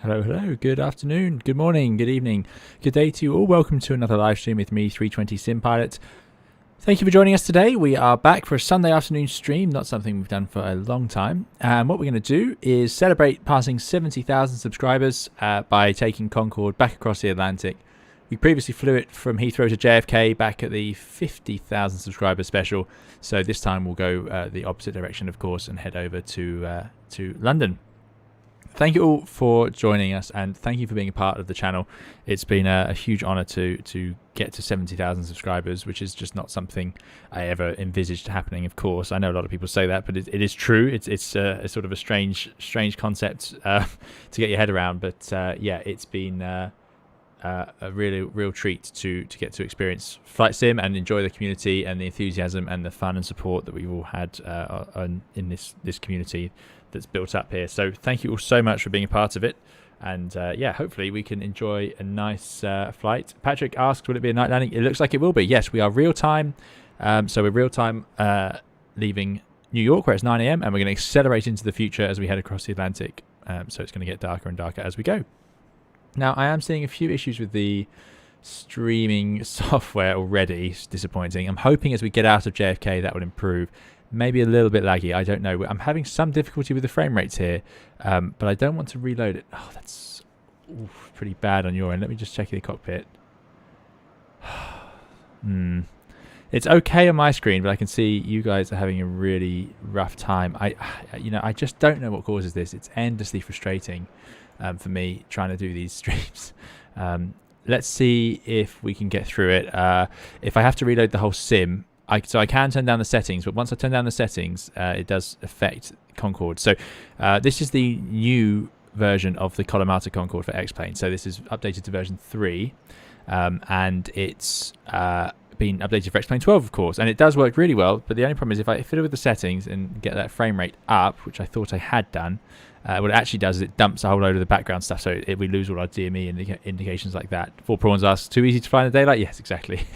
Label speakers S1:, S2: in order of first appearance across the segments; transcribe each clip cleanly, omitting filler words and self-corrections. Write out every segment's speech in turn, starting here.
S1: Hello, hello, good afternoon, good morning, good evening, good day to you all. Welcome to another live stream with me, 320 Sim Pilot. Thank you for joining us today. We are back for a Sunday afternoon stream, not something we've done for a long time. And what we're going to do is celebrate passing 70,000 subscribers by taking Concorde back across the Atlantic. We previously flew it from Heathrow to JFK back at the 50,000 subscriber special. So this time we'll go the opposite direction, of course, and head over to London. Thank you all for joining us, and thank you for being a part of the channel. It's been a huge honor to get to 70,000 subscribers, which is just not something I ever envisaged happening. Of course, I know a lot of people say that, but it is true. It's a sort of a strange concept to get your head around. But yeah, it's been a real treat to get to experience Flight Sim and enjoy the community and the enthusiasm and the fun and support that we've all had in this community that's built up here. So thank you all so much for being a part of it, and yeah, hopefully we can enjoy a nice flight. Patrick asks, will it be a night landing? It looks like it will be. Yes, we are real time, so we're real time leaving New York where it's 9 a.m. and we're going to accelerate into the future as we head across the Atlantic, so it's going to get darker and darker as we go. Now, I am seeing a few issues with the streaming software already. It's disappointing. I'm hoping as we get out of JFK that will improve. Maybe a little bit laggy, I don't know. I'm having some difficulty with the frame rates here, but I don't want to reload it. Oh, that's pretty bad on your end. Let me just check the cockpit. It's okay on my screen, but I can see you guys are having a really rough time. I just don't know what causes this. It's endlessly frustrating for me trying to do these streams. Let's see if we can get through it. If I have to reload the whole sim, so I can turn down the settings, but once I turn down the settings, it does affect Concorde. So this is the new version of the Colomata Concorde for X-Plane. So this is updated to version 3, and it's been updated for X-Plane 12, of course, and it does work really well. But the only problem is if I fiddle with the settings and get that frame rate up, which I thought I had done, what it actually does is it dumps a whole load of the background stuff, so we lose all our DME indications like that. Four Prawns asks, too easy to fly in the daylight? Yes, exactly.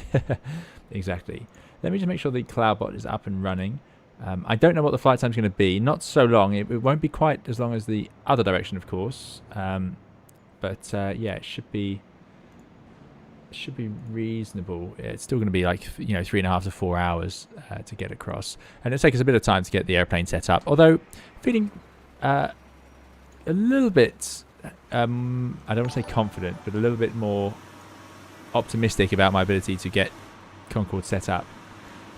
S1: Exactly. Let me just make sure the CloudBot is up and running. I don't know what the flight time is going to be. Not so long. It won't be quite as long as the other direction, of course. But yeah, it should be reasonable. It's still going to be like 3.5 to 4 hours to get across, and it'll take us a bit of time to get the airplane set up. Although feeling a little bit, I don't want to say confident, but a little bit more optimistic about my ability to get Concorde set up.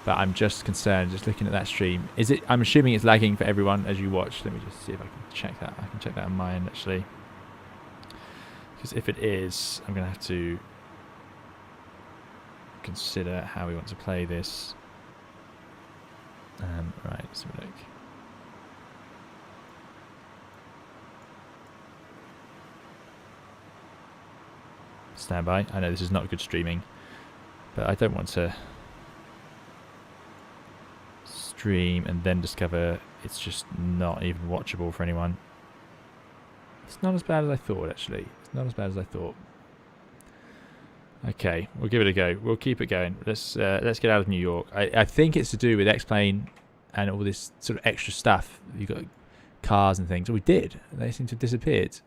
S1: But I'm just concerned, just looking at that stream. I'm assuming it's lagging for everyone as you watch. Let me just see if I can check that. I can check that on my end, actually. Because if it is, I'm going to have to consider how we want to play this. Right, let's have a look. Stand by. I know this is not good streaming, but I don't want to stream and then discover it's just not even watchable for anyone. It's not as bad as I thought, actually. It's not as bad as I thought. Okay, we'll give it a go. We'll keep it going. Let's get out of New York. I think it's to do with X-Plane and all this sort of extra stuff. You've got cars and things. Oh, we did. They seem to have disappeared.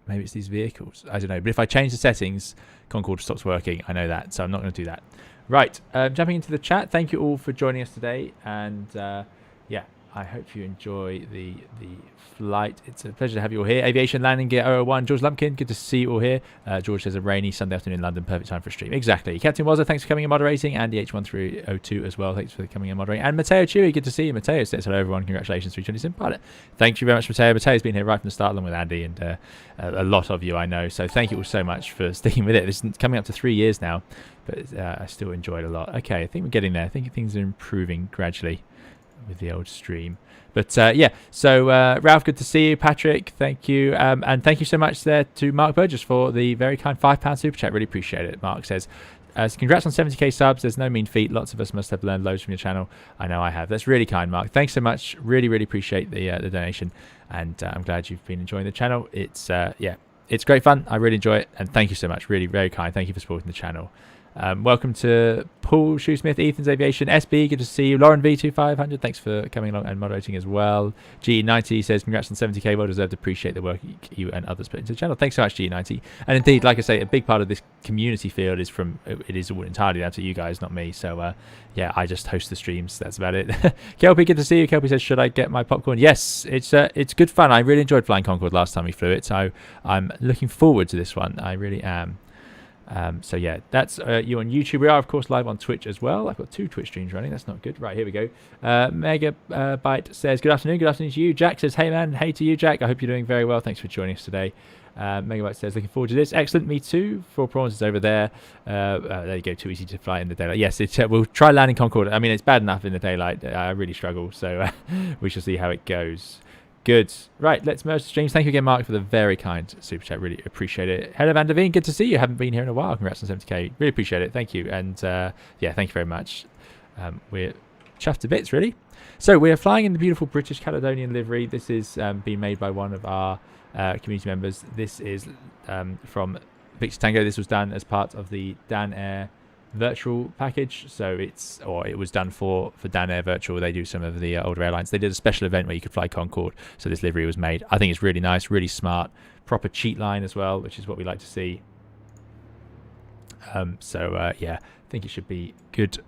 S1: Maybe it's these vehicles. I don't know. But if I change the settings, Concorde stops working. I know that, so I'm not going to do that. Right, jumping into the chat. Thank you all for joining us today, and yeah, I hope you enjoy the flight. It's a pleasure to have you all here. Aviation Landing Gear 001, George Lumpkin, good to see you all here. George says a rainy Sunday afternoon in London, perfect time for a stream. Exactly. Captain Wazza, thanks for coming and moderating, and the H1302 as well, thanks for coming and moderating. And Matteo Chewy, good to see you. Matteo says hello everyone, congratulations, 320 Sim Pilot. Thank you very much, Matteo. Matteo's been here right from the start along with Andy, and a lot of you I know, so thank you all so much for sticking with it. This is coming up to 3 years now, but I still enjoy it a lot. Okay, I think we're getting there. I think things are improving gradually with the old stream. But yeah, so Ralph, good to see you. Patrick, thank you. And thank you so much there to Mark Burgess for the very kind £5 super chat. Really appreciate it. Mark says, congrats on 70k subs. There's no mean feat. Lots of us must have learned loads from your channel. I know I have. That's really kind, Mark. Thanks so much. Really, really appreciate the donation. And I'm glad you've been enjoying the channel. It's yeah, it's great fun. I really enjoy it. And thank you so much. Really, very kind. Thank you for supporting the channel. Welcome to Paul Shoesmith, Ethan's Aviation, SB, good to see you. Lauren V2500, thanks for coming along and moderating as well. GE90 says, congrats on 70k, well deserved, appreciate the work you and others put into the channel. Thanks so much, GE90. And indeed, like I say, a big part of this community field is it is all entirely down to you guys, not me. So yeah, I just host the streams, that's about it. Kelpie, good to see you. Kelpie says, should I get my popcorn? Yes, it's good fun. I really enjoyed flying Concorde last time we flew it, so I'm looking forward to this one. I really am. So yeah, that's you on YouTube. We are of course live on Twitch as well. I've got 2 Twitch streams running. That's not good. Right, here we go. Megabyte says, good afternoon to you. Jack says, hey man, hey to you, Jack. I hope you're doing very well. Thanks for joining us today. Megabyte says, looking forward to this. Excellent, me too. 4 prawns is over there. There you go, too easy to fly in the daylight. Yes, we'll try landing Concorde. I mean, it's bad enough in the daylight. I really struggle, so we shall see how it goes. Good. Right, let's merge the streams. Thank you again, Mark, for the very kind super chat. Really appreciate it. Hello, Van der Veen. Good to see you. Haven't been here in a while. Congrats on 70k. Really appreciate it. Thank you. And yeah, thank you very much. We're chuffed to bits, really. So we're flying in the beautiful British Caledonian livery. This is being made by one of our community members. This is from Victor Tango. This was done as part of the Dan Air virtual package, so it was done for Dan Air Virtual. They do some of the older airlines. They did a special event where you could fly Concorde, so this livery was made. I think it's really nice, really smart, proper cheat line as well, which is what we like to see. Yeah, I think it should be good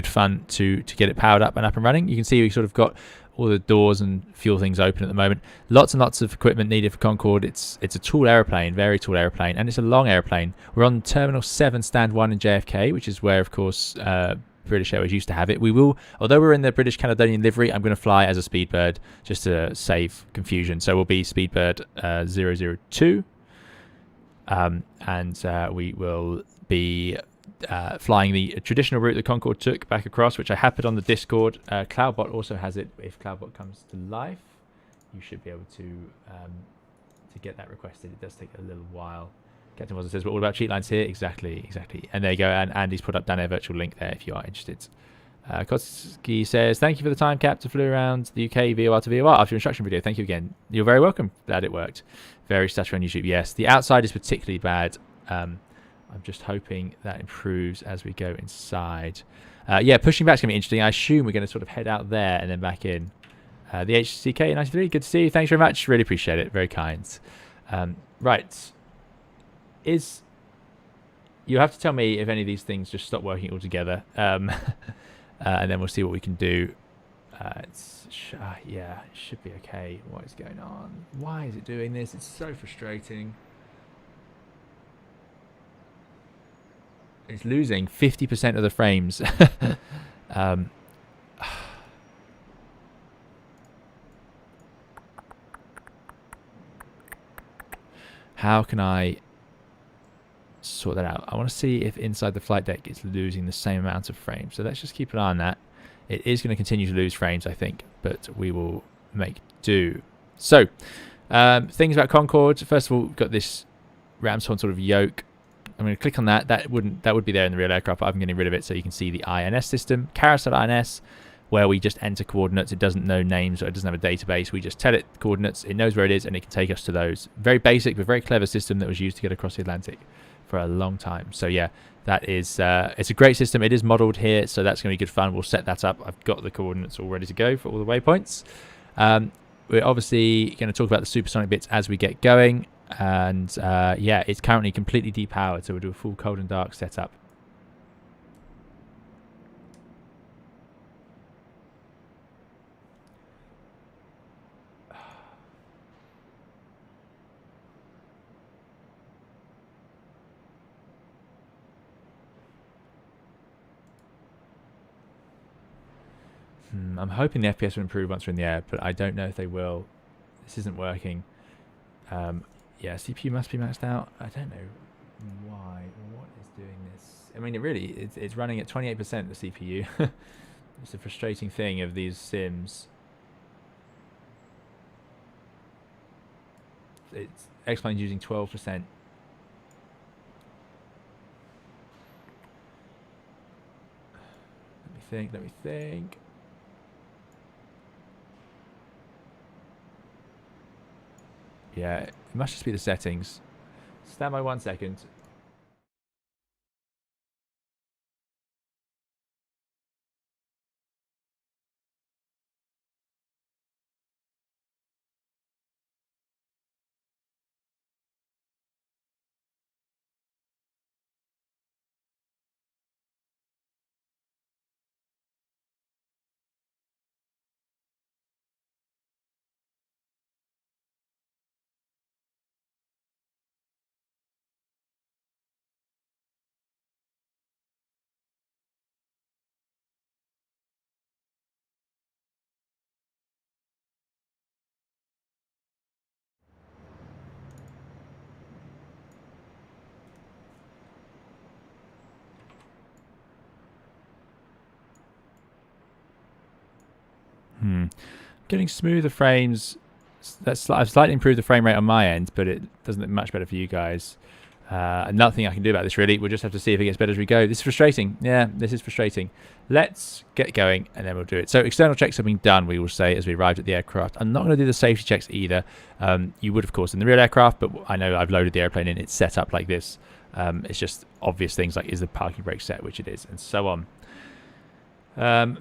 S1: fun to get it powered up and up and running. You can see we sort of got all the doors and fuel things open at the moment. Lots and lots of equipment needed for Concorde. It's a tall aeroplane, very tall aeroplane, and it's a long aeroplane. We're on Terminal 7, Stand 1 in JFK, which is where, of course, British Airways used to have it. We will, although we're in the British Caledonian livery, I'm going to fly as a Speedbird just to save confusion. So we'll be Speedbird 002, and we will be flying the traditional route that Concorde took back across, which I happened on the Discord. Cloudbot also has it. If Cloudbot comes to life, you should be able to get that requested. It does take a little while. Captain Wilson says, we're all about cheat lines here. Exactly. And there you go. And Andy's put up Dan Air virtual link there if you are interested. Kotsky says, thank you for the time, Cap, to flew around the UK VOR to VOR after your instruction video. Thank you again. You're very welcome. Glad it worked. Very stuttery on YouTube. Yes, the outside is particularly bad. I'm just hoping that improves as we go inside. Yeah, pushing back's going to be interesting. I assume we're going to sort of head out there and then back in. The HCK 93, good to see you. Thanks very much. Really appreciate it. Very kind. Right. You have to tell me if any of these things just stop working altogether. And then we'll see what we can do. Yeah, it should be okay. What is going on? Why is it doing this? It's so frustrating. It's losing 50% of the frames. How can I sort that out? I want to see if inside the flight deck it's losing the same amount of frames. So let's just keep an eye on that. It is going to continue to lose frames, I think, but we will make do. So, things about Concorde. First of all, we've got this ram's horn sort of yoke. I'm going to click on that. That would be there in the real aircraft, but I'm getting rid of it so you can see the INS system. Carousel INS, where we just enter coordinates. It doesn't know names, or it doesn't have a database. We just tell it coordinates. It knows where it is, and it can take us to those. Very basic, but very clever system that was used to get across the Atlantic for a long time. So yeah, that is it's a great system. It is modeled here, so that's going to be good fun. We'll set that up. I've got the coordinates all ready to go for all the waypoints. We're obviously going to talk about the supersonic bits as we get going. And yeah, it's currently completely depowered, so we'll do a full cold and dark setup. I'm hoping the FPS will improve once we're in the air, but I don't know if they will. This isn't working. Yeah, CPU must be maxed out. I don't know why. What is doing this? I mean, it's running at 28% the CPU. It's a frustrating thing of these sims. It's X-Plane's using 12%. Let me think. Yeah, it must just be the settings. Stand by 1 second. Getting smoother frames. I've slightly improved the frame rate on my end, but it doesn't look much better for you guys. Nothing I can do about this really. We'll just have to see if it gets better as we go. This is frustrating. Yeah, this is frustrating. Let's get going and then we'll do it. So external checks have been done, we will say, as we arrived at the aircraft. I'm not going to do the safety checks either. You would, of course, in the real aircraft, but I know I've loaded the airplane in. It's set up like this. It's just obvious things like, is the parking brake set, which it is, and so on.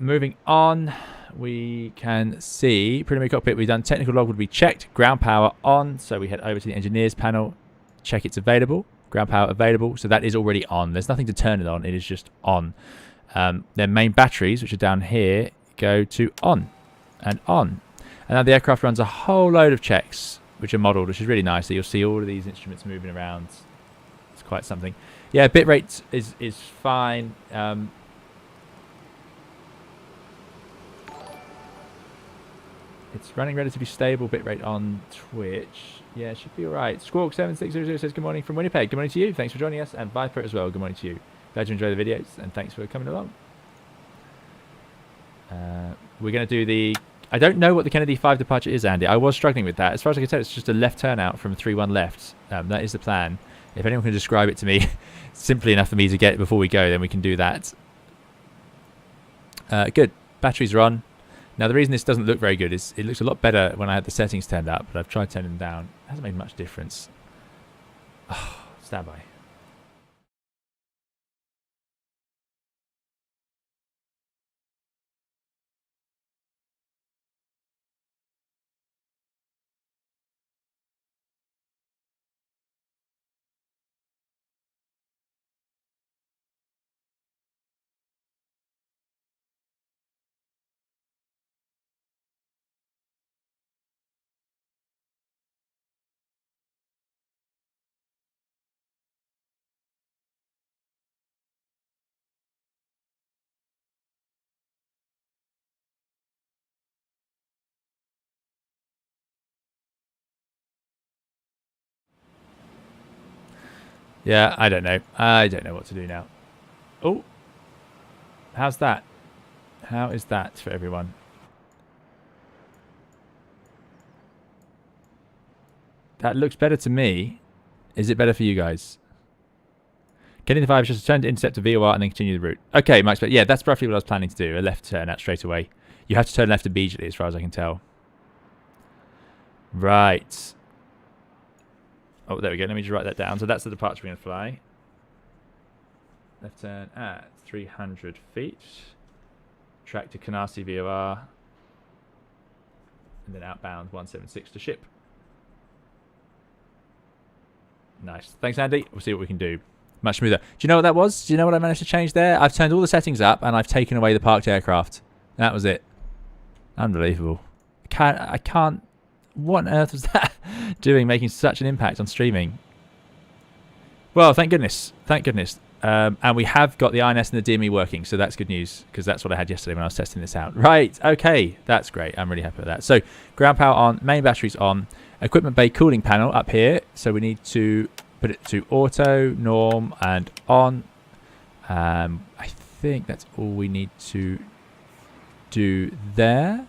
S1: Moving on, we can see preliminary cockpit. We've done technical log would be checked. Ground power on. So we head over to the engineers panel. Check it's available. Ground power available. So that is already on. There's nothing to turn it on. It is just on. Their main batteries, which are down here, go to on and on. And now the aircraft runs a whole load of checks, which are modelled, which is really nice. So you'll see all of these instruments moving around. It's quite something. Yeah, bitrate is fine. It's running relatively stable bitrate on Twitch. Yeah, it should be alright. Squawk7600 says good morning from Winnipeg. Good morning to you. Thanks for joining us. And Viper as well. Good morning to you. Glad you enjoy the videos and thanks for coming along. We're going to do the... I don't know what the Kennedy 5 departure is, Andy. I was struggling with that. As far as I can tell, it's just a left turnout from 31 left. That is the plan. If anyone can describe it to me simply enough for me to get it before we go, then we can do that. Good. Batteries are on. Now, the reason this doesn't look very good is it looks a lot better when I had the settings turned up, but I've tried turning them down. It hasn't made much difference. Oh, standby. Yeah, I don't know. I don't know what to do now. Oh, how's that? How is that for everyone? That looks better to me. Is it better for you guys? Getting the 5 is just a turn to intercept a VOR and then continue the route. Okay, much better. Yeah, that's roughly what I was planning to do. A left turn out straight away. You have to turn left immediately as far as I can tell. Right. Oh, there we go. Let me just write that down. So that's the departure we're going to fly. Left turn at 300 feet. Track to Canarsie VOR. And then outbound 176 to ship. Nice. Thanks, Andy. We'll see what we can do. Much smoother. Do you know what that was? Do you know what I managed to change there? I've turned all the settings up and I've taken away the parked aircraft. That was it. Unbelievable. I can't... What on earth was that doing, making such an impact on streaming? Well, thank goodness. Thank goodness. And we have got the INS and the DME working, so that's good news, because that's what I had yesterday when I was testing this out. Right, okay, that's great. I'm really happy with that. So, ground power on, main batteries on, equipment bay cooling panel up here. So we need to put it to auto, norm, and on. I think that's all we need to do there.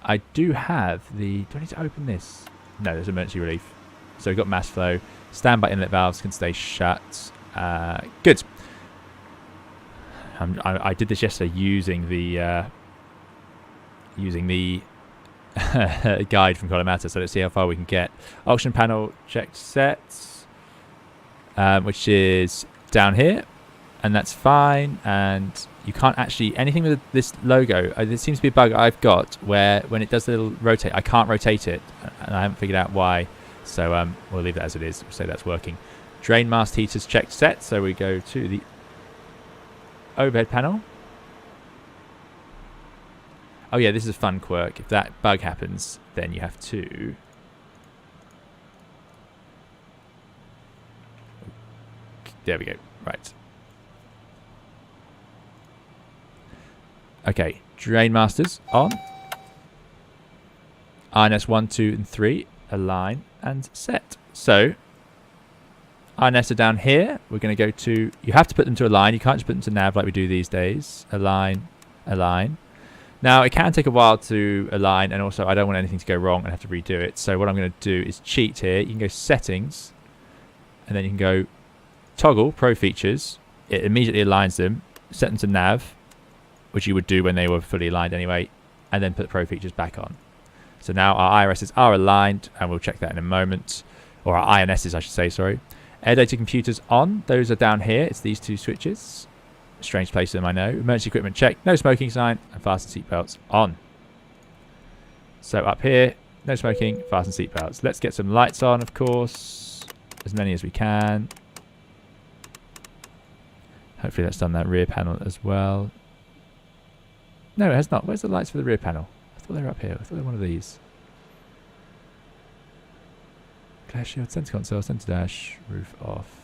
S1: I do have the... Do I need to open this? No, there's emergency relief. So we've got mass flow. Standby inlet valves can stay shut. Good. I did this yesterday using the guide from Colomata, so let's see how far we can get. Oxygen panel checked set, which is down here, and that's fine. And you can't actually anything with this logo. There seems to be a bug I've got where when it does the little rotate, I can't rotate it, and I haven't figured out why. So we'll leave that as it is. We'll say that's working. Drain mast heaters checked set, so we go to the overhead panel. Oh yeah, this is a fun quirk. If that bug happens, then you have to... There we go. Right. Okay, drain masters on. INS 1, 2, and 3 align and set. So, INS are down here. We're going to go to... You have to put them to align. You can't just put them to nav like we do these days. Align, align. Now, it can take a while to align, and also I don't want anything to go wrong and have to redo it. So what I'm going to do is cheat here. You can go Settings, and then you can go Toggle Pro Features. It immediately aligns them. Set them to Nav, which you would do when they were fully aligned anyway, and then put Pro Features back on. So now our IRSs are aligned, and we'll check that in a moment. Or our INSs, I should say, sorry. Air data computers on. Those are down here. It's these two switches. Strange place them, I know. Emergency equipment check. No smoking sign. And fasten seatbelts on. So up here, no smoking, fasten seatbelts. Let's get some lights on, of course. As many as we can. Hopefully that's done that rear panel as well. No, it has not. Where's the lights for the rear panel? I thought they were up here. I thought they were one of these. Glare shield, center console, center dash, roof off.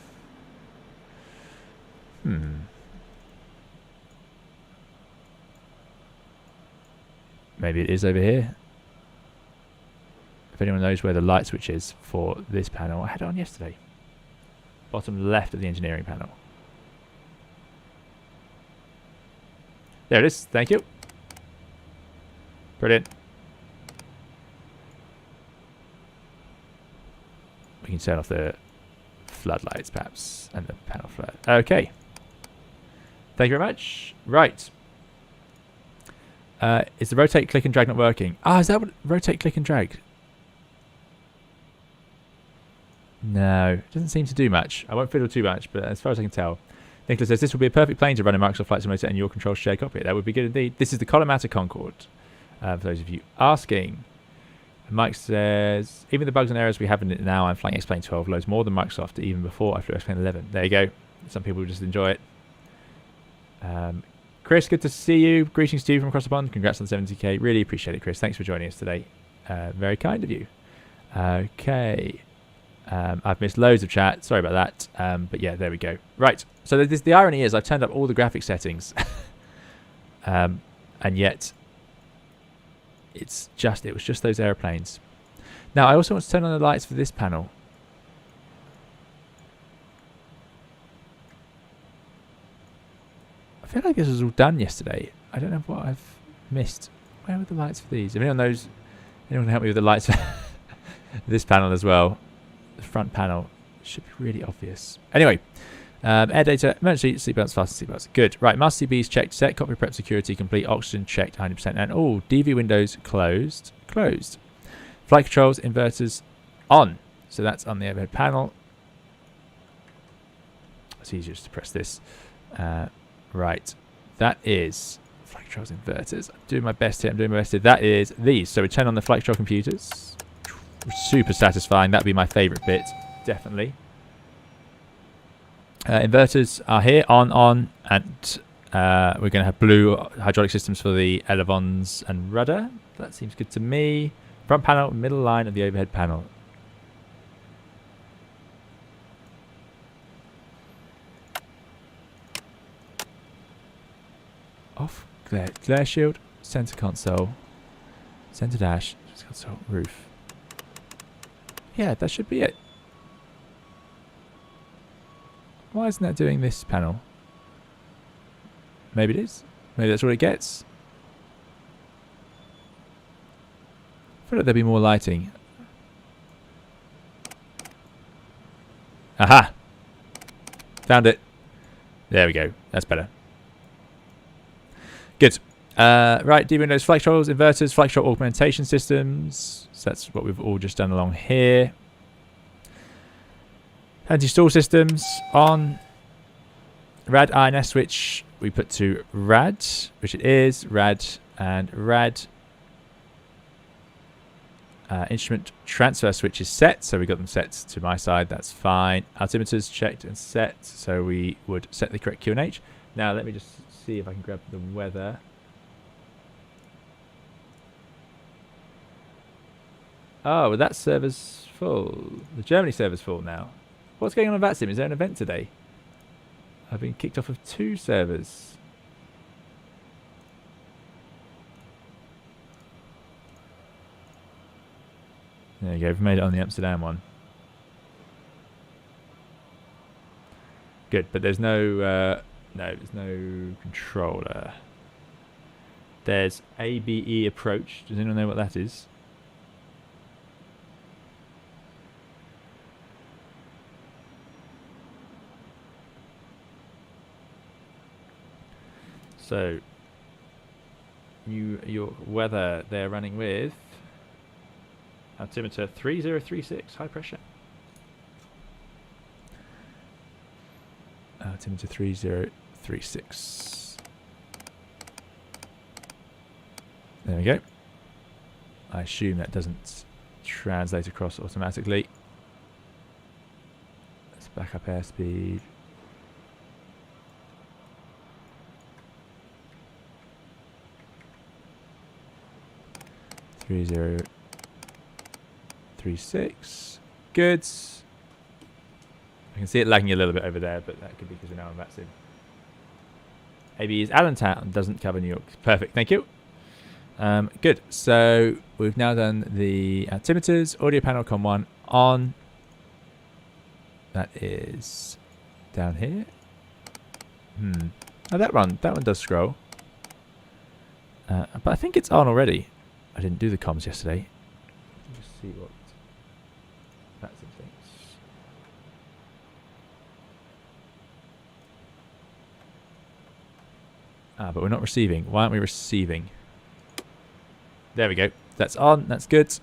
S1: Maybe it is over here. If anyone knows where the light switch is for this panel, I had it on yesterday. Bottom left of the engineering panel. There it is. Thank you. Brilliant. We can turn off the floodlights, perhaps, and the panel flood. Okay. Thank you very much. Right. Is the rotate, click, and drag not working? Ah, is that what rotate, click, and drag? No, it doesn't seem to do much. I won't fiddle too much, but as far as I can tell. Nicholas says, this would be a perfect plane to run in Microsoft Flight Simulator and your control shared cockpit. That would be good indeed. This is the Colomata Concorde, for those of you asking. And Mike says, even the bugs and errors we have in it now, I'm flying X-Plane 12 loads more than Microsoft even before I flew X-Plane 11. There you go. Some people just enjoy it. Chris, good to see you. Greetings to you from across the pond. Congrats on 70k. Really appreciate it, Chris. Thanks for joining us today. Very kind of you. Okay. I've missed loads of chat. Sorry about that. But yeah, there we go. Right. So the irony is I've turned up all the graphic settings. And yet it was just those airplanes. Now I also want to turn on the lights for this panel. I feel like this was all done yesterday. I don't know what I've missed. Where were the lights for these? If anyone knows, anyone can help me with the lights for this panel as well. The front panel should be really obvious. Anyway, air data, emergency seatbelts, fasten seatbelts. Good. Right, master CBs checked, set, cockpit prep security complete, oxygen checked 100%. And oh, DV windows closed. Closed. Flight controls, inverters on. So that's on the overhead panel. It's easier just to press this. Right, that is flight controls inverters. I'm doing my best here. That is these. So we turn on the flight control computers. Super satisfying. That'd be my favourite bit, definitely. Inverters are here, on, and we're going to have blue hydraulic systems for the elevons and rudder. That seems good to me. Front panel, middle line of the overhead panel. Off, glare shield, center console, center dash, console, roof. Yeah, that should be it. Why isn't that doing this panel? Maybe it is. Maybe that's what it gets. I feel like there'd be more lighting. Aha! Found it. There we go. That's better. Good. Right, D windows, flight controls, inverters, flight control augmentation systems. So that's what we've all just done along here. Anti-stall systems on. Rad INS switch we put to rad, which it is. Rad and rad. Instrument transfer switch is set, so we got them set to my side. That's fine. Altimeters checked and set, so we would set the correct QNH. Now let me just see if I can grab the weather. Oh, well, that server's full. The Germany server's full now. What's going on with that sim? Is there an event today? I've been kicked off of 2 servers. There you go. We've made it on the Amsterdam one. Good, but there's no... no, there's no controller. There's ABE approach. Does anyone know what that is? So, your weather, they're running with altimeter 3036, high pressure. Altimeter 3036. There we go. I assume that doesn't translate across automatically. Let's back up airspeed. Three 3036. Good. I can see it lagging a little bit over there, but that could be because we're now on VATSIM. AB is Allentown, doesn't cover New York. Perfect, thank you. Good. So we've now done the altimeters, audio panel COM1 on. That is down here. Oh, that one does scroll. But I think it's on already. I didn't do the comms yesterday. Let's see what that's in things. But we're not receiving. Why aren't we receiving? There we go. That's on. That's good.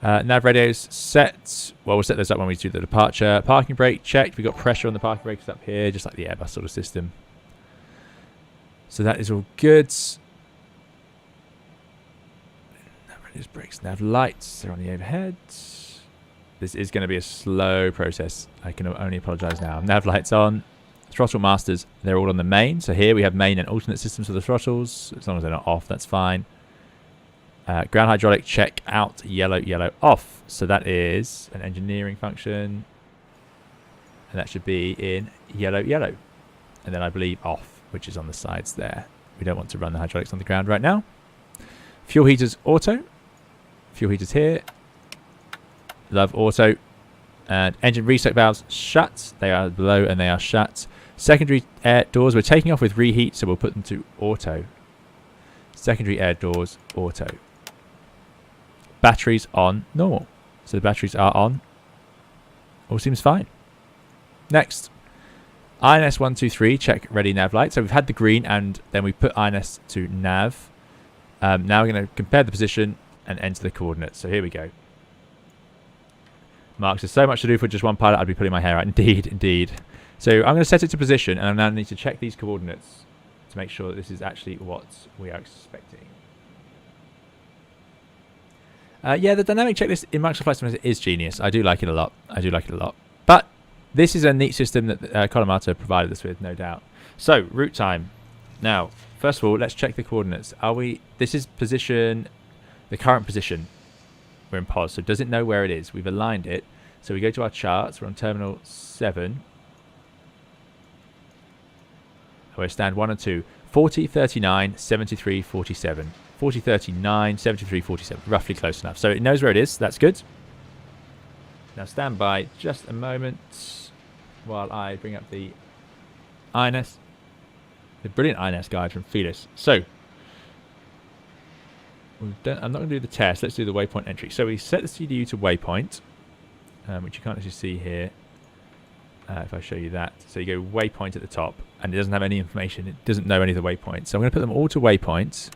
S1: Nav radios set. Well, we'll set those up when we do the departure. Parking brake checked. We've got pressure on the parking brakes up here, just like the Airbus sort of system. So that is all good. Brakes, nav lights, they're on the overhead. This is going to be a slow process. I can only apologise now. Nav lights on. Throttle masters, they're all on the main. So here we have main and alternate systems for the throttles. As long as they're not off, that's fine. Ground hydraulic check out, yellow, yellow, off. So that is an engineering function. And that should be in yellow, yellow. And then I believe off, which is on the sides there. We don't want to run the hydraulics on the ground right now. Fuel heaters, auto. Fuel heaters here. Love auto. And engine reset valves shut. They are below and they are shut. Secondary air doors, we're taking off with reheat, so we'll put them to auto. Secondary air doors, auto. Batteries on, normal. So the batteries are on. All seems fine. Next. INS 123, check ready nav light. So we've had the green and then we put INS to nav. Now we're going to compare the position and enter the coordinates. So here we go. Mark says, so much to do for just one pilot, I'd be pulling my hair out. Indeed, indeed. So I'm going to set it to position, and I now need to check these coordinates to make sure that this is actually what we are expecting. Yeah, the dynamic checklist in Microsoft Flight Simulator is genius. I do like it a lot. I do like it a lot. But this is a neat system that Colomata provided us with, no doubt. So, route time. Now, first of all, let's check the coordinates. This is position, the current position. We're in pos, so does it know where it is? We've aligned it. So we go to our charts. We're on terminal 7. We're stand 1 and 2. 40, 39, 73, 47. 40, 39, 73, 47. Roughly close enough. So it knows where it is. That's good. Now stand by just a moment while I bring up the INS. The brilliant INS guide from Felix. So I'm not going to do the test. Let's do the waypoint entry. So we set the CDU to waypoint, which you can't actually see here. If I show you that. So you go waypoint at the top, and it doesn't have any information. It doesn't know any of the waypoints. So I'm going to put them all to waypoints.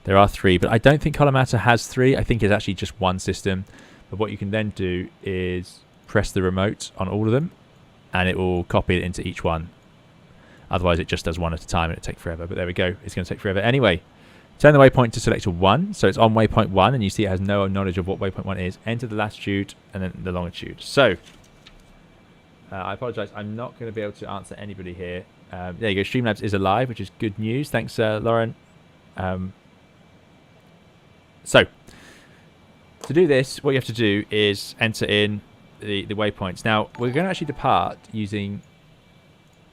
S1: There are 3, but I don't think Colomata has 3. I think it's actually just one system. But what you can then do is press the remote on all of them, and it will copy it into each one. Otherwise, it just does one at a time, and it'll take forever. But there we go. It's going to take forever anyway. Turn the waypoint to selector 1, so it's on waypoint 1, and you see it has no knowledge of what waypoint 1 is. Enter the latitude and then the longitude. So, I apologise, I'm not going to be able to answer anybody here. There you go, Streamlabs is alive, which is good news. Thanks, Lauren. So, to do this, what you have to do is enter in the waypoints. Now, we're going to actually depart using...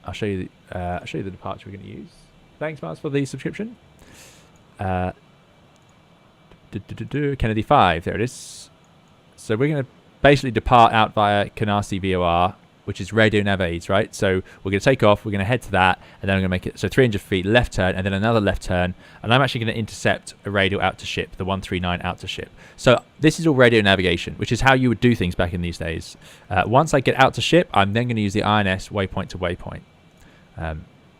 S1: I'll show you the departure we're going to use. Thanks, Mars, for the subscription. Kennedy 5, there it is. So we're going to basically depart out via Canarsie VOR which is radio nav aids, right? So we're going to take off, we're going to head to that, and then I'm going to make it so 300 feet left turn, and then another left turn, and I'm actually going to intercept a radio out to ship, the 139 out to ship. So this is all radio navigation, which is how you would do things back in these days. Once I get out to ship, I'm then going to use the INS waypoint to waypoint.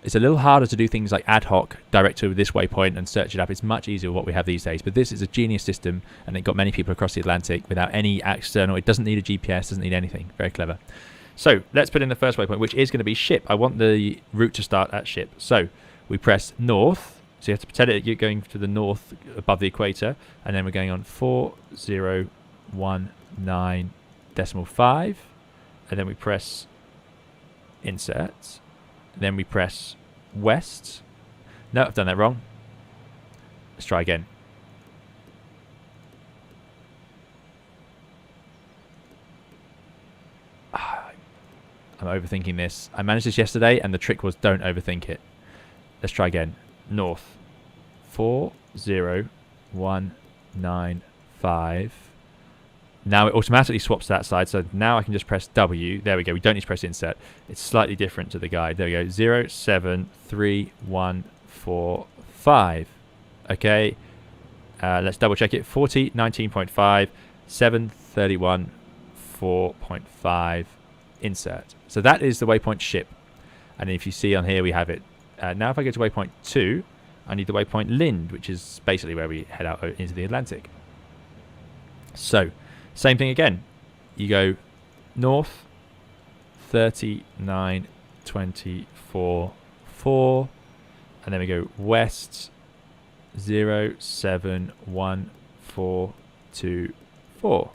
S1: It's a little harder to do things like ad hoc, direct to this waypoint and search it up. It's much easier what we have these days. But this is a genius system, and it got many people across the Atlantic without any external. It doesn't need a GPS, doesn't need anything. Very clever. So let's put in the first waypoint, which is going to be ship. I want the route to start at ship. So we press north. So you have to pretend that you're going to the north above the equator, and then we're going on 4019.5, and then we press insert. Then we press west. No, I've done that wrong. Let's try again. I'm overthinking this. I managed this yesterday, and the trick was don't overthink it. Let's try again. North. 40195. Now it automatically swaps to that side, so now I can just press W. There we go. We don't need to press insert. It's slightly different to the guide. There we go. 073145. Okay. Let's double check it. 4019.5, 731 4.5. Insert. So that is the waypoint ship. And if you see on here, we have it. Now if I go to waypoint 2, I need the waypoint Lind, which is basically where we head out into the Atlantic. So same thing again. You go north 3924.4, and then we go west 071424.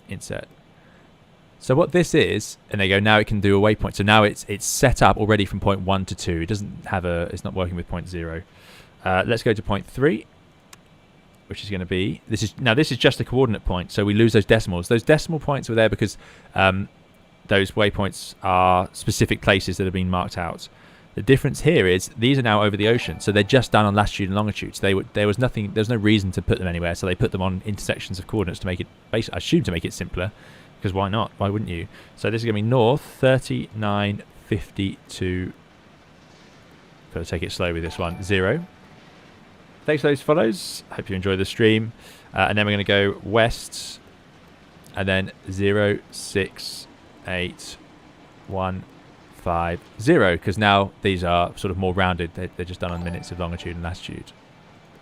S1: Insert. So what this is, and they go, now it can do a waypoint. So now it's set up already from point 1 to 2. It doesn't have it's not working with point 0. Let's go to point 3. Which is going to be this is just a coordinate point, so we lose those decimals. Those decimal points were there because those waypoints are specific places that have been marked out. The difference here is these are now over the ocean, so they're just done on latitude and longitude. So there's no reason to put them anywhere, so they put them on intersections of coordinates to make it I assume to make it simpler, because why not? Why wouldn't you? So this is going to be north 3952. Got to take it slow with this one. 0. Thanks for those follows. Hope you enjoy the stream. And then we're going to go west, and then 068,150, because now these are sort of more rounded. They're just done on minutes of longitude and latitude.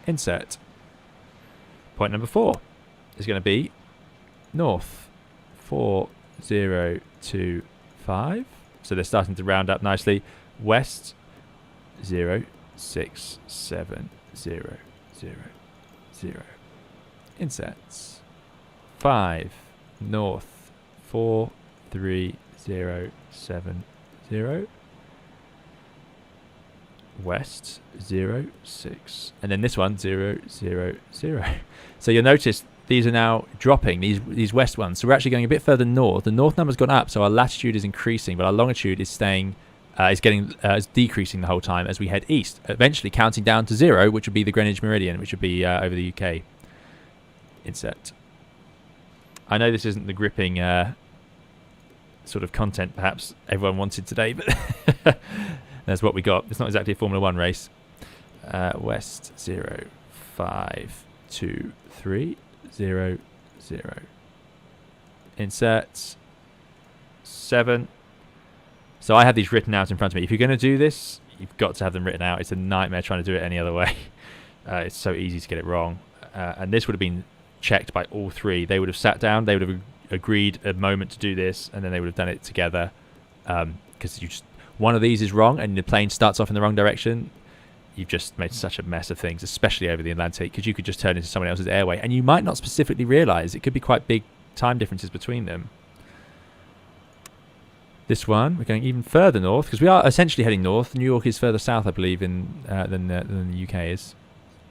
S1: Insert. Point number 4 is going to be north 4025. So they're starting to round up nicely. West 0670. 0, 0, 0. Insets. 5 north 43070. West 06, and then this one 0, 0, 0. So you'll notice these are now dropping, these west ones. So we're actually going a bit further north. The north number's gone up, so our latitude is increasing, but our longitude is staying. Is decreasing the whole time as we head east, eventually counting down to 0, which would be the Greenwich Meridian, which would be over the UK. Insert. I know this isn't the gripping sort of content perhaps everyone wanted today, but that's what we got. It's not exactly a Formula 1 race. West 052300. Insert. 7. So I have these written out in front of me. If you're going to do this, you've got to have them written out. It's a nightmare trying to do it any other way. It's so easy to get it wrong. And this would have been checked by all three. They would have sat down. They would have agreed a moment to do this, and then they would have done it together. Because one of these is wrong, and the plane starts off in the wrong direction. You've just made such a mess of things, especially over the Atlantic, because you could just turn into someone else's airway, and you might not specifically realise it could be quite big time differences between them. This one, we're going even further north, because we are essentially heading north. New York is further south, I believe, than the UK is.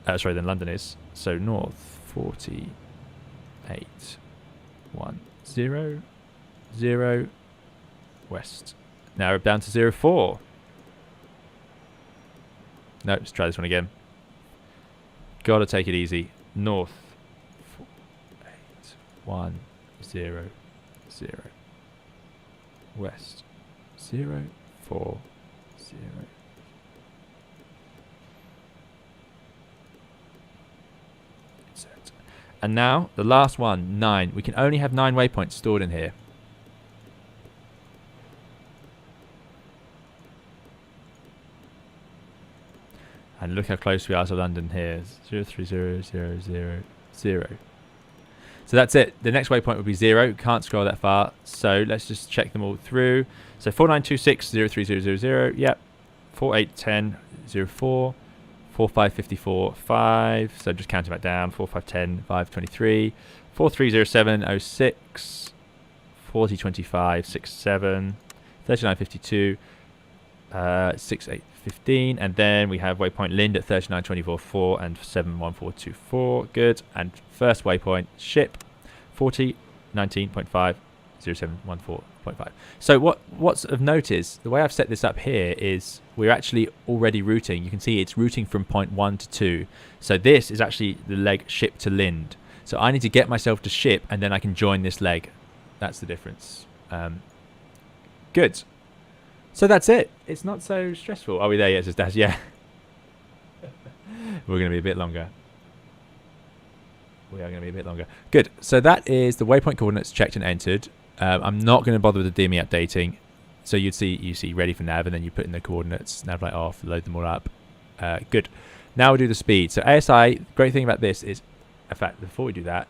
S1: Than London is. So north, 48,100. West. Now we're down to 04. No, let's try this one again. Gotta take it easy. North, 48,100. West 0, 4, 0. Insert. And now the last one, 9. We can only have 9 waypoints stored in here. And look how close we are to London here. 03000. So that's it. The next waypoint would be 0. Can't scroll that far. So let's just check them all through. So 4926 03000. Yep. 4810 04. 4554 5. So just counting back down. 4510 523. 4307 06. 4025 67. 3952. 6815, and then we have waypoint Lind at 3924.4 and 71424. Good. And first waypoint ship 4019.5 0714.5. So what's of note is the way I've set this up here is we're actually already routing. You can see it's routing from point 1 to 2. So this is actually the leg ship to Lind. So I need to get myself to ship and then I can join this leg. That's the difference. Good. So that's it. It's not so stressful. Are we there yet, says Daz? Yeah. We're going to be a bit longer. We are going to be a bit longer. Good. So that is the waypoint coordinates checked and entered. I'm not going to bother with the DME updating. So you see ready for nav, and then you put in the coordinates, nav light off, load them all up. Good. Now we'll do the speed. So ASI, great thing about this is, in fact, before we do that,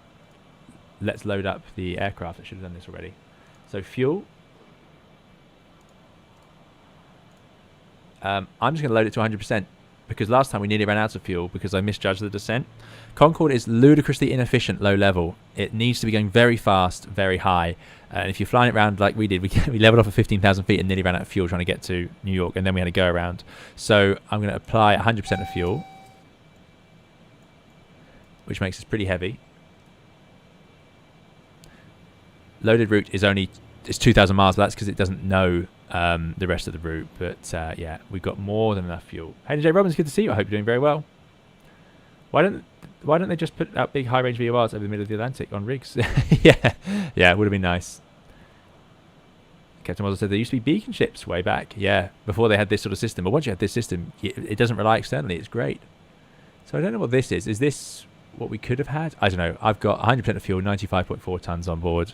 S1: let's load up the aircraft. I should have done this already. So fuel. I'm just going to load it to 100% because last time we nearly ran out of fuel because I misjudged the descent. Concorde is ludicrously inefficient low level. It needs to be going very fast, very high. And if you're flying it around like we did, we leveled off at 15,000 feet and nearly ran out of fuel trying to get to New York, and then we had to go around. So I'm going to apply 100% of fuel, which makes us pretty heavy. Loaded route is it's 2,000 miles, but that's because it doesn't know the rest of the route. But yeah, we've got more than enough fuel. Hey, J. Robbins, good to see you. I hope you're doing very well. Why don't they just put out big high range VORs over the middle of the Atlantic on rigs? yeah, it would have been nice. Captain Waddle said there used to be beacon ships way back. Yeah, before they had this sort of system. But once you have this system, it doesn't rely externally. It's great. So I don't know what this is. Is this what we could have had? I don't know. I've got 100% of fuel, 95.4 tons on board,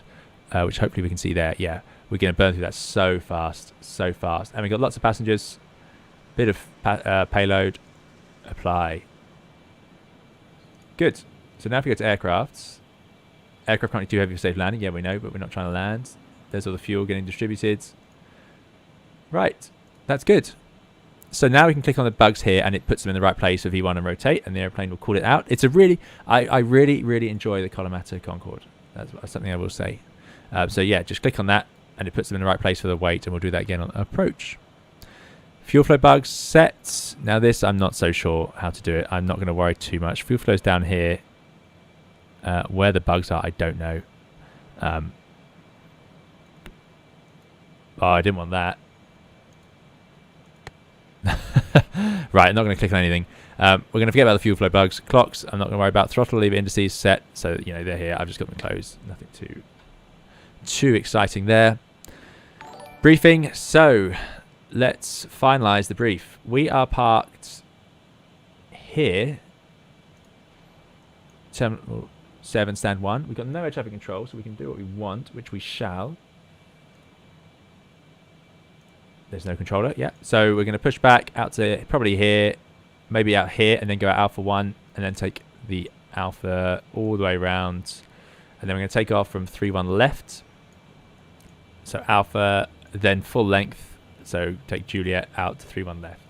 S1: which hopefully we can see there. Yeah, we're going to burn through that so fast, so fast. And we've got lots of passengers, bit of payload, apply. Good. So now if we go to aircrafts, aircraft currently too heavy for safe landing. Yeah, we know, but we're not trying to land. There's all the fuel getting distributed. Right, that's good. So now we can click on the bugs here and it puts them in the right place for V1 and rotate, and the airplane will call it out. It's a really, I really enjoy the Collimator Concorde. That's something I will say. So yeah, just click on that and it puts them in the right place for the weight, and we'll do that again on approach. Fuel flow bugs set. Now this, I'm not so sure how to do it. I'm not going to worry too much. Fuel flow's down here. Where the bugs are, I don't know. Oh, I didn't want that. Right, I'm not going to click on anything. We're going to forget about the fuel flow bugs. Clocks, I'm not going to worry about. Throttle lever indices set. So, you know, they're here. I've just got them closed. Nothing too exciting there. Briefing. So, let's finalize the brief. We are parked here. Terminal 7, stand 1. We've got no air traffic control, so we can do what we want, which we shall. There's no controller, yeah. So we're going to push back out to probably here, maybe out here, and then go out Alpha 1, and then take the Alpha all the way around. And then we're going to take off from 3-1 left. So Alpha, then full length. So take Juliet out to 3-1 left.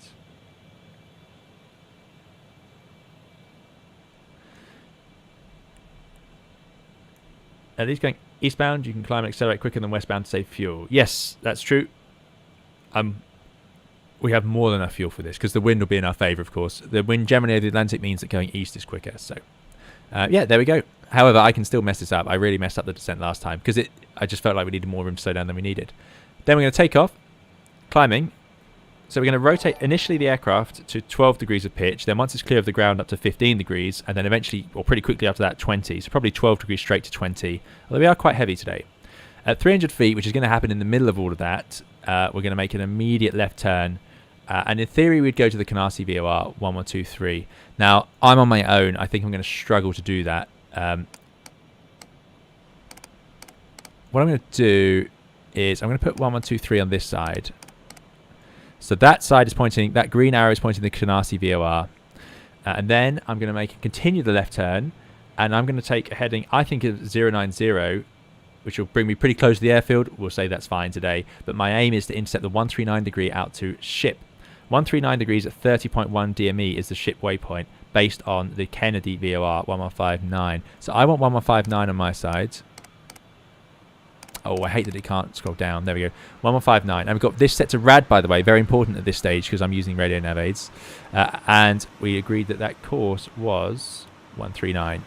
S1: At least going eastbound, you can climb and accelerate quicker than westbound to save fuel. Yes, that's true. We have more than enough fuel for this because the wind will be in our favour, of course. The wind generally over the Atlantic means that going east is quicker. So, yeah, there we go. However, I can still mess this up. I really messed up the descent last time because I just felt like we needed more room to slow down than we needed. Then we're going to take off, climbing. So we're going to rotate initially the aircraft to 12 degrees of pitch. Then once it's clear of the ground, up to 15 degrees. And then eventually, or pretty quickly after that, 20. So probably 12 degrees straight to 20. Although we are quite heavy today. At 300 feet, which is going to happen in the middle of all of that, we're going to make an immediate left turn. And in theory, we'd go to the Canarsie VOR 1123. Now, I'm on my own. I think I'm going to struggle to do that. What I'm going to do is I'm going to put 1123 on this side. So that side is pointing, that green arrow is pointing the Canarsie VOR. And then I'm going to continue the left turn. And I'm going to take a heading, I think, of 090, which will bring me pretty close to the airfield. We'll say that's fine today. But my aim is to intercept the 139 degree out to ship. 139 degrees at 30.1 DME is the ship waypoint based on the Kennedy VOR 1159. So I want 1159 on my side. Oh, I hate that it can't scroll down. There we go. 1159. And we've got this set to RAD, by the way. Very important at this stage because I'm using radio nav aids. And we agreed that that course was 139.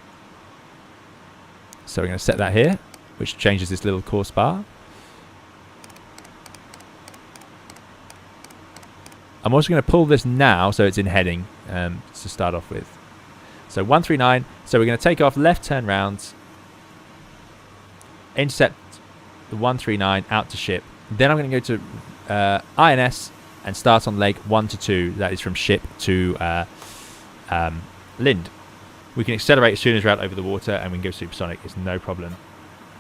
S1: So we're going to set that here, which changes this little course bar. I'm also going to pull this now so it's in heading to start off with. So 139. So we're going to take off, left turn round, intercept the 139 out to ship. Then I'm going to go to INS and start on leg 1 to 2. That is from ship to Lind. We can accelerate as soon as we're out over the water and we can go supersonic. It's no problem.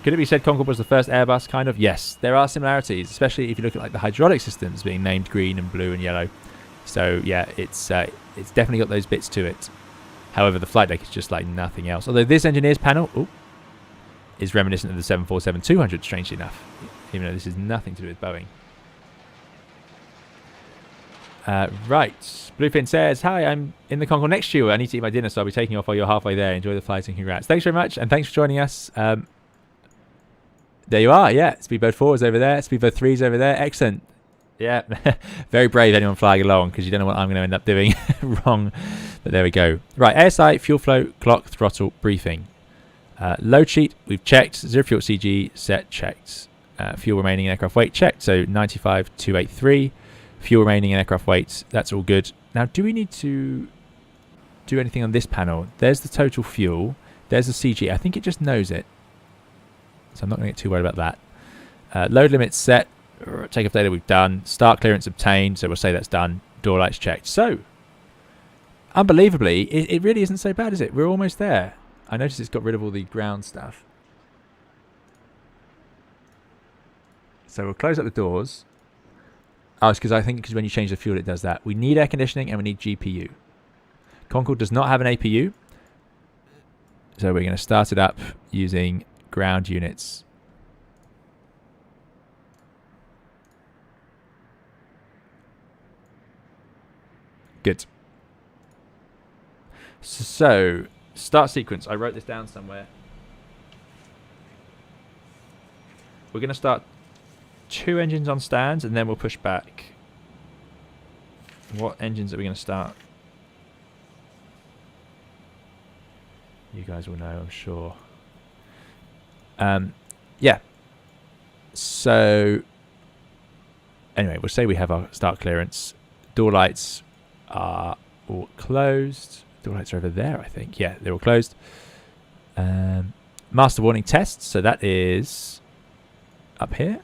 S1: Could it be said Concorde was the first Airbus? Kind of. Yes, there are similarities, especially if you look at like the hydraulic systems being named green and blue and yellow. So yeah, it's definitely got those bits to it. However, the flight deck is just like nothing else. Although this engineer's panel is reminiscent of the 747-200, strangely enough, even though this is nothing to do with Boeing. Right. Bluefin says, hi, I'm in the Concorde next to you. I need to eat my dinner, so I'll be taking off while you're halfway there. Enjoy the flight and congrats. Thanks very much, and thanks for joining us. There you are, yeah. Speedboat 4 is over there. Speedboat 3 is over there. Excellent. Yeah, very brave anyone flying along because you don't know what I'm going to end up doing wrong. But there we go. Right, ASI, fuel flow, clock, throttle, briefing. Load sheet, we've checked. Zero fuel CG, set, checked. Fuel remaining in aircraft weight, checked. So 95,283. Fuel remaining in aircraft weight, that's all good. Now, do we need to do anything on this panel? There's the total fuel. There's the CG. I think it just knows it. So I'm not going to get too worried about that. Load limits set. Takeoff data we've done. Start clearance obtained. So we'll say that's done. Door lights checked. So, unbelievably, it really isn't so bad, is it? We're almost there. I noticed it's got rid of all the ground stuff. So we'll close up the doors. Oh, it's because when you change the fuel, it does that. We need air conditioning and we need GPU. Concorde does not have an APU. So we're going to start it up using ground units. Good. So, start sequence. I wrote this down somewhere. We're going to start 2 engines on stands and then we'll push back. What engines are we going to start? You guys will know, I'm sure. Yeah. So, anyway, we'll say we have our start clearance. Door lights are all closed. Door lights are over there, I think. Yeah, they're all closed. Master warning tests. So that is up here.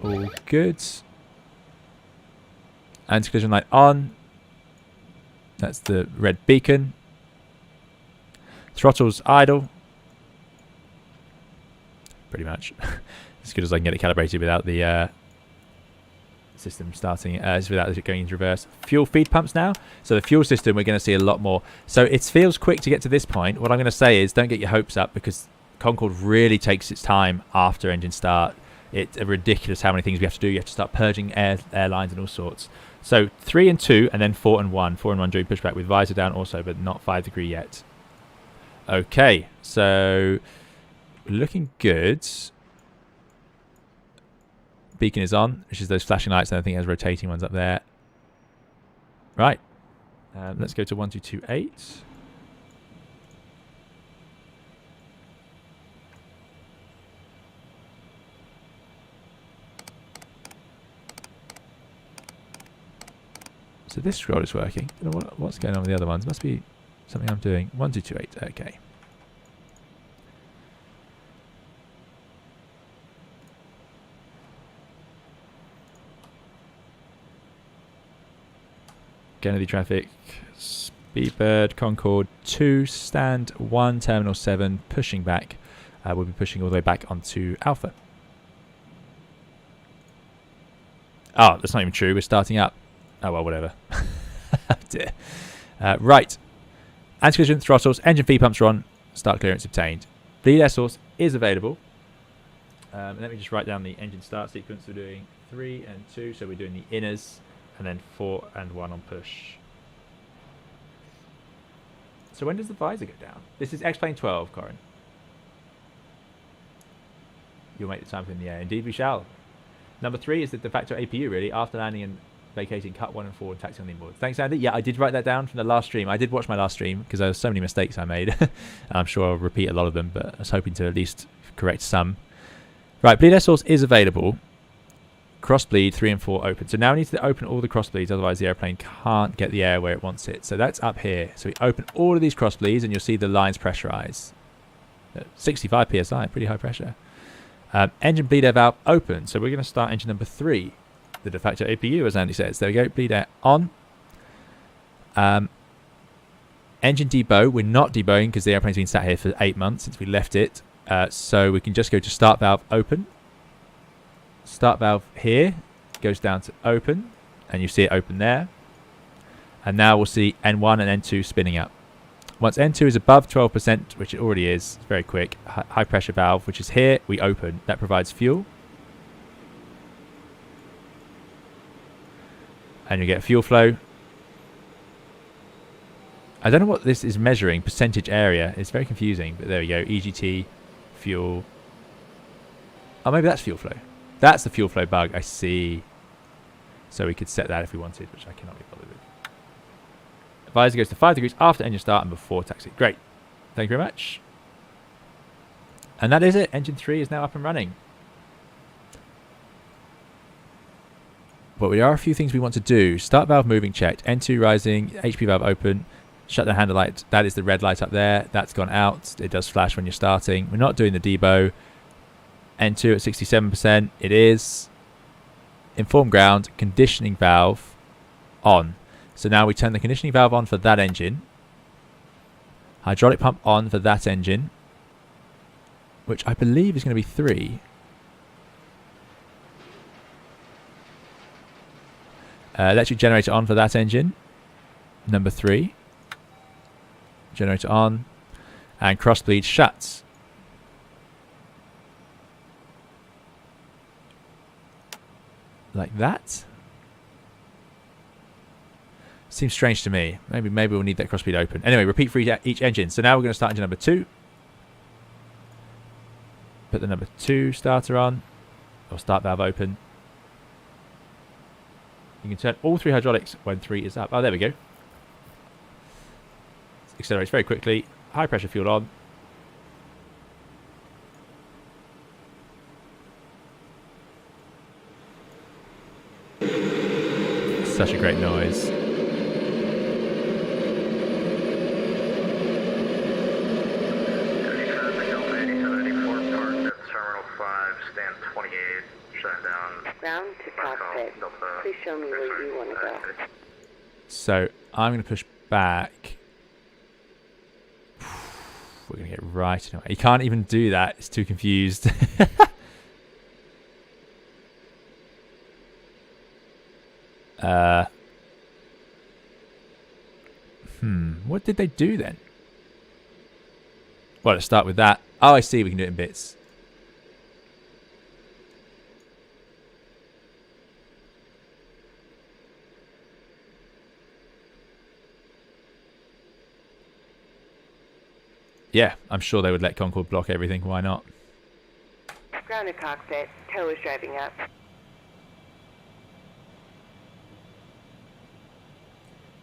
S1: All good. Anti-collision light on. That's the red beacon. Throttle's idle. Pretty much. As good as I can get it calibrated without the system starting, without it going into reverse. Fuel feed pumps now. So the fuel system, we're going to see a lot more. So it feels quick to get to this point. What I'm going to say is don't get your hopes up because Concorde really takes its time after engine start. It's ridiculous how many things we have to do. You have to start purging airlines and all sorts. So 3 and 2 and then 4 and 1. 4 and 1 during pushback with visor down also, but not 5 degree yet. Okay, so looking good. Beacon is on, which is those flashing lights, and I think it has rotating ones up there. Right. Let's go to 1228. So this scroll is working. I don't know what's going on with the other ones. Must be something I'm doing. 1228. Okay. Kennedy traffic, Speedbird, Concorde 2, stand 1, terminal 7, pushing back. We'll be pushing all the way back onto Alpha. Oh, that's not even true. We're starting up. Oh, well, whatever. Oh, dear. Right. Anti-collision throttles, engine feed pumps are on, start clearance obtained. Bleed air source is available. Let me just write down the engine start sequence. We're doing 3 and 2, so we're doing the inners, and then 4 and 1 on push. So when does the visor go down? This is X-Plane 12, Corin. You'll make the time in the air. Indeed we shall. Number 3 is the de facto APU, really, after landing and vacating cut 1 and 4 and taxiing on the inboard. Thanks, Andy. Yeah, I did write that down from the last stream. I did watch my last stream because there were so many mistakes I made. I'm sure I'll repeat a lot of them, but I was hoping to at least correct some. Right, bleed air source is available. Cross bleed 3 and 4 open. So now we need to open all the cross bleeds, otherwise the airplane can't get the air where it wants it. So that's up here. So we open all of these cross bleeds and you'll see the lines pressurize. 65 psi, pretty high pressure. Engine bleed air valve open. So we're going to start engine number 3. The de facto APU, as Andy says. There we go, bleed air on. Engine debow. We're not debowing because the airplane's been sat here for 8 months since we left it. So we can just go to start valve open. Start valve here goes down to open, and you see it open there. And now we'll see N1 and N2 spinning up. Once N2 is above 12%, which it already is, it's very quick, high pressure valve, which is here, we open. That provides fuel. And you get fuel flow. I don't know what this is measuring, percentage area. It's very confusing, but there we go. EGT, fuel. Oh, maybe that's fuel flow. That's the fuel flow bug, I see. So we could set that if we wanted, which I cannot be bothered with. Visor goes to 5 degrees after engine start and before taxi. Great. Thank you very much. And that is it. Engine 3 is now up and running. But there are a few things we want to do. Start valve moving checked. N2 rising. HP valve open. Shut the handle light. That is the red light up there. That's gone out. It does flash when you're starting. We're not doing the debow. N2 at 67%. It is. Inform ground. Conditioning valve on. So now we turn the conditioning valve on for that engine. Hydraulic pump on for that engine. Which I believe is going to be 3. Electric generator on for that engine. Number 3. Generator on. And cross bleed shut. Like that. Seems strange to me. Maybe we'll need that cross bleed open. Anyway, repeat for each engine. So now we're going to start engine number 2. Put the number 2 starter on. Or start valve open. You can turn all 3 hydraulics when 3 is up. Oh, there we go. Accelerates very quickly. High pressure fuel on. Such a great noise.
S2: Round to Cockpit. Please show me where you want to go.
S1: So I'm going to push back. We're going to get right anyway. You can't even do that. It's too confused. What did they do then? Well, let's start with that. Oh, I see. We can do it in bits. Yeah, I'm sure they would let Concorde block everything. Why not?
S2: Ground to Cockpit. Tow is driving up.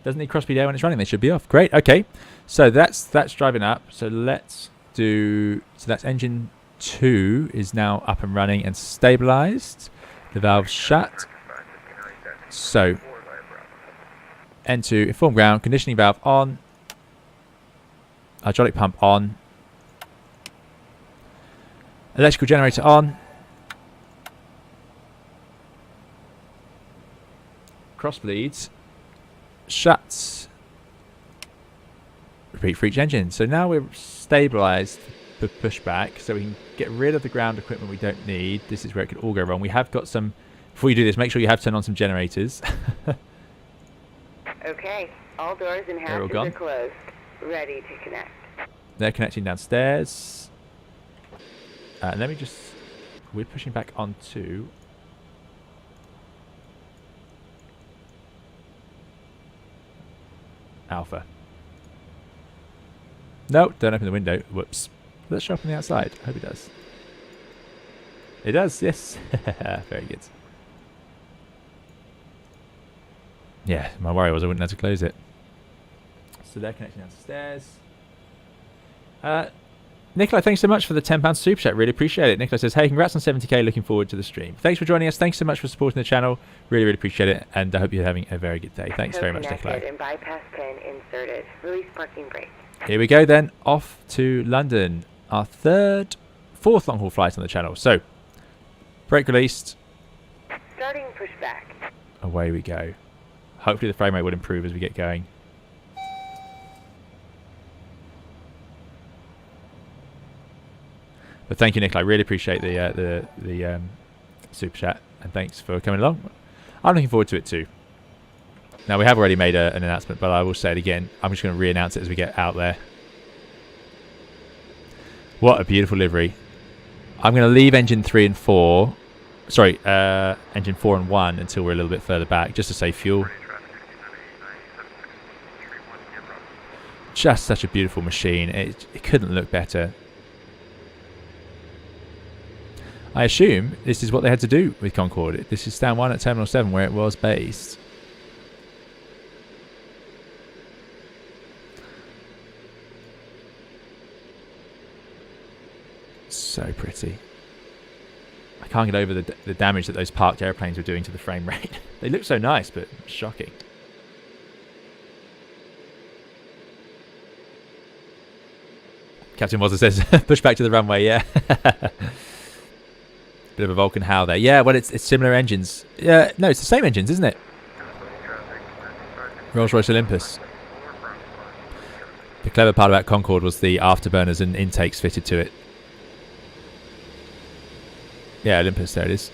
S1: Doesn't need cross-speed air when it's running. They should be off. Great. Okay. So that's driving up. So let's do. So that's engine 2 is now up and running and stabilized. The valve's shut. So N2 inform ground. Conditioning valve on. Hydraulic pump on. Electrical generator on. Cross bleeds. shut. Repeat for each engine. So now we're stabilized the pushback, so we can get rid of the ground equipment we don't need. This is where it could all go wrong. We have got some, before you do this, make sure you have turned on some generators.
S2: Okay, all doors and hatches are closed. Ready to connect.
S1: They're connecting downstairs. Let me just, we're pushing back onto Alpha. No, don't open the window. Whoops. Let's show up on the outside. I hope it does. It does, yes. Very good. Yeah, my worry was I wouldn't have to close it. So they're connecting downstairs. Nicola, thanks so much for the £10 super chat. Really appreciate it. Nicola says, hey, congrats on 70k. Looking forward to the stream. Thanks for joining us. Thanks so much for supporting the channel. Really, really appreciate it. And I hope you're having a very good day. Thanks very much, Nicola.
S2: And bypass pin inserted. Release parking brake.
S1: Here we go then. Off to London. Our fourth long haul flight on the channel. So, brake released.
S2: Starting pushback.
S1: Away we go. Hopefully the frame rate will improve as we get going. But thank you, Nicola. I really appreciate the super chat, and thanks for coming along. I'm looking forward to it too. Now we have already made an announcement, but I will say it again. I'm just going to re-announce it as we get out there. What a beautiful livery! I'm going to leave engine 3 and 4. Sorry, engine 4 and 1 until we're a little bit further back, just to save fuel. Just such a beautiful machine. It couldn't look better. I assume this is what they had to do with Concorde. This is stand 1 at Terminal 7 where it was based. So pretty. I can't get over the damage that those parked airplanes were doing to the frame rate. They look so nice, but shocking. Captain Wazza says, push back to the runway, yeah. Bit of a Vulcan howl there. Yeah, well, it's similar engines. Yeah, no, it's the same engines, isn't it? Rolls-Royce Olympus. The clever part about Concorde was the afterburners and intakes fitted to it. Yeah, Olympus, there it is.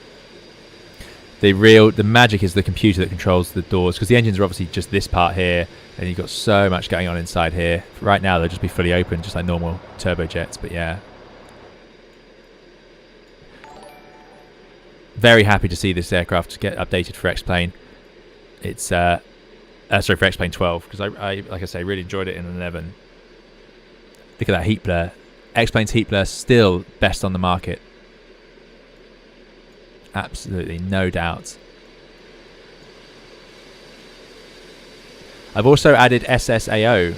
S1: The magic is the computer that controls the doors, because the engines are obviously just this part here, and you've got so much going on inside here. Right now, they'll just be fully open, just like normal turbojets, but yeah. Very happy to see this aircraft get updated for X-Plane. It's, sorry, for X-Plane 12, because I, like I say, really enjoyed it in 11. Look at that heat blur. X-Plane's heat blur still best on the market. Absolutely, no doubt. I've also added SSAO,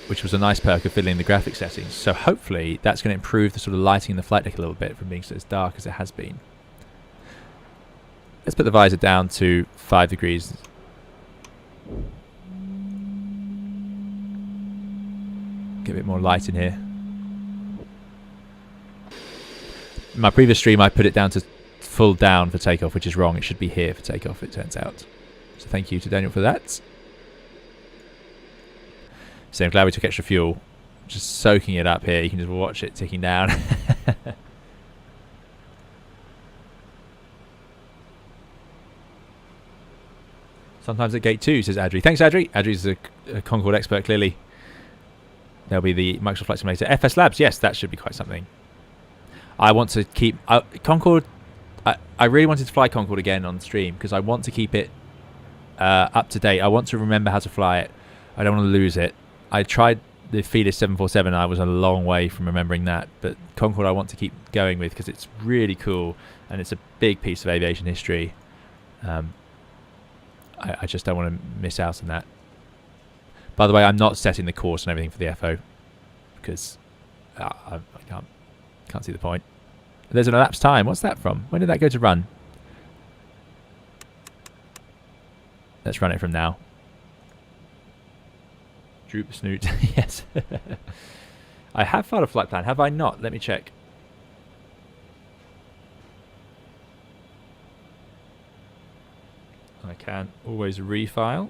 S1: which was a nice perk of fiddling the graphic settings. So hopefully that's going to improve the sort of lighting in the flight deck a little bit from being so as dark as it has been. Let's put the visor down to 5 degrees. Get a bit more light in here. In my previous stream I put it down to full down for takeoff, which is wrong. It should be here for takeoff, it turns out. So thank you to Daniel for that. So I'm glad we took extra fuel. Just soaking it up here. You can just watch it ticking down. Sometimes at gate 2, says Adri. Thanks, Adri. Adri's a Concorde expert, clearly. There'll be the Microsoft Flight Simulator. FS Labs, yes, that should be quite something. I want to keep... Concorde... I really wanted to fly Concorde again on stream, because I want to keep it up to date. I want to remember how to fly it. I don't want to lose it. I tried the Felis 747, and I was a long way from remembering that. But Concorde I want to keep going with, because it's really cool, and it's a big piece of aviation history. I just don't want to miss out on that. By the way, I'm not setting the course and everything for the FO, because I can't see the point. There's an elapsed time. What's that from? When did that go to run? Let's run it from now. Droop the snoot. Yes. I have filed a flight plan, have I not? Let me check. I can always refile.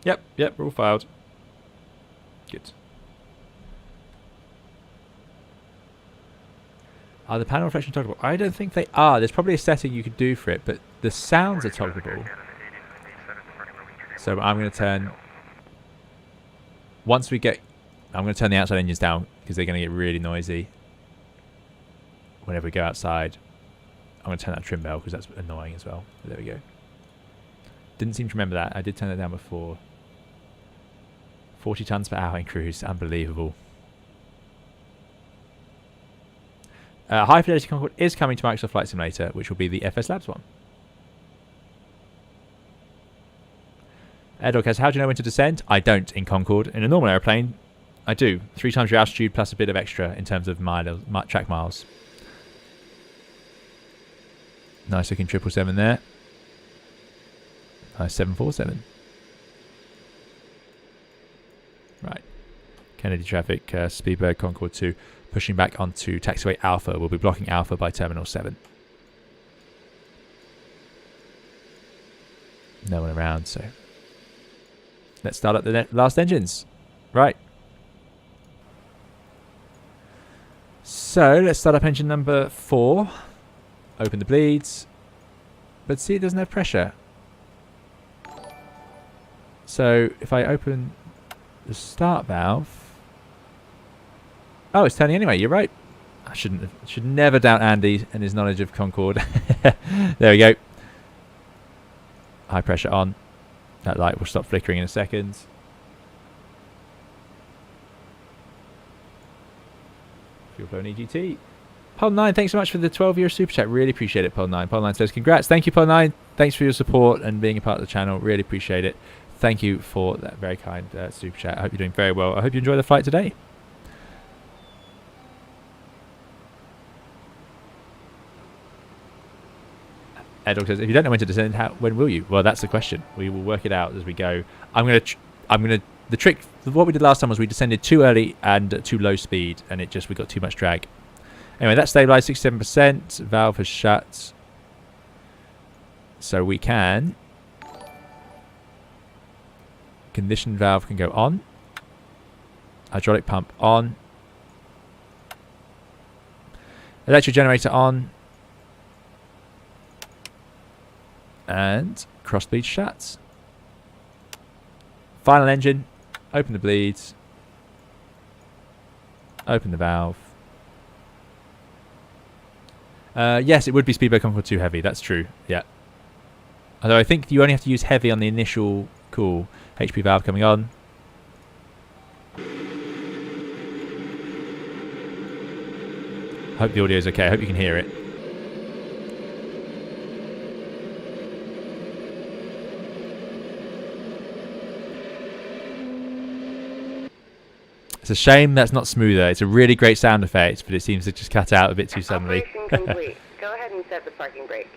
S1: Yep, we're all filed. Good. Are the panel reflections toggleable? I don't think they are. There's probably a setting you could do for it, but the sounds are toggleable. So I'm going to turn... Once we get... I'm going to turn the outside engines down because they're going to get really noisy whenever we go outside. I'm going to turn that trim bell because that's annoying as well. But there we go. Didn't seem to remember that. I did turn it down before. 40 tons per hour in cruise. Unbelievable. High Fidelity Concorde is coming to Microsoft Flight Simulator, which will be the FS Labs one. Airdog has, how do you know when to descend? I don't in Concorde. In a normal aeroplane, I do. 3 times your altitude plus a bit of extra in terms of track miles. Nice looking 777 there. Nice 747. Right. Kennedy traffic, Speedbird Concorde 2, pushing back onto taxiway Alpha. We'll be blocking Alpha by Terminal 7. No one around, so... Let's start up the last engines. Right. So, let's start up engine number 4. Open the bleeds. But see, it doesn't have pressure. So, if I open the start valve... Oh, it's turning anyway. You're right. I should never doubt Andy and his knowledge of Concorde. There we go. High pressure on. That light will stop flickering in a second. Fuel flow and EGT. Pol9, thanks so much for the 12-year super chat. Really appreciate it, Pol9. Pol9 says, congrats. Thank you, Pol9. Thanks for your support and being a part of the channel. Really appreciate it. Thank you for that very kind super chat. I hope you're doing very well. I hope you enjoy the flight today. Edog says, if you don't know when to descend, when will you? Well, that's the question. We will work it out as we go. The trick, what we did last time was we descended too early and too low speed, and we got too much drag. Anyway, that's stabilized 67%. Valve has shut. So we can... Condition valve can go on. Hydraulic pump on. Electric generator on. And cross bleed shut. Final engine. Open the bleeds. Open the valve. Yes, it would be Speedbird Concorde 2 heavy. That's true. Yeah. Although I think you only have to use heavy on the initial cool. HP valve coming on. Hope the audio is okay. I hope you can hear it. It's a shame that's not smoother. It's a really great sound effect, but it seems to just cut out a bit too suddenly.
S2: Operation complete. Go ahead and set the parking brake.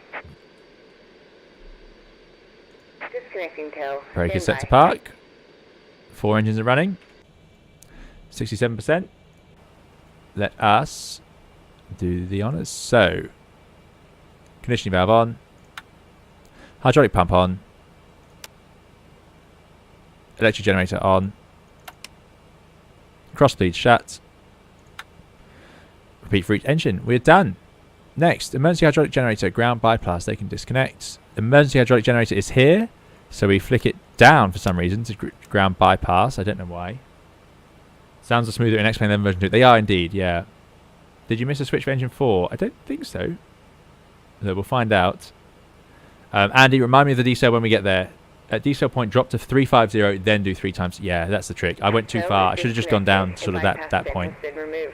S2: Disconnecting tail.
S1: Brake is set to park. 4 engines are running. 67%. Let us do the honours. So, conditioning valve on. Hydraulic pump on. Electric generator on. Cross bleed shut. Repeat for each engine. We're done. Next, emergency hydraulic generator, ground bypass. They can disconnect. Emergency hydraulic generator is here. So we flick it down for some reason to ground bypass. I don't know why. Sounds are smoother in X-Plane than version 2. They are indeed, yeah. Did you miss a switch for engine 4? I don't think so. So we'll find out. Andy, remind me of the decel when we get there. At decel point, drop to 350, then do 3 times. Yeah, that's the trick. I went too far. I should have just gone down sort of that point.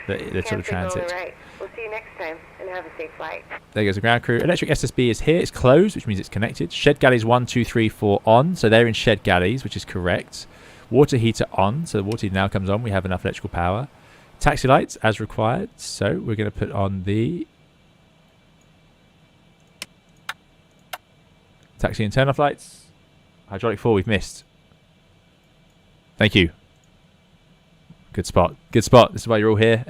S1: The sort of transit.
S2: We'll see you next time, and have a safe flight.
S1: There goes the ground crew. Electric SSB is here. It's closed, which means it's connected. Shed galleys 1, 2, 3, 4 on. So they're in shed galleys, which is correct. Water heater on. So the water heater now comes on. We have enough electrical power. Taxi lights as required. So we're going to put on the taxi and turn-off lights. Hydraulic 4 we've missed. Thank you. Good spot. Good spot. This is why you're all here.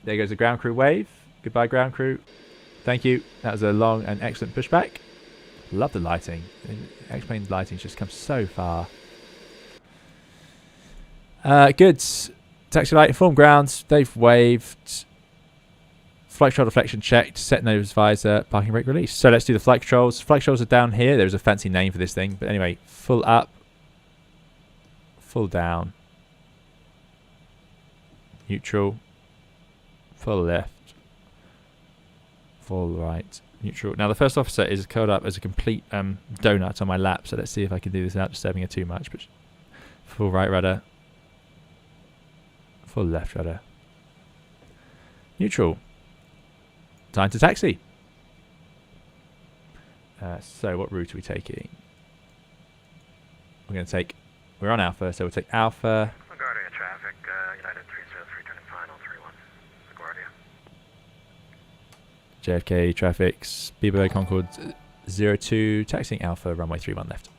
S1: There goes the ground crew wave. Goodbye, ground crew. Thank you. That was a long and excellent pushback. Love the lighting. X-plane lighting just comes so far. Good. Taxi light, inform grounds. They've waved. Flight control deflection checked. Set nose visor. Parking brake release. So let's do the flight controls. Flight controls are down here. There's a fancy name for this thing. But anyway, full up. Full down. Neutral. Full left. Full right. Neutral. Now the first officer is curled up as a complete donut on my lap. So let's see if I can do this without disturbing her too much. But full right rudder. Full left rudder. Neutral. Time to taxi. So what route are we taking? We're going to take... We're on Alpha, so we'll take Alpha.
S3: LaGuardia traffic, United 303 final 31. LaGuardia.
S1: JFK traffic, Speedbird Concorde 02, taxiing Alpha, runway 31 left.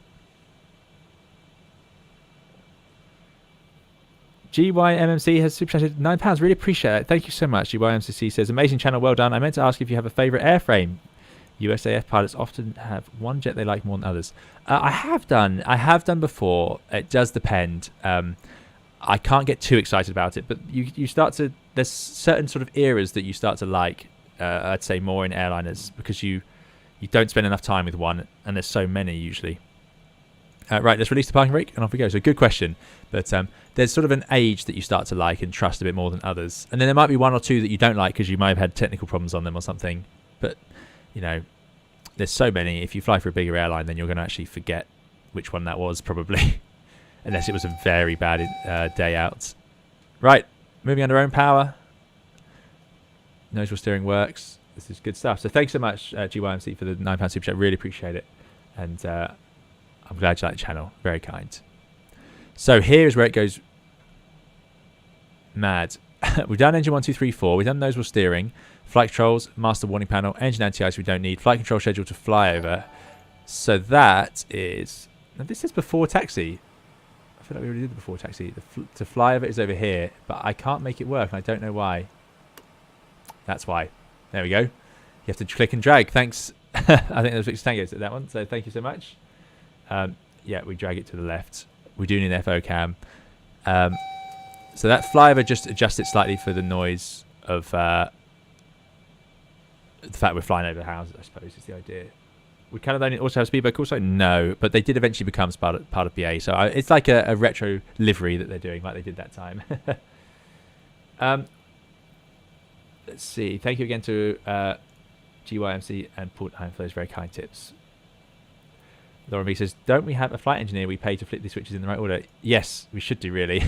S1: GYMMC has super chatted £9. Really appreciate it. Thank you so much. GYMCC says, amazing channel, well done. I meant to ask if you have a favourite airframe. USAF pilots often have one jet they like more than others. I have done before. It does depend. I can't get too excited about it, but you start to, there's certain sort of eras that you start to like, I'd say more in airliners, because you don't spend enough time with one, and there's so many usually. Right, let's release the parking brake and off we go. So good question, but there's sort of an age that you start to like and trust a bit more than others, and then there might be one or two that you don't like because you might have had technical problems on them or something. But you know, there's so many. If you fly for a bigger airline, then you're going to actually forget which one that was probably, unless it was a very bad day out. Right, moving under own power. Nose wheel steering works. This is good stuff. So thanks so much, GYMC, for the £9 super chat. Really appreciate it, and I'm glad you like the channel. Very kind. So here's where it goes mad. We've done engine 1, 2, 3, 4. We've done nose wheel steering, flight controls, master warning panel, engine anti-ice we don't need, flight control schedule to fly over. So that is... Now this is before taxi. I feel like we already did the before taxi. To fly over is over here, but I can't make it work, and I don't know why. That's why. There we go. You have to click and drag. Thanks. I think there's Victor Tango at that one, so thank you so much. Yeah, we drag it to the left. We do need an FO cam. So that flyover just adjusts it slightly for the noise of the fact we're flying over houses, I suppose, is the idea. We kind of only also have speedboat also? No, but they did eventually become part of BA. So it's like a retro livery that they're doing, like they did that time. Let's see. Thank you again to GYMC and Paul for those very kind tips. Laura B says, don't we have a flight engineer we pay to flip these switches in the right order? Yes, we should do, really.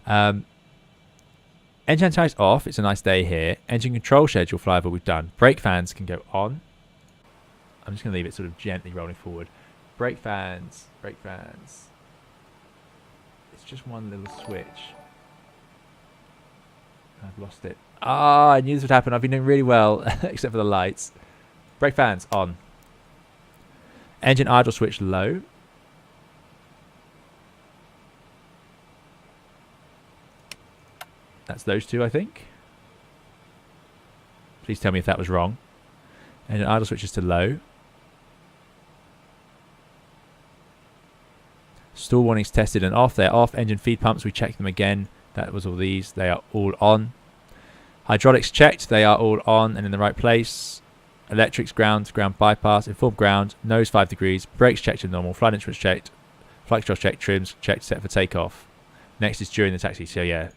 S1: Engine anti-ice off. It's a nice day here. Engine control schedule flyover we've done. Brake fans can go on. I'm just going to leave it sort of gently rolling forward. Brake fans. Brake fans. It's just one little switch. I've lost it. Ah, I knew this would happen. I've been doing really well, except for the lights. Brake fans on. Engine idle switch low. That's those two, I think. Please tell me if that was wrong. Engine idle switches to low. Stall warnings tested and off. They're off. Engine feed pumps, we checked them again. That was all these. They are all on. Hydraulics checked. They are all on and in the right place. Electrics ground bypass, informed ground, nose 5 degrees, brakes checked to normal, flight instruments checked, flight control checked, trims checked, set for takeoff. Next is during the taxi, so yeah,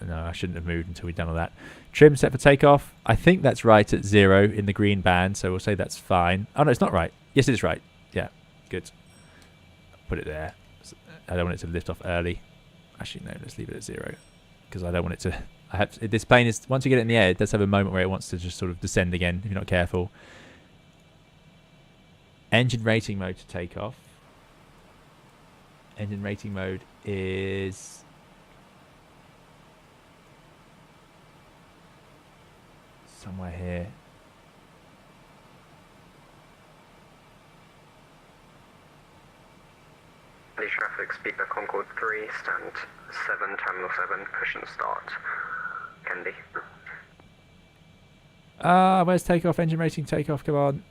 S1: no, I shouldn't have moved until we'd done all that. Trim set for takeoff, I think that's right at 0 in the green band, so we'll say that's fine. Oh no, it's not right. Yes, it is right. Yeah, good. Put it there. I don't want it to lift off early. Actually, no, let's leave it at 0, because I don't want it to... this plane is, once you get it in the air, it does have a moment where it wants to just sort of descend again if you're not careful. Engine rating mode to take off. Engine rating mode is somewhere here.
S3: Police traffic, speedboat Concorde 3, stand 7, terminal 7, push and start. Candy.
S1: Where's takeoff? Engine rating takeoff, come on.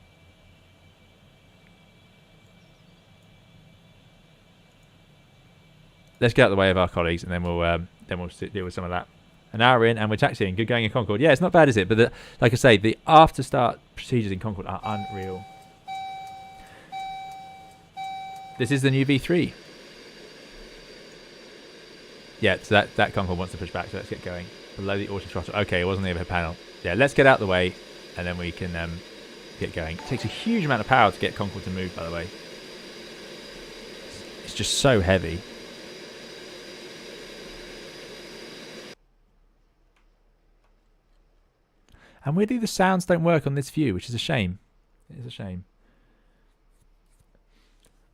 S1: let's get out of the way of our colleagues, and then we'll deal with some of that. An hour in, and we're taxiing. Good going in Concorde. Yeah, it's not bad, is it? But like I say, the after start procedures in Concorde are unreal. This is the new V3. Yeah, so that Concorde wants to push back, so let's get going. Below the auto throttle. Okay, it wasn't the overhead panel. Yeah, let's get out the way, and then we can get going. It takes a huge amount of power to get Concorde to move, by the way. It's just so heavy. And weirdly, the sounds don't work on this view, which is a shame. It is a shame.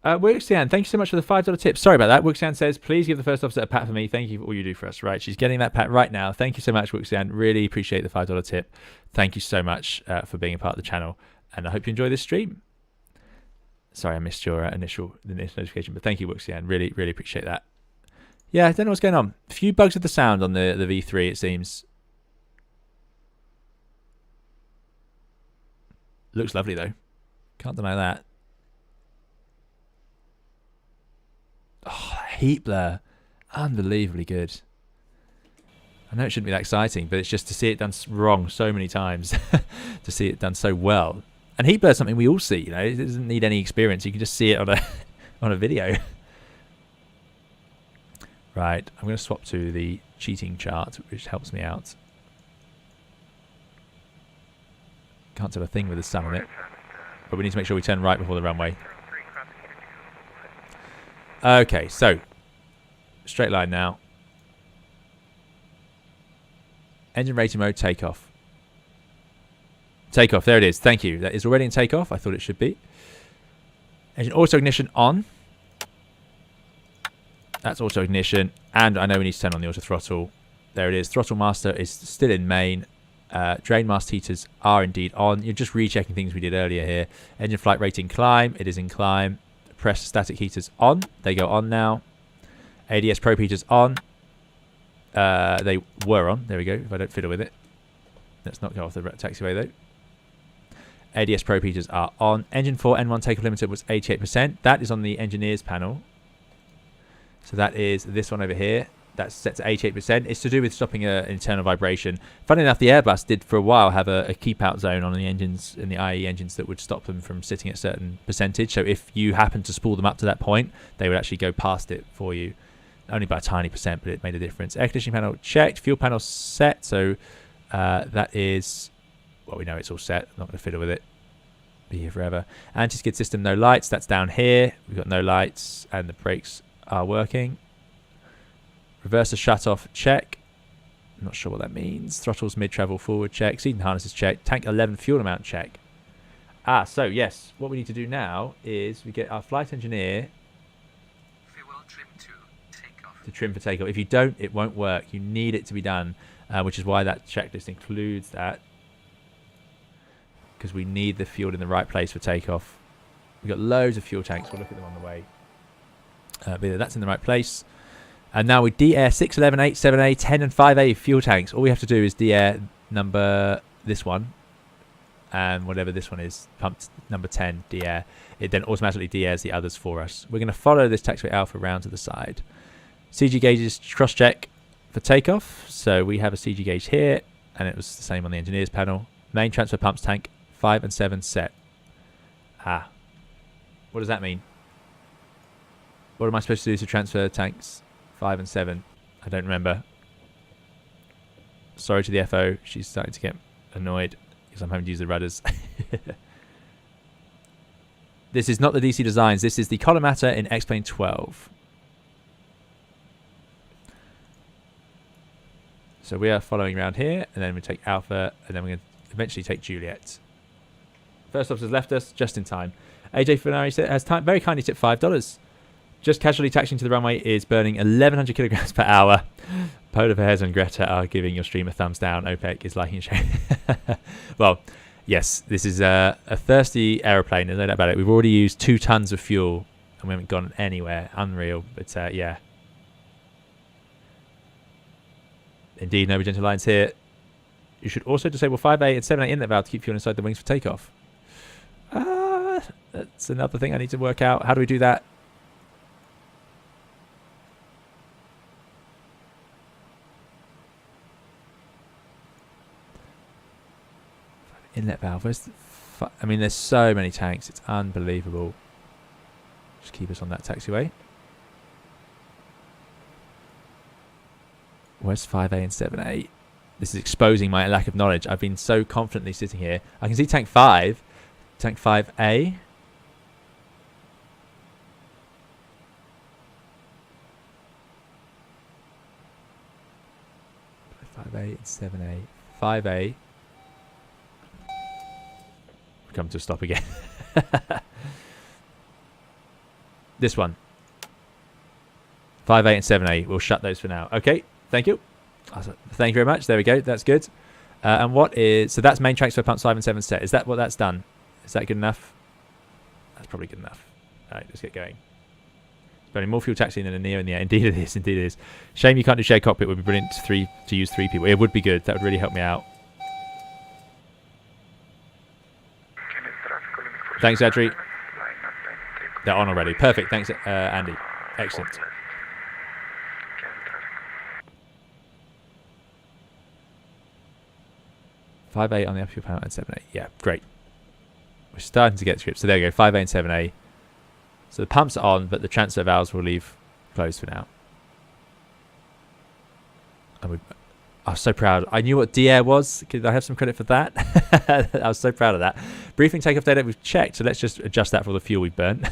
S1: Wuxian, thank you so much for the $5 tip. Sorry about that. Wuxian says, please give the first officer a pat for me. Thank you for all you do for us. Right, she's getting that pat right now. Thank you so much, Wuxian. Really appreciate the $5 tip. Thank you so much for being a part of the channel. And I hope you enjoy this stream. Sorry, I missed your initial notification, but thank you, Wuxian. Really, really appreciate that. Yeah, I don't know what's going on. A few bugs with the sound on the V3, it seems. Looks lovely, though. Can't deny that. Oh, heat blur. Unbelievably good. I know it shouldn't be that exciting, but it's just to see it done wrong so many times. To see it done so well. And heat blur is something we all see, you know. It doesn't need any experience. You can just see it on a video. Right, I'm going to swap to the cheating chart, which helps me out. Can't do a thing with the sun on it. But we need to make sure we turn right before the runway. Okay, so straight line now. Engine rating mode, takeoff. Takeoff, there it is. Thank you. That is already in takeoff. I thought it should be. Engine auto ignition on. That's auto ignition. And I know we need to turn on the auto throttle. There it is. Throttle master is still in main. Drain mast heaters are indeed on. You're just rechecking things we did earlier here. Engine flight rating climb. It is in climb. Press static heaters on. They go on now. ADS probe heaters on. They were on. There we go. If I don't fiddle with it. Let's not go off the taxiway though. ADS probe heaters are on. Engine 4 N1 takeoff limiter was 88%. That is on the engineers panel. So that is this one over here. That's set to 88%. It's to do with stopping an internal vibration. Funny enough, the Airbus did for a while have a keep out zone on the engines, in the IE engines, that would stop them from sitting at a certain percentage. So if you happen to spool them up to that point, they would actually go past it for you. Only by a tiny percent, but it made a difference. Air conditioning panel checked. Fuel panel set. So that is, well, we know it's all set. I'm not going to fiddle with it. Be here forever. Anti-skid system, no lights. That's down here. We've got no lights, and the brakes are working. Reverser shut off, check. I'm not sure what that means. Throttles mid-travel forward, check. Seat and harnesses, check. Tank 11 fuel amount, check. So yes, what we need to do now is we get our flight engineer to trim for takeoff. If you don't, it won't work. You need it to be done, which is why that checklist includes that, because we need the fuel in the right place for takeoff. We've got loads of fuel tanks. We'll look at them on the way. But that's in the right place. And now we de-air 6, 11, 8, 7A, 10 and 5A fuel tanks. All we have to do is de-air this one, and whatever this one is, pumped number 10, de-air. It then automatically de-airs the others for us. We're going to follow this taxiway alpha round to the side. CG gauges cross-check for takeoff. So we have a CG gauge here, and it was the same on the engineers panel. Main transfer pumps tank 5 and 7 set. What does that mean? What am I supposed to do to transfer tanks 5 and 7? I don't remember. Sorry to the FO. She's starting to get annoyed because I'm having to use the rudders. This is not the DC designs. This is the collimator in X-Plane 12. So we are following around here, and then we take Alpha, and then we're going to eventually take Juliet. First officer's left us just in time. AJ Funari has very kindly tipped $5. Just casually taxiing to the runway is burning 1,100 kilograms per hour. Polar Bears and Greta are giving your stream a thumbs down. OPEC is liking and sharing. Well, yes, this is a thirsty aeroplane. There's no doubt about it. We've already used 2 tons of fuel, and we haven't gone anywhere. Unreal. But yeah. Indeed, no gentle lines here. You should also disable 5A and 7A inlet valve to keep fuel inside the wings for takeoff. That's another thing I need to work out. How do we do that? Inlet valve. Where's the I mean, there's so many tanks. It's unbelievable. Just keep us on that taxiway. Where's 5A and 7A? This is exposing my lack of knowledge. I've been so confidently sitting here. I can see tank 5. Tank 5A. 5A and 7A. 5A. Come to a stop again. This one. 5A and 7A. We'll shut those for now. Okay. Thank you. Thank you very much. There we go. That's good. And what is... So that's main transfer pumps 5 and 7 set. Is that what that's done? Is that good enough? That's probably good enough. All right. Let's get going. It's burning more fuel taxiing than a NEO in the air. Indeed it is. Indeed it is. Shame you can't do shared cockpit. Would be brilliant to use 3 people. It would be good. That would really help me out. Thanks, Adri. They're on already. Perfect. Thanks, Andy. Excellent. Five A on the upper panel and 7A. Yeah, great. We're starting to get scripts. So there you go. 5A and 7A. So the pumps are on, but the transfer valves will leave closed for now. And I was so proud. I knew what D-Air was. Could I have some credit for that? I was so proud of that. Briefing takeoff data we've checked, so let's just adjust that for all the fuel we've burnt.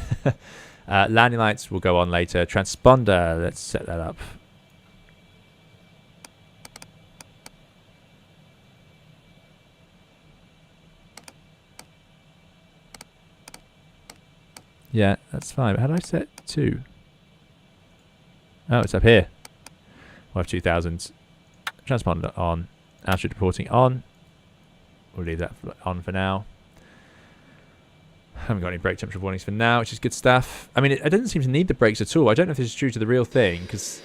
S1: Landing lights will go on later. Transponder, let's set that up. Yeah, that's fine. But how do I set 2? Oh, it's up here. We'll have 2000. Transponder on. Altitude reporting on. We'll leave that on for now. Haven't got any brake temperature warnings for now, which is good stuff. I mean, it doesn't seem to need the brakes at all. I don't know if this is true to the real thing, because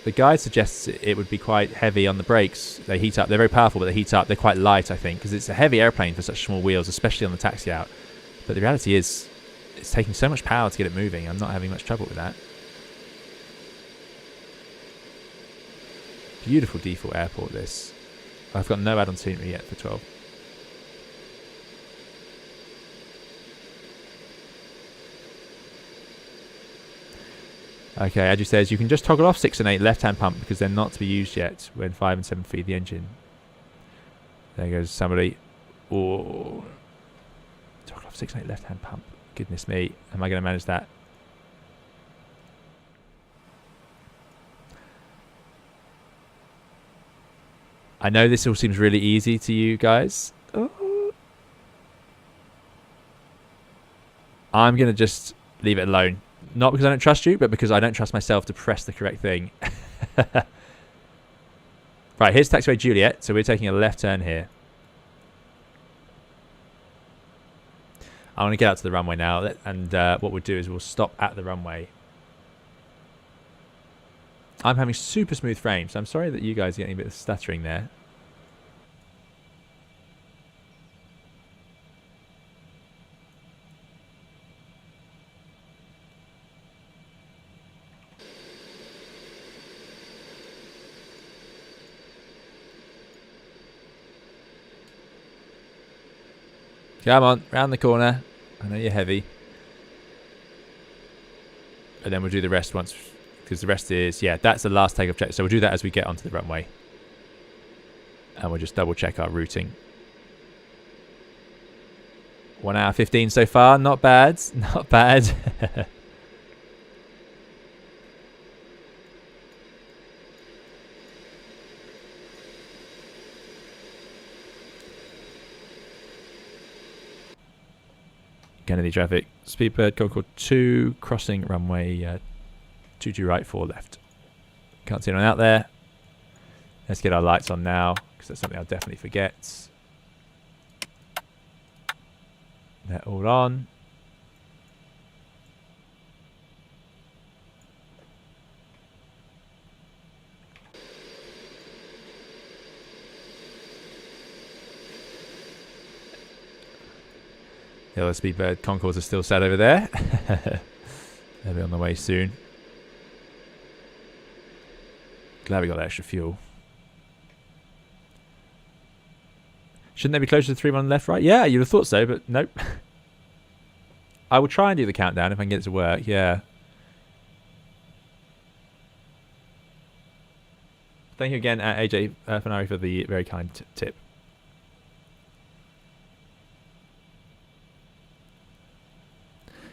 S1: the guide suggests it would be quite heavy on the brakes. They heat up. They're very powerful, but they heat up. They're quite light, I think, because it's a heavy airplane for such small wheels, especially on the taxi out. But the reality is, it's taking so much power to get it moving. I'm not having much trouble with that. Beautiful default airport, this. I've got no add-on scenery yet for 12. Okay, Adju says you can just toggle off 6 and 8 left-hand pump because they're not to be used yet when 5 and 7 feed the engine. There goes somebody. Oh, toggle off 6 and 8 left-hand pump. Goodness me, am I going to manage that? I know this all seems really easy to you guys. Oh. I'm going to just leave it alone. Not because I don't trust you, but because I don't trust myself to press the correct thing. Right, here's taxiway Juliet. So we're taking a left turn here. I want to get out to the runway now. And what we'll do is we'll stop at the runway. I'm having super smooth frames. So I'm sorry that you guys are getting a bit of stuttering there. Come on, round the corner. I know you're heavy. And then we'll do the rest once, because the rest is, yeah, that's the last takeoff check. So we'll do that as we get onto the runway. And we'll just double check our routing. 1 hour 15 so far. Not bad. Not bad. Kennedy traffic. Speedbird, Concorde 2, crossing runway 22 right, 4 left. Can't see anyone out there. Let's get our lights on now, because that's something I'll definitely forget. They're all on. The other Speedbird Concords are still sat over there. They'll be on the way soon. Glad we got that extra fuel. Shouldn't they be closer to 3-1 left, right? Yeah, you'd have thought so, but nope. I will try and do the countdown if I can get it to work, yeah. Thank you again, AJ Fanari, for the very kind tip.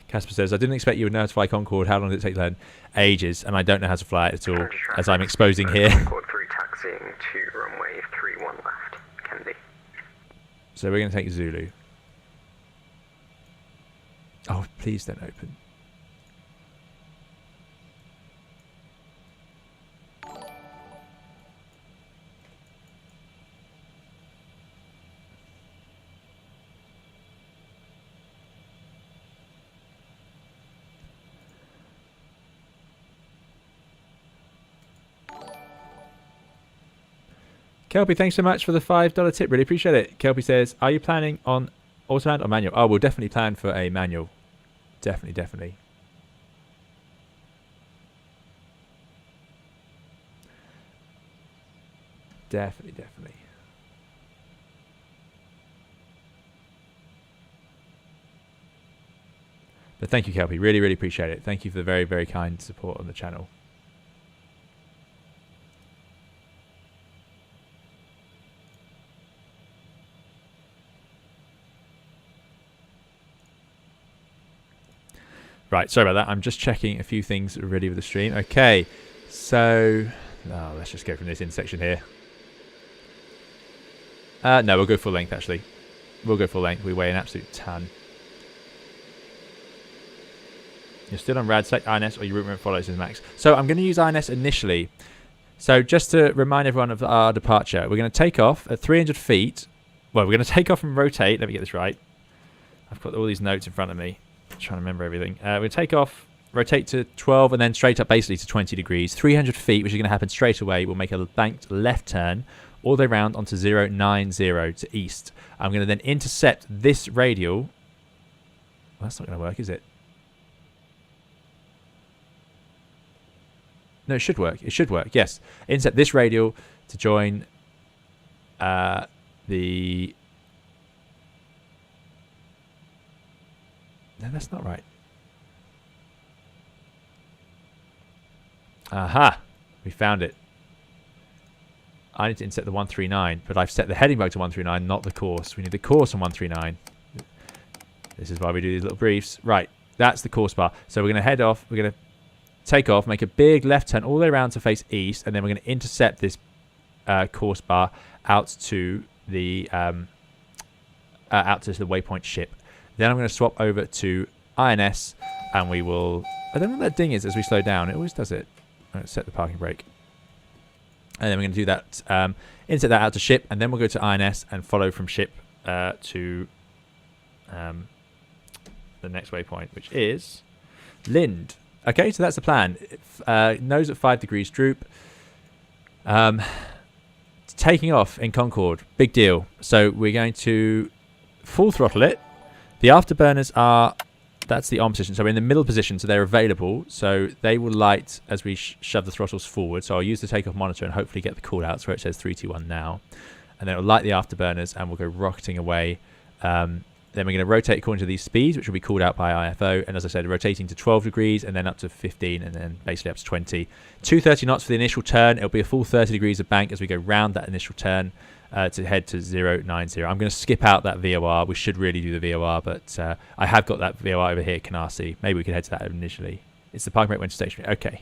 S1: Casper says, I didn't expect you would know how to fly Concorde. How long did it take to learn? Ages, and I don't know how to fly it at all, as I'm exposing here.
S3: Concorde 3 taxiing to runway 31 left, Kennedy.
S1: So we're going to take Zulu. Oh, please don't open. Kelpie, thanks so much for the $5 tip. Really appreciate it. Kelpie says, are you planning on automatic or manual? Oh, we'll definitely plan for a manual. Definitely, definitely. Definitely, definitely. But thank you, Kelpie. Really, really appreciate it. Thank you for the very, very kind support on the channel. Right, sorry about that. I'm just checking a few things ready with the stream. Okay, so let's just go from this intersection here. No, we'll go full length, actually. We'll go full length. We weigh an absolute ton. You're still on rad, select INS or your route follows as max. So I'm going to use INS initially. So just to remind everyone of our departure, we're going to take off at 300 feet. Well, we're going to take off and rotate. Let me get this right. I've got all these notes in front of me. Trying to remember everything. We're going to take off, rotate to 12, and then straight up basically to 20 degrees. 300 feet, which is going to happen straight away. We'll make a banked left turn all the way around onto 090 to east. I'm going to then intercept this radial. Well, that's not going to work, is it? No, it should work. It should work, yes. Intercept this radial to join the... No, that's not right. Aha! We found it. I need to intercept the 139, but I've set the heading bug to 139, not the course. We need the course on 139. This is why we do these little briefs. Right, that's the course bar. So we're going to head off. We're going to take off, make a big left turn all the way around to face east, and then we're going to intercept this course bar out to the waypoint ship. Then I'm going to swap over to INS, and we will... I don't know what that ding is as we slow down. It always does it. I'm going to set the parking brake. And then we're going to do that, insert that out to ship, and then we'll go to INS and follow from ship to the next waypoint, which is Lind. Okay, so that's the plan. Nose at 5 degrees droop. Taking off in Concorde, big deal. So we're going to full throttle it. The afterburners are, that's the on position, so we're in the middle position, so they're available. So they will light as we shove the throttles forward. So I'll use the takeoff monitor and hopefully get the call outs where it says 321 now. And then it'll light the afterburners and we'll go rocketing away. Then we're going to rotate according to these speeds, which will be called out by IFO. And as I said, rotating to 12 degrees and then up to 15 and then basically up to 20. 230 knots for the initial turn. It'll be a full 30 degrees of bank as we go round that initial turn to head to 090. I'm going to skip out that VOR. We should really do the VOR, but I have got that VOR over here, Canarsie. Maybe we could head to that initially. It's the parking brake when stationary. Okay.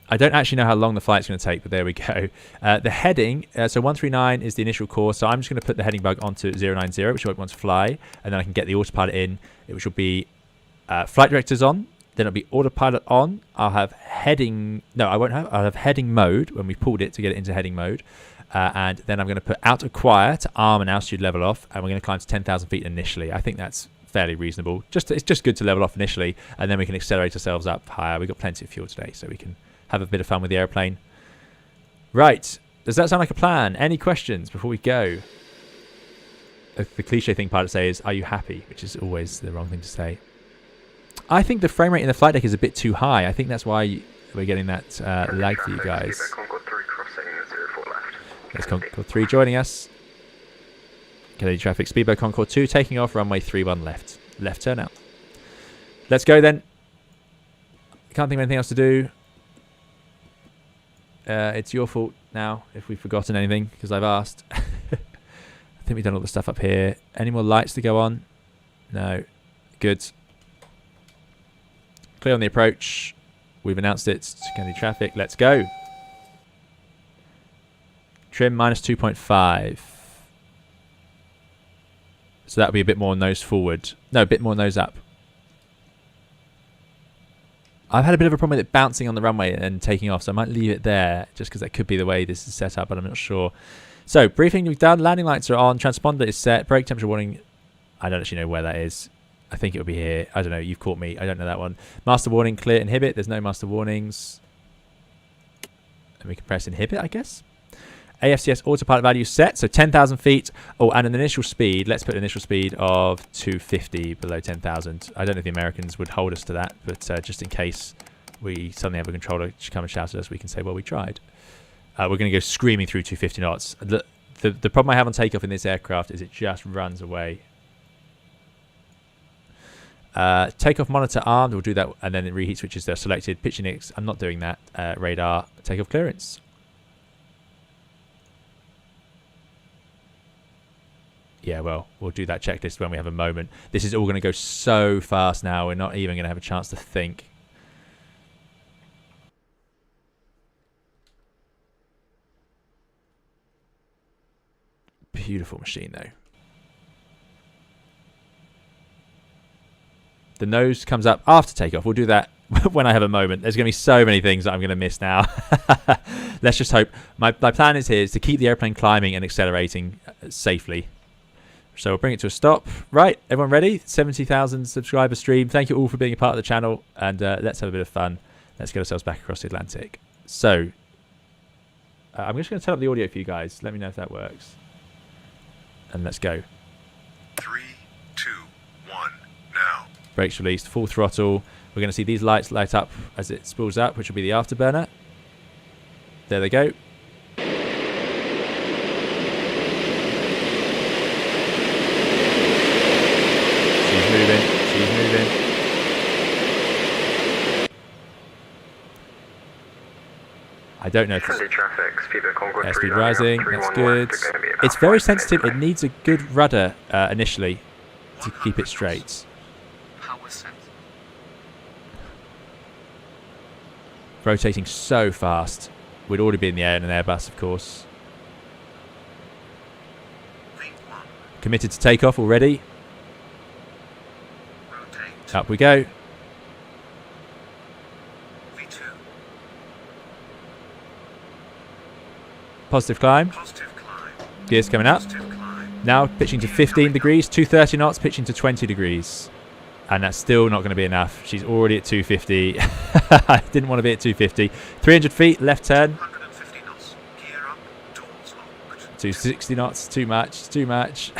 S1: I don't actually know how long the flight's going to take, but there we go. The heading, so 139 is the initial course, so I'm just going to put the heading bug onto 090, which I want to fly, and then I can get the autopilot in, which will be flight directors on, then it'll be autopilot on. I'll have heading, no, I won't have, I'll have heading mode when we pulled it to get it into heading mode, and then I'm going to put out acquire to arm and altitude level off, and we're going to climb to 10,000 feet initially. I think that's fairly reasonable. It's just good to level off initially, and then we can accelerate ourselves up higher. We've got plenty of fuel today, so we can have a bit of fun with the airplane. Right. Does that sound like a plan? Any questions before we go? The cliche thing pilots say is, are you happy? Which is always the wrong thing to say. I think the frame rate in the flight deck is a bit too high. I think that's why we're getting that lag for you guys. There's Concorde 3 joining us. Kennedy traffic, speedboat Concorde 2 taking off, runway 31 left. Left turn out. Let's go then. Can't think of anything else to do. It's your fault now if we've forgotten anything, because I've asked. I think we've done all the stuff up here. Any more lights to go on? No. Good. Clear on the approach. We've announced it to Kennedy traffic. Let's go. Trim minus 2.5. So that would be a bit more nose forward. No, a bit more nose up. I've had a bit of a problem with it bouncing on the runway and taking off, so I might leave it there just because that could be the way this is set up, but I'm not sure. So, briefing we've done. Landing lights are on. Transponder is set. Brake temperature warning. I don't actually know where that is. I think it will be here. I don't know. You've caught me. I don't know that one. Master warning, clear, inhibit. There's no master warnings. And we can press inhibit, I guess. AFCS autopilot value set, so 10,000 feet. Oh, and an initial speed. Let's put an initial speed of 250 below 10,000. I don't know if the Americans would hold us to that, but just in case we suddenly have a controller come and shout at us, we can say, well, we tried. We're going to go screaming through 250 knots. The problem I have on takeoff in this aircraft is it just runs away. Takeoff monitor armed. We'll do that, and then it reheat switches are selected. Pitching X. I'm not doing that. Radar. Takeoff clearance. Yeah, well, we'll do that checklist when we have a moment. This is all going to go so fast now, we're not even going to have a chance to think. Beautiful machine, though. The nose comes up after takeoff. We'll do that when I have a moment. There's going to be so many things that I'm going to miss now. Let's just hope. My plan is here is to keep the airplane climbing and accelerating safely. So we'll bring it to a stop. Right, everyone ready? 70,000 subscriber stream. Thank you all for being a part of the channel, and let's have a bit of fun. Let's get ourselves back across the Atlantic. So I'm just going to turn up the audio for you guys. Let me know if that works. And let's go.
S4: 3, 2, 1, now.
S1: Brakes released, full throttle. We're going to see these lights light up as it spools up, which will be the afterburner. There they go. She's moving. I don't know if it's airspeed rising. That's good. It's very sensitive. It needs a good rudder initially to keep it straight. Rotating so fast. We'd already be in the air in an Airbus, of course. Committed to takeoff already. Up we go.
S4: V2.
S1: Positive climb. Gears coming up. Now pitching to 15 degrees, 230 knots, pitching to 20 degrees. And that's still not going to be enough. She's already at 250. I didn't want to be at 250. 300 feet, left turn.
S4: 150 knots. Gear up, doors locked.
S1: 260 knots, too much, too much.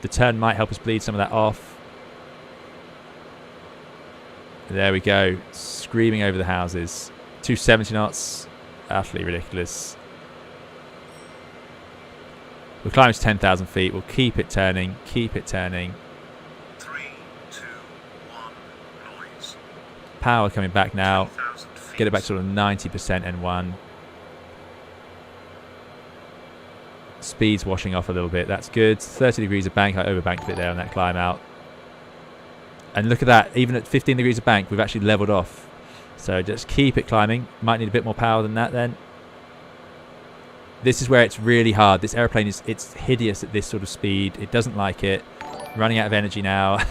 S1: The turn might help us bleed some of that off. There we go, screaming over the houses. 270 knots, utterly ridiculous. We'll climb to 10,000 feet. We'll keep it turning, keep it turning.
S4: 3, 2, 1, noise.
S1: Power coming back now.
S4: 10,000 feet.
S1: Get it back to sort of 90% N1. Speed's washing off a little bit. That's good. 30 degrees of bank. I overbanked a bit there on that climb out. And look at that, even at 15 degrees of bank, we've actually leveled off. So just keep it climbing. Might need a bit more power than that then. This is where it's really hard. This airplane it's hideous at this sort of speed. It doesn't like it. Running out of energy now.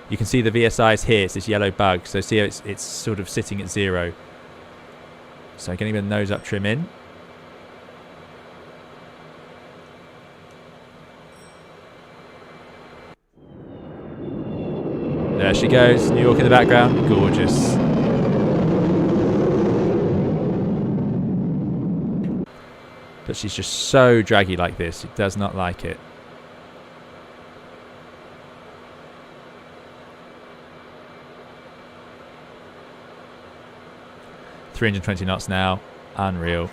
S1: You can see the VSIs here. It's this yellow bug. So see how it's sort of sitting at 0. So getting the nose up trim in. There she goes, New York in the background, gorgeous. But she's just so draggy like this, it does not like it. .320 knots now, unreal.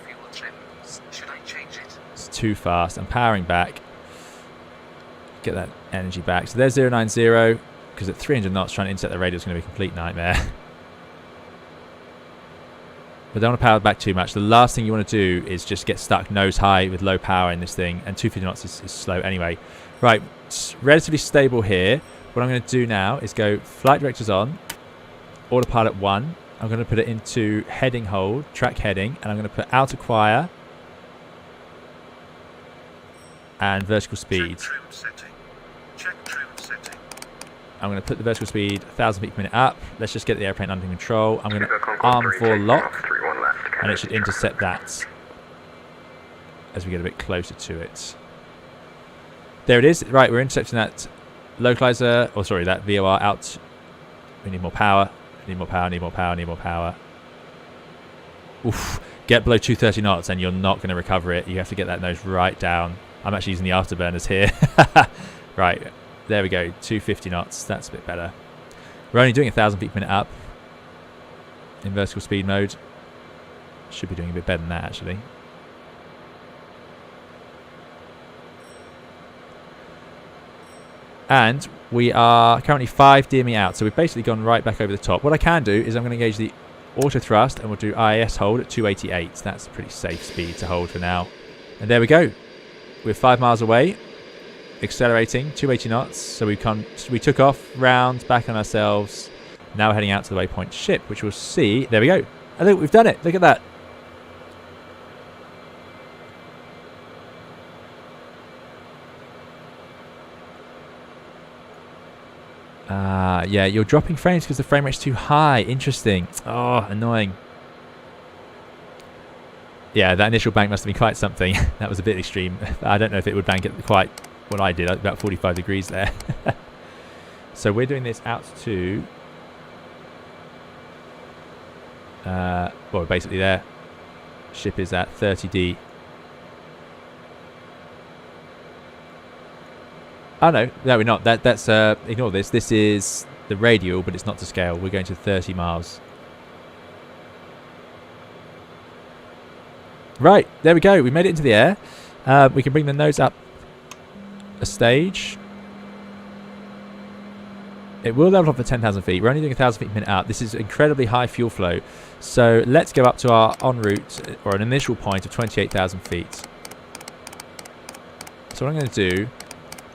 S4: Should I change
S1: too fast. I'm powering back. Get that energy back. So there's 090, because at 300 knots trying to intercept the radio is going to be a complete nightmare. But don't want to power back too much. The last thing you want to do is just get stuck nose high with low power in this thing, and 250 knots is slow anyway. Right, it's relatively stable here. What I'm going to do now is go flight directors on, autopilot 1. I'm going to put it into heading hold, track heading, and I'm going to put out acquire and vertical speed.
S4: Check trim setting. Check trim setting.
S1: I'm going to put the vertical speed 1,000 feet per minute up. Let's just get the airplane under control. I'm going to
S3: Concorde
S1: arm
S3: 3,
S1: 4
S3: taking
S1: lock,
S3: off, 31 left,
S1: and it should
S3: Kennedy
S1: intercept
S3: traffic.
S1: that as we get a bit closer to it. There it is. Right, we're intercepting that localizer, or sorry, that VOR out. We need more power. Need more power, need more power, need more power. Oof. Get below 230 knots and you're not going to recover it. You have to get that nose right down. I'm actually using the afterburners here. Right, there we go. 250 knots. That's a bit better. We're only doing 1,000 feet per minute up in vertical speed mode. Should be doing a bit better than that, actually. And we are currently 5 DME out, so we've basically gone right back over the top. What I can do is I'm going to engage the auto thrust, and we'll do IAS hold at 288. That's a pretty safe speed to hold for now. And there we go. We're 5 miles away, accelerating 280 knots. So we took off, round, back on ourselves. Now we're heading out to the waypoint ship, which we'll see. There we go. I think we've done it. Look at that. Yeah, you're dropping frames because the frame rate's too high. Interesting. Oh, annoying. Yeah, that initial bank must have been quite something. That was a bit extreme. I don't know if it would bank at quite what I did, about 45 degrees there. So we're doing this out to... well, we're basically there. Ship is at 30D. Oh no, we're not. That's ignore this. This is the radial, but it's not to scale. We're going to 30 miles. Right, there we go. We made it into the air. We can bring the nose up a stage. It will level off at 10,000 feet. We're only doing 1,000 feet per minute out. This is incredibly high fuel flow. So let's go up to our en route, or an initial point of 28,000 feet. So what I'm going to do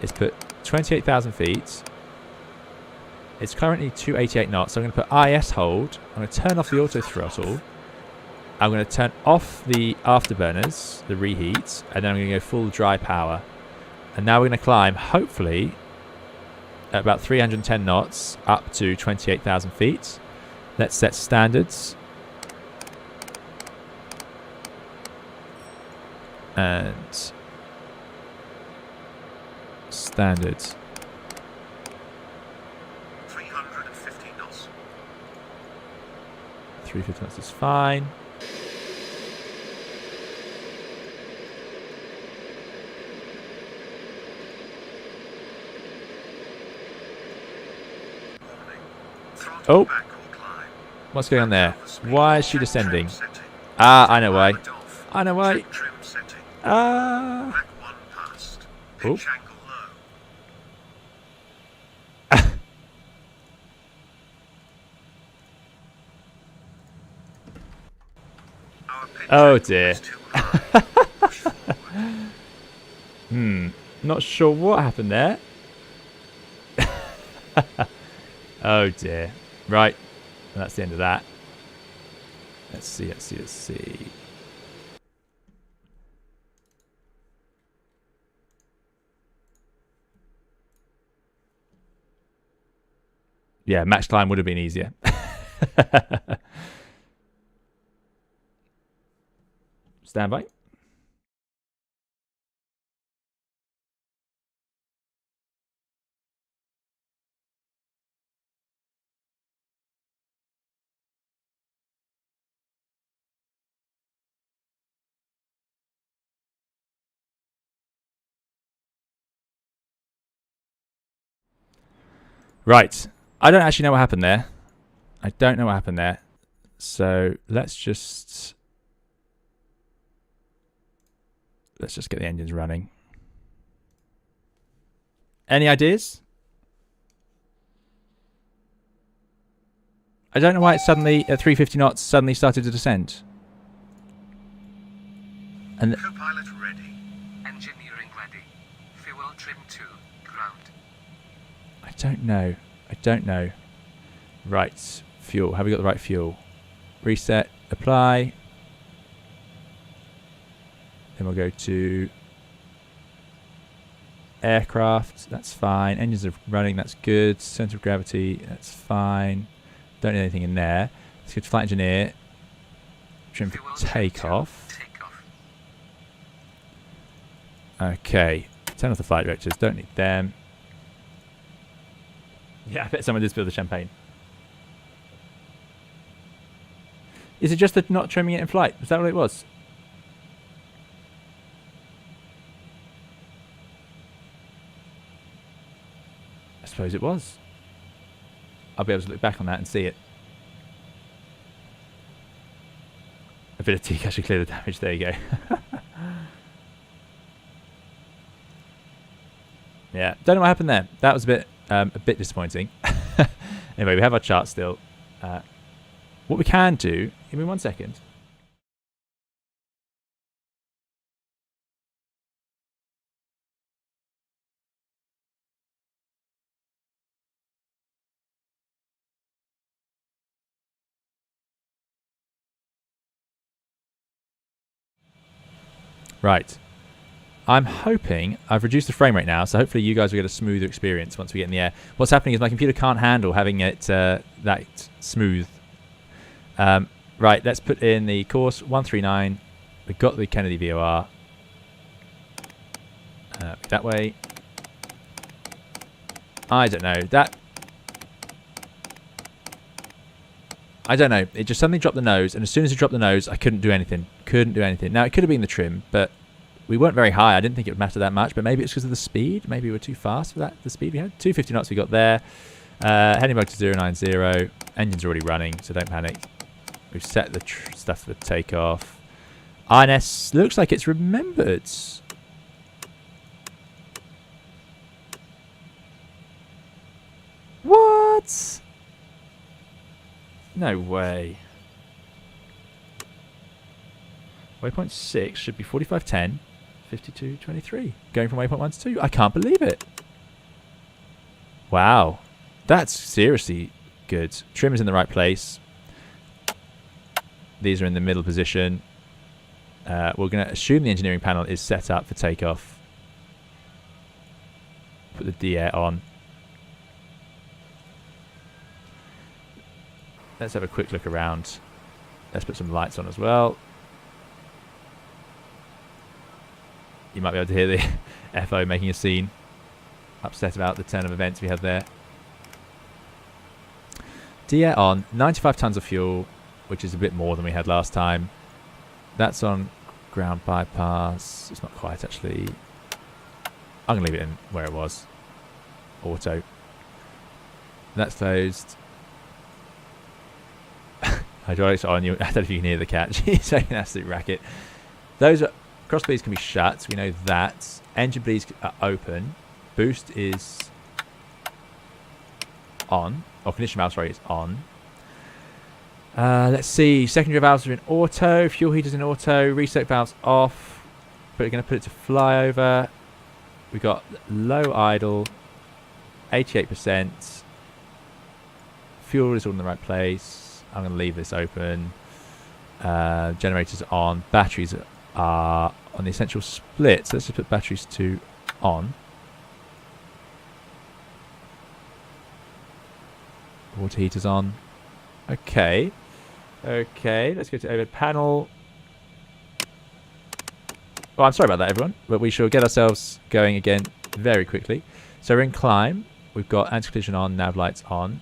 S1: is put 28,000 feet. It's currently 288 knots, so I'm going to put IS hold. I'm going to turn off the auto throttle. I'm going to turn off the afterburners, the reheats, and then I'm going to go full dry power. And now we're going to climb, hopefully, at about 310 knots up to 28,000 feet. Let's set standards. And standards.
S4: 350 knots.
S1: 350 knots is fine. Oh, what's going on there? Why is she descending? Ah, I know why. I know why. Ah. Oh. Oh dear. Not sure what happened there. Oh dear. Right. And that's the end of that. Let's see. Yeah, match climb would have been easier. Stand by. Right. I don't actually know what happened there. I don't know what happened there. So let's just Let's just get the engines running. Any ideas? I don't know why it suddenly, at 350 knots, suddenly started to descend. And
S4: Co-pilot ready.
S5: Engineering ready. Fuel trim 2. Ground.
S1: I don't know. I don't know. Right. Fuel. Have we got the right fuel? Reset. Apply. Then we'll go to aircraft. That's fine. Engines are running. That's good. Center of gravity. That's fine. Don't need anything in there. Let's go to flight engineer. Trim for
S5: Fuel trim 2.
S1: takeoff.
S5: Takeoff.
S1: Okay. Turn off the flight directors. Don't need them. Yeah, I bet someone did spill the champagne. Is it just the not trimming it in flight? Was that what it was? I suppose it was. I'll be able to look back on that and see it. Ability to actually clear the damage. There you go. Yeah, don't know what happened there. That was a bit disappointing. Anyway, we have our chart still. What we can do, give me 1 second. Right. I'm hoping I've reduced the frame rate now, so hopefully you guys will get a smoother experience once we get in the air. What's happening is my computer can't handle having it that smooth. Right, let's put in the course 139. We've got the Kennedy VOR. That way. I don't know. I don't know. It just suddenly dropped the nose, and as soon as it dropped the nose, I couldn't do anything. Couldn't do anything. Now, it could have been the trim, but we weren't very high. I didn't think it would matter that much, but maybe it's because of the speed. Maybe we were too fast for the speed we had. 250 knots we got there. Heading back to 090. Engine's already running, so don't panic. We've set the stuff for takeoff. INS looks like it's remembered. What? No way. Waypoint 6 should be 4510, 5223. Going from waypoint 1 to 2. I can't believe it. Wow. That's seriously good. Trim is in the right place. These are in the middle position. We're going to assume the engineering panel is set up for takeoff. Put the D-air on. Let's have a quick look around. Let's put some lights on as well. You might be able to hear the FO making a scene. Upset about the turn of events we had there. D-air on. 95 tons of fuel, which is a bit more than we had last time. That's on ground bypass. It's not quite, actually. I'm going to leave it in where it was. Auto. That's closed. Hydraulics on. I don't know if you can hear the cat. She's making an absolute racket. Those are, cross bleeds can be shut. We know that. Engine bleeds are open. Boost is on. Or condition valve, sorry, is on. Let's see. Secondary valves are in auto. Fuel heaters in auto. Reset valves off. But we're going to put it to flyover. We've got low idle. 88%. Fuel is all in the right place. I'm going to leave this open. Generators are on. Batteries are on the essential split. So let's just put batteries to on. Water heaters on. Okay. Okay, let's go to overhead panel. Oh, I'm sorry about that, everyone. But we shall get ourselves going again very quickly. So we're in climb. We've got anti-collision on, nav lights on.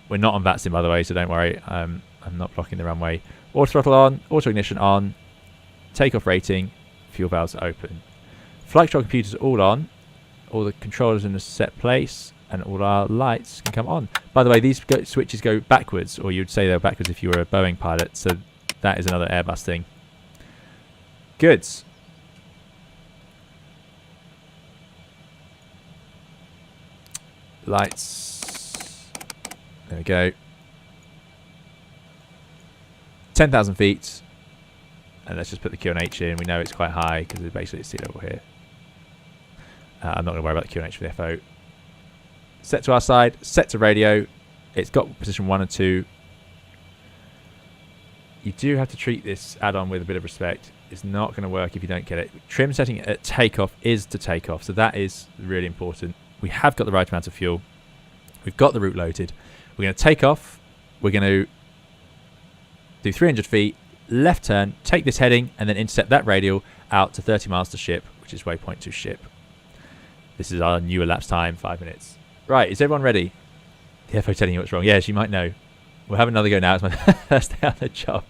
S1: We're not on VATSIM, by the way, so don't worry. I'm not blocking the runway. Auto throttle on, auto ignition on. Takeoff rating. Fuel valves are open. Flight control computers are all on. All the controllers in a set place. And all our lights can come on. By the way, these switches go backwards, or you'd say they're backwards if you were a Boeing pilot. So that is another Airbus thing. Good. Lights. There we go. 10,000 feet. And let's just put the QNH in. We know it's quite high because it's basically at sea level here. I'm not going to worry about the QNH for the FO. Set to our side. Set to radio. It's got position 1 and 2. You do have to treat this add-on with a bit of respect. It's not going to work if you don't get it. Trim setting at takeoff is to takeoff, so that is really important. We have got the right amount of fuel. We've got the route loaded. We're going to take off. We're going to do 300 feet, left turn, take this heading, and then intercept that radial out to 30 miles to ship, which is waypoint to ship. This is our new elapsed time, 5 minutes. Right, is everyone ready? The FO telling you what's wrong. Yes, you might know. We'll have another go now. It's my first day on the job.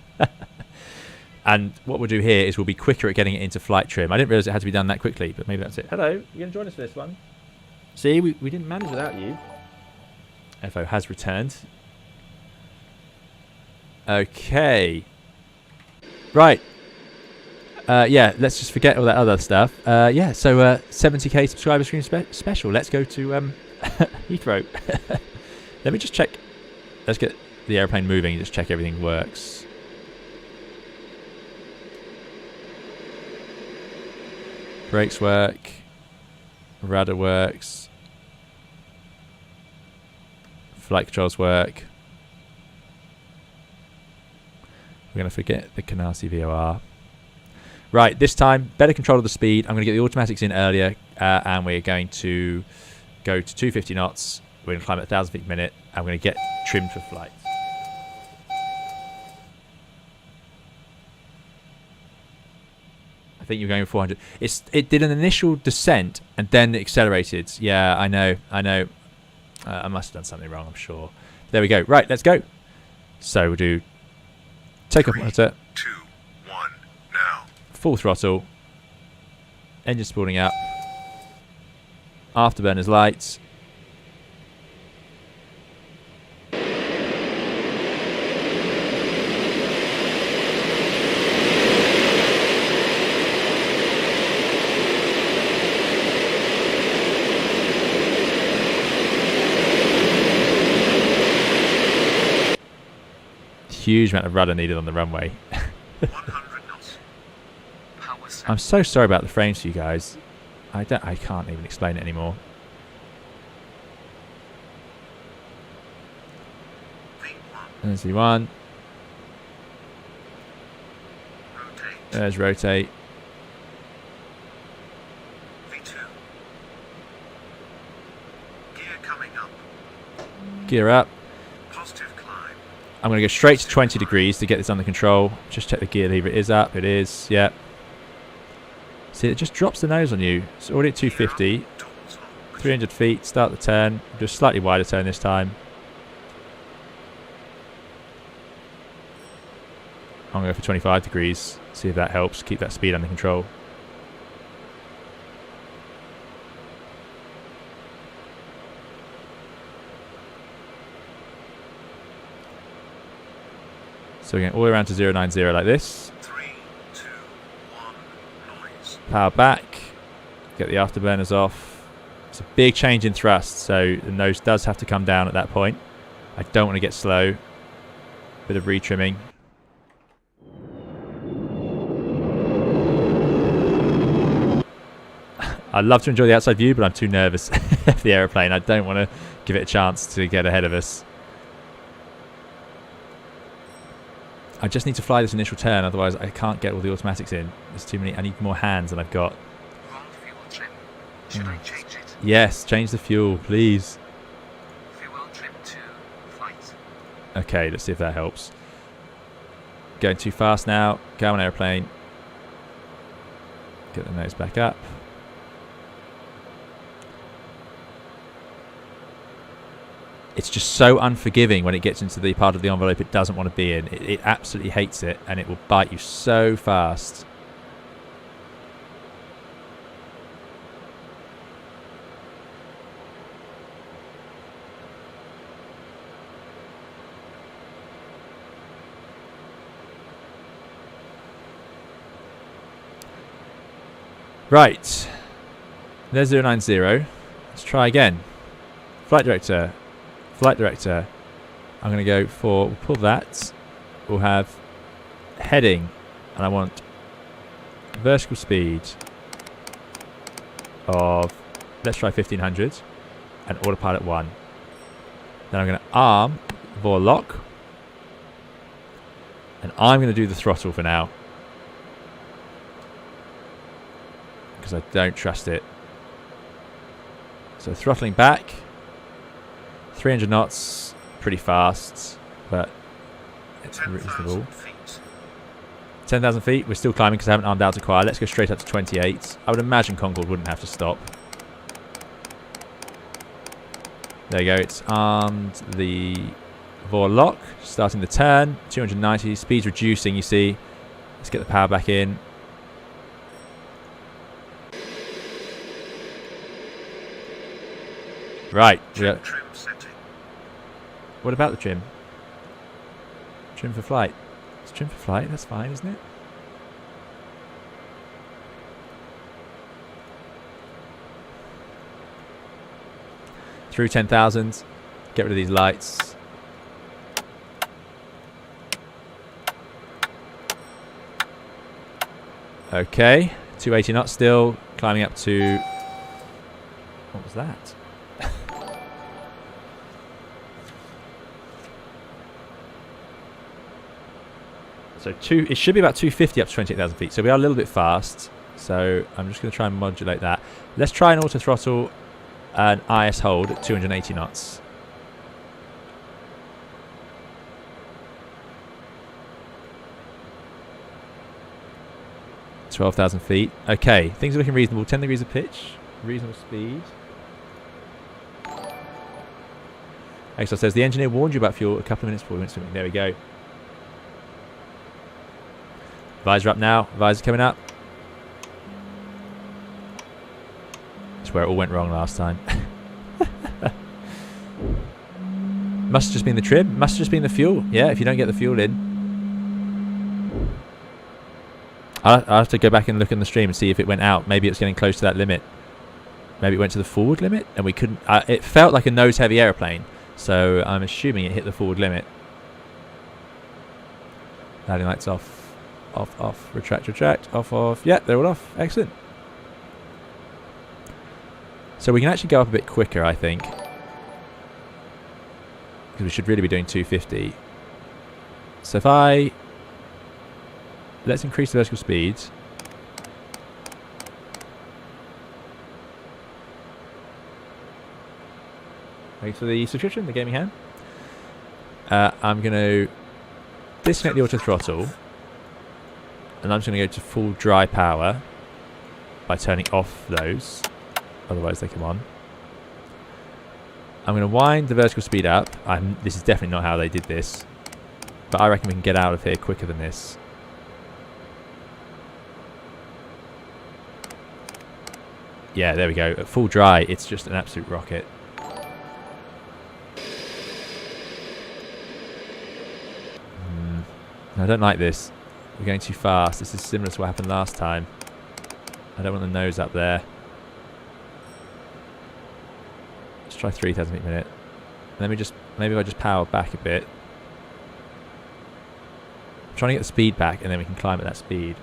S1: And what we'll do here is we'll be quicker at getting it into flight trim. I didn't realise it had to be done that quickly, but maybe that's it. Hello, you going to join us for this one? See, we didn't manage without you. FO has returned. Okay. Right. Yeah, let's just forget all that other stuff. Yeah, so 70k subscriber stream special. Let's go to Heathrow. Let me just check. Let's get the airplane moving and just check everything works. Brakes work. Rudder works. Flight controls work. We're going to forget the Canarsie VOR. Right, this time, better control of the speed. I'm going to get the automatics in earlier, and we're going to go to 250 knots. We're going to climb at 1,000 feet per minute, and we're going to get trimmed for flight. I think you're going 400. It did an initial descent, and then it accelerated. Yeah, I know. I must have done something wrong, I'm sure. There we go. Right, let's go. So we'll do takeoff monitor.
S4: 2, 1, now.
S1: Full throttle. Engine spooling up. Afterburners lights. Huge amount of rudder needed on the runway.
S4: 100 knots.
S5: Power set.
S1: I'm so sorry about the frames for you guys. I can't even explain it anymore.
S4: V1.
S1: There's V1.
S4: Rotate.
S1: There's rotate.
S4: V2. Gear coming up.
S1: Gear up.
S4: Positive climb.
S1: I'm going to go straight to 20 degrees to get this under control. Just check the gear lever. It is up. It is. Yep. See, it just drops the nose on you. It's already at 250.
S4: Doors locked.
S1: 300 feet. Start the turn. Do a slightly wider turn this time. I'm going to go for 25 degrees. See if that helps. Keep that speed under control. So we're going all the way around to 090 like this.
S4: 3, 2, 1, noise.
S1: Power back. Get the afterburners off. It's a big change in thrust, so the nose does have to come down at that point. I don't want to get slow. Bit of retrimming. I'd love to enjoy the outside view, but I'm too nervous of the aeroplane. I don't want to give it a chance to get ahead of us. I just need to fly this initial turn, otherwise I can't get all the automatics in. There's too many. I need more hands than I've got.
S5: Wrong fuel trim. Should I change it?
S1: Yes, change the fuel, please.
S5: Fuel trim to flight.
S1: Okay, let's see if that helps. Going too fast now. Go on airplane. Get the nose back up. It's just so unforgiving when it gets into the part of the envelope it doesn't want to be in. It absolutely hates it, and it will bite you so fast. Right. There's 090. Let's try again. Flight director. Flight director. I'm going to go for, we'll pull that. We'll have heading. And I want vertical speed of, let's try 1500. And autopilot 1. Then I'm going to arm vor lock. And I'm going to do the throttle for now. Because I don't trust it. So throttling back. 300 knots. Pretty fast. But it's
S4: 10,000
S1: reasonable.
S4: feet.
S1: 10,000 feet. We're still climbing because I haven't armed out to acquire. Let's go straight up to 28. I would imagine Concorde wouldn't have to stop. There you go. It's armed the vor lock. Starting the turn. 290. Speed's reducing, you see. Let's get the power back in. Right.
S4: Check trim setting.
S1: What about the trim? Trim for flight. It's trim for flight. That's fine, isn't it? Through 10,000. Get rid of these lights. Okay. 280 knots still. Climbing up to... What was that? So it should be about 250 up to 28,000 feet. So we are a little bit fast. So I'm just going to try and modulate that. Let's try an auto throttle and IS hold at 280 knots. – 12,000 feet. Okay, things are looking reasonable. 10 degrees of pitch. Reasonable speed. Excel says, the engineer warned you about fuel a couple of minutes before we went swimming. There we go. Visor up now. Visor coming up. That's where it all went wrong last time. Must have just been the trim. Must have just been the fuel. Yeah, if you don't get the fuel in. I'll have to go back and look in the stream and see if it went out. Maybe it's getting close to that limit. Maybe it went to the forward limit and we couldn't... it felt like a nose-heavy aeroplane. So I'm assuming it hit the forward limit. Landing lights off. Off, off, retract, retract, off, off. Yeah, they're all off. Excellent. So we can actually go up a bit quicker, I think. Because we should really be doing 250. So if I... Let's increase the vertical speed. Thanks for the subscription, the gaming hand. I'm going to disconnect the auto throttle. And I'm just going to go to full dry power by turning off those. Otherwise they come on. I'm going to wind the vertical speed up. This is definitely not how they did this. But I reckon we can get out of here quicker than this. Yeah, there we go. At full dry, it's just an absolute rocket. I don't like this. We're going too fast. This is similar to what happened last time. I don't want the nose up there. Let's try 3,000 feet a minute. Maybe if I just power back a bit. I'm trying to get the speed back and then we can climb at that speed.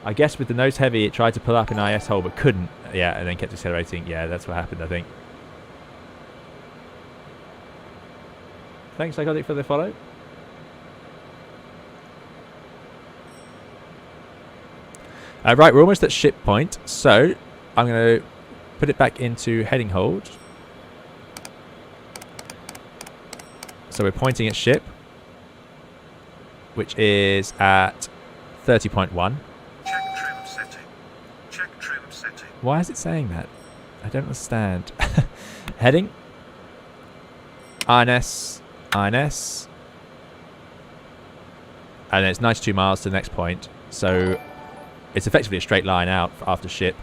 S1: I guess with the nose heavy it tried to pull up in IS hole but couldn't. Yeah, and then kept accelerating. Yeah, that's what happened, I think. Thanks, Psychotic, for the follow. Right, we're almost at ship point, so I'm going to put it back into heading hold. So we're pointing at ship, which is at 30.1.
S4: Check trim setting. Check trim setting.
S1: Why is it saying that? I don't understand. Heading. INS. INS. And then it's 92 miles to the next point. So it's effectively a straight line out after ship.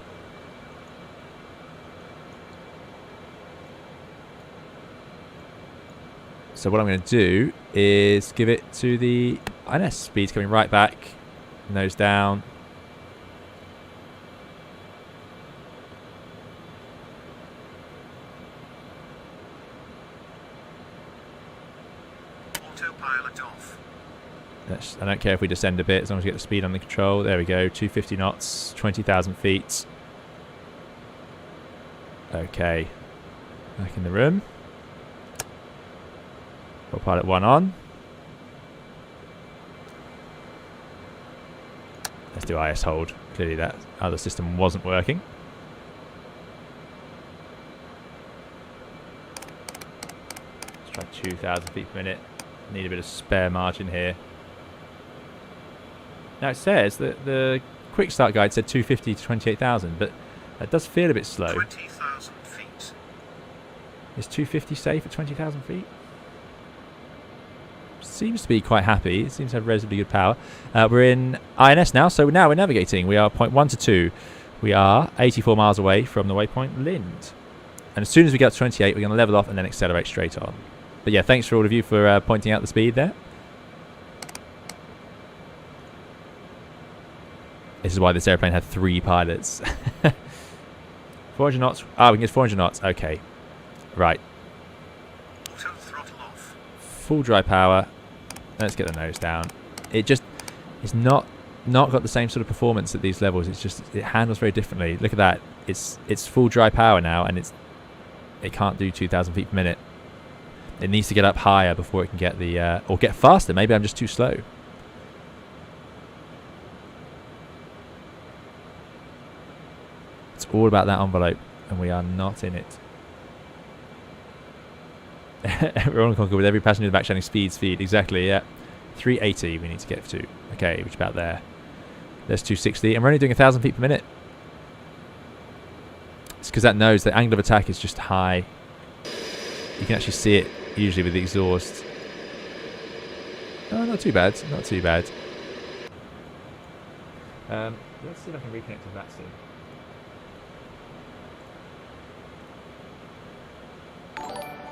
S1: So what I'm going to do is give it to the INS. Speed's coming right back. Nose down.
S4: Autopilot off.
S1: I don't care if we descend a bit as long as we get the speed under control. There we go, 250 knots, 20,000 feet. Okay, back in the room. Autopilot 1 on. Let's do IS hold. Clearly that other system wasn't working. Let's try 2,000 feet per minute. Need a bit of spare margin here. Now it says that the quick start guide said 250 to 28,000, but that does feel a bit slow.
S4: 20,000 feet.
S1: Is 250 safe at 20,000 feet? Seems to be quite happy. It seems to have relatively good power. We're in INS now, so now we're navigating. We are 0.1 to 2. We are 84 miles away from the waypoint Lind. And as soon as we get to 28, we're going to level off and then accelerate straight on. But yeah, thanks for all of you for pointing out the speed there. This is why this airplane had 3 pilots. 400 knots. Ah, we can get 400 knots. Okay. Right.
S4: Auto throttle off.
S1: Full dry power. Let's get the nose down. It's not got the same sort of performance at these levels. It handles very differently. Look at that. It's full dry power now, and it can't do 2,000 feet per minute. It needs to get up higher before it can get the or get faster. Maybe I'm just too slow. It's all about that envelope, and we are not in it. We're on Concorde with every passenger in the back shouting speed. Exactly, yeah. 380 we need to get to. Okay, which about there. There's 260, and we're only doing 1,000 feet per minute. It's because that nose, the angle of attack is just high. You can actually see it usually with the exhaust. Oh, not too bad. Not too bad. Let's see if I can reconnect to that soon.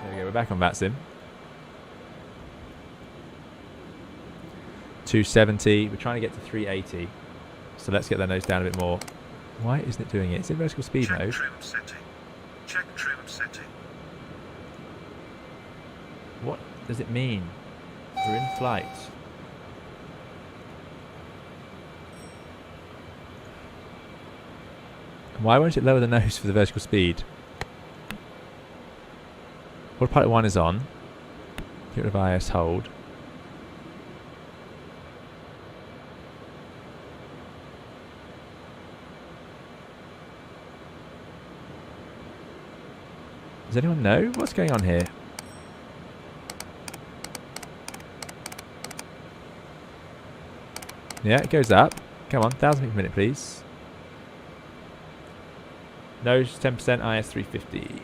S1: There we go, we're back on VATSIM. 270, we're trying to get to 380. So let's get that nose down a bit more. Why isn't it doing it? It's in vertical speed
S4: Check
S1: mode.
S4: trim setting. Check trim setting.
S1: What does it mean? We're in flight. Why won't it lower the nose for the vertical speed? Autopilot 1 is on. Get rid of IS hold. Does anyone know what's going on here? Yeah, it goes up. Come on, 1,000 feet per minute, please. Nose 10%, IS 350.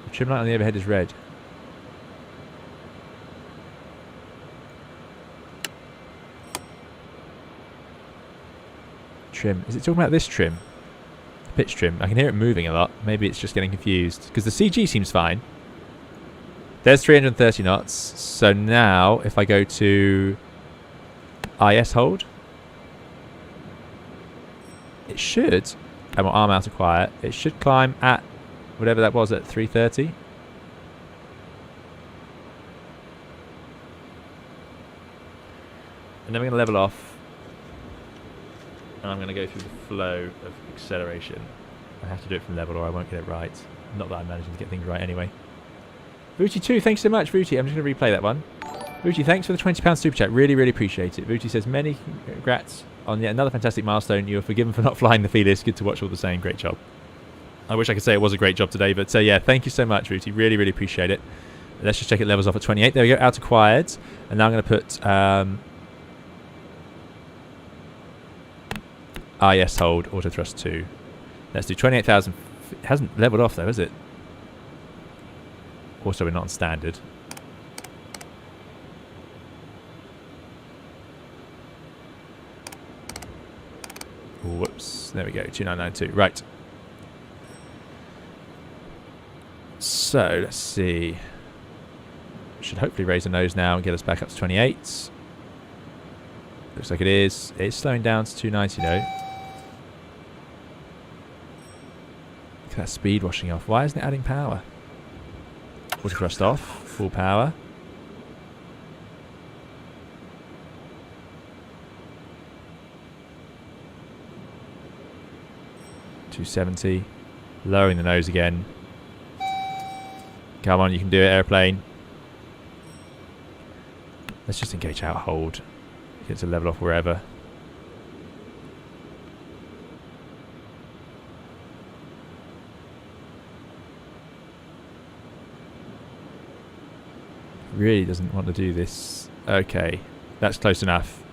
S1: The trim light on the overhead is red. Trim. Is it talking about this trim? The pitch trim. I can hear it moving a lot. Maybe it's just getting confused. Because the CG seems fine. There's 330 knots. So now, if I go to IS hold, it should, and we'll arm out of quiet, it should climb at whatever that was at 330. And then we're going to level off. And I'm going to go through the flow of acceleration. I have to do it from level or I won't get it right. Not that I'm managing to get things right anyway. Vuti2, thanks so much, Vuti. I'm just going to replay that one. Vuti, thanks for the £20 super chat. Really, really appreciate it. Vuti says, many congrats on yet another fantastic milestone. You are forgiven for not flying the Toliss. Good to watch all the same. Great job. I wish I could say it was a great job today, but yeah, thank you so much, Vuti. Really, really appreciate it. Let's just check it levels off at 28. There we go, out to quiet. And now I'm going to put IS hold, auto thrust 2. Let's do 28,000. It hasn't leveled off though, has it? Also, we're not on standard. Whoops. There we go. 2992. Right. So, let's see. Should hopefully raise the nose now and get us back up to 28. Looks like it is. It's slowing down to 290 though. Look at that speed washing off. Why isn't it adding power? Auto thrust off. Full power. .270. Lowering the nose again. Come on, you can do it, airplane. Let's just engage out hold. Get to level off wherever. Really doesn't want to do this. Okay, that's close enough.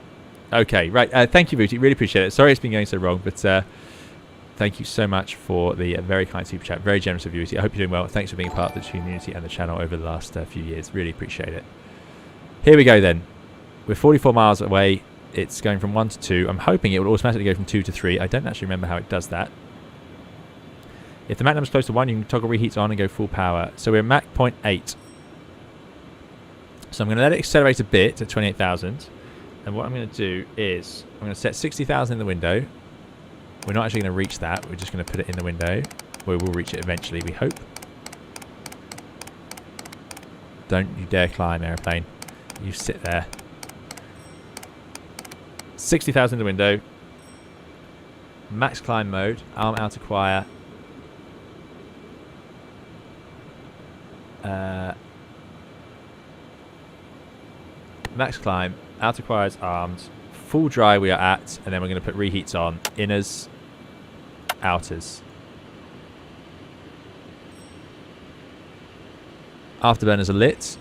S1: Okay, right. Thank you, Booty. Really appreciate it. Sorry it's been going so wrong, but thank you so much for the very kind super chat. Very generous of you. I hope you're doing well. Thanks for being a part of the community and the channel over the last few years. Really appreciate it. Here we go then. We're 44 miles away. It's going from 1 to 2. I'm hoping it will automatically go from 2 to 3. I don't actually remember how it does that. If the Mach number's close to 1, you can toggle reheats on and go full power. So we're Mach 0.8. So I'm going to let it accelerate a bit at 28,000. And what I'm going to do is I'm going to set 60,000 in the window. We're not actually going to reach that. We're just going to put it in the window. We will reach it eventually, we hope. Don't you dare climb, airplane. You sit there. 60,000 in the window. Max climb mode. Arm out acquire. Max climb. Out acquire is armed. Full dry we are at. And then we're going to put reheats on. Inners. Outers. Afterburners are lit.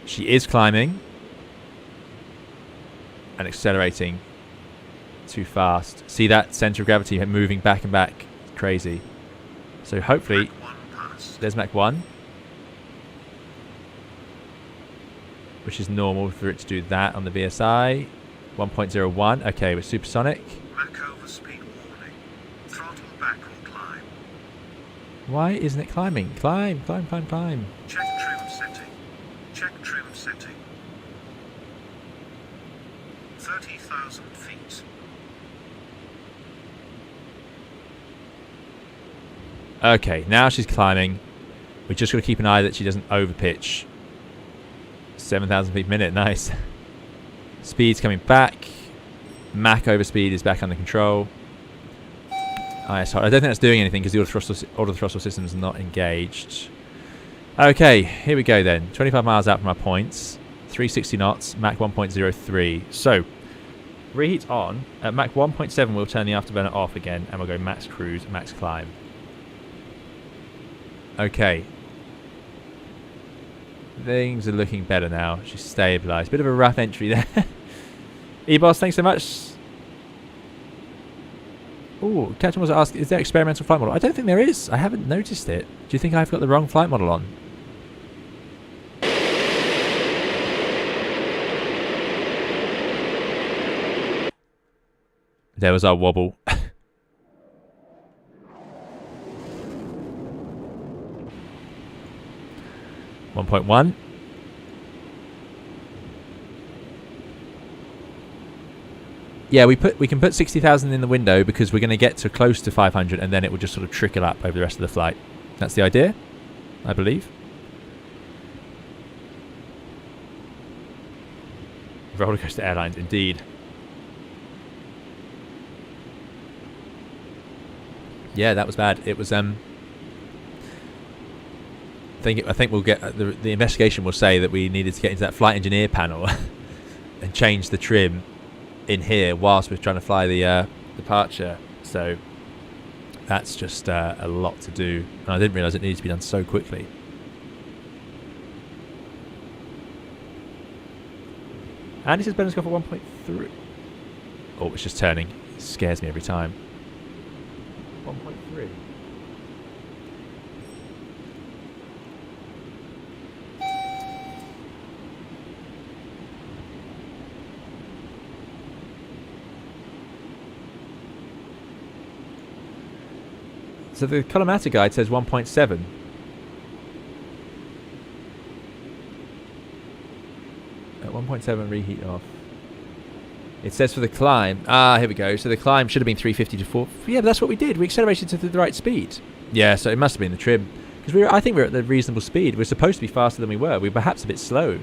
S1: She is climbing. And accelerating too fast. See that center of gravity moving back and back. It's crazy. So hopefully there's Mach 1, which is normal for it to do that on the VSI. 1.01. Okay, with supersonic.
S4: Mach overspeed warning. Throttle back or climb.
S1: Why isn't it climbing? Climb, climb, climb, climb.
S4: Check trim setting. Check trim setting. 30,000 feet.
S1: Okay, now she's climbing. We just got to keep an eye that she doesn't overpitch. 7,000 feet per minute, nice. Speed's coming back. Mach overspeed is back under control. I don't think that's doing anything because the auto throttle system is not engaged. Okay, here we go then. 25 miles out from our points. 360 knots, Mach 1.03. So, reheat on. At Mach 1.7 we'll turn the afterburner off again and we'll go max cruise, max climb. Okay. Things are looking better now. She's stabilised. Bit of a rough entry there. E-Boss, thanks so much. Oh, Captain was asked, is there experimental flight model? I don't think there is. I haven't noticed it. Do you think I've got the wrong flight model on? There was our wobble. 1.1. Yeah, we can put 60,000 in the window because we're going to get to close to 500 and then it will just sort of trickle up over the rest of the flight. That's the idea, I believe. Roller coaster airlines, indeed. Yeah, that was bad. It was I think we'll get the investigation will say that we needed to get into that flight engineer panel and change the trim in here whilst we're trying to fly the departure. So that's just a lot to do, and I didn't realise it needed to be done so quickly. Andy says Ben's got for 1.3. Oh, it's just turning. It scares me every time. 1.3. So the collimator guide says 1.7. At 1.7 reheat off. It says for the climb. Ah, here we go. So the climb should have been 350 to 4. Yeah, but that's what we did. We accelerated to the right speed. Yeah, so it must have been the trim. Because I think we were at the reasonable speed. We're supposed to be faster than we were. We were perhaps a bit slow,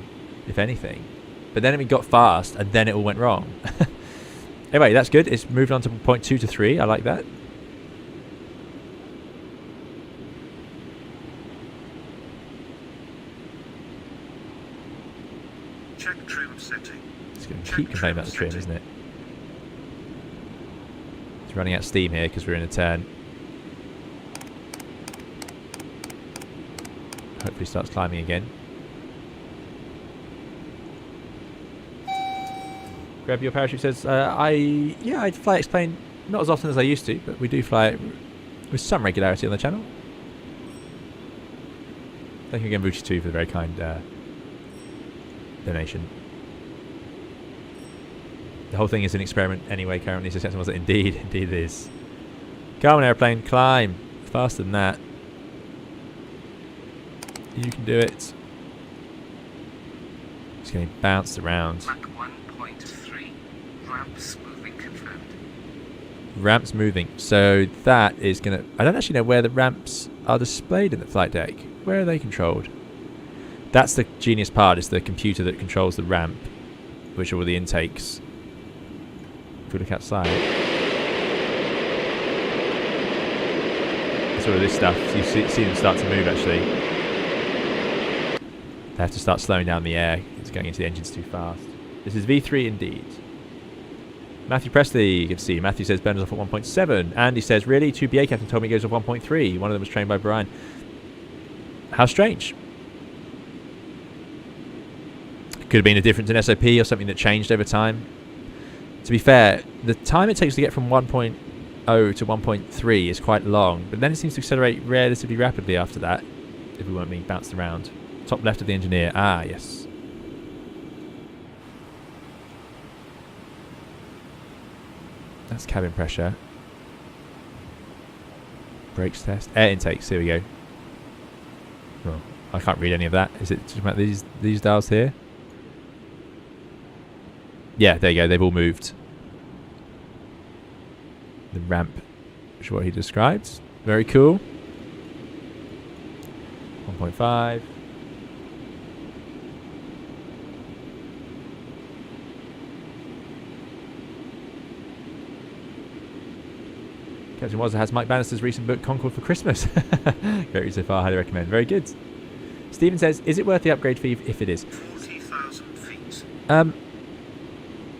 S1: if anything. But then we got fast, and then it all went wrong. Anyway, that's good. It's moved on to 0.2 to 3. I like that.
S4: Check trim setting.
S1: It's going to keep complaining about the trim, isn't it? It's running out of steam here because we're in a turn. Hopefully starts climbing again. Grab your parachute says, I fly X-plane not as often as I used to, but we do fly it with some regularity on the channel. Thank you again, Vucci2, for the very kind donation. The whole thing is an experiment anyway currently, so September was it? Indeed it is. Come on, airplane, climb. Faster than that. You can do it. It's getting bounced around.
S5: Mach 1.3. Ramps moving confirmed.
S1: Ramps moving. So that is going to... I don't actually know where the ramps are displayed in the flight deck. Where are they controlled? That's the genius part, is the computer that controls the ramp, which are all the intakes. If we look outside... It's all of this stuff. So you see them start to move, actually. They have to start slowing down the air. It's going into the engines too fast. This is V3 indeed. Matthew Presley, good to see you. Matthew says Bernard's off at 1.7. Andy says, really? 2 BA captain told me he goes off 1.3. One of them was trained by Brian. How strange. Could have been a difference in SOP or something that changed over time. To be fair, the time it takes to get from 1.0 to 1.3 is quite long, but then it seems to accelerate relatively rapidly after that, if we weren't being bounced around. Top left of the engineer. Ah, yes. That's cabin pressure. Brakes test. Air intakes. Here we go. Oh, I can't read any of that. Is it talking about these dials here? Yeah, there you go. They've all moved. The ramp, which is what he described. Very cool. 1.5. Captain Wazza has Mike Bannister's recent book, Concorde for Christmas. Great read so far, highly recommend. Very good. Stephen says, is it worth the upgrade fee if it is?
S4: 40,000 feet.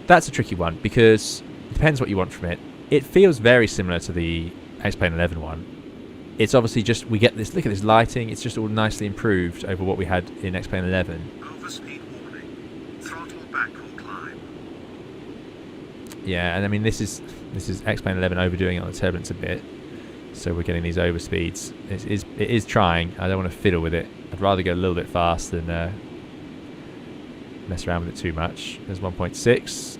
S1: That's a tricky one, because it depends what you want from it. It feels very similar to the X-Plane 11 one. It's obviously just, we get this, look at this lighting, it's just all nicely improved over what we had in X-Plane 11.
S4: Overspeed warning. Throttle back or climb.
S1: Yeah, and I mean, this is X-Plane 11 overdoing it on the turbulence a bit, so we're getting these overspeeds. It is trying. I don't want to fiddle with it. I'd rather go a little bit fast than mess around with it too much. There's 1.6.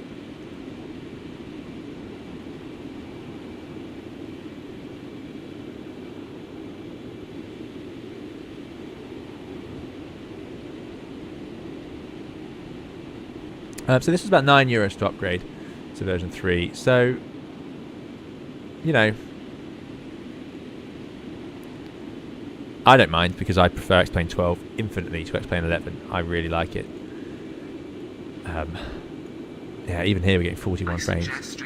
S1: So this is about €9 to upgrade to version 3. So, you know, I don't mind because I prefer X-Plane 12 infinitely to X-Plane 11. I really like it. Yeah, even here we're getting 41 frames.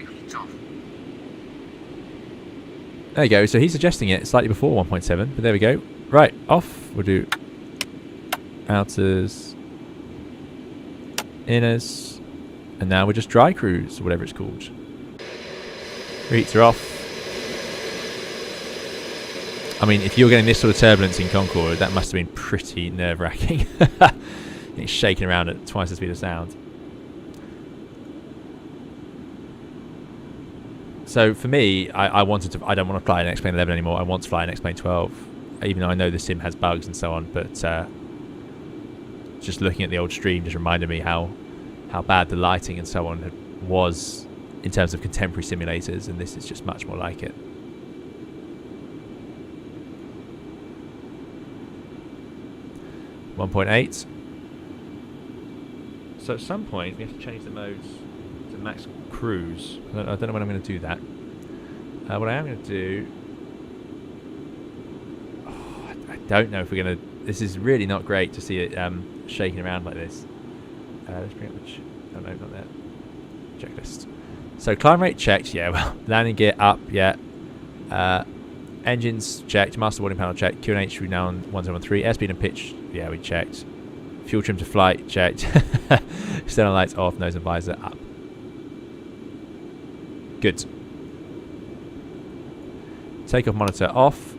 S1: There you go. So he's suggesting it slightly before 1.7, but there we go. Right, off. We'll do outers, inners. And now we're just dry cruise, or whatever it's called. Reeds are off. I mean, if you're getting this sort of turbulence in Concorde, that must have been pretty nerve-wracking. It's shaking around at twice the speed of sound. So for me, I don't want to fly an X-Plane 11 anymore. I want to fly an X-Plane 12, even though I know the sim has bugs and so on. But just looking at the old stream just reminded me how bad the lighting and so on was in terms of contemporary simulators, and this is just much more like it. .8. So at some point we have to change the modes to max cruise. I don't know when I'm going to do that. What I am going to do... I don't know if we're going to... This is really not great to see it shaking around like this. Let's bring up the... Oh, no, not that. Checklist. So climb rate checked, yeah. Well, landing gear up, yeah. Engines checked. Master warning panel checked. QNH we now on 1013. Airspeed and pitch, yeah, we checked. Fuel trim to flight checked. External lights off. Nose and visor up. Good. Takeoff monitor off.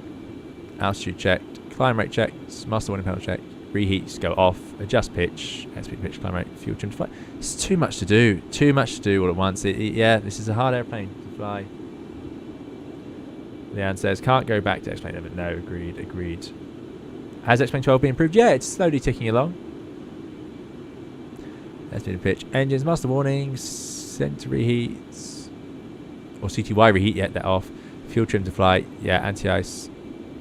S1: Altitude checked. Climb rate checked. Master warning panel checked. Reheats go off. Adjust pitch. Airspeed, pitch, climb rate, fuel trim to flight. It's too much to do. Too much to do all at once. Yeah, this is a hard airplane to fly. Leanne says, can't go back to X-Plane 11. No, agreed. Has X-Plane 12 been improved? Yeah, it's slowly ticking along. Airspeed, pitch. Engines, master warnings. Center reheats. Or CTY reheat, yeah, they're off. Fuel trim to flight. Yeah, anti-ice.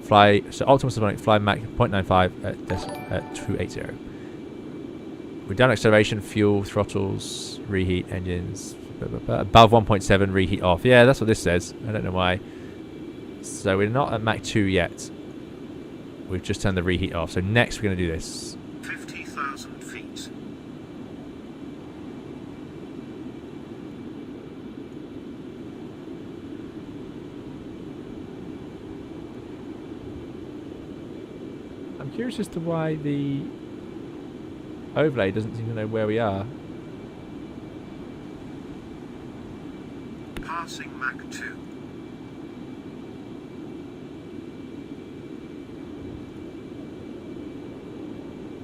S1: Fly, so optimal Supersonic, fly Mach 0.95 at 280. We've done acceleration, fuel, throttles, reheat, engines, above 1.7, reheat off. Yeah, that's what this says. I don't know why. So we're not at Mach 2 yet. We've just turned the reheat off. So next we're going to do this.
S4: 50,000 feet.
S1: I'm curious as to why the overlay doesn't seem to know where we are.
S4: Passing Mach 2.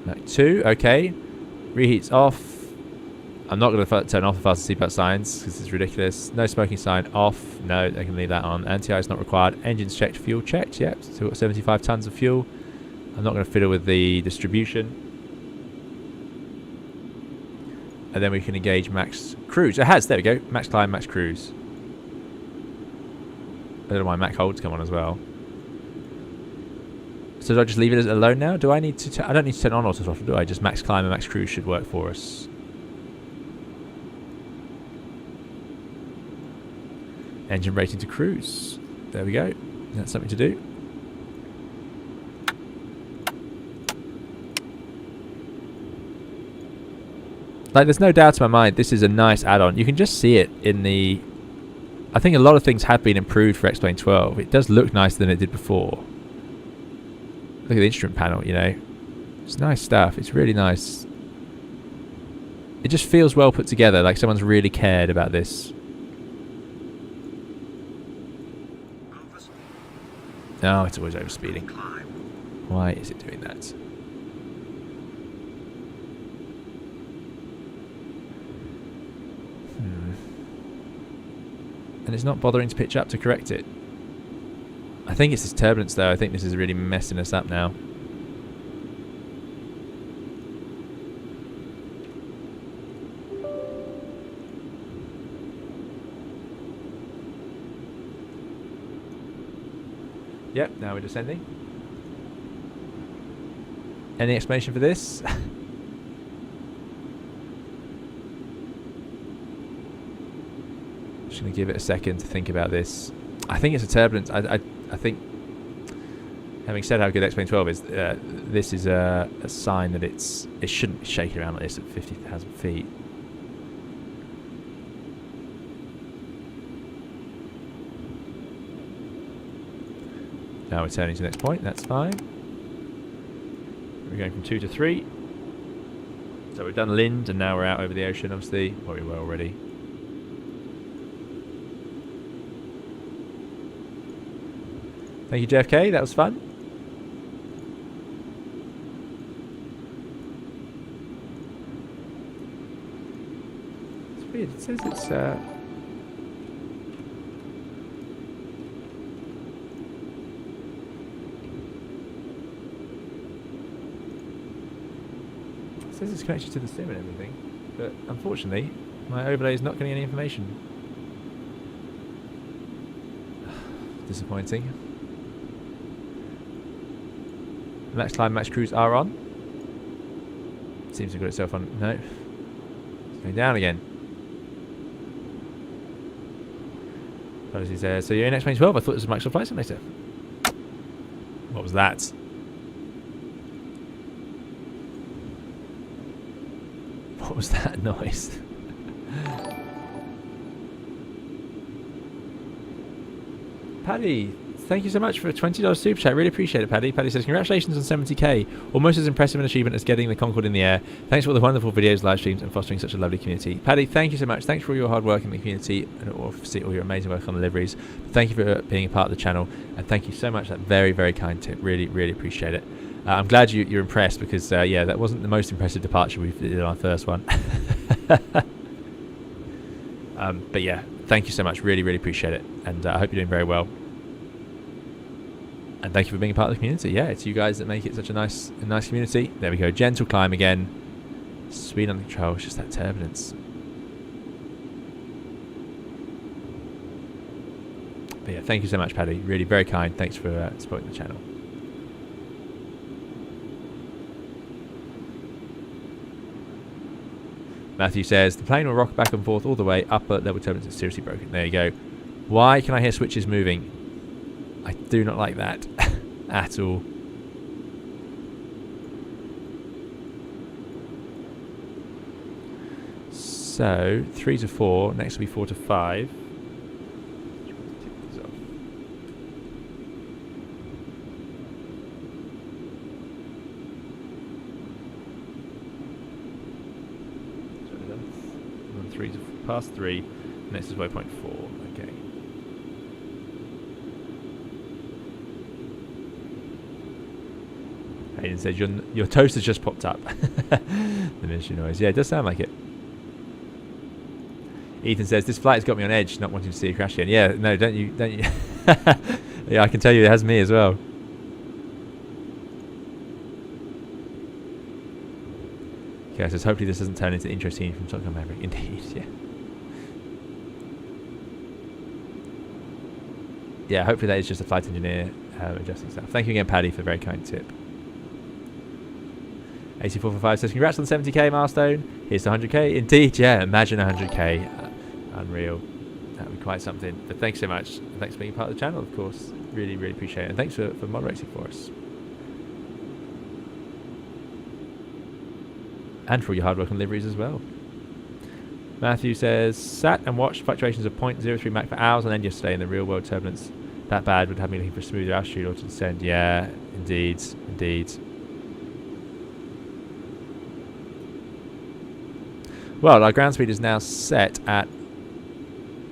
S1: Mach 2, okay. Reheat's off. I'm not going to turn off the fasten seatbelt signs because it's ridiculous. No smoking sign off. No, they can leave that on. Anti-ice not required. Engines checked, fuel checked. Yep, still got 75 tons of fuel. I'm not going to fiddle with the distribution. And then we can engage max cruise. It has, there we go. Max climb, max cruise. I don't know why Mach holds come on as well. So do I just leave it as alone now? Do I need to... I don't need to turn on auto throttle, do I? Just max climb and max cruise should work for us. Engine rating to cruise. There we go. That's something to do. Like, there's no doubt in my mind, this is a nice add-on. You can just see it in the... I think a lot of things have been improved for X-Plane 12. It does look nicer than it did before. Look at the instrument panel, you know. It's nice stuff. It's really nice. It just feels well put together, like someone's really cared about this. No, it's always overspeeding. Why is it doing that? And it's not bothering to pitch up to correct it. I think it's this turbulence though. I think this is really messing us up now. Yep, now we're descending. Any explanation for this? Just going to give it a second to think about this. I think it's a turbulence. I think, having said how good X-Plane 12 is, this is a sign that it shouldn't be shaking around like this at 50,000 feet. Now we're turning to the next point. That's fine. We're going from 2 to 3. So we've done Lind, and now we're out over the ocean, obviously. Well, we were already. Thank you, JFK. That was fun. It's weird. It says it's... It says it's connected to the sim and everything, but unfortunately, my overlay is not getting any information. Disappointing. Max climb, max cruise are on. Seems to have got itself on. No. It's going down again. Apologies there. So you're in X-Plane 12. I thought this was Microsoft Flight Simulator. What was that? What was that noise? Paddy, thank you so much for a $20 super chat. Really appreciate it, Paddy. Paddy says, congratulations on 70k. Almost as impressive an achievement as getting the Concorde in the air. Thanks for all the wonderful videos, live streams, and fostering such a lovely community. Paddy, thank you so much. Thanks for all your hard work in the community and obviously all your amazing work on the liveries. Thank you for being a part of the channel. And thank you so much for that very, very kind tip. Really, really appreciate it. I'm glad you're impressed because, yeah, that wasn't the most impressive departure we did on our first one. But yeah, thank you so much. Really, really appreciate it. And I hope you're doing very well. And thank you for being a part of the community. Yeah, it's you guys that make it such a nice community. There we go. Gentle climb again. Speed under control. It's just that turbulence. But yeah, thank you so much, Paddy. Really very kind. Thanks for supporting the channel. Matthew says, the plane will rock back and forth all the way. Upper level turbulence is seriously broken. There you go. Why can I hear switches moving? I do not like that at all. So 3 to 4. Next will be 4 to 5. Past 3. Next is waypoint 4. Okay. Hayden says your toaster's just popped up. The ministry noise. Yeah, it does sound like it. Ethan says this flight has got me on edge, not wanting to see a crash again. Yeah, no, don't you? Yeah, I can tell you it has me as well. Okay, so hopefully this doesn't turn into the intro scene from Top Gun Maverick. Indeed, yeah. Yeah, hopefully that is just a flight engineer adjusting stuff. Thank you again, Paddy, for the very kind tip. 8445 says, congrats on the 70k milestone. Here's the 100k. Indeed, yeah, imagine 100k. Unreal. That would be quite something. But thanks so much. Thanks for being part of the channel, of course. Really, really appreciate it. And thanks for moderating for us. And for all your hard work on liveries as well. Matthew says, sat and watched fluctuations of 0.03 Mach for hours on end yesterday in the real world turbulence. That bad would have me looking for a smoother altitude or to descend. Yeah, indeed, indeed. Well, our ground speed is now set at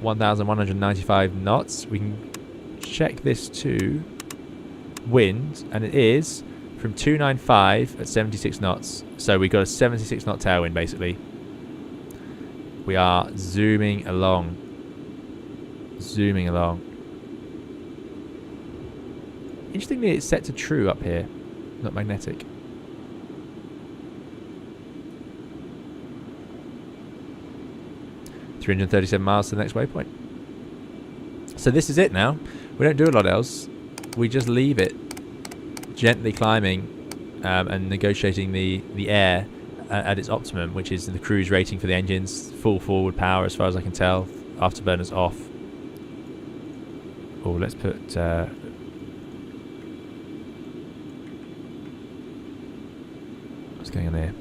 S1: 1,195 knots. We can check this to wind, and it is from 295 at 76 knots. So we've got a 76 knot tailwind basically. We are zooming along. Zooming along. Interestingly, it's set to true up here, not magnetic. $337 miles to the next waypoint. So this is it now. We don't do a lot else. We just leave it gently climbing and negotiating the air at its optimum, which is the cruise rating for the engines, full forward power as far as I can tell, afterburners off. Oh, let's put what's going on there?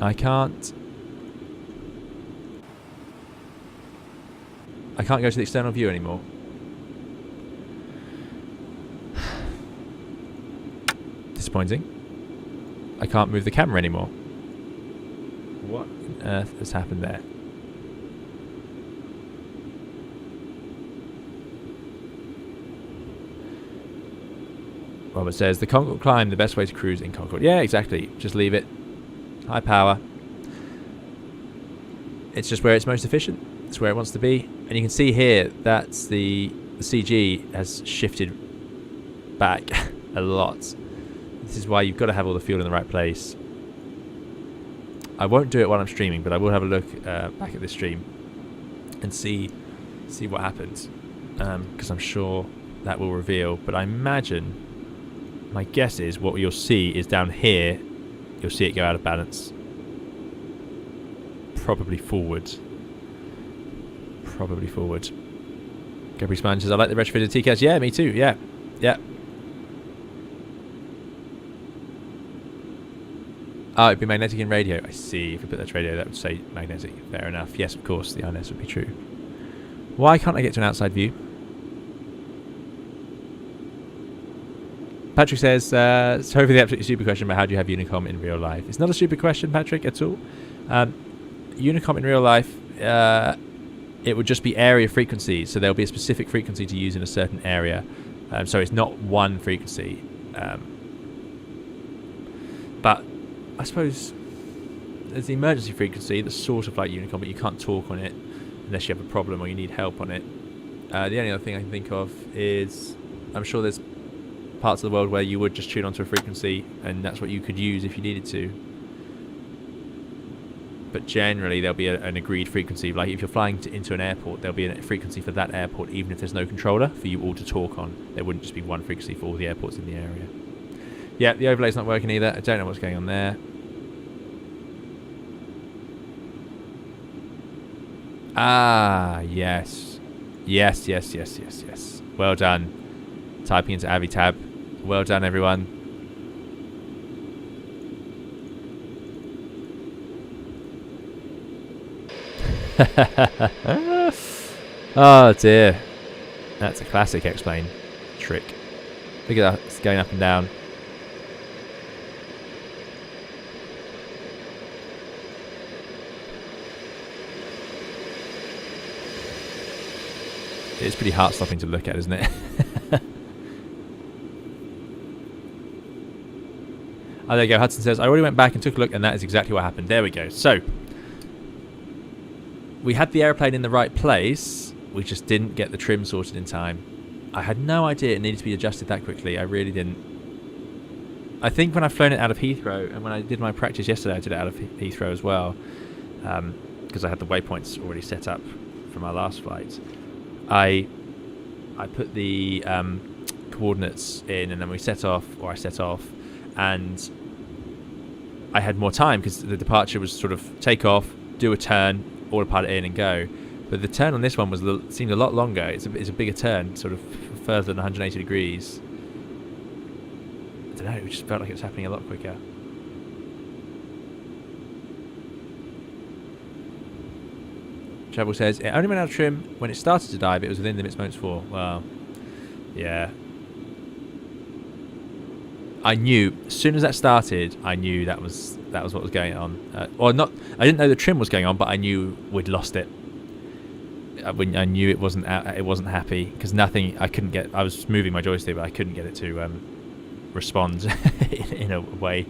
S1: I can't go to the external view anymore. Disappointing. I can't move the camera anymore. What on earth has happened there? Robert says, the Concorde climb, the best way to cruise in Concorde. Yeah, exactly. Just leave it. High power. It's just where it's most efficient. It's where it wants to be. And you can see here that the CG has shifted back a lot. This is why you've got to have all the fuel in the right place. I won't do it while I'm streaming, but I will have a look back at this stream and see what happens, because I'm sure that will reveal. But I imagine My guess is what you'll see is down here, you'll see it go out of balance. Probably forward. Probably forward. Gabby Sponge says, I like the retrofitted TCAS. Yeah, me too. Yeah. Yeah. Oh, it'd be magnetic in radio. I see. If we put that to radio, that would say magnetic. Fair enough. Yes, of course, the INS would be true. Why can't I get to an outside view? Patrick says, sorry for the absolutely stupid question, but how do you have Unicom in real life? It's not a stupid question, Patrick, at all. Unicom in real life, it would just be area frequencies. So there'll be a specific frequency to use in a certain area. So it's not one frequency. But I suppose there's the emergency frequency that's sort of like Unicom, but you can't talk on it unless you have a problem or you need help on it. The only other thing I can think of is I'm sure there's parts of the world where you would just tune onto a frequency and that's what you could use if you needed to. But generally there'll be an agreed frequency. Like if you're flying into an airport, there'll be a frequency for that airport, even if there's no controller for you all to talk on. There wouldn't just be one frequency for all the airports in the area. Yeah, the overlay's not working either. I don't know what's going on there. Ah, yes. Yes. Well done. Typing into Avitab. Well done, everyone. Oh, dear. That's a classic explain trick. Look at that. It's going up and down. It's pretty heart-stopping to look at, isn't it? Oh, there you go. Hudson says, I already went back and took a look, and that is exactly what happened. There we go. So, we had the airplane in the right place. We just didn't get the trim sorted in time. I had no idea it needed to be adjusted that quickly. I really didn't. I think when I've flown it out of Heathrow, and when I did my practice yesterday, I did it out of Heathrow as well, because I had the waypoints already set up from our last flight. I put the coordinates in, and then we set off, or I set off, and I had more time because the departure was sort of take off, do a turn, autopilot in and go. But the turn on this one seemed a lot longer. It's a bigger turn, sort of further than 180 degrees. I don't know, it just felt like it was happening a lot quicker. Travel says, it only went out of trim when it started to dive. It was within limits moments for. Well, yeah. I knew as soon as that started. I knew that was what was going on. Or not. I didn't know the trim was going on, but I knew we'd lost it. I knew it wasn't happy because nothing. I couldn't get. I was moving my joystick, but I couldn't get it to respond in a way.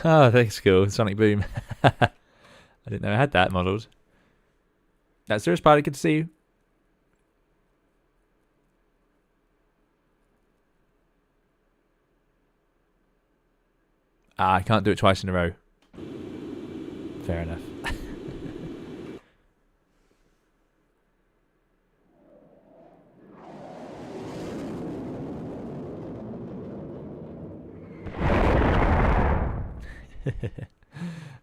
S1: Oh, thanks, cool. Sonic Boom. I didn't know I had that modelled. That's Cirrus Pilot, good to see you. I can't do it twice in a row. Fair enough.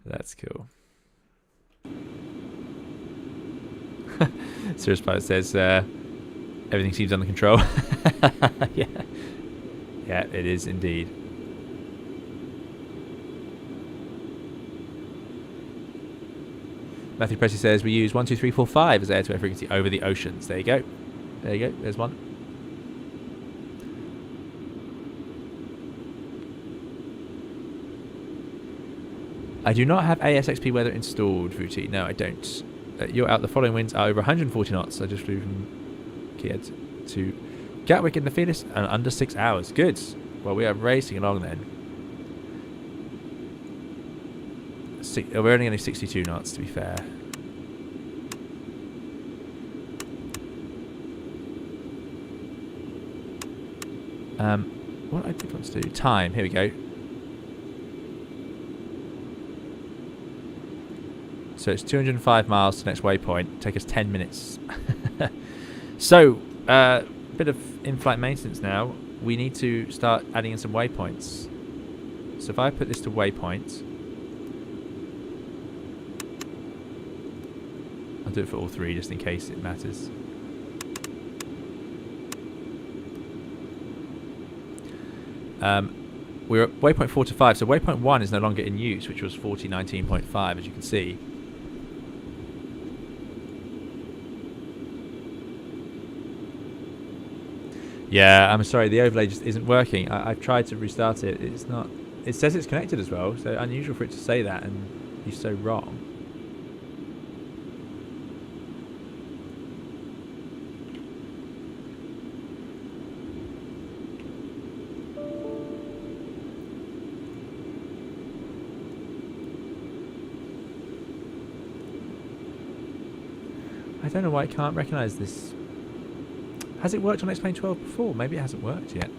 S1: That's cool. Cirrus Pilot says everything seems under control. Yeah, it is indeed. Matthew Pressy says we use 12345 as air-to-air frequency over the oceans. There you go. There you go. There's one. I do not have ASXP weather installed, Vuti. No, I don't. You're out. The following winds are over 140 knots. I just flew from Kiev to Gatwick in the Fearless and under 6 hours. Good. Well, we are racing along then. We're only 62 knots, to be fair. What I did want to do. Time. Here we go. So it's 205 miles to the next waypoint. Take us 10 minutes. So, bit of in-flight maintenance now. We need to start adding in some waypoints. So if I put this to waypoint, I'll do it for all three just in case it matters. We're at waypoint 4 to 5, so waypoint 1 is no longer in use, which was 4019.5, as you can see. Yeah, I'm sorry, the overlay just isn't working. I've tried to restart it. It's not. It says it's connected as well, so unusual for it to say that and be so wrong. I don't know why it can't recognise this. Has it worked on X-Plane 12 before? Maybe it hasn't worked yet.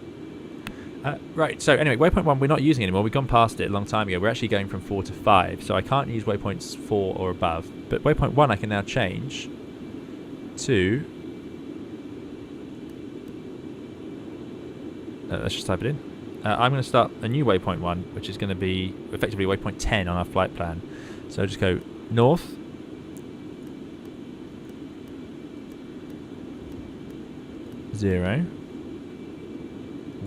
S1: Right, so anyway, waypoint 1 we're not using anymore. We've gone past it a long time ago. We're actually going from 4 to 5, so I can't use waypoints 4 or above. But waypoint 1 I can now change to... let's just type it in. I'm going to start a new waypoint 1, which is going to be effectively waypoint 10 on our flight plan. So just go north, zero,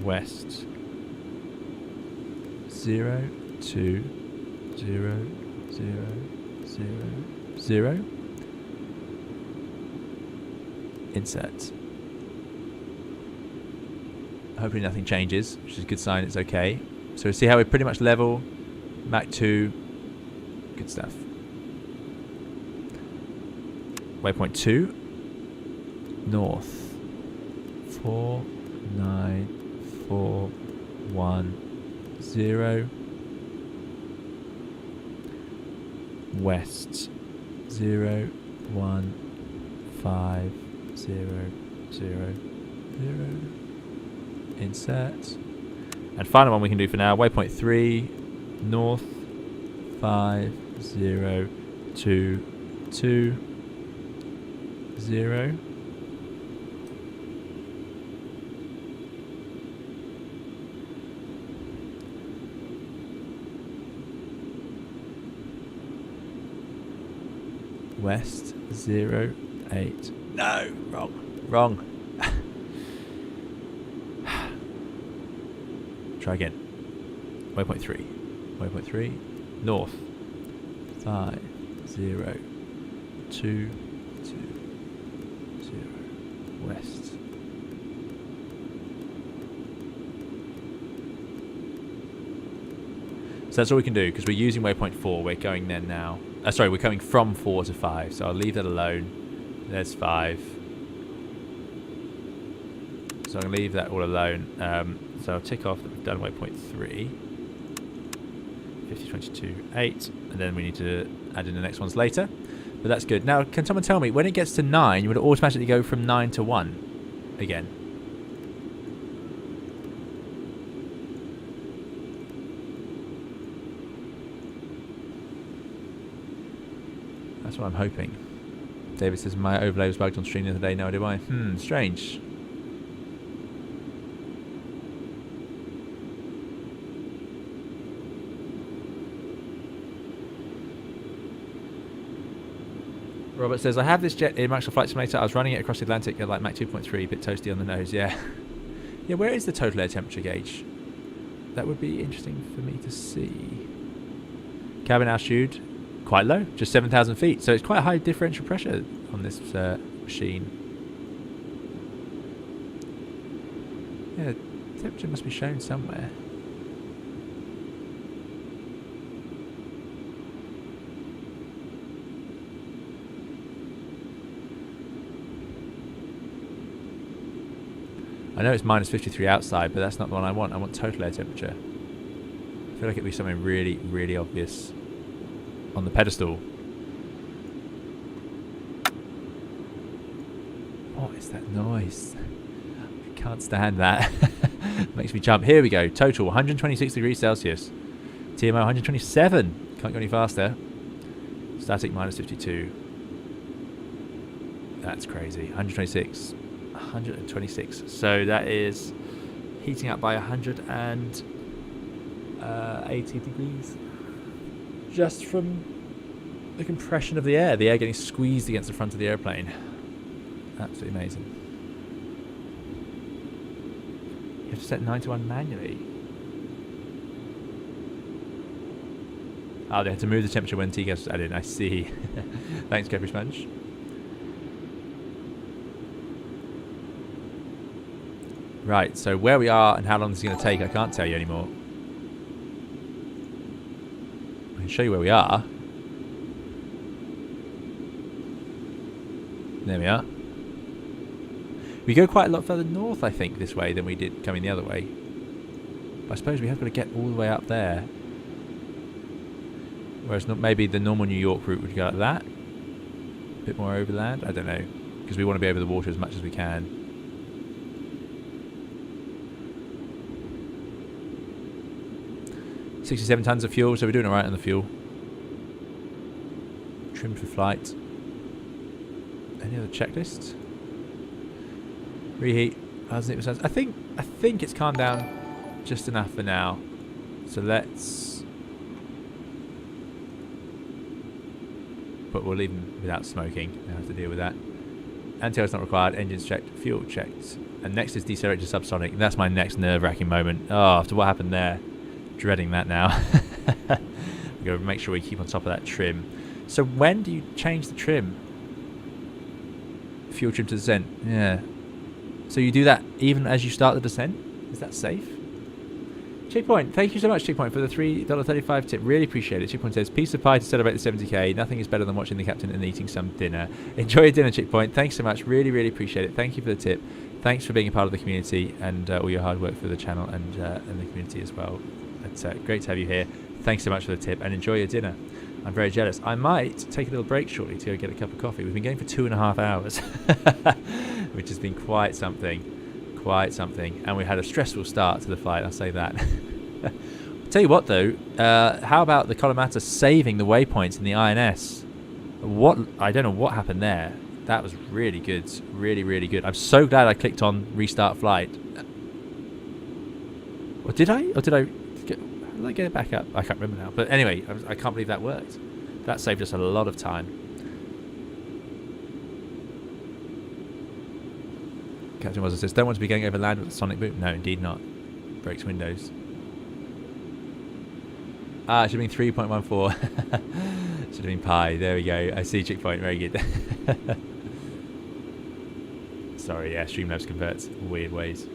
S1: west, 0, 2, 0, 0, 0, 0, insert. Hopefully nothing changes, which is a good sign it's okay. So see how we're pretty much level, Mach 2, good stuff. Waypoint 2, north. 4, 9, 4, 1, 0, west, 0, 1, 5, 0, 0, 0, insert, and final one we can do for now, waypoint 3, north, 5, 0, 2, 2, 0, west, 0, 8. No, wrong. Try again. Waypoint 3, north, 5, 0, 2, 2, 0, west. So that's all we can do because we're using waypoint 4. We're going there now. Sorry, we're coming from 4 to 5, so I'll leave that alone. There's 5. So I'm going to leave that all alone. So I'll tick off that we've done waypoint 3. 50, 22, 8. And then we need to add in the next ones later. But that's good. Now, can someone tell me, when it gets to 9, you would automatically go from 9 to 1 again? That's what I'm hoping. David says my overlay was bugged on stream the other day. No idea why. Strange. Robert says I have this jet in Microsoft Flight Simulator. I was running it across the Atlantic at like Mach 2.3, bit toasty on the nose. Yeah. Yeah. Where is the total air temperature gauge? That would be interesting for me to see. Cabin altitude. Quite low, just 7,000 feet, so it's quite a high differential pressure on this machine. Yeah, temperature must be shown somewhere. I know it's minus 53 outside, but that's not the one I want. I want total air temperature. I feel like it'd be something really, really obvious on the pedestal. What is that noise? I can't stand that. Makes me jump. Here we go. Total 126 degrees Celsius. TMO 127. Can't go any faster. Static minus 52. That's crazy. 126. 126. So that is heating up by 180 degrees. Just from the compression of the air getting squeezed against the front of the airplane. Absolutely amazing. You have to set 9 to 1 manually. Oh, they had to move the temperature when T-gas was added. I see. Thanks, Jeffrey Sponge. Right, so where we are and how long this is going to take, I can't tell you anymore. I can show you where we are. There we are. We go quite a lot further north, I think, this way than we did coming the other way. But I suppose we have got to get all the way up there. Whereas maybe the normal New York route would go like that. A bit more overland. I don't know. Because we want to be over the water as much as we can. $67 tons of fuel, so we're doing alright on the fuel. Trimmed for flight. Any other checklists? Reheat. I think it's calmed down just enough for now. So let's. But we'll leave them without smoking. We'll have to deal with that. Anti-air's not required. Engines checked. Fuel checked. And next is decelerate to subsonic. That's my next nerve-wracking moment. Oh, after what happened there, dreading that now. We've got to make sure we keep on top of that trim. So when do you change the trim? Fuel trim to descent. Yeah. So you do that even as you start the descent? Is that safe? Checkpoint, thank you so much, Checkpoint, for the $3.35 tip. Really appreciate it. Checkpoint says, piece of pie to celebrate the 70k. Nothing is better than watching the captain and eating some dinner. Enjoy your dinner, Checkpoint. Thanks so much. Really, really appreciate it. Thank you for the tip. Thanks for being a part of the community and all your hard work for the channel and the community as well. It's great to have you here. Thanks so much for the tip and enjoy your dinner. I'm very jealous. I might take a little break shortly to go get a cup of coffee. We've been going for 2.5 hours, which has been quite something. Quite something. And we had a stressful start to the flight, I'll say that. I'll tell you what though, how about the Kalamata saving the waypoints in the INS? I don't know what happened there. That was really good. Really, really good. I'm so glad I clicked on restart flight. Or did I? How did I get it back up? I can't remember now. But anyway, I can't believe that worked. That saved us a lot of time. Captain Wazza says, don't want to be going over land with a sonic boom. No, indeed not. Breaks windows. Ah, it should have been 3.14. Should have been pi. There we go. I see checkpoint. Very good. Sorry, yeah, Streamlabs converts weird ways.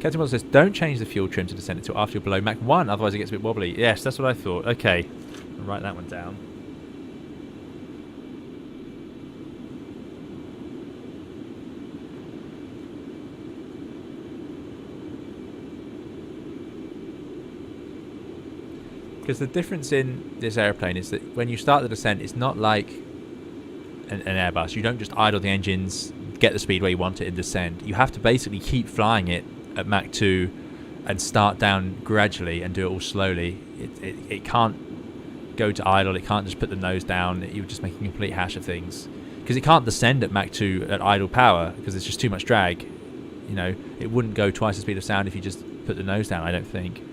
S1: Captain Wazza says, don't change the fuel trim to descent until after you're below Mach 1, otherwise it gets a bit wobbly. Yes, that's what I thought. Okay. I'll write that one down. Because the difference in this airplane is that when you start the descent, it's not like an Airbus. You don't just idle the engines, get the speed where you want it, and descend. You have to basically keep flying it at Mach 2 and start down gradually and do it all slowly. It can't go to idle. It can't just put the nose down. You're just making a complete hash of things. Because it can't descend at Mach 2 at idle power because it's just too much drag. You know, it wouldn't go twice the speed of sound if you just put the nose down, I don't think.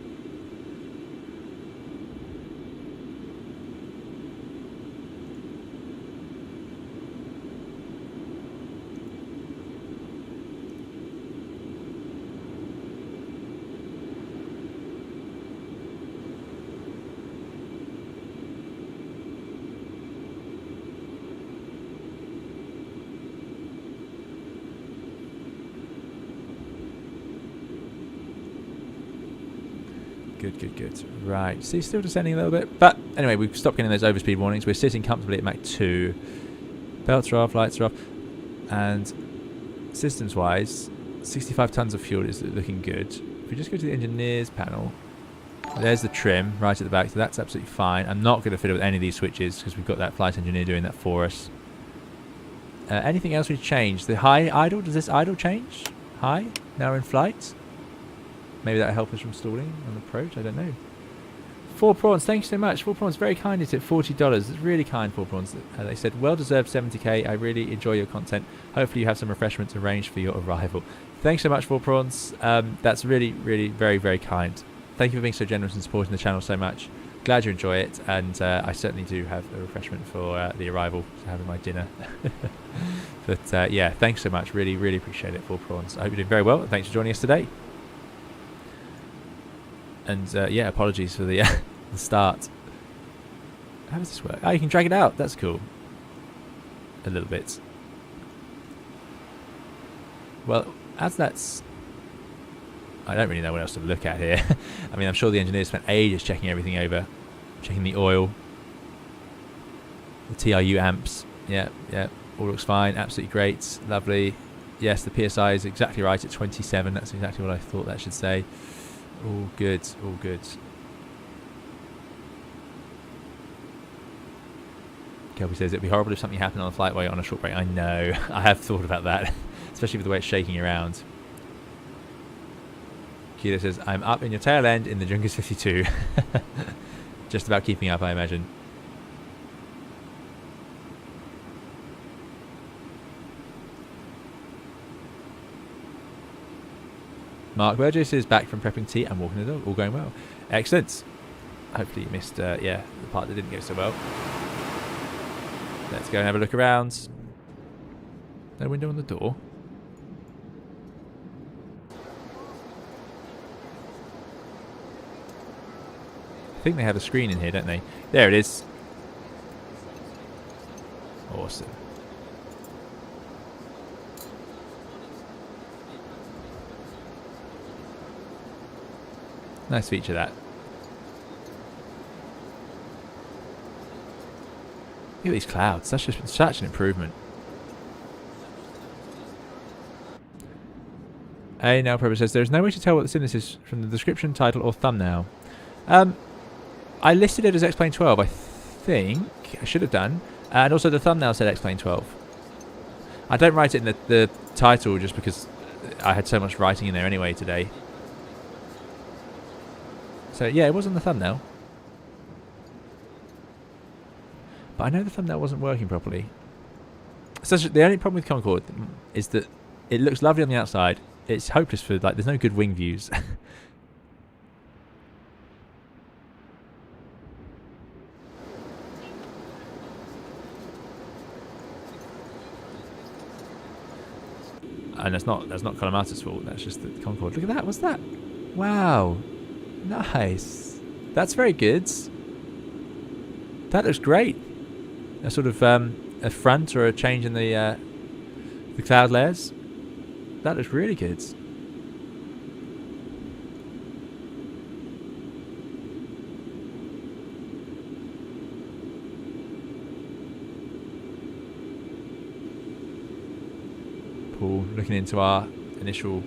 S1: Good. Right, see, still descending a little bit. But anyway, we've stopped getting those overspeed warnings. We're sitting comfortably at Mach 2. Belts are off, lights are off. And systems-wise, 65 tons of fuel is looking good. If we just go to the engineers panel, there's the trim right at the back, so that's absolutely fine. I'm not going to fiddle with any of these switches because we've got that flight engineer doing that for us. Anything else we've changed? The high idle, does this idle change? High? Now we're in flight? Maybe that'll help us from stalling on approach, I don't know. Four Prawns, thank you so much. Four Prawns, very kind. It's at $40. It's really kind, Four Prawns. They said, well deserved 70k. I really enjoy your content. Hopefully you have some refreshments arranged for your arrival. Thanks so much, Four Prawns. That's really, really very, very kind. Thank you for being so generous and supporting the channel so much. Glad you enjoy it, and I certainly do have a refreshment for the arrival, for having my dinner. But yeah, thanks so much. Really, really appreciate it, Four Prawns. I hope you're doing very well, and thanks for joining us today. And yeah, apologies for the the start. How does this work? Oh, you can drag it out. That's cool. A little bit. Well, as that's... I don't really know what else to look at here. I mean, I'm sure the engineers spent ages checking everything over. Checking the oil. The TRU amps. Yeah, yeah. All looks fine. Absolutely great. Lovely. Yes, the PSI is exactly right at 27. That's exactly what I thought that should say. All good, all good. Kelby says it'd be horrible if something happened on the flight while you're on a short break. I know. I have thought about that, especially with the way it's shaking around. Keela says, I'm up in your tail end in the Junkers 52. Just about keeping up, I imagine. Mark Burgess is back from prepping tea and walking the dog. All going well. Excellent. Hopefully you missed yeah, the part that didn't go so well. Let's go and have a look around. No window on the door. I think they have a screen in here, don't they? There it is. Awesome. Nice feature, that. Look at these clouds. That's just been such an improvement. A now Probber says there's no way to tell what the this is from the description, title, or thumbnail. I listed it as X-Plane 12, I think. I should have done. And also the thumbnail said X-Plane 12. I don't write it in the title just because I had so much writing in there anyway today. So yeah, it was on the thumbnail. But I know the thumbnail wasn't working properly. So the only problem with Concorde is that it looks lovely on the outside. It's hopeless for, like, there's no good wing views. And that's not Kalamata's fault. That's just the Concorde. Look at that. What's that? Wow. Nice. That's very good. That looks great. A sort of a front or a change in the cloud layers. That looks really good. Paul looking into our initial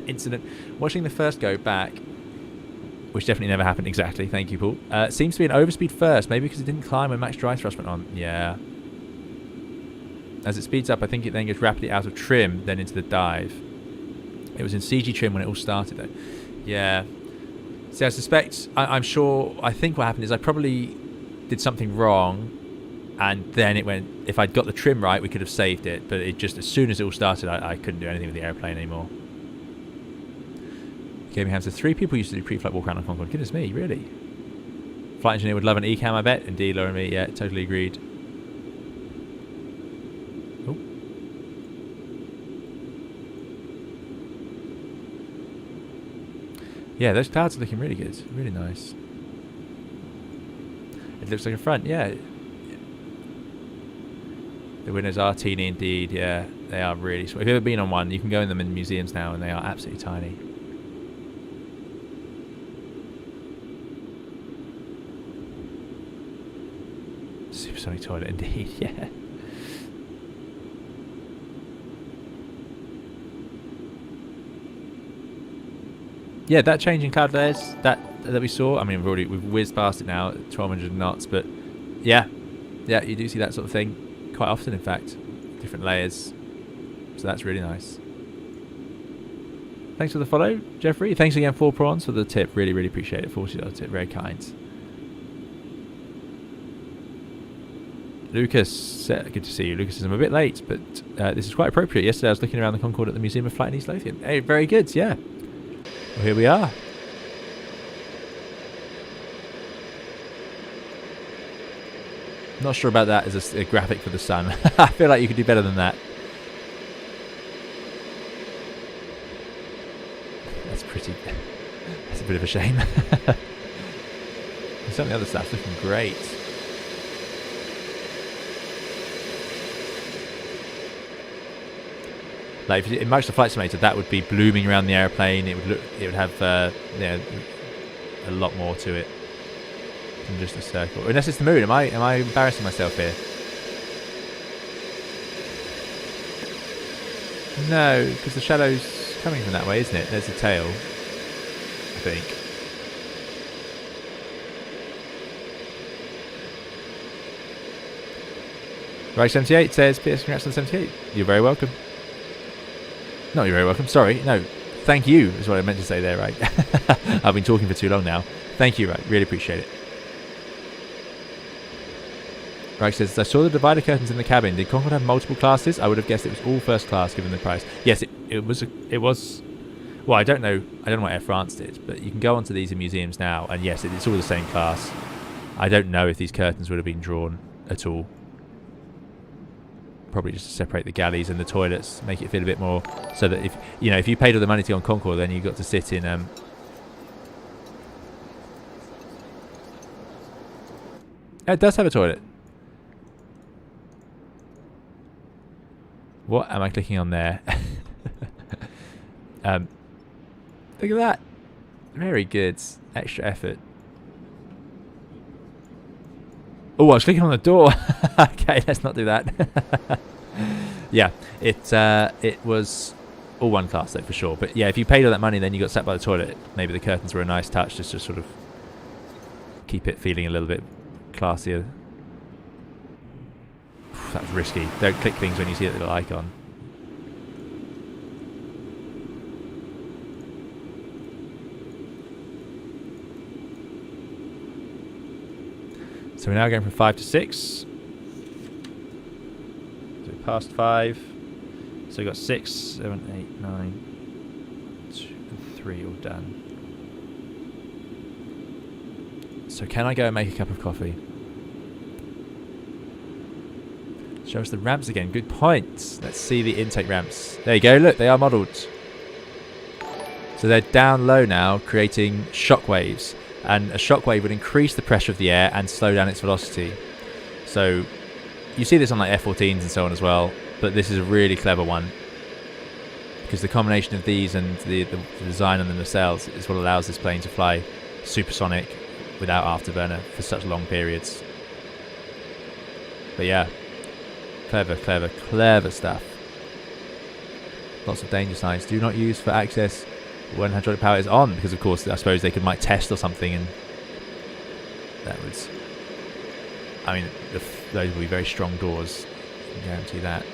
S1: incident. Watching the first go back, which definitely never happened exactly. Thank you, Paul. Seems to be an overspeed first, maybe because it didn't climb when max drive thrust went on. Yeah. As it speeds up, I think it then goes rapidly out of trim, then into the dive. It was in CG trim when it all started, though. Yeah. See, I suspect, I'm sure, I think what happened is I probably did something wrong, and then it went, if I'd got the trim right, we could have saved it, but it just, as soon as it all started, I couldn't do anything with the airplane anymore. Gaming Hamster, 3 people used to do pre-flight walk around on Concorde. Goodness me, really? Flight engineer would love an ECAM, I bet. Indeed, Laura and me, yeah, totally agreed. Oh. Yeah, those clouds are looking really good. Really nice. It looks like a front, yeah. The windows are teeny indeed, yeah. They are really small. If you've ever been on one, you can go in them in museums now, and they are absolutely tiny. Supersonic toilet indeed, yeah. Yeah, that change in cloud layers that we saw, I mean we've whizzed past it now at 1200 knots, but yeah, you do see that sort of thing quite often, in fact. Different layers. So that's really nice. Thanks for the follow, Jeffrey. Thanks again, 4 Prawns, for the tip. Really, really appreciate it. $40 tip, very kind. Lucas, good to see you. Lucas says, I'm a bit late, but this is quite appropriate. Yesterday I was looking around the Concorde at the Museum of Flight in East Lothian. Hey, very good, yeah. Well, here we are. Not sure about that as a graphic for the sun. I feel like you could do better than that. That's pretty... That's a bit of a shame. Some of the other stuff's looking great. Like in Microsoft Flight Simulator, that would be blooming around the airplane. It would have you know, a lot more to it than just a circle. Unless it's the moon. Am I embarrassing myself here? No, because the shadow's coming from that way, isn't it? There's the tail, I think. Right, 78 says, PS, congrats on 78. You're very welcome. No, you're very welcome. Sorry. No, thank you is what I meant to say there, right? I've been talking for too long now. Thank you, right. Really appreciate it. Right, says, I saw the divider curtains in the cabin. Did Concorde have multiple classes? I would have guessed it was all first class given the price. Yes, it was. Well, I don't know what Air France did, but you can go onto these in museums now, and yes, it's all the same class. I don't know if these curtains would have been drawn at all. Probably just to separate the galleys and the toilets, make it feel a bit more, so that if you paid all the money to go on Concorde, then you got to sit in it does have a toilet. What am I clicking on there? Look at that. Very good. Extra effort. Oh, I was clicking on the door. Okay, let's not do that. Yeah, it was all one class though for sure. But yeah, if you paid all that money, then you got sat by the toilet. Maybe the curtains were a nice touch, just to sort of keep it feeling a little bit classier. That was risky. Don't click things when you see that little icon. So we're now going from 5 to 6. So past 5. So we've got 6, 7, 8, 9, 2, and 3 all done. So can I go and make a cup of coffee? Show us the ramps again. Good point. Let's see the intake ramps. There you go. Look, they are modelled. So they're down low now, creating shock waves. And a shockwave would increase the pressure of the air and slow down its velocity. So you see this on like F-14s and so on as well, but this is a really clever one because the combination of these and the design on the nacelles is what allows this plane to fly supersonic without afterburner for such long periods. But yeah, clever stuff. Lots of danger signs. Do not use for access when hydraulic power is on, because of course I suppose they might test or something, and that was, I mean, those will be very strong doors, I can guarantee that.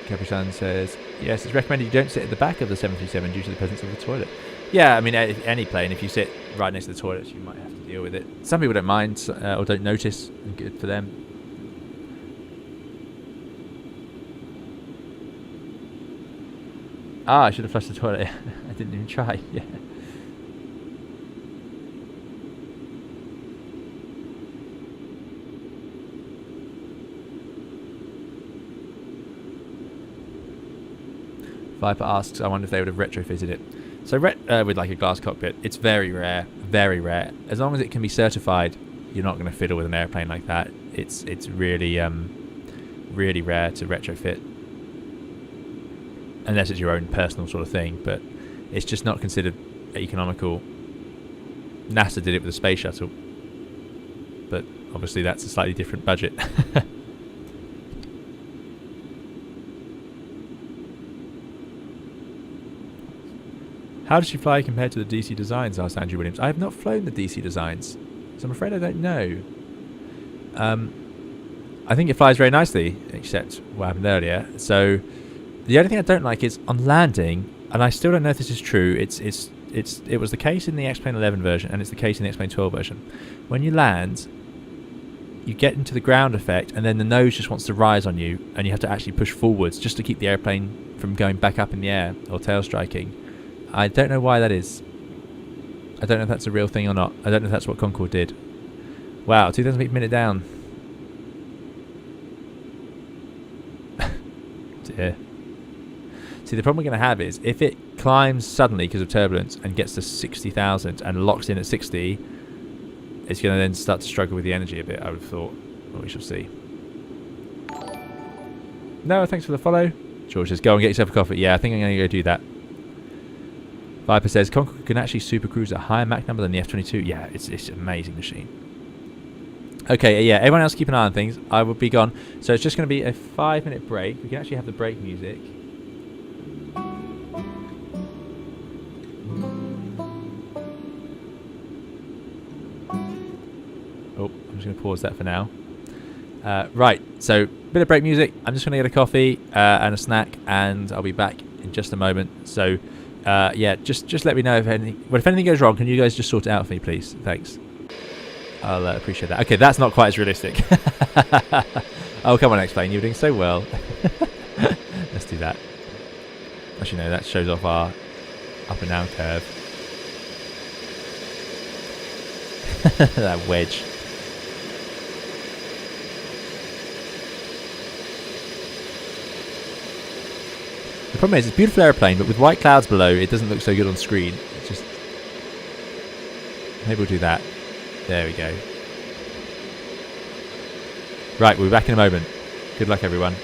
S1: Capri-san says, yes, it's recommended you don't sit at the back of the 737 due to the presence of the toilet. Yeah, I mean, any plane, if you sit right next to the toilets, you might have to deal with it. Some people don't mind or don't notice, and good for them. Ah, I should have flushed the toilet. I didn't even try. Yeah. Viper asks, I wonder if they would have retrofitted it. So with like a glass cockpit, it's very rare, very rare. As long as it can be certified, you're not going to fiddle with an airplane like that. It's really really rare to retrofit, unless it's your own personal sort of thing. But it's just not considered economical. NASA did it with the space shuttle, but obviously that's a slightly different budget. How does she fly compared to the DC designs? Asked Andrew Williams. I have not flown the DC designs, so I'm afraid I don't know. I think it flies very nicely, except what happened earlier. So the only thing I don't like is on landing, and I still don't know if this is true. It was the case in the X-Plane 11 version, and it's the case in the X-Plane 12 version. When you land, you get into the ground effect, and then the nose just wants to rise on you, and you have to actually push forwards just to keep the airplane from going back up in the air or tail striking. I don't know why that is. I don't know if that's a real thing or not. I don't know if that's what Concorde did. Wow, 2,000 feet per minute down. Dear. See, the problem we're going to have is if it climbs suddenly because of turbulence and gets to 60,000 and locks in at 60, it's going to then start to struggle with the energy a bit, I would have thought. Well, we shall see. No, thanks for the follow. George says, go and get yourself a coffee. Yeah, I think I'm going to go do that. Viper says, Concorde can actually supercruise at a higher Mach number than the F-22. Yeah, it's an amazing machine. Okay, yeah, everyone else keep an eye on things. I will be gone. So it's just going to be a 5-minute break. We can actually have the break music. Oh, I'm just going to pause that for now. Right, so bit of break music. I'm just going to get a coffee and a snack, and I'll be back in just a moment. So, yeah, just let me know if anything goes wrong. Can you guys just sort it out for me, please? Thanks. I'll appreciate that. Okay, that's not quite as realistic. Oh, come on, X-Plane. You're doing so well. Let's do that. Actually, no, that shows off our up and down curve. That wedge. The problem is, it's a beautiful airplane, but with white clouds below, it doesn't look so good on screen. It's just... Maybe we'll do that. There we go. Right, we'll be back in a moment. Good luck, everyone.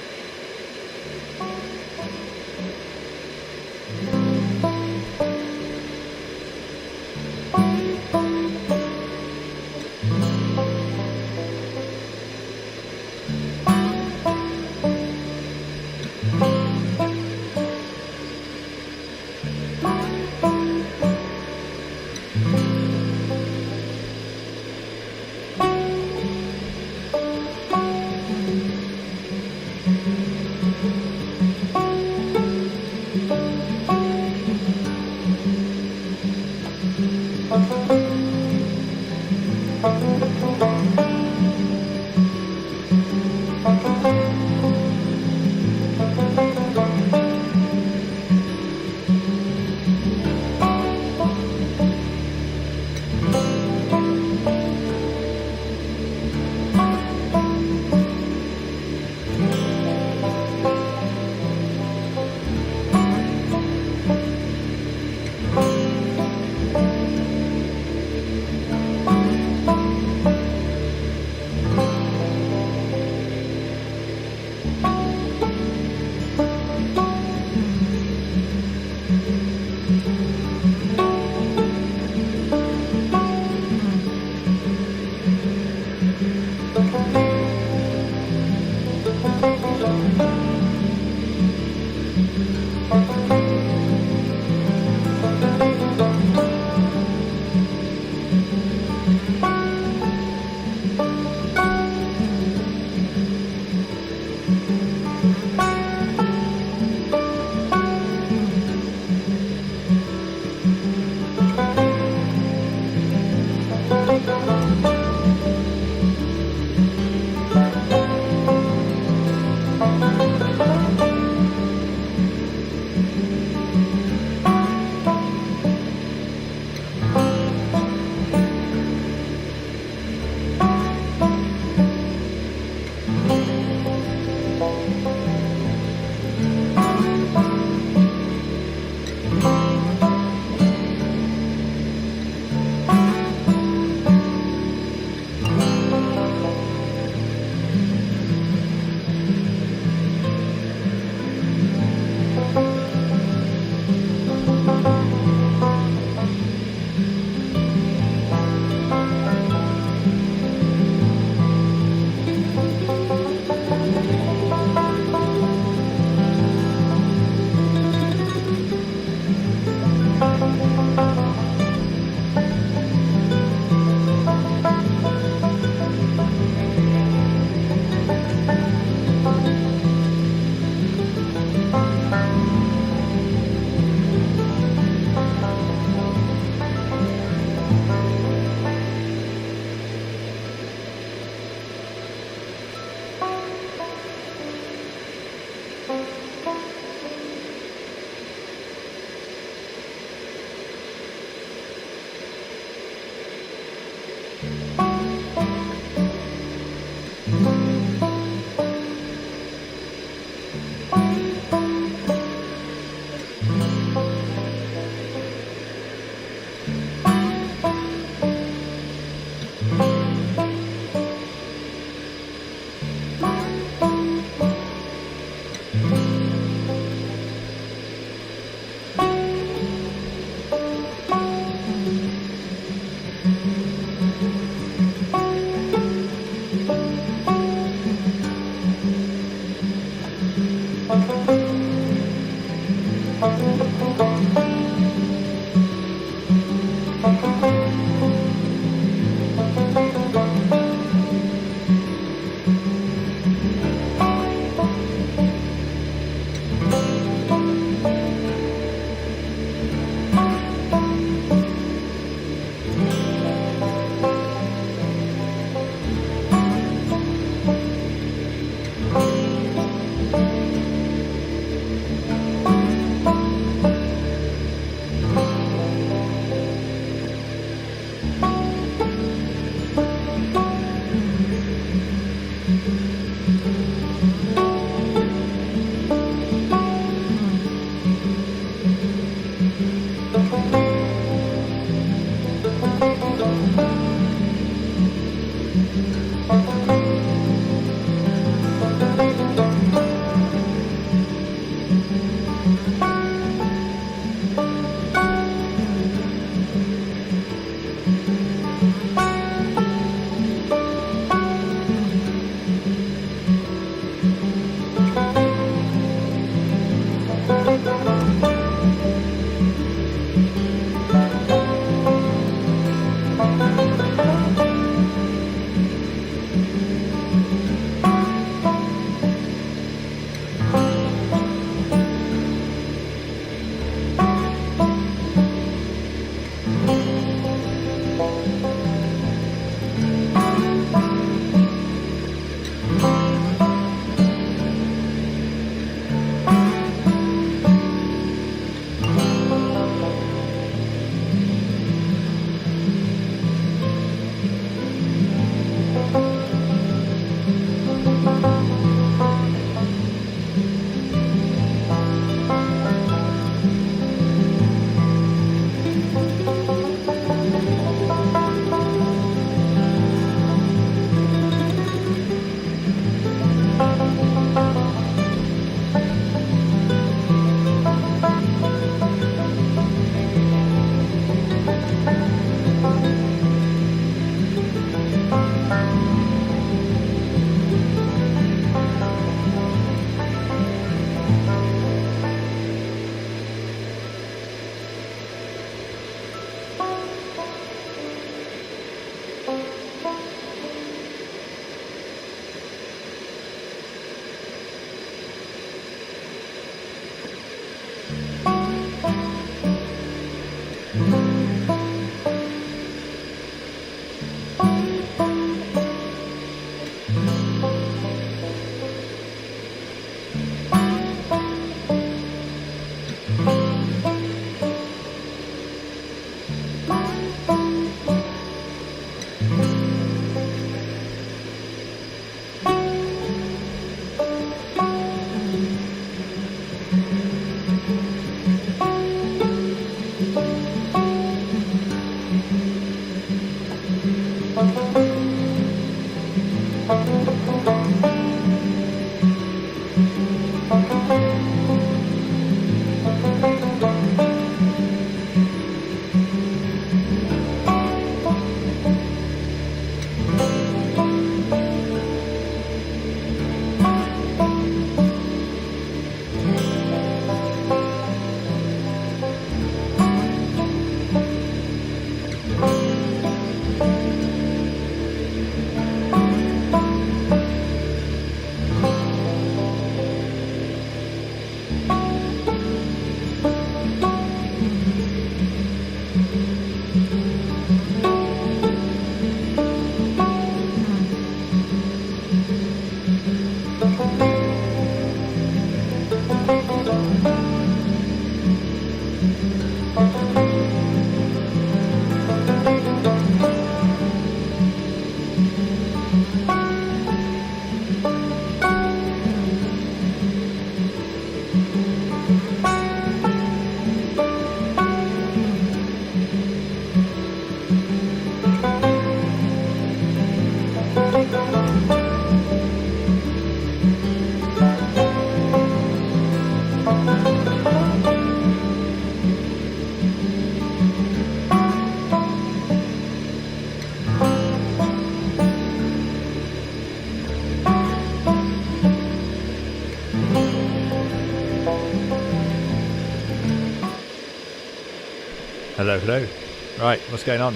S1: never know. Right, what's going on?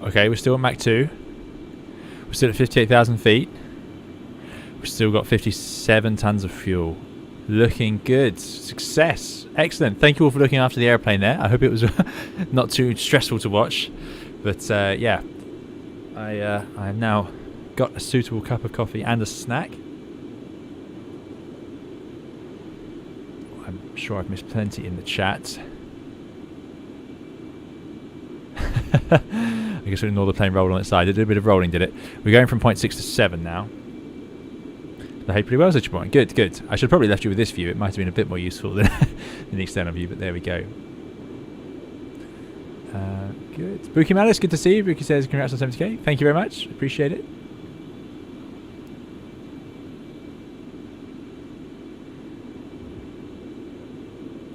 S1: Okay, we're still at Mach 2. We're still at 58,000 feet. We've still got 57 tons of fuel. Looking good. Success. Excellent. Thank you all for looking after the airplane there. I hope it was not too stressful to watch. But yeah, I have now got a suitable cup of coffee and a snack. I'm sure I've missed plenty in the chat. I guess we'll ignore the plane roll on its side. It did a bit of rolling, did it? We're going from 0.6 to 7 now. Behaved pretty well, such a point. Good, good. I should have probably left you with this view. It might have been a bit more useful than the external view, but there we go. Good. Buki Malice, good to see you. Buki says congrats on 70k. Thank you very much. Appreciate it.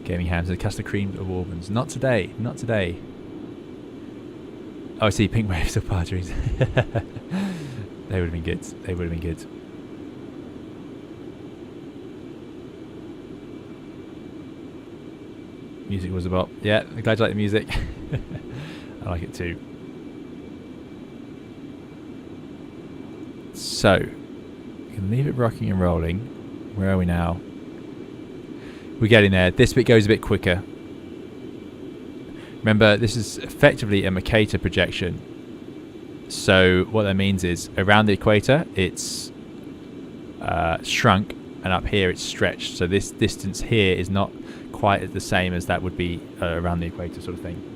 S1: Gaming Hams and the custard cream of Auburn's. Not today. Not today. Oh, I see. Pink waves of parties. They would have been good. They would have been good. Music was a bop. Yeah, I'm glad you like the music. I like it too. So, you can leave it rocking and rolling. Where are we now? We're getting there. This bit goes a bit quicker. Remember, this is effectively a Mercator projection. So what that means is around the equator, it's shrunk, and up here it's stretched. So this distance here is not quite the same as that would be around the equator sort of thing.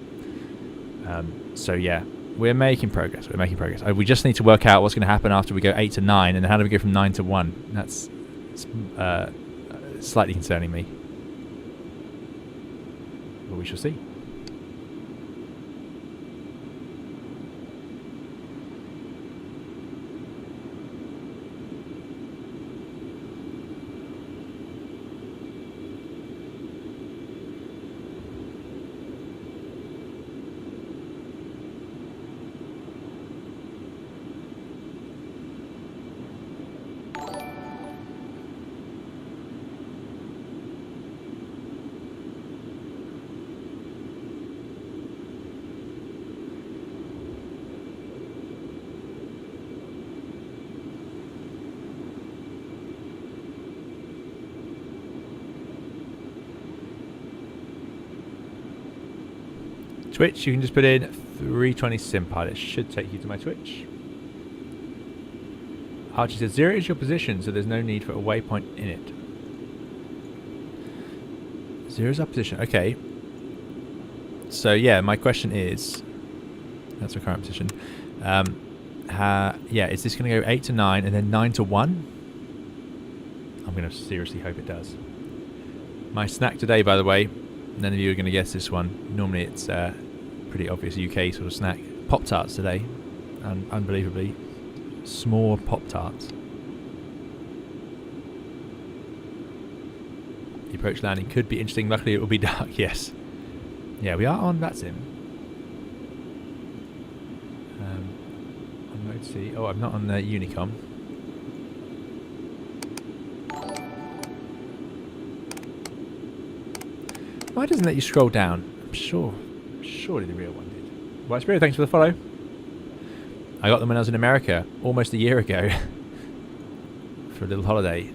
S1: So yeah, we're making progress. We're making progress. We just need to work out what's going to happen after we go 8 to 9, and then how do we go from 9 to 1? That's slightly concerning me. But we shall see. Twitch, you can just put in 320 SimPilot. It should take you to my Twitch. Archie says 0 is your position, so there's no need for a waypoint in it. 0 is our position. Okay. So yeah, my question is, that's our current position. Yeah, is this going to go 8 to 9 and then 9 to 1? I'm going to seriously hope it does. My snack today, by the way, none of you are going to guess this one. Normally it's pretty obvious UK sort of snack. Pop-Tarts today. And unbelievably, small Pop-Tarts. The approach landing could be interesting. Luckily it will be dark, yes. Yeah, we are on VATSIM. On mode C. Oh, I'm not on the Unicom. Why doesn't it let you scroll down? I'm sure. Surely the real one did. White Spirit, thanks for the follow. I got them when I was in America almost a year ago for a little holiday.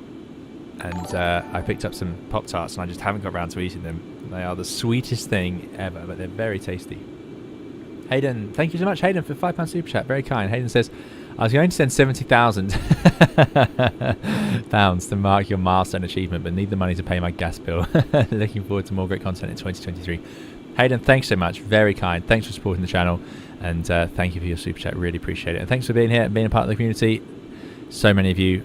S1: And I picked up some Pop-Tarts and I just haven't got around to eating them. They are the sweetest thing ever, but they're very tasty. Hayden, thank you so much, Hayden, for £5 super chat. Very kind. Hayden says, I was going to send £70,000 to mark your milestone achievement, but need the money to pay my gas bill. Looking forward to more great content in 2023. Hayden, thanks so much. Very kind. Thanks for supporting the channel, and thank you for your super chat. Really appreciate it. And thanks for being here and being a part of the community. So many of you,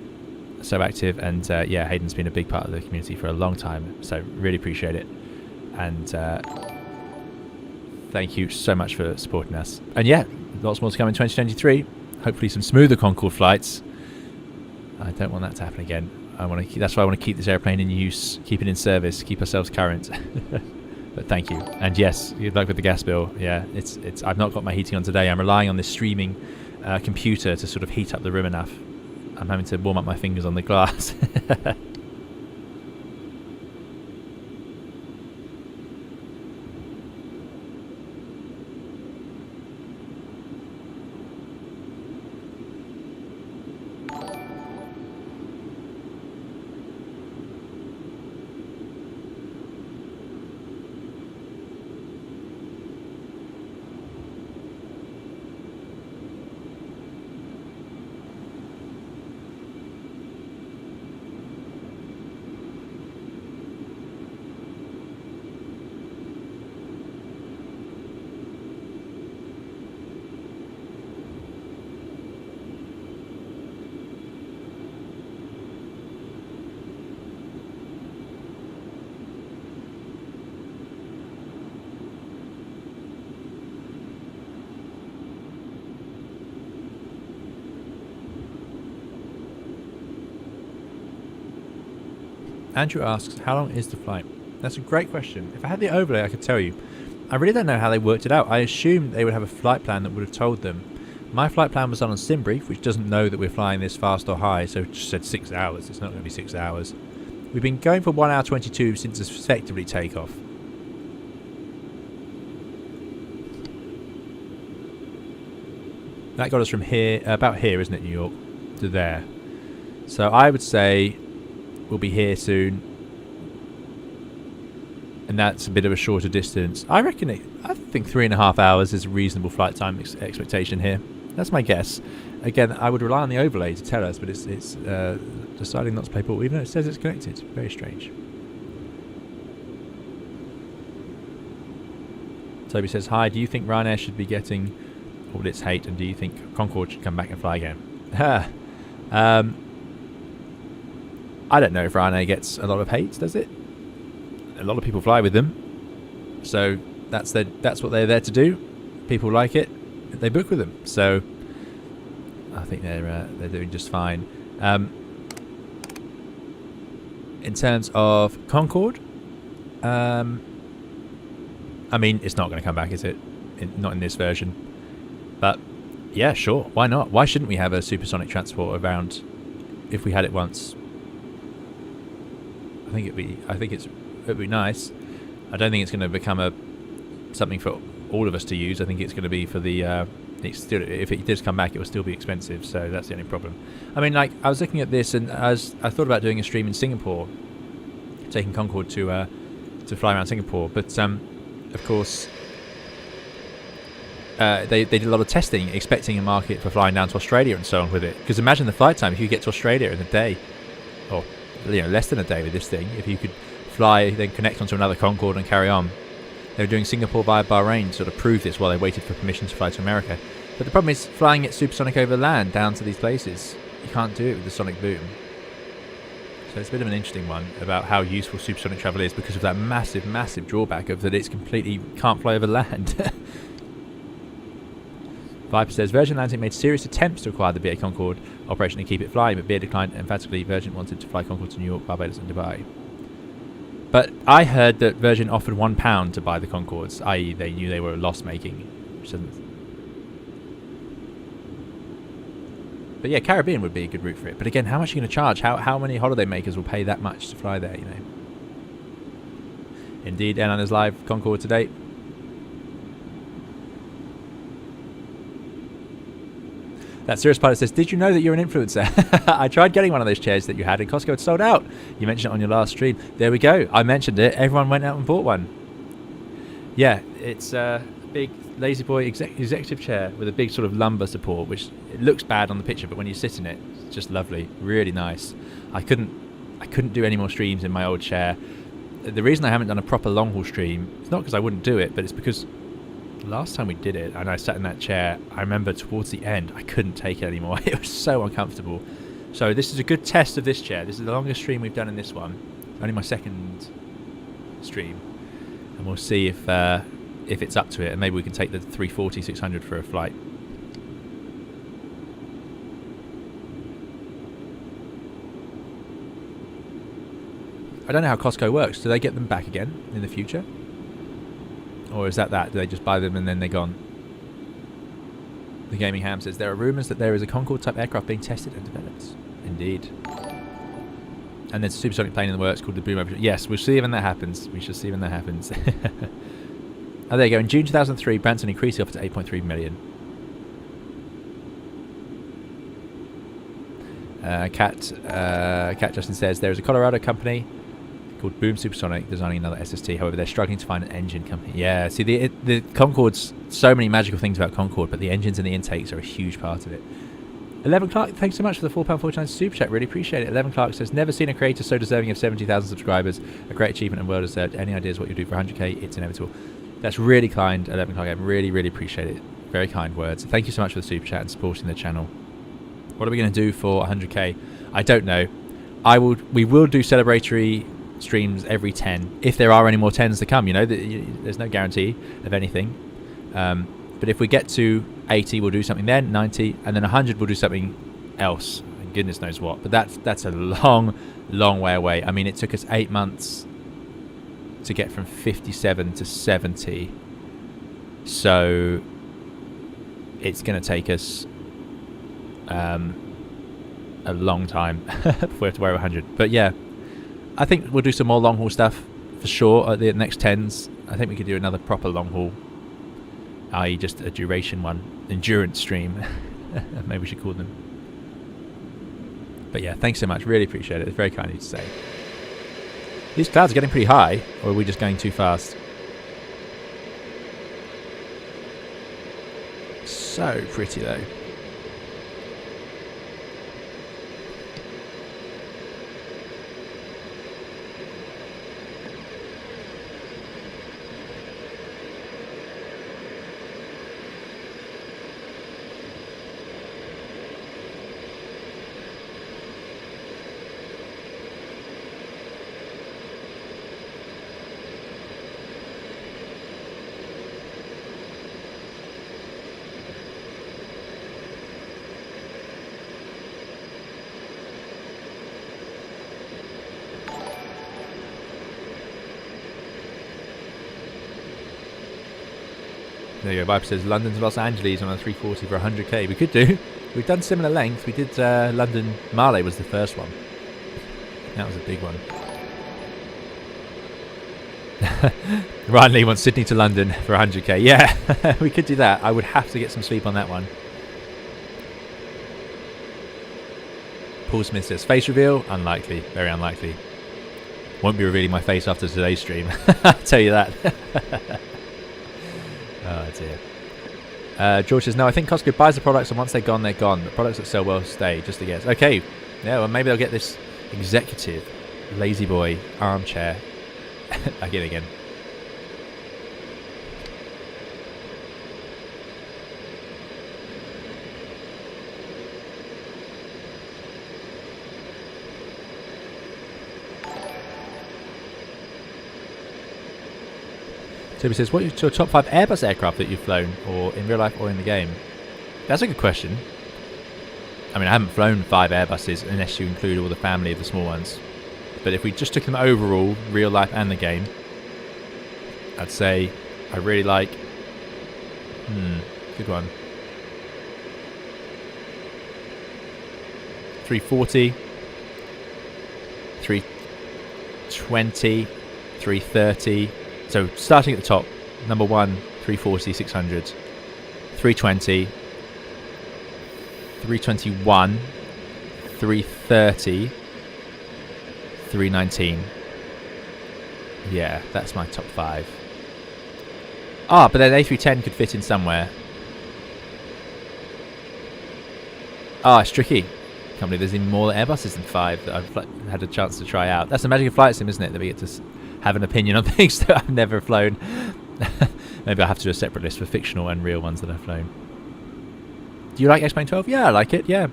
S1: so active, and yeah, Hayden's been a big part of the community for a long time, so really appreciate it. And thank you so much for supporting us. And yeah, lots more to come in 2023. Hopefully some smoother Concorde flights. I don't want that to happen again. That's why I want to keep this airplane in use, keep it in service, keep ourselves current. But thank you. And yes, good luck with the gas bill. Yeah, it's. I've not got my heating on today. I'm relying on this streaming computer to sort of heat up the room enough. I'm having to warm up my fingers on the glass. Andrew asks, how long is the flight? That's a great question. If I had the overlay, I could tell you. I really don't know how they worked it out. I assumed they would have a flight plan that would have told them. My flight plan was done on SimBrief, which doesn't know that we're flying this fast or high, so it just said 6 hours. It's not going to be 6 hours. We've been going for 1 hour 22 since effectively takeoff. That got us from here, about here, isn't it, New York, to there. So I would say we'll be here soon. And that's a bit of a shorter distance. I think 3.5 hours is a reasonable flight time expectation here. That's my guess. Again, I would rely on the overlay to tell us, but it's deciding not to play ball, even though it says it's connected. Very strange. Toby says, hi, do you think Ryanair should be getting all its hate, and do you think Concorde should come back and fly again? I don't know if Ryanair gets a lot of hate, does it? A lot of people fly with them, so that's what they're there to do. People like it, they book with them. So I think they're doing just fine. In terms of Concorde, I mean, it's not going to come back, is it? Not in this version. But yeah, sure. Why not? Why shouldn't we have a supersonic transport around if we had it once? I think it'd be nice. I don't think it's going to become something for all of us to use. I think it's going to be for the if it does come back, it will still be expensive. So that's the only problem. I mean, like, I was looking at this, and I thought about doing a stream in Singapore, taking Concorde to fly around Singapore. But of course, they did a lot of testing, expecting a market for flying down to Australia and so on with it. Because imagine the flight time if you get to Australia in a day, or less than a day with this thing. If you could fly, then connect onto another Concorde and carry on. They were doing Singapore via Bahrain to sort of prove this while they waited for permission to fly to America. But the problem is flying it supersonic over land down to these places. You can't do it with the sonic boom. So it's a bit of an interesting one about how useful supersonic travel is because of that massive, massive drawback of that it's completely can't fly over land. Viper says, Virgin Atlantic made serious attempts to acquire the BA Concorde operation and keep it flying, but BA declined emphatically. Virgin wanted to fly Concorde to New York, Barbados and Dubai. But I heard that Virgin offered £1 to buy the Concordes, i.e. they knew they were loss-making. Which doesn't... But yeah, Caribbean would be a good route for it. But again, how much are you going to charge? How many holiday makers will pay that much to fly there, you know? Indeed, Airliners Live, Concorde today. That Serious Pilot says, did you know that you're an influencer? I tried getting one of those chairs that you had, and Costco had sold out. You mentioned it on your last stream. There we go. I mentioned it. Everyone went out and bought one. Yeah, it's a big lazy boy executive chair with a big sort of lumbar support, which it looks bad on the picture, but when you sit in it, it's just lovely. Really nice. I couldn't do any more streams in my old chair. The reason I haven't done a proper long haul stream, it's not because I wouldn't do it, but it's because last time we did it and I sat in that chair, I remember towards the end I couldn't take it anymore. It was so uncomfortable. So this is a good test of this chair. This is the longest stream we've done in this one. Only my second stream, and we'll see if it's up to it, and maybe we can take the 340-600 for a flight. I don't know how Costco works. Do they get them back again in the future? Or is that? Do they just buy them and then they're gone? The Gaming Ham says, there are rumours that there is a Concorde-type aircraft being tested and developed. Indeed. And there's a supersonic plane in the works called the Boom Over. Yes, we'll see when that happens. We shall see when that happens. Oh, there you go. In June 2003, Branson increased the offer to 8.3 million. Cat Justin says, there is a Colorado company called Boom Supersonic designing another SST. However, they're struggling to find an engine company. Yeah, see, the Concorde's so many magical things about Concorde, but the engines and the intakes are a huge part of it. 11 Clark, thanks so much for the £4.49 super chat. Really appreciate it. 11 Clark says, never seen a creator so deserving of 70,000 subscribers. A great achievement and well deserved. Any ideas what you'll do for 100k? It's inevitable. That's really kind, 11 Clark. I really, really appreciate it. Very kind words. Thank you so much for the super chat and supporting the channel. What are we going to do for 100k? I don't know. We will do celebratory streams every 10 if there are any more 10s to come. You know, there's no guarantee of anything. But if we get to 80, we'll do something then. 90, and then 100, we'll do something else. goodness knows what. But that's a long, long way away. I mean, it took us 8 months to get from 57 to 70. So it's going to take us a long time before we have to worry 100. But yeah, I think we'll do some more long haul stuff for sure at the next 10s. I think we could do another proper long haul, i.e. just a duration one, endurance stream. Maybe we should call them. But yeah, thanks so much. Really appreciate it. It's very kind of you to say. These clouds are getting pretty high, or are we just going too fast? So pretty though. There you go. Viper says London to Los Angeles on a 340 for 100k. We could do. We've done similar length. We did London. Marley was the first one. That was a big one. Ryan Lee wants Sydney to London for 100k. Yeah, we could do that. I would have to get some sleep on that one. Paul Smith says face reveal. Unlikely. Very unlikely. Won't be revealing my face after today's stream. I'll tell you that. Oh dear. George says, no, I think Costco buys the products and once they're gone, they're gone. The products that sell well stay, just a guess. Okay, yeah, well maybe they'll get this executive, lazy boy, armchair back in again. Toby says, what are your top 5 Airbus aircraft that you've flown, or in real life or in the game? That's a good question. I mean, I haven't flown 5 Airbuses unless you include all the family of the small ones. But if we just took them overall, real life and the game, I'd say I really like... good one. 340, 320, 330... So starting at the top, number 1, 340, 600, 320, 321, 330, 319. Yeah, that's my top 5. Ah, but then A310 could fit in somewhere. Ah, it's tricky. Can't believe there's even more Airbuses than 5 that I've had a chance to try out. That's the magic of flight sim, isn't it? That we get to have an opinion on things that I've never flown. Maybe I'll have to do a separate list for fictional and real ones that I've flown. Do you like X-Plane 12? Yeah, I like it, yeah.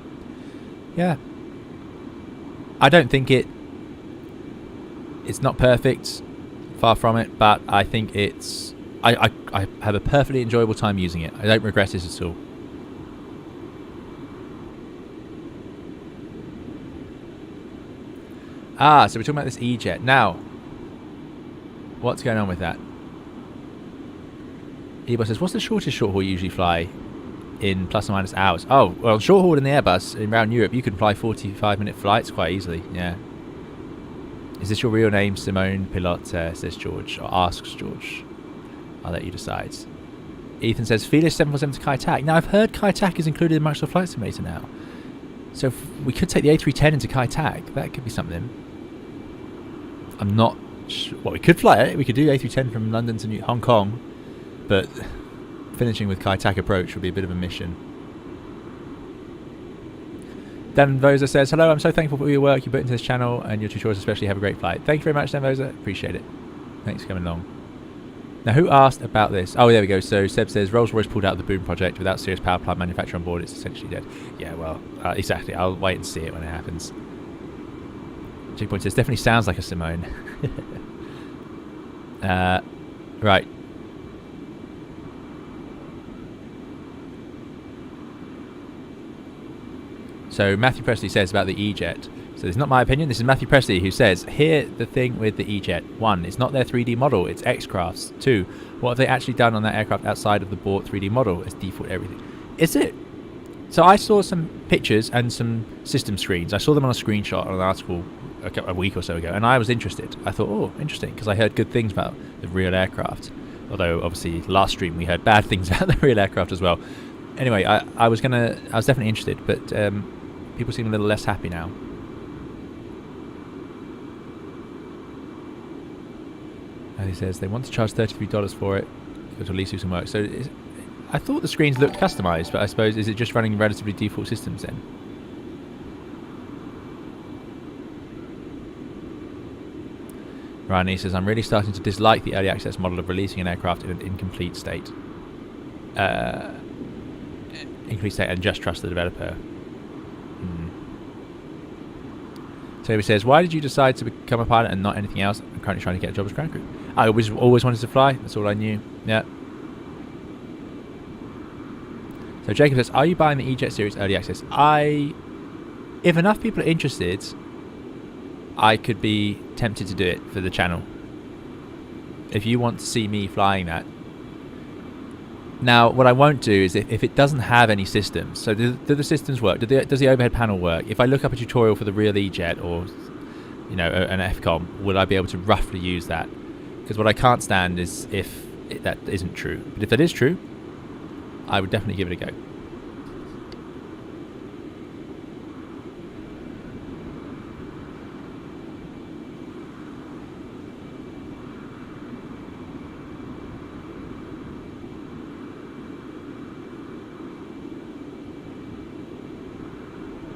S1: Yeah. I don't think it's not perfect, far from it, but I think it's... I have a perfectly enjoyable time using it. I don't regret it at all. Ah, so we're talking about this E-Jet. Now, what's going on with that? Airbus says, what's the shortest short haul you usually fly in plus or minus hours? Oh, well, short haul in the Airbus around Europe, you can fly 45-minute flights quite easily, yeah. Is this your real name, Simone Pilot, says George, or asks George. I'll let you decide. Ethan says, Felix 747 to Kai Tak. Now, I've heard Kai Tak is included in Microsoft Flight Simulator now. So if we could take the A310 into Kai Tak. That could be something. I'm not sure. Well, we could fly it. We could do A310 from London to Hong Kong. But finishing with Kai Tak approach would be a bit of a mission. Dan Vosa says, hello, I'm so thankful for all your work you put into this channel and your tutorials especially. Have a great flight. Thank you very much, Dan Vosa. Appreciate it. Thanks for coming along. Now, who asked about this? Oh, there we go. So Seb says, Rolls-Royce pulled out of the boom project without serious power plant manufacturer on board. It's essentially dead. Yeah, well, exactly. I'll wait and see it when it happens. Checkpoint says, definitely sounds like a Simone. Right. So Matthew Presley says about the E-Jet. So it's not my opinion. This is Matthew Presley who says, here the thing with the E-Jet. 1, it's not their 3D model. It's X-Crafts. 2, what have they actually done on that aircraft outside of the bought 3D model as default everything? Is it? So I saw some pictures and some system screens. I saw them on a screenshot on an article a week or so ago, and I was interested. I thought, oh, interesting, because I heard good things about the real aircraft. Although, obviously, last stream we heard bad things about the real aircraft as well. Anyway, I was definitely interested, but people seem a little less happy now. And he says they want to charge $33 for it, go to Toliss do some work. So I thought the screens looked customized, but I suppose, is it just running relatively default systems then? Ryan, he says, I'm really starting to dislike the early access model of releasing an aircraft in an incomplete state. Incomplete state and just trust the developer. So he says, why did you decide to become a pilot and not anything else? I'm currently trying to get a job as ground crew. I always wanted to fly. That's all I knew. Yeah. So Jacob says, are you buying the E-Jet series early access? If enough people are interested, I could be tempted to do it for the channel. If you want to see me flying that. Now, what I won't do is if it doesn't have any systems. So do the systems work? Does the overhead panel work? If I look up a tutorial for the real E-Jet or, you know, an FCOM, will I be able to roughly use that? Because what I can't stand is if that isn't true. But if that is true, I would definitely give it a go.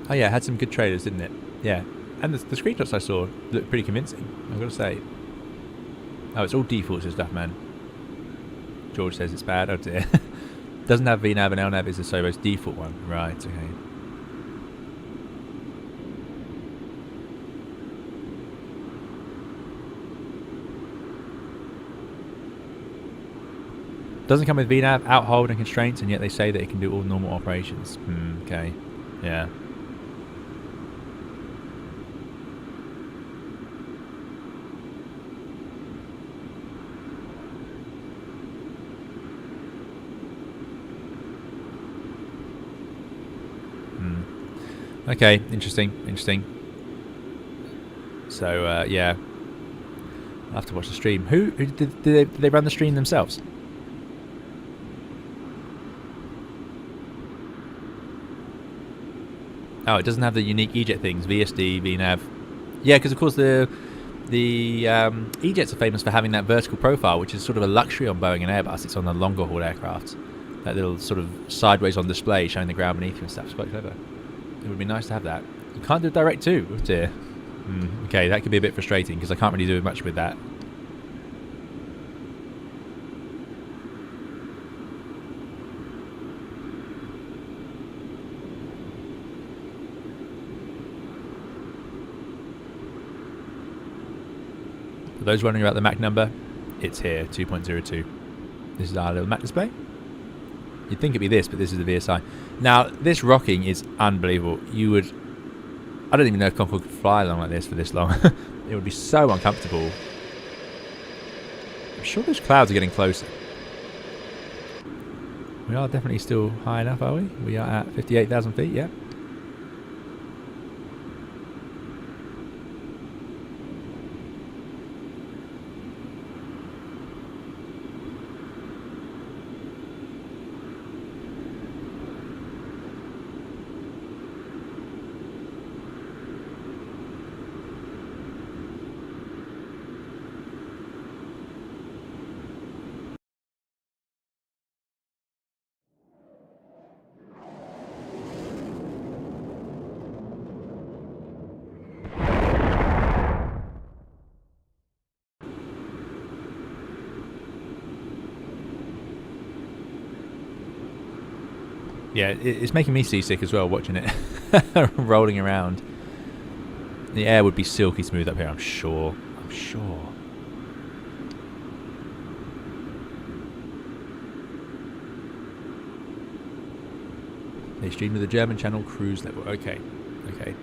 S1: Oh yeah, it had some good trailers, didn't it? Yeah. And the screenshots I saw looked pretty convincing, I've got to say. Oh, it's all defaults and stuff, man. George says it's bad. Oh dear. Doesn't have VNAV and LNAV is the Sobo's default one. Right, okay. Doesn't come with VNAV, out hold and constraints, and yet they say that it can do all normal operations. Okay. Yeah. Okay, interesting. So, yeah. I'll have to watch the stream. Who did they run the stream themselves? Oh, it doesn't have the unique E-Jet things, VSD, VNAV. Yeah, because of course the E-Jets are famous for having that vertical profile, which is sort of a luxury on Boeing and Airbus. It's on the longer haul aircraft. That little sort of sideways on display showing the ground beneath you and stuff. It's quite clever. It would be nice to have that. You can't do direct too. Oh dear. Okay, that could be a bit frustrating because I can't really do much with that. For those wondering about the MAC number, it's here, 2.02. This is our little MAC display. You'd think it'd be this, but this is the VSI. Now, this rocking is unbelievable. I don't even know if Concorde could fly along like this for this long. It would be so uncomfortable. I'm sure those clouds are getting closer. We are definitely still high enough, are we? We are at 58,000 feet, yeah. Yeah, it's making me seasick as well, watching it rolling around. The air would be silky smooth up here, I'm sure. They stream to the German channel cruise level. Okay. Okay.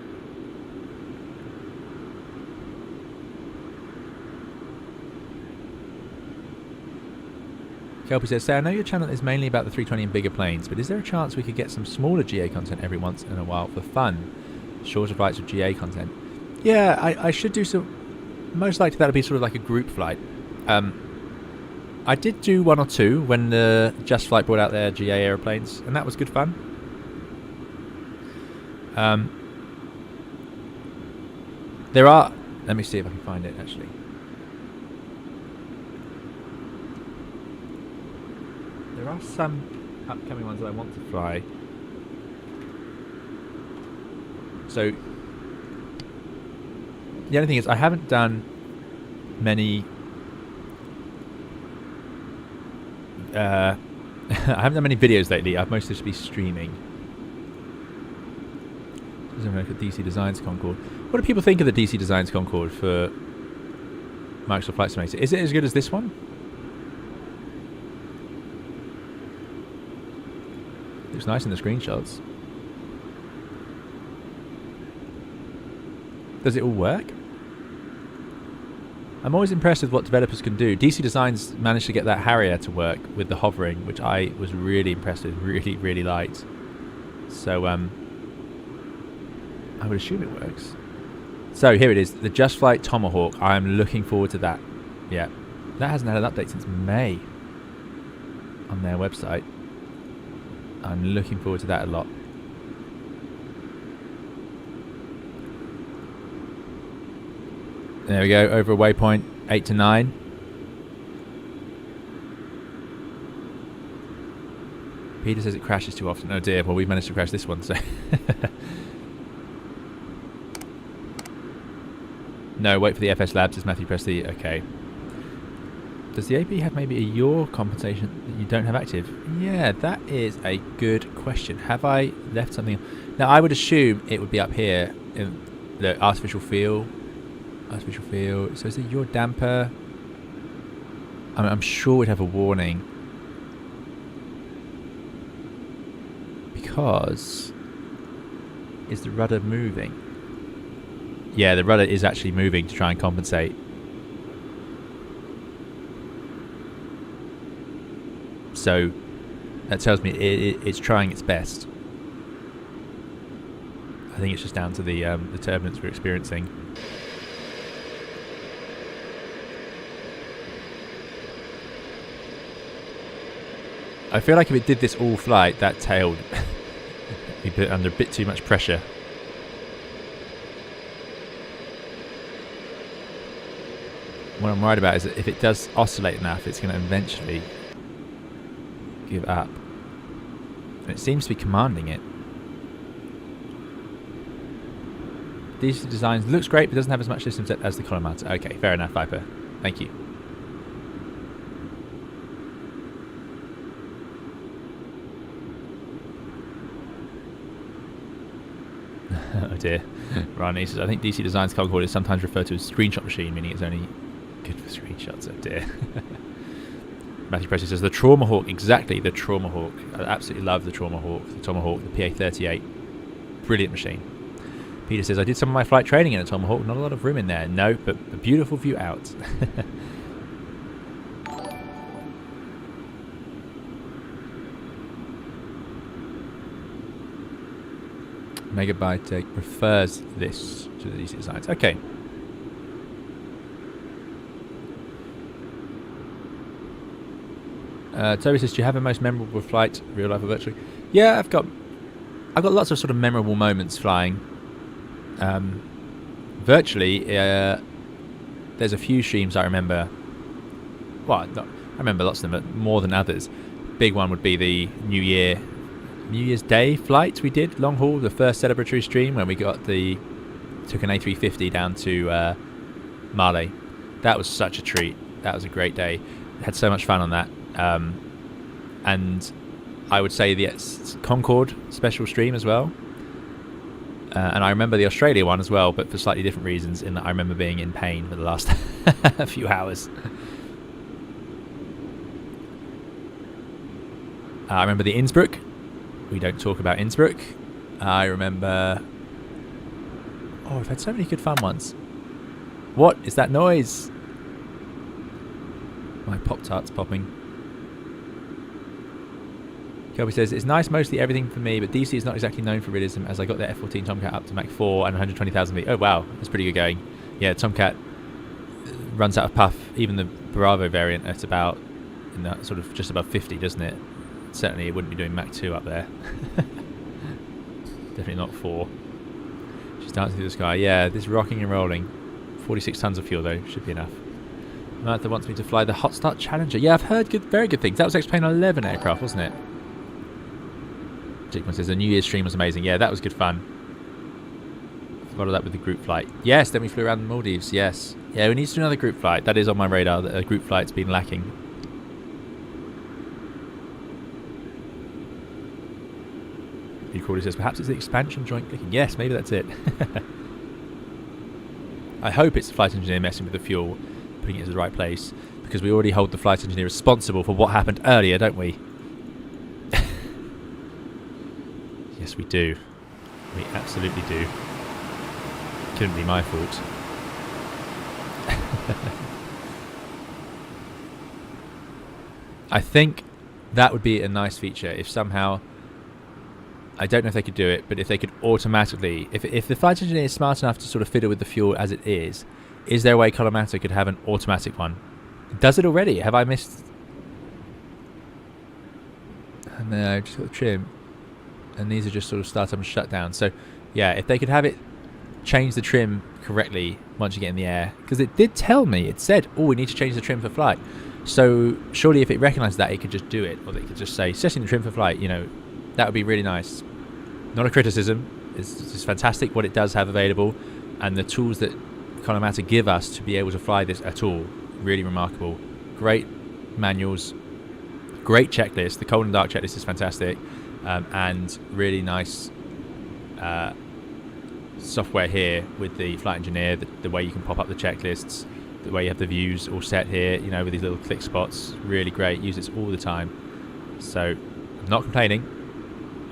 S1: Kelpie says, I know your channel is mainly about the 320 and bigger planes, but is there a chance we could get some smaller GA content every once in a while for fun? Shorter flights with GA content. Yeah, I should do some. Most likely that'll be sort of like a group flight. I did do one or two when the Just Flight brought out their GA aeroplanes, and that was good fun. There are. Let me see if I can find it actually. There are some upcoming ones that I want to fly. So the only thing is I haven't done many I haven't done many videos lately. I've mostly just been streaming. Let's have a look at DC Designs Concorde. What do people think of the DC Designs Concorde for Microsoft Flight Simulator? Is it as good as this one? Looks nice in the screenshots. Does it all work? I'm always impressed with what developers can do. DC Designs managed to get that Harrier to work with the hovering, which I was really impressed with, really liked. So I would assume it works. So here it is, the Just Flight Tomahawk. I'm looking forward to that. Yeah, that hasn't had an update since May on their website. I'm looking forward to that a lot. There we go, over a waypoint, 8 to 9. Peter says it crashes too often. Oh dear, well we've managed to crash this one, so... No, wait for the FS Labs, says Matthew Presley. Okay. Does the AP have maybe a yaw compensation that you don't have active? Yeah, that is a good question. Have I left something? Now, I would assume it would be up here in the artificial feel. Artificial feel. So is it yaw damper? I'm sure we'd have a warning. Because... is the rudder moving? Yeah, the rudder is actually moving to try and compensate. So that tells me it's trying its best. I think it's just down to the turbulence we're experiencing. I feel like if it did this all flight, that tail would be put under a bit too much pressure. What I'm worried about is that if it does oscillate enough, it's going to eventually give up. And it seems to be commanding it. These designs looks great, but doesn't have as much system set as the column mounter. Okay, fair enough, Viper. Thank you. Oh dear. Ronnie says, I think DC Designs Concorde is sometimes referred to as screenshot machine, meaning it's only good for screenshots. Oh dear. Matthew Presley says, the Traumahawk, exactly, the Traumahawk. I absolutely love the Traumahawk, the Tomahawk, the PA-38. Brilliant machine. Peter says, I did some of my flight training in a Tomahawk, not a lot of room in there. No, but a beautiful view out. Megabyte prefers this to the DC Designs. Okay. Toby says, do you have a most memorable flight, real life or virtually? Yeah, I've got lots of sort of memorable moments flying. Virtually, there's a few streams I remember. Well, I remember lots of them, but more than others. Big one would be the New Year's Day flight we did, long haul, the first celebratory stream when we took an A350 down to Male. That was such a treat. That was a great day. Had so much fun on that. And I would say the Concorde special stream as well. And I remember the Australia one as well, but for slightly different reasons, in that I remember being in pain for the last few hours. I remember the Innsbruck we don't talk about Innsbruck. I remember... Oh, I've had so many good fun ones. What is that noise? My Pop-Tart's popping. Kelby says, it's nice, mostly everything for me, but DC is not exactly known for realism, as I got the F-14 Tomcat up to Mach 4 and 120,000 feet. Oh, wow. That's pretty good going. Yeah, Tomcat runs out of puff, even the Bravo variant, at about, in that sort of just above 50, doesn't it? Certainly it wouldn't be doing Mach 2 up there. Definitely not 4. She's dancing through the sky. Yeah, this rocking and rolling. 46 tons of fuel, though. Should be enough. Martha wants me to fly the Hot Start Challenger. Yeah, I've heard very good things. That was X-Plane 11 aircraft, wasn't it? Jakeman says the New Year's stream was amazing. Yeah, that was good fun. Followed that with the group flight. Yes, then we flew around the Maldives. Yes. Yeah, we need to do another group flight. That is on my radar. That a group flight's been lacking. Concorde says perhaps it's the expansion joint clicking. Yes, maybe that's it. I hope it's the flight engineer messing with the fuel, putting it in the right place, because we already hold the flight engineer responsible for what happened earlier, don't we? Yes, we do. We absolutely do. Couldn't be my fault. I think that would be a nice feature if somehow, I don't know if they could do it, but if they could automatically, if the flight engineer is smart enough to sort of fiddle with the fuel as it is there a way Colomata could have an automatic one? Does it already? Have I missed? No, just got the trim. And these are just sort of start up and shut down. So, yeah, if they could have it change the trim correctly once you get in the air. Because it did tell me, it said, oh, we need to change the trim for flight. So, surely if it recognised that, it could just do it. Or they could just say, setting the trim for flight, you know, that would be really nice. Not a criticism. It's fantastic what it does have available. And the tools that Colomata give us to be able to fly this at all. Really remarkable. Great manuals. Great checklist. The cold and dark checklist is fantastic. And really nice software here with the flight engineer, the way you can pop up the checklists, the way you have the views all set here, you know, with these little click spots. Really great. Use this all the time. So I'm not complaining.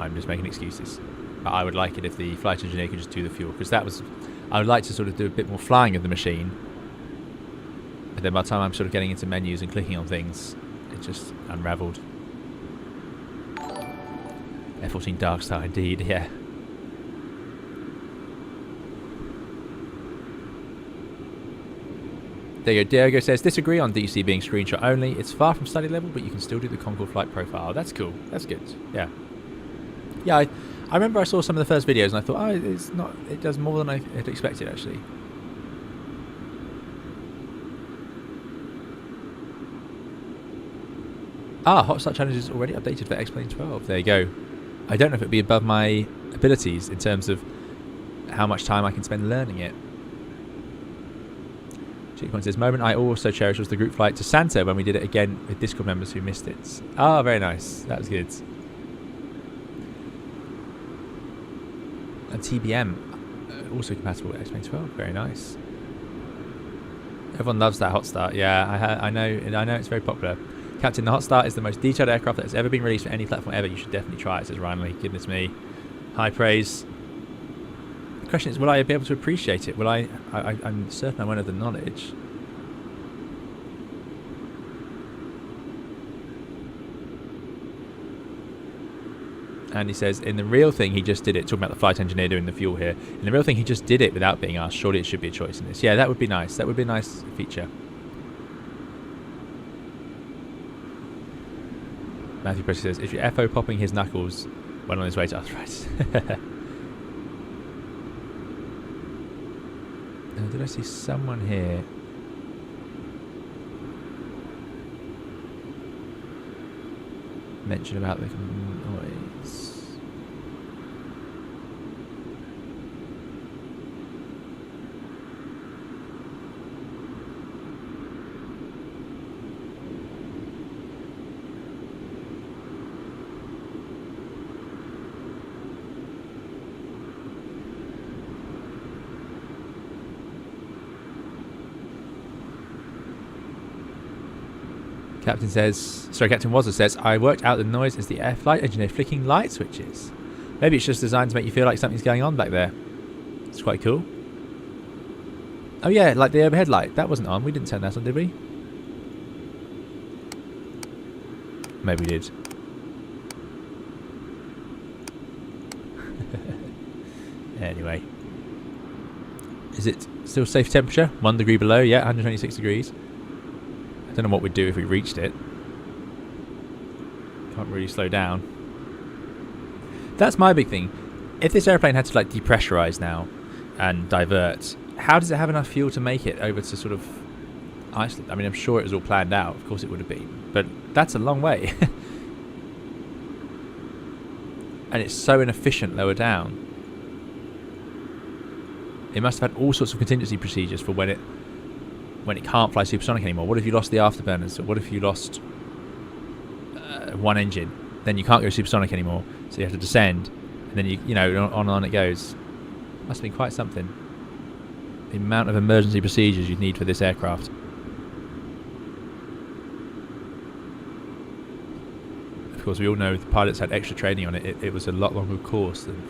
S1: I'm just making excuses. But I would like it if the flight engineer could just do the fuel, because I would like to sort of do a bit more flying of the machine. But then by the time I'm sort of getting into menus and clicking on things, it just unraveled. F-14 Dark Star, indeed, yeah. There you go. Diego says, disagree on DC being screenshot only. It's far from study level, but you can still do the Concorde flight profile. That's cool. That's good. Yeah. Yeah, I remember I saw some of the first videos and I thought, oh, it's not. It does more than I had expected, actually. Ah, Hot Start Challenge is already updated for X-Plane 12. There you go. I don't know if it'd be above my abilities in terms of how much time I can spend learning it. Checkpoint says, moment I also cherish was the group flight to Santa when we did it again with Discord members who missed it. Ah, very nice. That was good. And TBM, also compatible with X-Plane 12. Very nice. Everyone loves that Hot Start. Yeah, I know it's very popular. Captain, the Hot Start is the most detailed aircraft that has ever been released for any platform ever. You should definitely try it, says Ryan Lee. Goodness me. High praise. The question is, will I be able to appreciate it? Will I'm certain I won't have the knowledge. And he says, in the real thing, he just did it. Talking about the flight engineer doing the fuel here. In the real thing, he just did it without being asked. Surely it should be a choice in this. Yeah, that would be nice. That would be a nice feature. Matthew Pressy says, is your FO popping his knuckles when on his way to arthritis? Did I see someone here? Mention about the noise. Captain Wazza says, I worked out the noise is the air flight engineer flicking light switches. Maybe it's just designed to make you feel like something's going on back there. It's quite cool. Oh yeah, like the overhead light. That wasn't on. We didn't turn that on, did we? Maybe we did. Anyway. Is it still safe temperature? 1 degree below, yeah, 126 degrees. I don't know what we'd do if we reached it. Can't really slow down. That's my big thing. If this airplane had to like depressurize now and divert, how does it have enough fuel to make it over to sort of Iceland? I mean, I'm sure it was all planned out. Of course it would have been. But that's a long way. And it's so inefficient lower down. It must have had all sorts of contingency procedures for when it can't fly supersonic anymore. What if you lost the afterburners? Or what if you lost one engine? Then you can't go supersonic anymore. So you have to descend. And then you know, on and on it goes. Must have been quite something. The amount of emergency procedures you'd need for this aircraft. Of course, we all know the pilots had extra training on it. It was a lot longer course than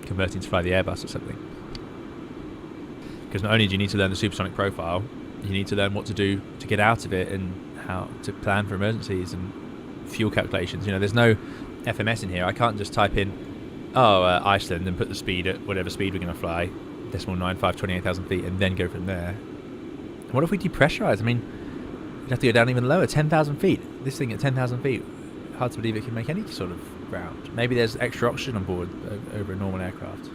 S1: converting to fly the Airbus or something. Because not only do you need to learn the supersonic profile, you need to learn what to do to get out of it and how to plan for emergencies and fuel calculations. You know, there's no FMS in here. I can't just type in, Iceland, and put the speed at whatever speed we're going to fly, 0.95, 28,000 feet, and then go from there. And what if we depressurize? I mean, you'd have to go down even lower, 10,000 feet. This thing at 10,000 feet, hard to believe it can make any sort of ground. Maybe there's extra oxygen on board over a normal aircraft.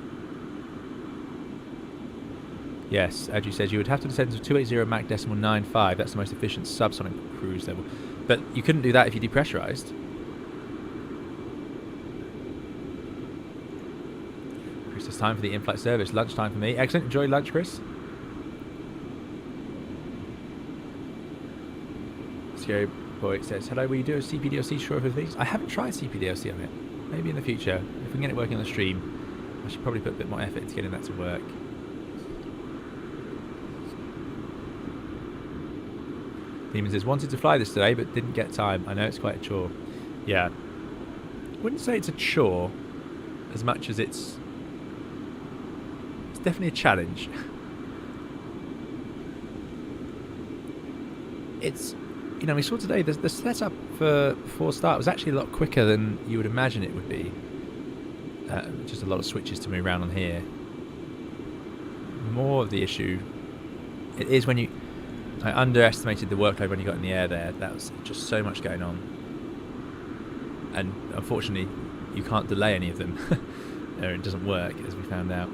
S1: Yes, as you said, you would have to descend to 280 Mach 0.95. That's the most efficient subsonic cruise level. But you couldn't do that if you depressurized. Chris, it's time for the in-flight service. Lunchtime for me. Excellent. Enjoy lunch, Chris. Scary Boy says, hello, will you do a CPDLC short with these? I haven't tried CPDLC on it. Maybe in the future. If we can get it working on the stream, I should probably put a bit more effort into getting that to work. Demon says, wanted to fly this today, but didn't get time. I know it's quite a chore. Yeah. Wouldn't say it's a chore as much as it's definitely a challenge. It's, you know, we saw today the setup for start was actually a lot quicker than you would imagine it would be. Just a lot of switches to move around on here. More of the issue it is when I underestimated the workload when you got in the air there. That was just so much going on. And unfortunately, you can't delay any of them. Or it doesn't work, as we found out.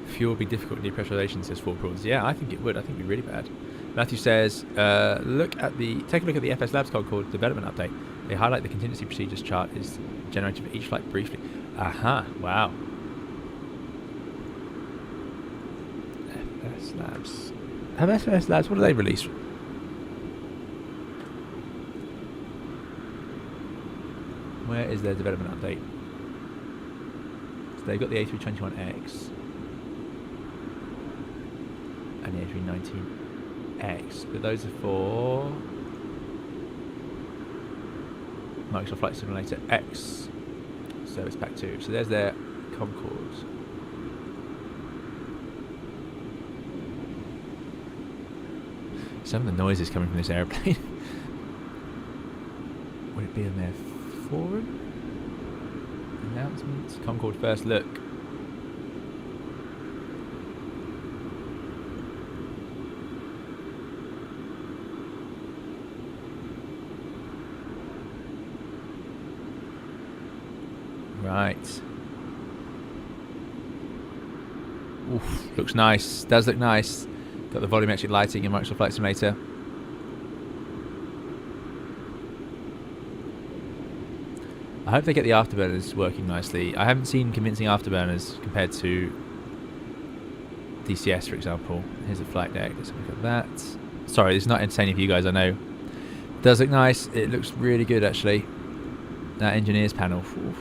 S1: Fuel would be difficult in depressurization, says Fort Prawns. Yeah, I think it would. I think it would be really bad. Matthew says, take a look at the FS Labs Concorde development update. They highlight the contingency procedures chart is generated for each flight briefly. Aha, wow. FS Labs. Have FS Labs, what do they release? Where is their development update? So they've got the A321X and the A319X, but those are for Microsoft Flight Simulator X Service Pack 2. So there's their Concorde. Some of the noises coming from this airplane. Would it be in their forum? Announcements? Concorde first look. Right. Oof, looks nice. Does look nice. Got the volumetric lighting in Microsoft Flight Simulator. I hope they get the afterburners working nicely. I haven't seen convincing afterburners compared to DCS, for example. Here's a flight deck. Let's look at that. Sorry, it's not entertaining for you guys, I know. It does look nice. It looks really good, actually. That engineer's panel. Oof.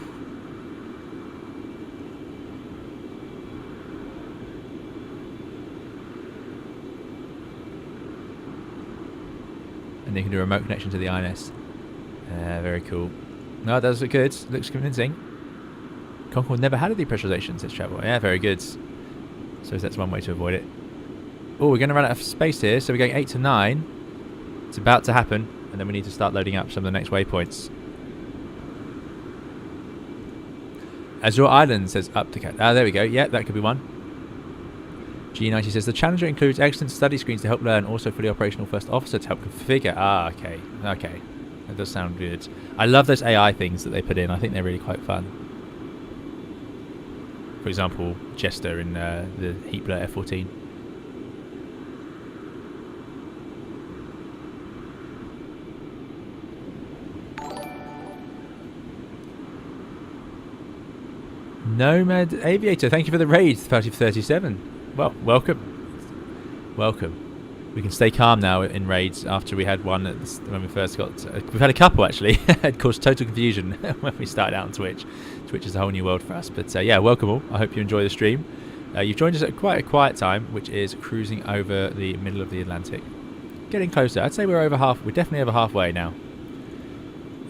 S1: And you can do a remote connection to the INS. Very cool. No, that does look good. Looks convincing. Concorde never had a depressurization since travel. Yeah, very good. So that's one way to avoid it. Oh, we're going to run out of space here. So we're going 8 to 9. It's about to happen. And then we need to start loading up some of the next waypoints. Azure Island says up to cat. Ah, there we go. Yeah, that could be one. G90 says the Challenger includes excellent study screens to help learn. Also fully operational first officer to help configure. Ah, okay. Okay. That does sound good. I love those AI things that they put in. I think they're really quite fun. For example, Jester in the Heatblur F-14. Nomad Aviator, thank you for the raid, 3037. Well, welcome. Welcome. We can stay calm now in raids after we had one when we first got... we've had a couple, actually. It caused total confusion when we started out on Twitch. Twitch is a whole new world for us. But yeah, welcome all. I hope you enjoy the stream. You've joined us at quite a quiet time, which is cruising over the middle of the Atlantic. Getting closer. I'd say we're over half. We're definitely over halfway now.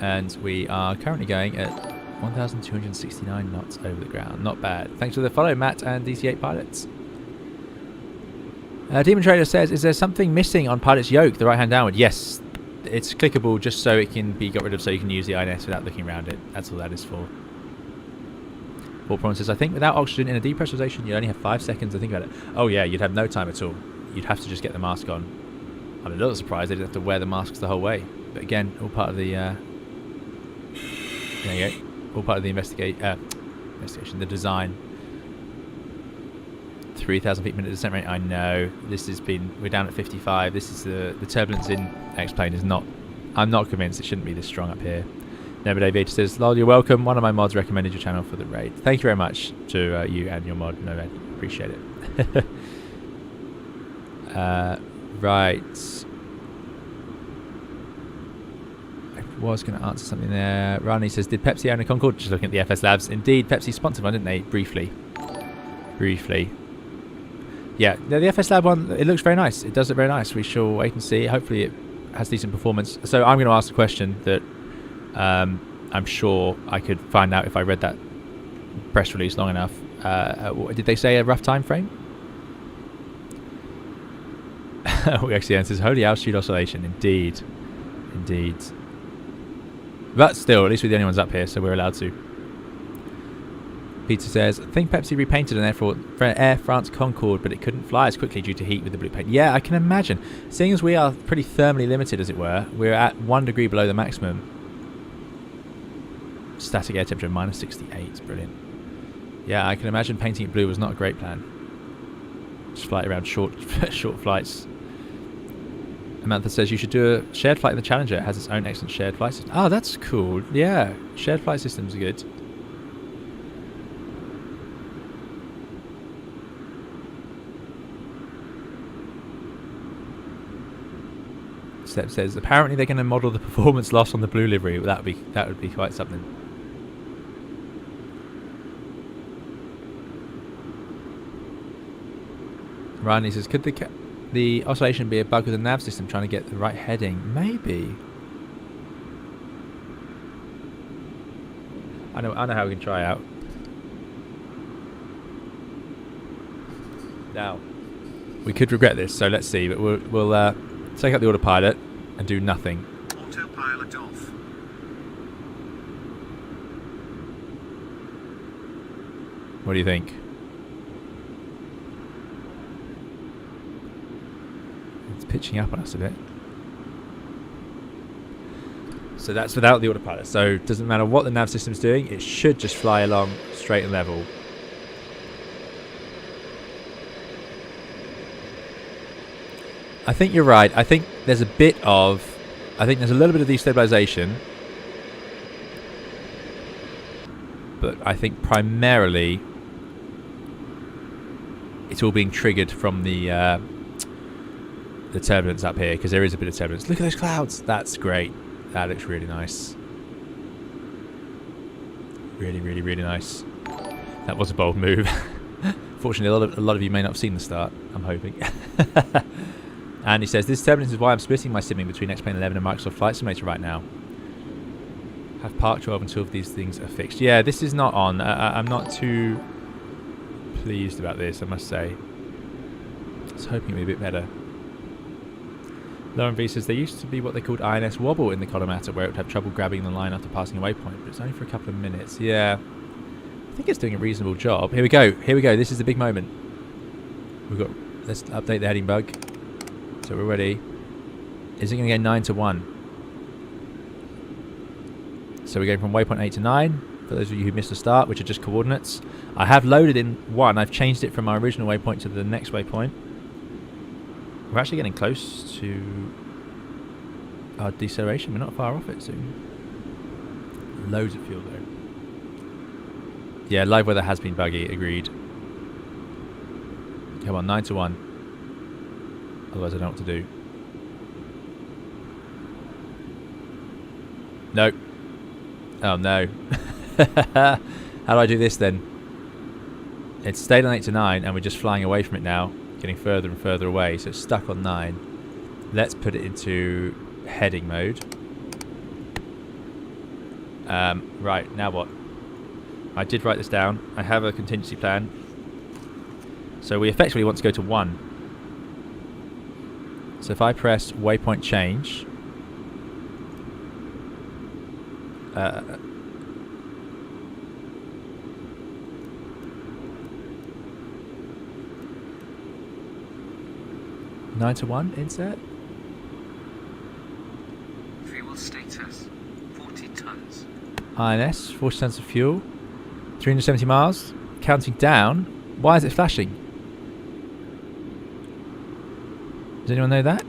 S1: And we are currently going at 1,269 knots over the ground. Not bad. Thanks for the follow, Matt and DC8 Pilots. Demon Trader says, is there something missing on pilot's yoke, the right hand downward? Yes, it's clickable just so it can be got rid of so you can use the INS without looking around it. That's all that is for. Paul Prawn says, I think without oxygen in a depressurization, you only have 5 seconds to think about it. Oh yeah, you'd have no time at all. You'd have to just get the mask on. I'm a little surprised they didn't have to wear the masks the whole way. But again, all part of the... there you go. All part of the investigation, the design. 3,000 feet minute descent rate. I know this has been. We're down at 55. This is the turbulence in X-plane is not. I'm not convinced it shouldn't be this strong up here. Nebud Aviator says, "Lol, you're welcome. One of my mods recommended your channel for the raid. Thank you very much to you and your mod. No, I appreciate it." Right. I was going to answer something there. Rani says, did Pepsi own a Concorde? Just looking at the FS Labs. Indeed, Pepsi sponsored one, didn't they? Briefly. Yeah, the FS Lab one, it looks very nice. It does look very nice. We shall wait and see. Hopefully it has decent performance. So I'm going to ask a question that I'm sure I could find out if I read that press release long enough. Did they say a rough time frame? We actually answers holy altitude oscillation. Indeed. But still, at least we're the only ones up here, so we're allowed to. Peter says, I think Pepsi repainted an Air France Concorde, but it couldn't fly as quickly due to heat with the blue paint. Yeah, I can imagine. Seeing as we are pretty thermally limited, as it were, we're at 1 degree below the maximum. Static air temperature minus 68. Brilliant. Yeah, I can imagine painting it blue was not a great plan. Just fly around short flights. Amantha says you should do a shared flight in the Challenger. It has its own excellent shared flight system. Oh, that's cool. Yeah, shared flight systems are good. Step says apparently they're going to model the performance loss on the blue livery. That would be quite something. Ryan says, could the oscillation be a bug with the nav system trying to get the right heading? Maybe. I know how we can try out. Now, we could regret this, so let's see. But we'll take out the autopilot and do nothing.
S4: Autopilot off.
S1: What do you think? It's pitching up on us a bit. So that's without the autopilot. So it doesn't matter what the nav system's doing, it should just fly along straight and level. I think you're right. I think there's a little bit of destabilization. But I think primarily it's all being triggered from the turbulence up here, because there is a bit of turbulence. Look at those clouds. That's great. That looks really nice. Really, really, really nice. That was a bold move. Fortunately, a lot of you may not have seen the start. I'm hoping. And he says, this turbulence is why I'm splitting my simming between X-Plane 11 and Microsoft Flight Simulator right now. Have Park 12 until these things are fixed. Yeah, this is not on. I'm not too pleased about this, I must say. I was hoping it'd be a bit better. Lauren V says, there used to be what they called INS wobble in the collimator, where it would have trouble grabbing the line after passing a waypoint, but it's only for a couple of minutes. Yeah, I think it's doing a reasonable job. Here we go. Here we go. This is the big moment. Let's update the heading bug. So we're ready. Is it going to go 9 to 1? So we're going from waypoint 8 to 9. For those of you who missed the start, which are just coordinates. I have loaded in 1. I've changed it from my original waypoint to the next waypoint. We're actually getting close to our deceleration. We're not far off it soon. Loads of fuel though. Yeah, live weather has been buggy, agreed. Come on, 9 to 1. Otherwise I don't know what to do. No. Oh no. How do I do this then? It's stayed on 8 to 9 and we're just flying away from it now. Getting further and further away, so it's stuck on 9. Let's put it into heading mode. Right, now what? I did write this down. I have a contingency plan. So we effectively want to go to 1. So if I press waypoint change, 9 to 1, insert.
S5: Fuel status 40 tons.
S1: INS, 40 tons of fuel, 370 miles, counting down. Why is it flashing? Does anyone know that?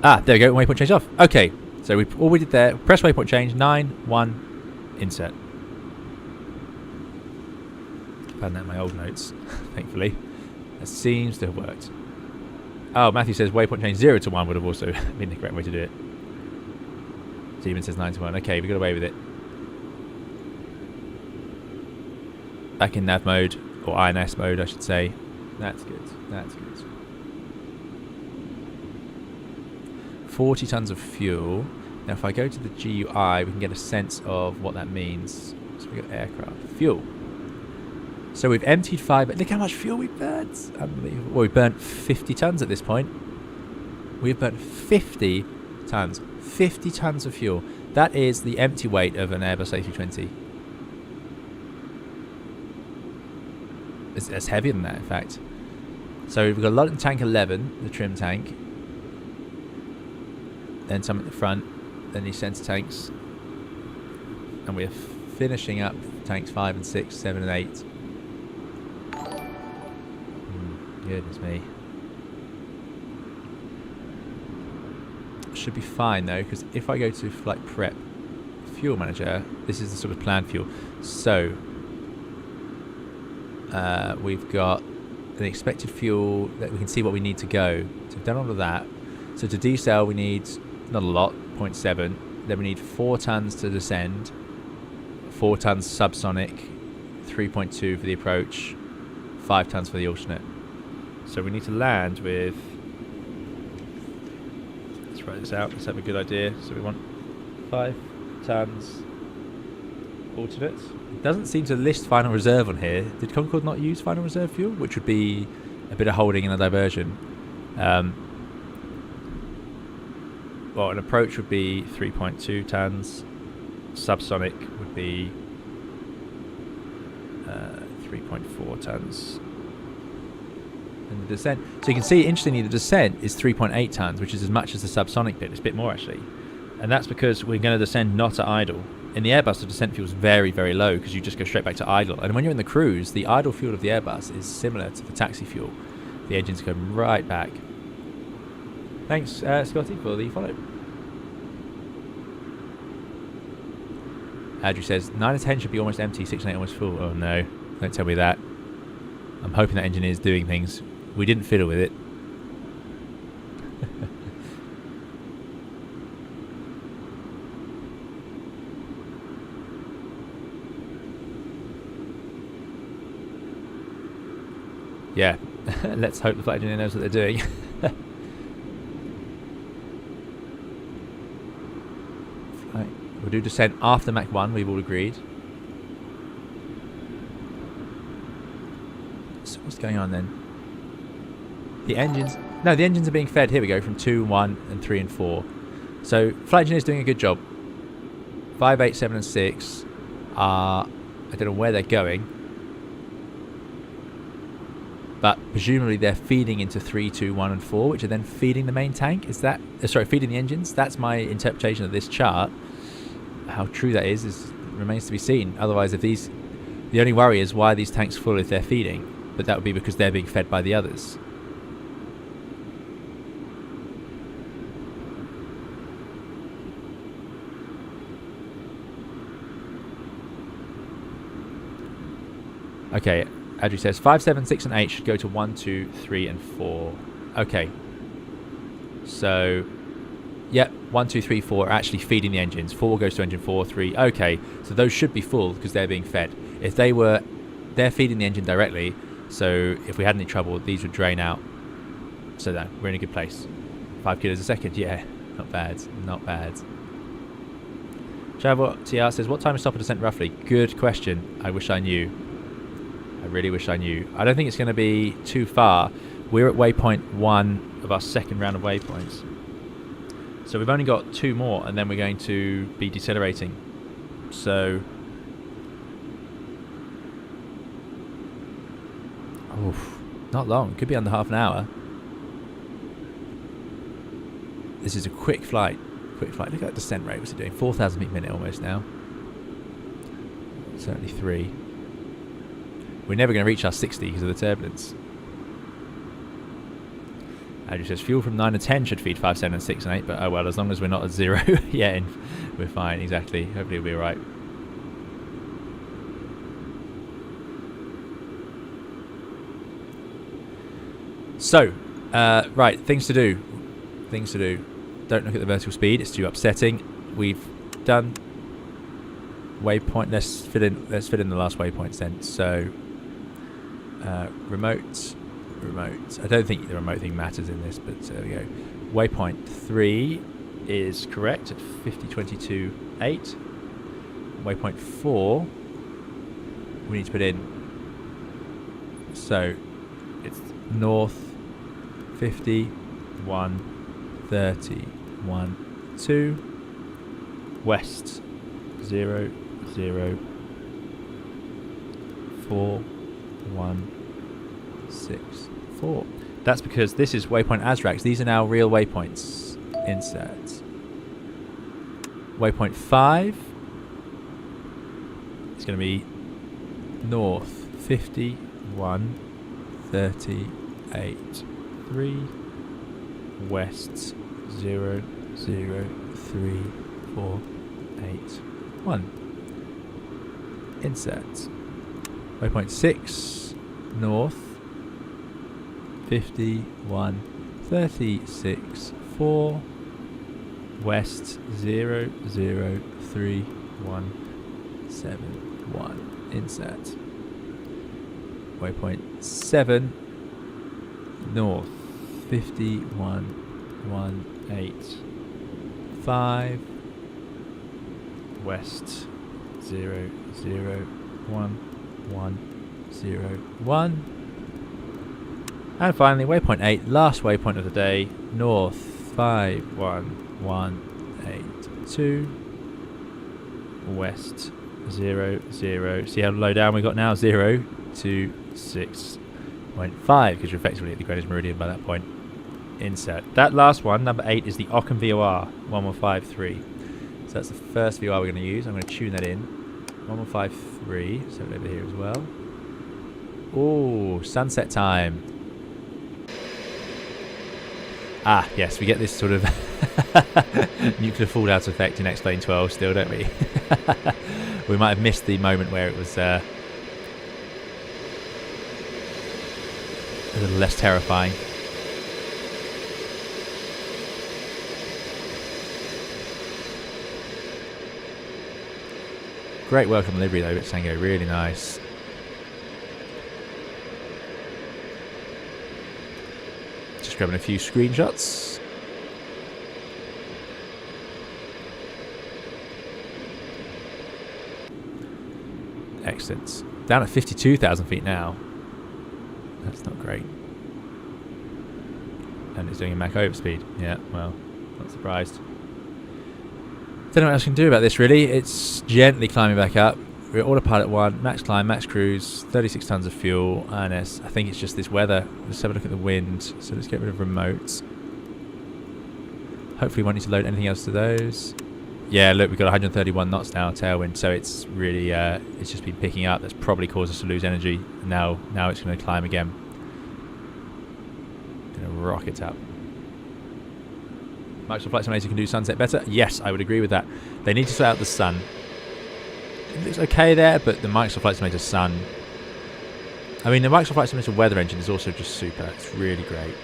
S1: Ah, there we go, waypoint change off. Okay, so all we did there, press waypoint change, 9, 1, insert. Found that in my old notes, thankfully. That seems to have worked. Oh, Matthew says waypoint change 0 to 1 would have also been the correct way to do it. Steven says 9 to 1. Okay, we got away with it. Back in nav mode, or INS mode, I should say. That's good. That's good. 40 tons of fuel. Now, if I go to the GUI, we can get a sense of what that means. So we got aircraft. Fuel. So we've emptied 5, but look how much fuel we've burnt. Unbelievable. Well, we've burnt 50 tons at this point. We've burnt 50 tons. 50 tons of fuel. That is the empty weight of an Airbus A320. It's heavier than that, in fact. So we've got a lot in tank 11, the trim tank. Then some at the front. Then these center tanks. And we're finishing up tanks 5 and 6, 7 and 8. Goodness me. Should be fine though, because if I go to flight prep fuel manager, this is the sort of planned fuel. So we've got the expected fuel that we can see what we need to go. So we've done all of that. So to decel we need not a lot, 0.7. Then we need 4 tons to descend, 4 tons subsonic, 3.2 for the approach, 5 tons for the alternate. So we need to land with, let's write this out, let's have a good idea. So we want 5 tons alternate. It doesn't seem to list final reserve on here. Did Concorde not use final reserve fuel? Which would be a bit of holding and a diversion. Well, an approach would be 3.2 tons. Subsonic would be 3.4 tons. And the descent, so you can see, interestingly, the descent is 3.8 tons, which is as much as the subsonic bit. It's a bit more actually, and that's because we're going to descend not at idle. In the Airbus, the descent fuel is very, very low because you just go straight back to idle. And when you're in the cruise, the idle fuel of the Airbus is similar to the taxi fuel. The engines go right back. Thanks, Scotty, for the follow. Andrew says 9 and 10 should be almost empty, 6 and 8 almost full. Oh no, don't tell me that. I'm hoping that engine is doing things. We didn't fiddle with it. Yeah, let's hope the flight engineer knows what they're doing. Right. We'll do descent after Mach 1, we've all agreed. So what's going on then? The engines... No, the engines are being fed. Here we go, from 2, 1, and 3, and 4. So, flight engineer's doing a good job. 5, 8, 7, and 6 are... I don't know where they're going. But presumably they're feeding into 3, 2, 1, and 4, which are then feeding the main tank. Is that... sorry, feeding the engines? That's my interpretation of this chart. How true that is remains to be seen. Otherwise, if these... The only worry is why are these tanks full if they're feeding? But that would be because they're being fed by the others. Okay, Adri says 5, 7, 6, and 8 should go to 1, 2, 3, and 4. Okay. So, yep, 1, 2, 3, 4 are actually feeding the engines. 4 goes to engine 4, 3. Okay, so those should be full because they're being fed. If they were, they're feeding the engine directly. So if we had any trouble, these would drain out. So that we're in a good place. 5 kilos a second, yeah, not bad, not bad. Travel TR says, what time is stop and descent roughly? Good question. I wish I knew. I really wish I knew. I don't think it's going to be too far. We're at waypoint 1 of our second round of waypoints. So we've only got 2 more, and then we're going to be decelerating. So... Oof, not long. Could be under half an hour. This is a quick flight. Quick flight. Look at that descent rate. What's it doing? 4,000 feet a minute almost now. Certainly 3. We're never going to reach our 60 because of the turbulence. Andrew says fuel from 9 and 10 should feed 5, 7, and 6 and 8, but oh well, as long as we're not at 0 yet, we're fine. Exactly. Hopefully we'll be alright. So, right, things to do. Things to do. Don't look at the vertical speed, it's too upsetting. We've done waypoint. Let's fit in the last waypoints then. So, remote. I don't think the remote thing matters in this, but there we go. Waypoint 3 is correct at 50.22.8. Waypoint 4 we need to put in. So it's north 51.30.12, west 0.04164. That's because this is waypoint ASRAX. These are now real waypoints. Insert. Waypoint 5 is going to be north 51.38.3, west 0.03481. Insert. Waypoint 6 north 51.36.4, west 0.03171. Insert. Waypoint 7 north 51.185, west 0.01101. And finally, waypoint 8, last waypoint of the day, north 51182, west 00. See how low down we got now? 0.265, because you're effectively at the Greenwich Meridian by that point. Insert. That last one, number 8, is the Ockham VOR 1153. So that's the first VOR we're going to use. I'm going to tune that in. 1153. So over here as well. Oh, sunset time. Ah, yes, we get this sort of nuclear fallout effect in X-Plane 12 still, don't we? We might have missed the moment where it was a little less terrifying. Great work on the livery though, Tango, really nice. Just grabbing a few screenshots. Excellent. Down at 52,000 feet now. That's not great. And it's doing a Mach overspeed. Yeah, well, not surprised. Don't know what else I can do about this really. It's gently climbing back up. We're at autopilot 1, max climb, max cruise, 36 tons of fuel, and I think it's just this weather. Let's have a look at the wind. So let's get rid of remotes. Hopefully we won't need to load anything else to those. Yeah, look, we've got 131 knots now, tailwind, so it's really, it's just been picking up. That's probably caused us to lose energy. Now it's going to climb again. Going to rocket up. Microsoft Flight Simulator can do sunset better? Yes, I would agree with that. They need to sort out the sun. It looks okay there, but the Microsoft Flight Simulator sun... I mean, the Microsoft Flight Simulator weather engine is also just super. It's really great.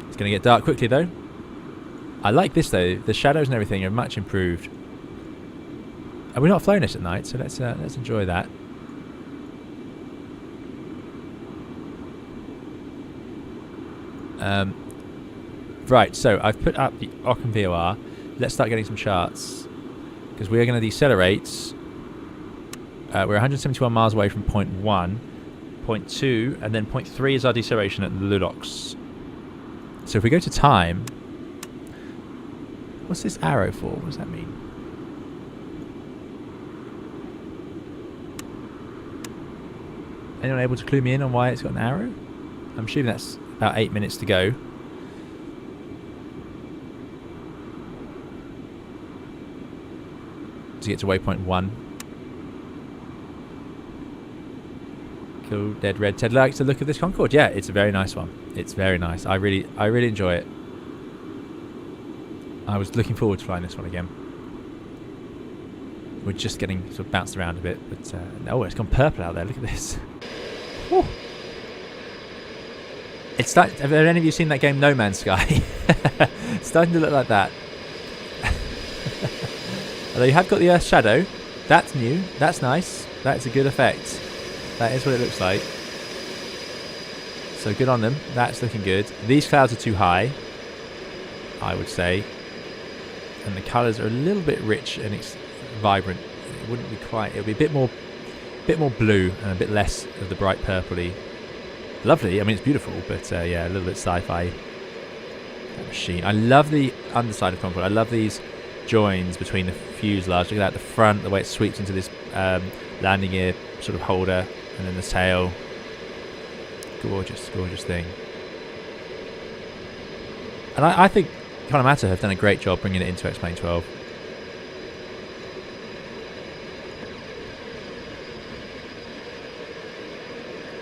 S1: It's going to get dark quickly, though. I like this, though. The shadows and everything are much improved. And we're not flying this at night, so let's enjoy that. Right, so I've put up the Occam VOR. Let's start getting some charts. Because we are going to decelerate. We're 171 miles away from point 1. Point 2, and then point 3 is our deceleration at Lulox. So if we go to time... What's this arrow for? What does that mean? Anyone able to clue me in on why it's got an arrow? I'm assuming that's about 8 minutes to go. To get to waypoint 1. Cool, dead red. Ted likes the look of this Concorde. Yeah, it's a very nice one. It's very nice. I really enjoy it. I was looking forward to flying this one again. We're just getting sort of bounced around a bit, but oh, it's gone purple out there. Look at this. Whew. It's have any of you seen that game No Man's Sky? It's starting to look like that. Although you have got the Earth shadow. That's new. That's nice. That's a good effect. That is what it looks like. So good on them. That's looking good. These clouds are too high, I would say. And the colours are a little bit rich and vibrant. It wouldn't be quite... It would be a bit more blue and a bit less of the bright purpley. Lovely. I mean, it's beautiful, but yeah, a little bit sci-fi. That machine. I love the underside of Concorde. I love these joins between the fuselage. Look at that, the front, the way it sweeps into this landing gear sort of holder, and then the tail. Gorgeous, gorgeous thing. And I think Economata have done a great job bringing it into X-Plane 12.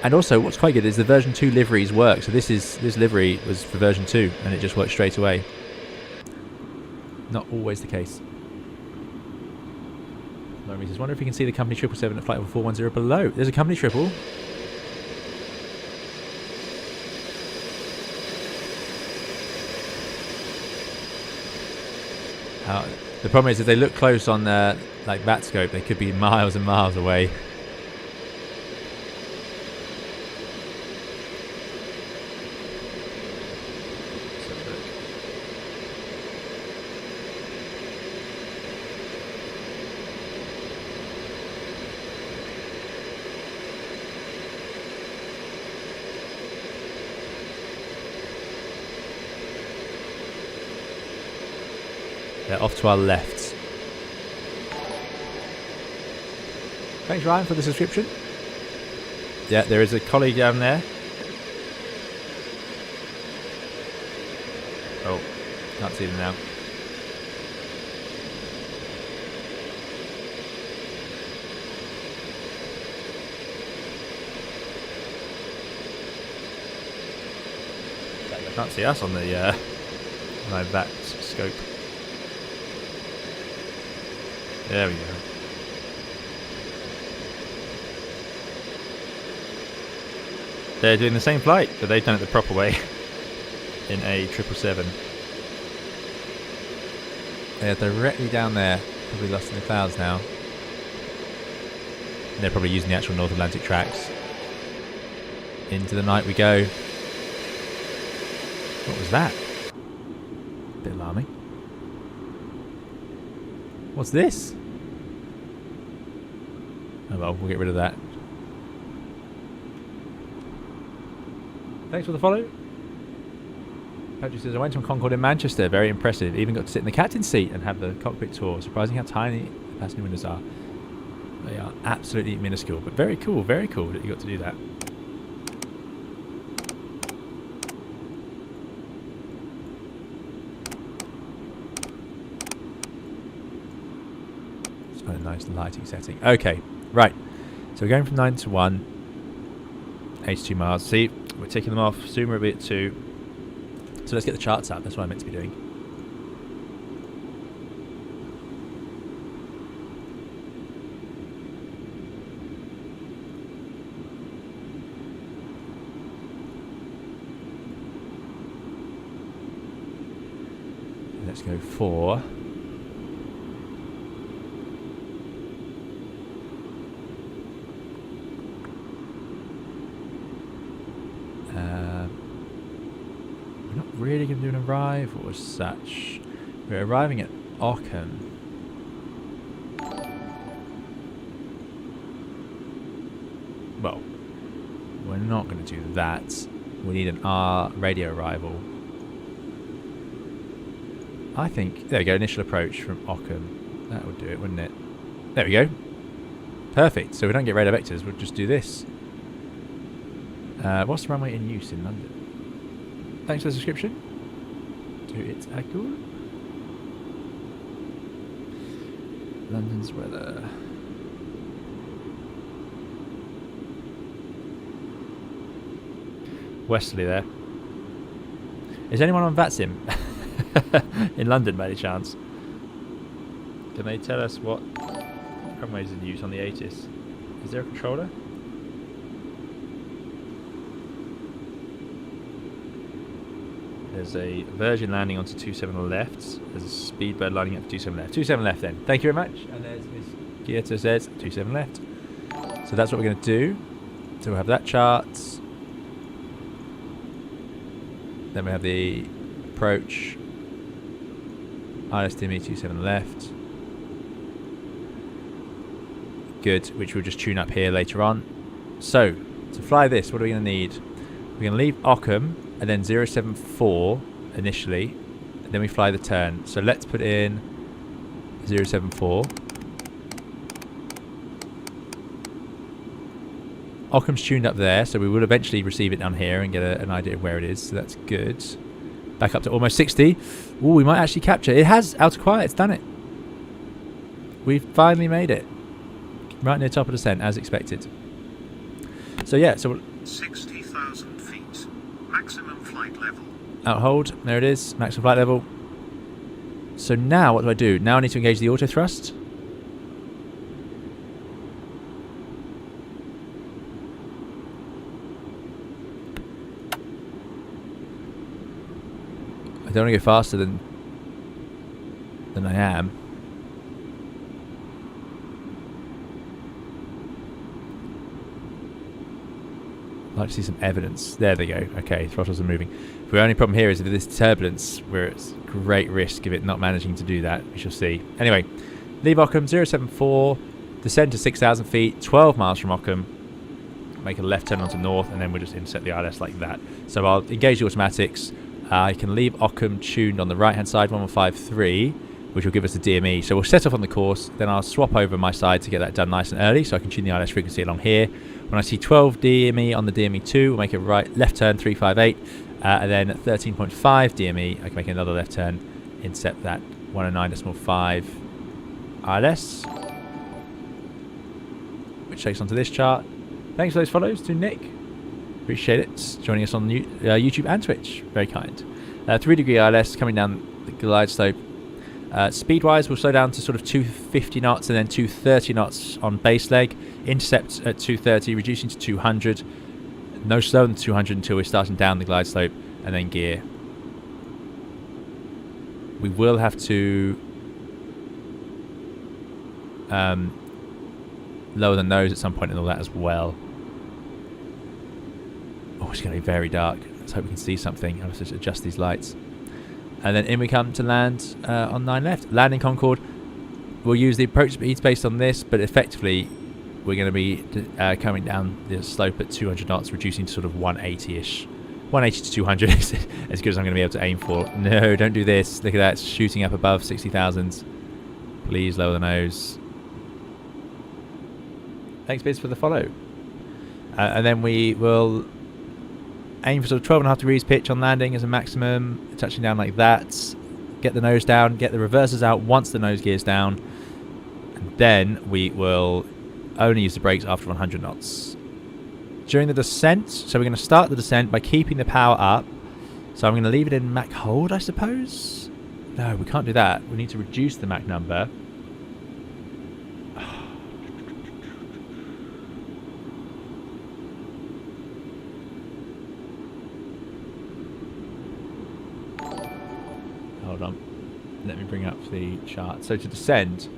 S1: And also, what's quite good is the version 2 liveries work. So this livery was for version 2, and it just worked straight away. Not always the case. Lauren says, wonder if you can see the company 777 at flight level 410 below. There's a company triple. The problem is if they look close on like bat scope, they could be miles and miles away. They're off to our left. Thanks, Ryan, for the subscription. Yeah, there is a colleague down there. Oh, can't see them now. I can't see us on the my back scope. There we go. They're doing the same flight, but they've done it the proper way in a 777. They're directly down there, probably lost in the clouds now. And they're probably using the actual North Atlantic tracks. Into the night we go. What was that? Bit alarming. What's this? Oh well, we'll get rid of that. Thanks for the follow. Patrick says, I went on Concorde in Manchester. Very impressive. Even got to sit in the captain's seat and have the cockpit tour. Surprising how tiny the passenger windows are. They are absolutely minuscule, but very cool that you got to do that. It's quite a nice lighting setting. Okay, right. So we're going from 9 to 1. 82 miles. See, we're ticking them off. Soon we'll be at 2. So let's get the charts out. That's what I'm meant to be doing. Let's go for... we're not really going to do an arrival as such. We're arriving at Ockham. Well, we're not going to do that. We need an R radio arrival. I think, there we go, initial approach from Ockham. That would do it, wouldn't it? There we go. Perfect. So we don't get radar vectors, we'll just do this. What's the runway in use in London? Thanks for the subscription. To its Agul. London's weather. Westerly there. Is anyone on VATSIM in London by any chance? Can they tell us what runways in use on the ATIS? Is there a controller? There's a Virgin landing onto 27 left. There's a Speedbird lining up for 27 left. 27 left then. Thank you very much. And there's Miss Gieta says 27 left. So that's what we're going to do. So we'll have that chart. Then we have the approach. ISDME 27 left. Good, which we'll just tune up here later on. So, to fly this, what are we going to need? We're going to leave Ockham and then 074 initially, and then we fly the turn. So let's put in 074. Ockham's tuned up there, so we will eventually receive it down here and get an idea of where it is, so that's good. Back up to almost 60. Ooh, we might actually capture. It has out of quiet, it's done it. We've finally made it. Right near top of descent, as expected. So yeah, so
S4: 60,000 feet. Maximum flight level.
S1: Out hold, there it is, maximum flight level. So now what do I do? Now I need to engage the auto thrust. I don't want to go faster than I am. I'd like to see some evidence. There they go. Okay, throttles are moving. The only problem here is with this turbulence, where it's great risk of it not managing to do that. We shall see. Anyway, leave Ockham, 074, descend to 6,000 feet, 12 miles from Ockham, make a left turn onto north, and then we'll just intercept the ILS like that. So I'll engage the automatics. I can leave Ockham tuned on the right-hand side, 1153, which will give us the DME. So we'll set off on the course, then I'll swap over my side to get that done nice and early, so I can tune the ILS frequency along here. When I see 12 DME on the DME2, we'll make a left turn 358, and then 13.5 DME, I can make another left turn, intercept that 109.5 ILS, which takes onto this chart. Thanks for those follows to Nick. Appreciate it. Joining us on YouTube and Twitch. Very kind. 3 degree ILS coming down the glide slope. Speed-wise, we'll slow down to sort of 250 knots and then 230 knots on base leg. Intercept at 230, reducing to 200. No slower than 200 until we're starting down the glide slope, and then gear. We will have to lower the nose at some point and all that as well. Oh, it's going to be very dark. Let's hope we can see something. I'll just adjust these lights. And then in we come to land on 9 left. Landing Concorde. We'll use the approach speeds based on this, but effectively we're going to be coming down the slope at 200 knots, reducing to sort of 180-ish. 180 to 200 is as good as I'm going to be able to aim for. No, don't do this. Look at that. It's shooting up above 60,000. Please lower the nose. Thanks, Biz, for the follow. And then we will aim for sort of 12.5 degrees pitch on landing as a maximum, touching down like that. Get the nose down, get the reversers out once the nose gear's down. And then we will only use the brakes after 100 knots. During the descent, so we're going to start the descent by keeping the power up. So I'm going to leave it in Mach hold, I suppose? No, we can't do that. We need to reduce the Mach number. Hold on. Let me bring up the chart. So to descend,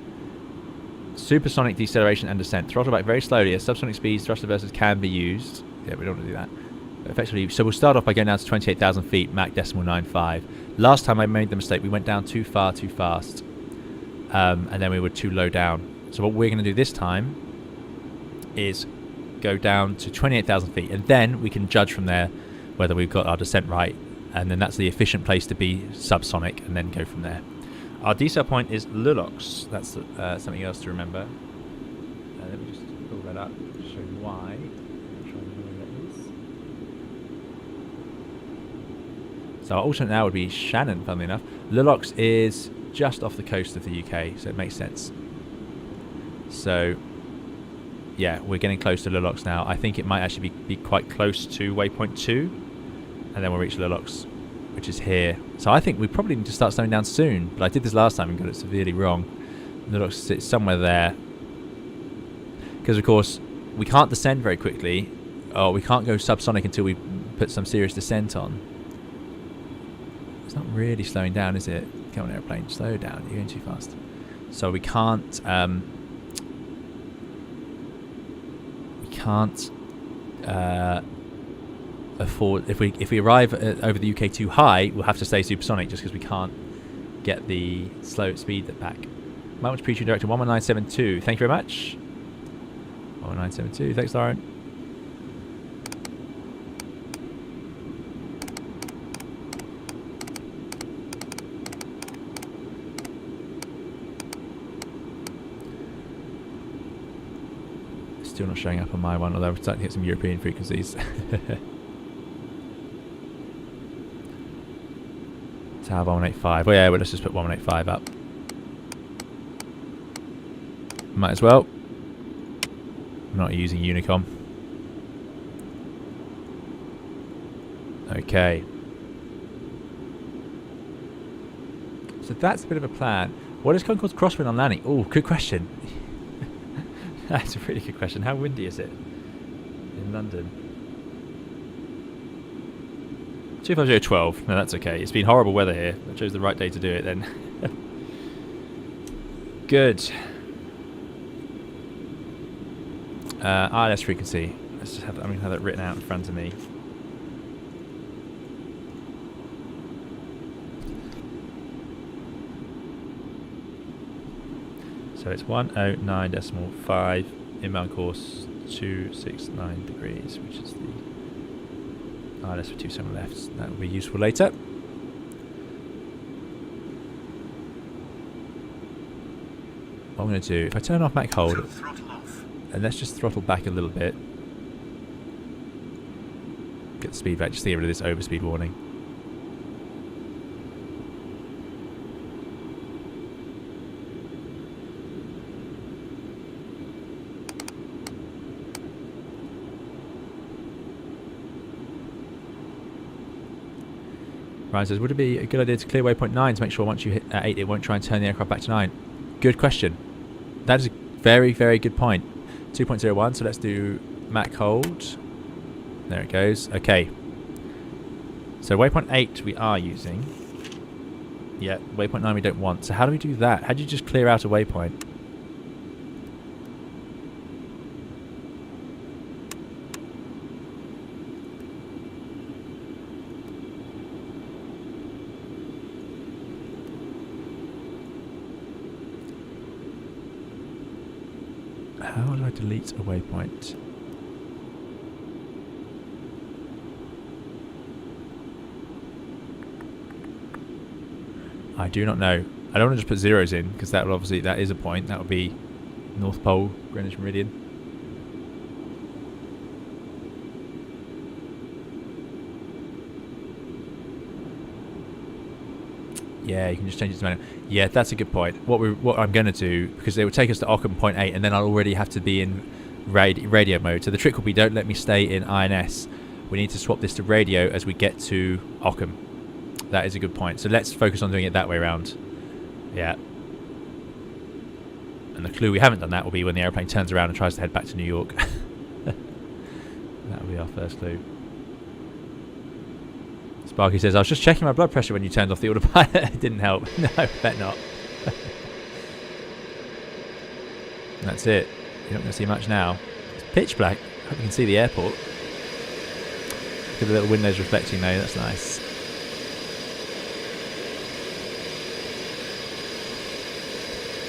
S1: supersonic deceleration and descent. Throttle back very slowly. At subsonic speeds, thrust reversers can be used. Yeah, we don't want to do that. But effectively, so we'll start off by going down to 28,000 feet, Mach 0.95. Last time I made the mistake, we went down too far, too fast. And then we were too low down. So what we're going to do this time is go down to 28,000 feet. And then we can judge from there whether we've got our descent right. And then that's the efficient place to be subsonic, and then go from there. Our decel point is Lulox. That's something else to remember. Let me just pull that up to show you why. Try and know where that is. So our alternate now would be Shannon, funnily enough. Lulox is just off the coast of the UK, so it makes sense. So, yeah, we're getting close to Lulox now. I think it might actually be quite close to waypoint 2. And then we'll reach Lulox, which is here. So I think we probably need to start slowing down soon. But I did this last time and got it severely wrong. Lulox sits somewhere there. Because, of course, we can't descend very quickly. Or we can't go subsonic until we put some serious descent on. It's not really slowing down, is it? Come on, airplane. Slow down. You're going too fast. So we can't... afford, if we arrive over the UK too high, we'll have to stay supersonic just because we can't get the slow speed back. Much appreciated, Director 11972. Thank you very much. 11972. Thanks, Lauren. Still not showing up on my one, although we're starting to hit some European frequencies. Tower 185. Well, yeah, well, let's just put 185 up. Might as well. I'm not using Unicom. Okay. So that's a bit of a plan. What is Concorde's crosswind on landing? Oh, good question. That's a really good question. How windy is it in London? 25012. No, that's okay. It's been horrible weather here. I chose the right day to do it then. Good. ILS frequency. Let's just have that, I'm going to have that written out in front of me. So it's 109.5, inbound course 269 degrees, which is the ILS for 27 left. That will be useful later. What I'm going to do, if I turn off Mach hold, and let's just throttle back a little bit. Get the speed back, just to get rid of this overspeed warning. Ryan says, would it be a good idea to clear waypoint 9 to make sure once you hit 8 it won't try and turn the aircraft back to 9? Good question. That is a very, very good point. 2.01, so let's do Mach hold. There it goes. Okay. So waypoint 8 we are using. Yeah, waypoint 9 we don't want. So how do we do that? How do you just clear out a waypoint? How do I delete a waypoint? I do not know. I don't want to just put zeros in because that will obviously, that is a point. That would be North Pole, Greenwich Meridian. Yeah, you can just change it to manual. Yeah, that's a good point. What I'm going to do, because it would take us to Ockham 0.8, and then I'll already have to be in radio mode. So the trick will be, don't let me stay in INS. We need to swap this to radio as we get to Ockham. That is a good point. So let's focus on doing it that way around. Yeah. And the clue we haven't done that will be when the airplane turns around and tries to head back to New York. That will be our first clue. Sparky says, I was just checking my blood pressure when you turned off the autopilot. It didn't help. No, bet not. That's it. You're not going to see much now. It's pitch black. I hope you can see the airport. Look at the little windows reflecting though. That's nice.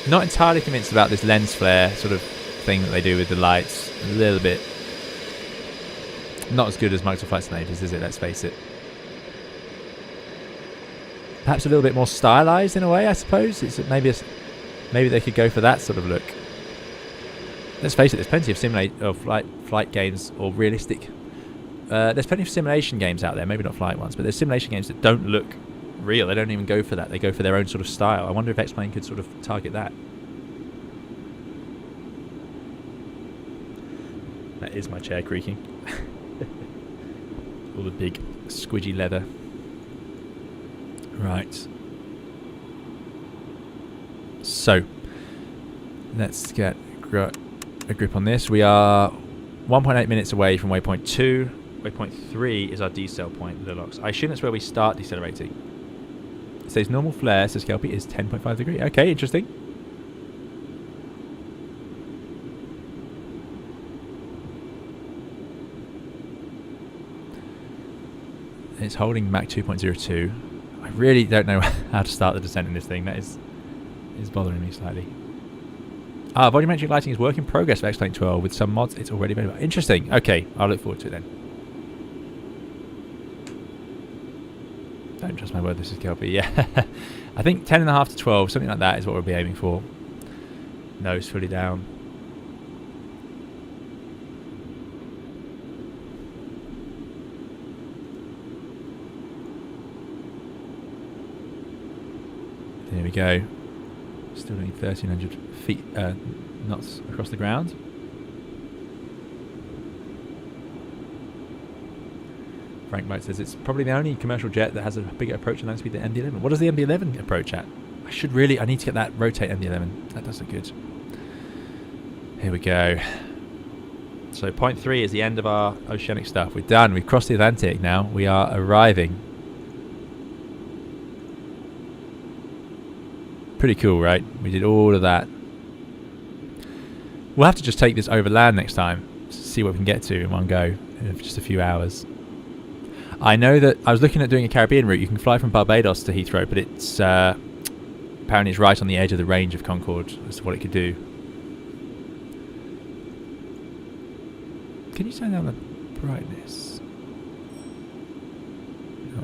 S1: Not entirely convinced about this lens flare sort of thing that they do with the lights. A little bit. Not as good as Microsoft Flight Simulators, is it? Let's face it. Perhaps a little bit more stylized in a way, I suppose. It's maybe they could go for that sort of look. Let's face it, there's plenty of flight games or realistic. There's plenty of simulation games out there, maybe not flight ones, but there's simulation games that don't look real. They don't even go for that. They go for their own sort of style. I wonder if X-Plane could sort of target that. That is my chair creaking. All the big squidgy leather. Right. So, let's get a grip on this. We are 1.8 minutes away from waypoint 2. Waypoint 3 is our decel point, Lilox. I assume that's where we start decelerating. It says normal flare, says Kelpie, is 10.5 degrees. Okay, interesting. It's holding Mach 2.02. I really don't know how to start the descent in this thing. That is bothering me slightly. Volumetric lighting is work in progress for X-Plane 12. With some mods, it's already available. Interesting. Okay, I'll look forward to it then. Don't trust my word, this is Kelpie. Yeah. I think 10.5 to 12, something like that is what we'll be aiming for. Nose fully down. There we go. Still doing 1,300 feet knots across the ground. Frank Moat says it's probably the only commercial jet that has a bigger approach land speed than MD-11. What does the MD-11 approach at? I need to get that rotate MD-11. That does look good. Here we go. So point 3 is the end of our oceanic stuff. We're done. We've crossed the Atlantic now. We are arriving. Pretty cool, right? We did all of that. We'll have to just take this overland next time. See what we can get to in one go in just a few hours. I know that I was looking at doing a Caribbean route. You can fly from Barbados to Heathrow, but it's apparently it's right on the edge of the range of Concorde as to what it could do. Can you turn down the brightness? No.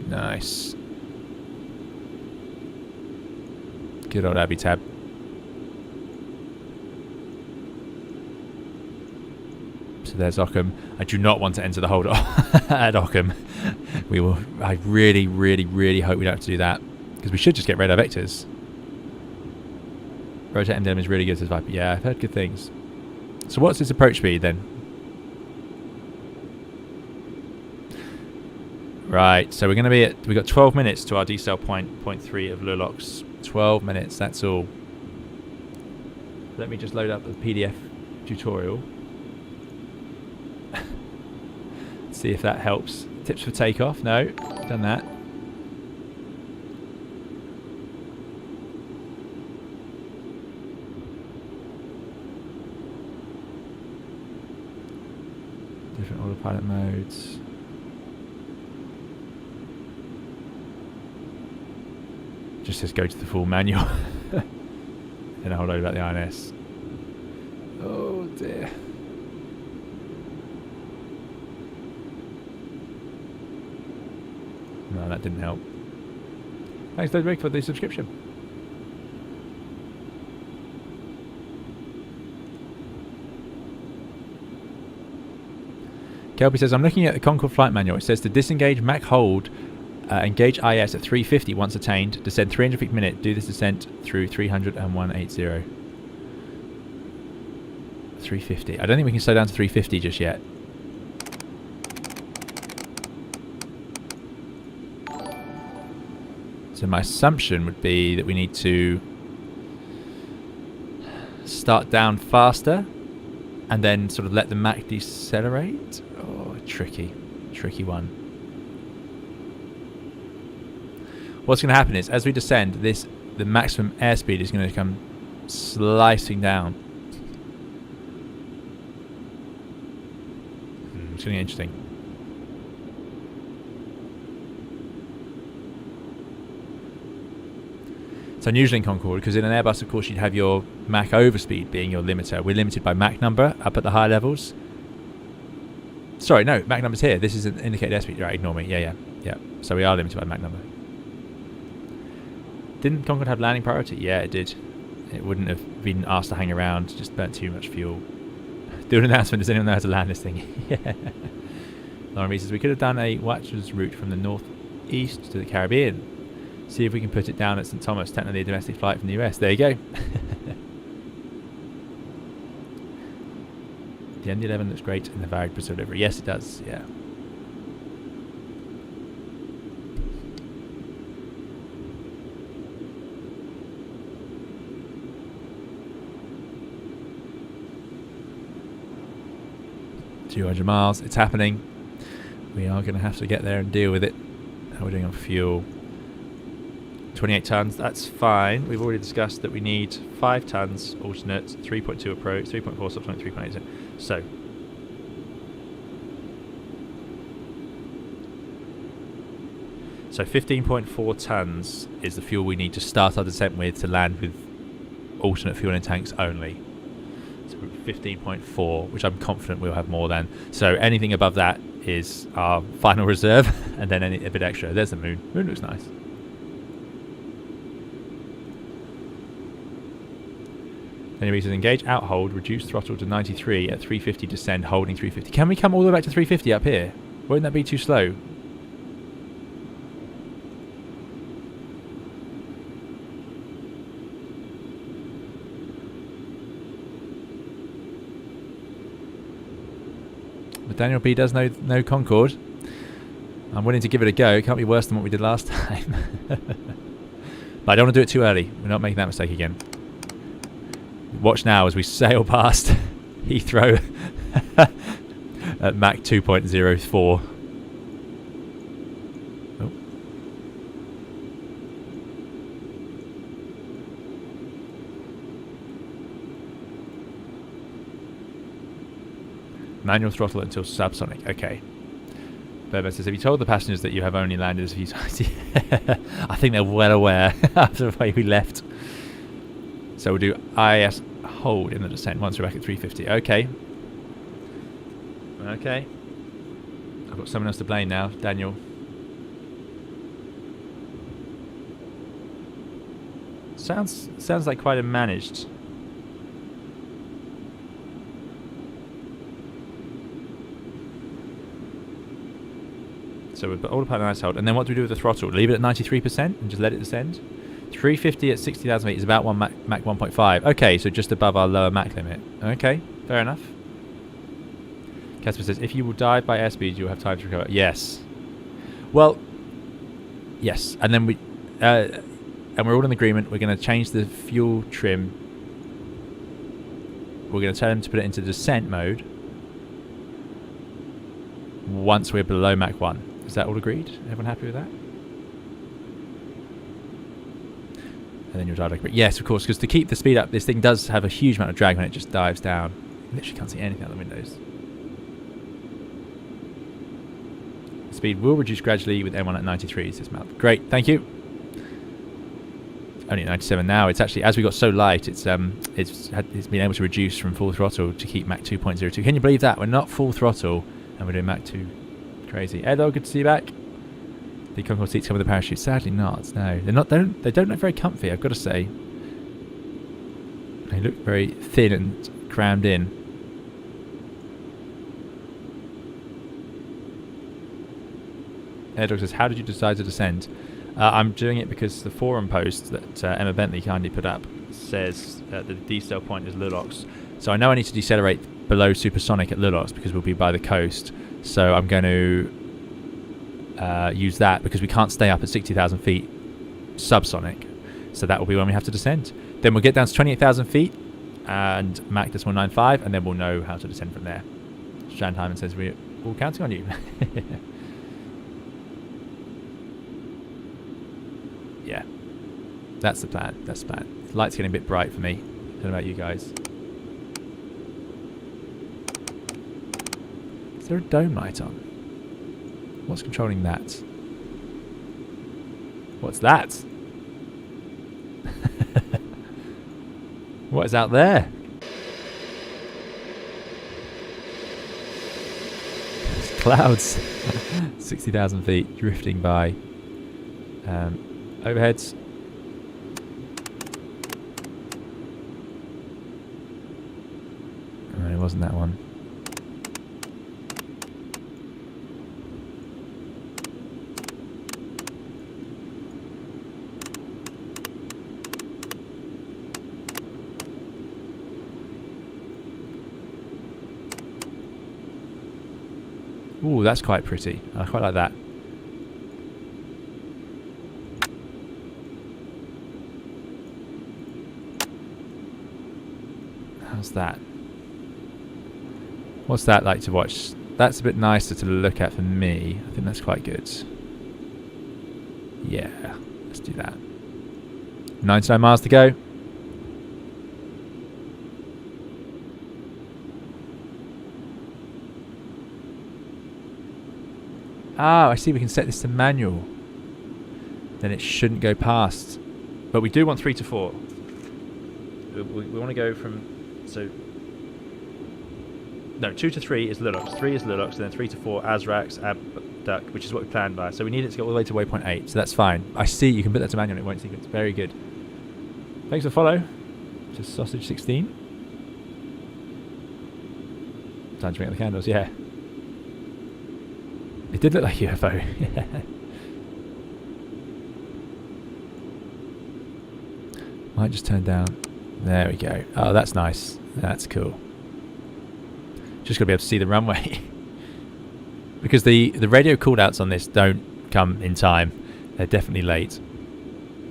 S1: Nice. Good old Abby Tab. So there's Ockham. I do not want to enter the hold at Ockham. I really, really, really hope we don't have to do that, because we should just get radar vectors. Rotate MDM is really good to Viper. Yeah, I've heard good things. So what's its approach speed then? Right, so we're going to be we've got 12 minutes to our decel point 3 of Lilox. 12 minutes, that's all. Let me just load up the PDF tutorial. See if that helps. Tips for takeoff? No, done that. Different autopilot modes. just says go to the full manual. And a whole load about the INS. Oh dear. No, that didn't help. Thanks, Ludwig, for the subscription. Kelby says, I'm looking at the Concorde flight manual. It says to disengage Mach hold, engage IS at 350 once attained, descend 300 feet per minute, do this descent through 300 and 180. 350. I don't think we can slow down to 350 just yet. So my assumption would be that we need to start down faster and then sort of let the Mach decelerate. Oh, tricky one. What's going to happen is, as we descend, the maximum airspeed is going to come slicing down. It's going to be interesting. It's unusual in Concorde because in an Airbus, of course, you'd have your Mach overspeed being your limiter. We're limited by Mach number up at the higher levels. Sorry, no, Mach number's here. This is an indicated airspeed. Right, ignore me. Yeah. So we are limited by Mach number. Didn't Concorde have landing priority? Yeah, it did. It wouldn't have been asked to hang around. Just burnt too much fuel. Do an announcement. Does anyone know how to land this thing? Yeah. Lauren Reed says, we could have done a Watchers route from the northeast to the Caribbean. See if we can put it down at St. Thomas, technically a domestic flight from the US. There you go. The MD-11 looks great in the varied Brazil delivery. Yes, it does, yeah. $200 miles. It's happening. We are going to have to get there and deal with it. How are we doing on fuel? 28 tons, that's fine. We've already discussed that we need 5 tons alternate, 3.2 approach, 3.4 subsonic, 3.8. So So 15.4 tons is the fuel we need to start our descent with to land with alternate fuel in tanks only. So 15.4, which I'm confident we'll have more than. So anything above that is our final reserve, and then a bit extra. There's the moon. Moon looks nice. Anyway, so engage, out hold, reduce throttle to 93 at 350, descend, holding 350. Can we come all the way back to 350 up here? Won't that be too slow? But Daniel B does know Concorde. I'm willing to give it a go. It can't be worse than what we did last time. But I don't want to do it too early. We're not making that mistake again. Watch now as we sail past Heathrow at Mach 2.04. Oh. Manual throttle until subsonic. Okay. Burbank says, have you told the passengers that you have only landed a few times? I think they're well aware after the way we left. So we'll do IS hold in the descent once we're back at 350. Okay. Okay. I've got someone else to blame now. Daniel. Sounds like quite a managed. So we've got autopilot and IS hold. And then what do we do with the throttle? Leave it at 93% and just let it descend? 350 at 60,000 feet is about Mach 1.5. Okay, so just above our lower Mach limit. Okay, fair enough. Casper says, if you will die by airspeed, you'll have time to recover. Yes. Well, yes. And then and we're all in agreement. We're going to change the fuel trim. We're going to tell them to put it into descent mode once we're below Mach 1. Is that all agreed? Everyone happy with that? And then you'll dive like, yes, of course, because to keep the speed up, this thing does have a huge amount of drag when it just dives down. You literally can't see anything out the windows. The speed will reduce gradually with M1 at 93, says Mal. Great, thank you. only at 97 now. It's actually, as we got so light, it's been able to reduce from full throttle to keep Mach 2.02. Can you believe that? We're not full throttle and we're doing Mach 2. Crazy. Edo, good to see you back. The Concorde seats come with a parachute. Sadly not. No, they're not. They don't look very comfy, I've got to say. They look very thin and crammed in. Edo says, how did you decide to descend? I'm doing it because the forum post that Emma Bentley kindly put up says that the decel point is Lulox. So I know I need to decelerate below supersonic at Lulox because we'll be by the coast. So I'm going to use that because we can't stay up at 60,000 feet subsonic. So that will be when we have to descend. Then we'll get down to 28,000 feet and Mach 195, and then we'll know how to descend from there. Strand Hyman says, we're all counting on you. Yeah, that's the plan. That's the plan. The light's getting a bit bright for me. I don't know about you guys. Is there a dome light on? What's controlling that? What's that? What is out there? It's clouds. 60,000 feet drifting by. Overheads. Oh, it wasn't that one. Ooh, that's quite pretty. I quite like that. How's that? What's that like to watch? That's a bit nicer to look at for me. I think that's quite good. Yeah, let's do that. 99 miles to go. Oh, I see we can set this to manual. Then it shouldn't go past. But we do want 3 to 4. We want to go from... So... No, 2 to 3 is Lulox. 3 is Lulox, and then 3 to 4 Azrax, Abduct, which is what we planned by. So we need it to go all the way to waypoint 8. So that's fine. I see you can put that to manual and it won't sequence. Very good. Thanks for the follow. Just Sausage 16. Time to bring out the candles, yeah. It did look like a UFO. Might just turn down. There we go. Oh, that's nice. That's cool. Just got to be able to see the runway. Because the radio callouts on this don't come in time. They're definitely late.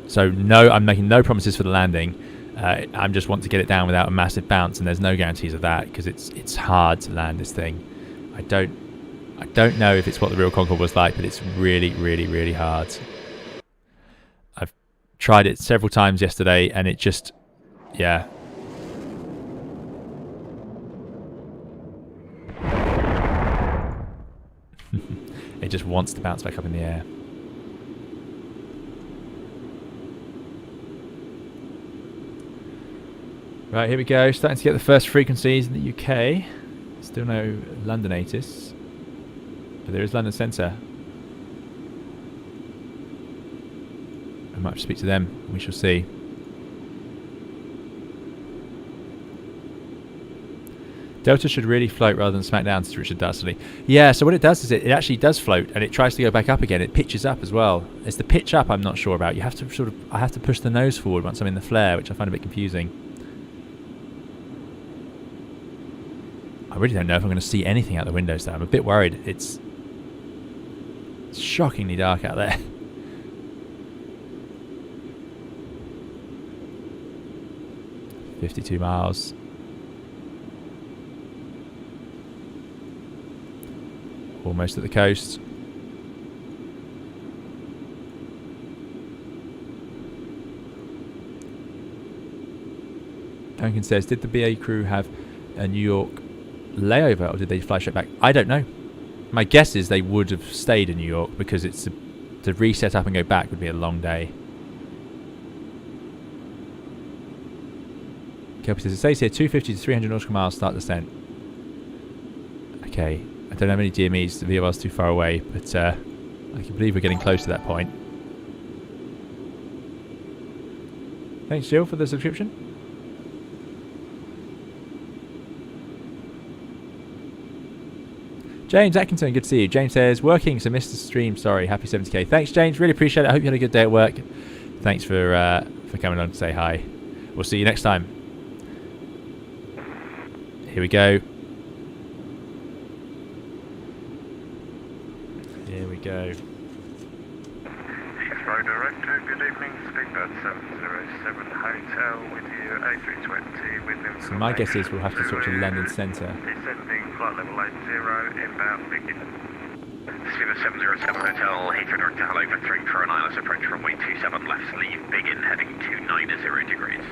S1: So no, I'm making no promises for the landing. I just want to get it down without a massive bounce, and there's no guarantees of that because it's hard to land this thing. I don't know if it's what the real Concorde was like, but it's really, really, really hard. I've tried it several times yesterday, and it just, yeah. It just wants to bounce back up in the air. Right, here we go. Starting to get the first frequencies in the UK. Still no Londonitis. But there is London Centre. I might have to speak to them. We shall see. Delta should really float rather than smack down, says Richard Dastardly. Yeah, so what it does is it actually does float, and it tries to go back up again. It pitches up as well. It's the pitch up I'm not sure about. You have to I have to push the nose forward once I'm in the flare, which I find a bit confusing. I really don't know if I'm going to see anything out the windows though. I'm a bit worried. It's shockingly dark out there. $52 miles. Almost at the coast. Duncan says, did the BA crew have a New York layover or did they fly straight back? I don't know. My guess is they would have stayed in New York because it's to reset up and go back would be a long day. Kelpie says, it says here 250 to 300 nautical miles start descent. Okay, I don't have any DMEs, the VOR's too far away, but I can believe we're getting close to that point. Thanks, Jill, for the subscription. James Atkinson, good to see you. James says, working, so missed the stream, sorry, happy 70k. Thanks, James, really appreciate it. I hope you had a good day at work. Thanks for coming on to say hi. We'll see you next time. Here we go. Here we go.
S4: Heathrow Director, good evening. Speedbird 707 Hotel with you, A320 with information.
S1: So my guess is we'll have to switch to London Centre.
S4: Descending flight level 80, inbound begin.
S3: Speedbird 707 Hotel, Heathrow Director, hello for 3 for an ILS approach runway 27 left, leave begin heading 290 degrees.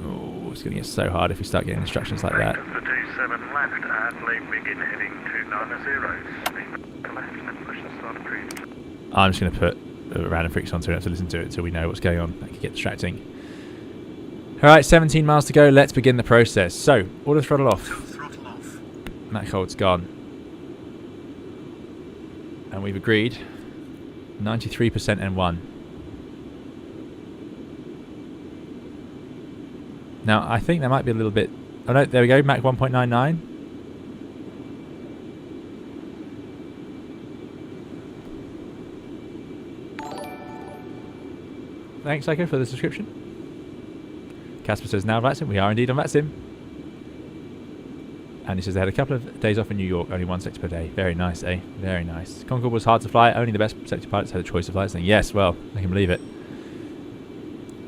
S1: Oh, it's going to get so hard if we start getting instructions like that.
S4: For 27 left and leave begin heading 290. Speed left and push the start approved.
S1: I'm just going to put random freaks on so we don't have to listen to it until we know what's going on. That could get distracting. Alright, 17 miles to go. Let's begin the process. So, auto throttle off.
S4: Throttle off.
S1: Mach hold's gone. And we've agreed 93% N1. Now, I think there might be a little bit... Oh no, there we go, Mach 1.99. Thanks, Psycho, for the subscription. Casper says, now VATSIM. We are indeed on VATSIM. And he says they had a couple of days off in New York, only 1 sector per day. Very nice, eh? Very nice. Concorde was hard to fly. Only the best sector pilots had a choice of flights. And yes, well, I can believe it.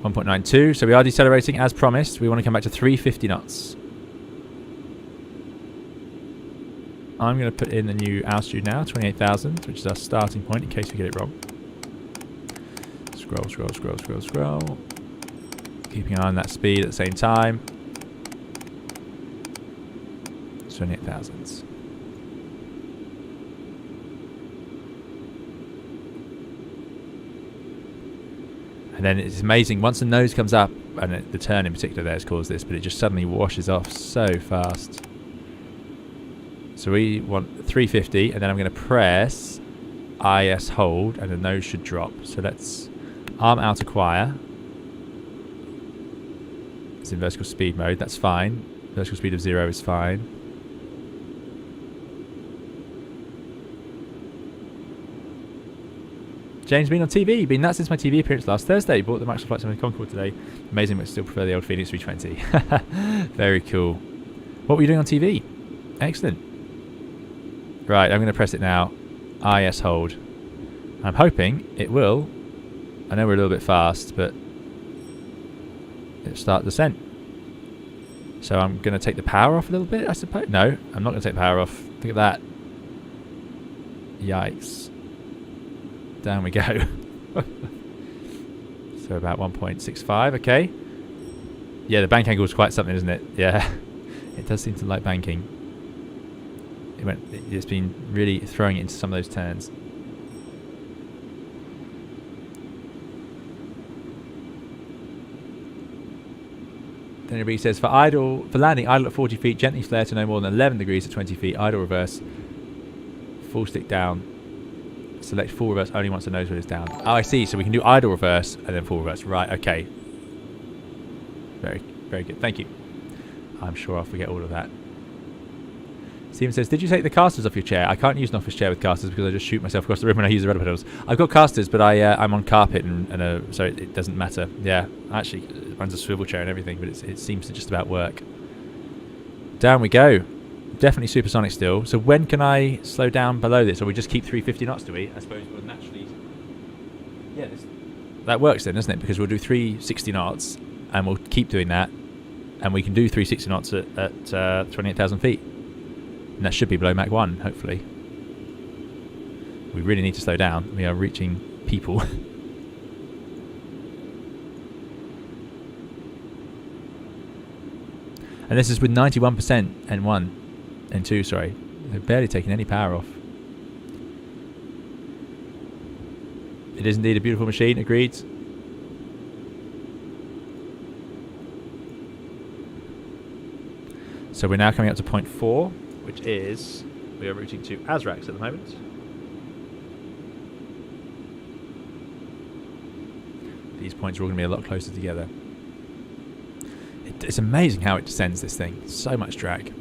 S1: 1.92. So we are decelerating as promised. We want to come back to 350 knots. I'm going to put in the new altitude now, 28,000, which is our starting point in case we get it wrong. Scroll, scroll, scroll, scroll, scroll. Keeping an eye on that speed at the same time. 28,000. And then it's amazing, once the nose comes up, and the turn in particular there has caused this, but it just suddenly washes off so fast. So we want 350, and then I'm going to press IS hold, and the nose should drop. So let's arm out acquire. It's in vertical speed mode, that's fine. Vertical speed of 0 is fine. James been on TV, been nuts since my TV appearance last Thursday. Bought the Microsoft Flight Simulator Concorde today. Amazing, but still prefer the old Phoenix 320. Very cool. What were you doing on TV? Excellent. Right, I'm going to press it now. IS hold. I'm hoping it will. I know we're a little bit fast, but it'll start descent. So I'm going to take the power off a little bit, I suppose. No, I'm not going to take the power off. Look at that. Yikes. Down we go. So about 1.65, okay. Yeah, the bank angle is quite something, isn't it? Yeah. It does seem to like banking. It's been really throwing it into some of those turns. Then everybody says, for landing, idle at 40 feet, gently flare to no more than 11 degrees at 20 feet, idle reverse, full stick down. Select full reverse only once the nose wheel is down. Oh, I see. So we can do idle reverse and then full reverse. Right, okay. Very, very good. Thank you. I'm sure I'll forget all of that. Steven says, did you take the casters off your chair? I can't use an office chair with casters because I just shoot myself across the room when I use the rudder pedals. I've got casters, but I'm on carpet, so it doesn't matter. Yeah, actually, it runs a swivel chair and everything, but it seems to just about work. Down we go. Definitely supersonic still. So when can I slow down below this? Or we just keep 350 knots, do we? I suppose we'll naturally... Yeah, that works then, doesn't it? Because we'll do 360 knots, and we'll keep doing that. And we can do 360 knots at 28,000 feet. And that should be below Mach 1, hopefully. We really need to slow down. We are reaching people. And this is with 91% N1. N2, sorry. They're barely taking any power off. It is indeed a beautiful machine, agreed. So we're now coming up to point 4, which is, we are routing to Azrax at the moment. These points are all going to be a lot closer together. It's amazing how it descends, this thing. So much drag.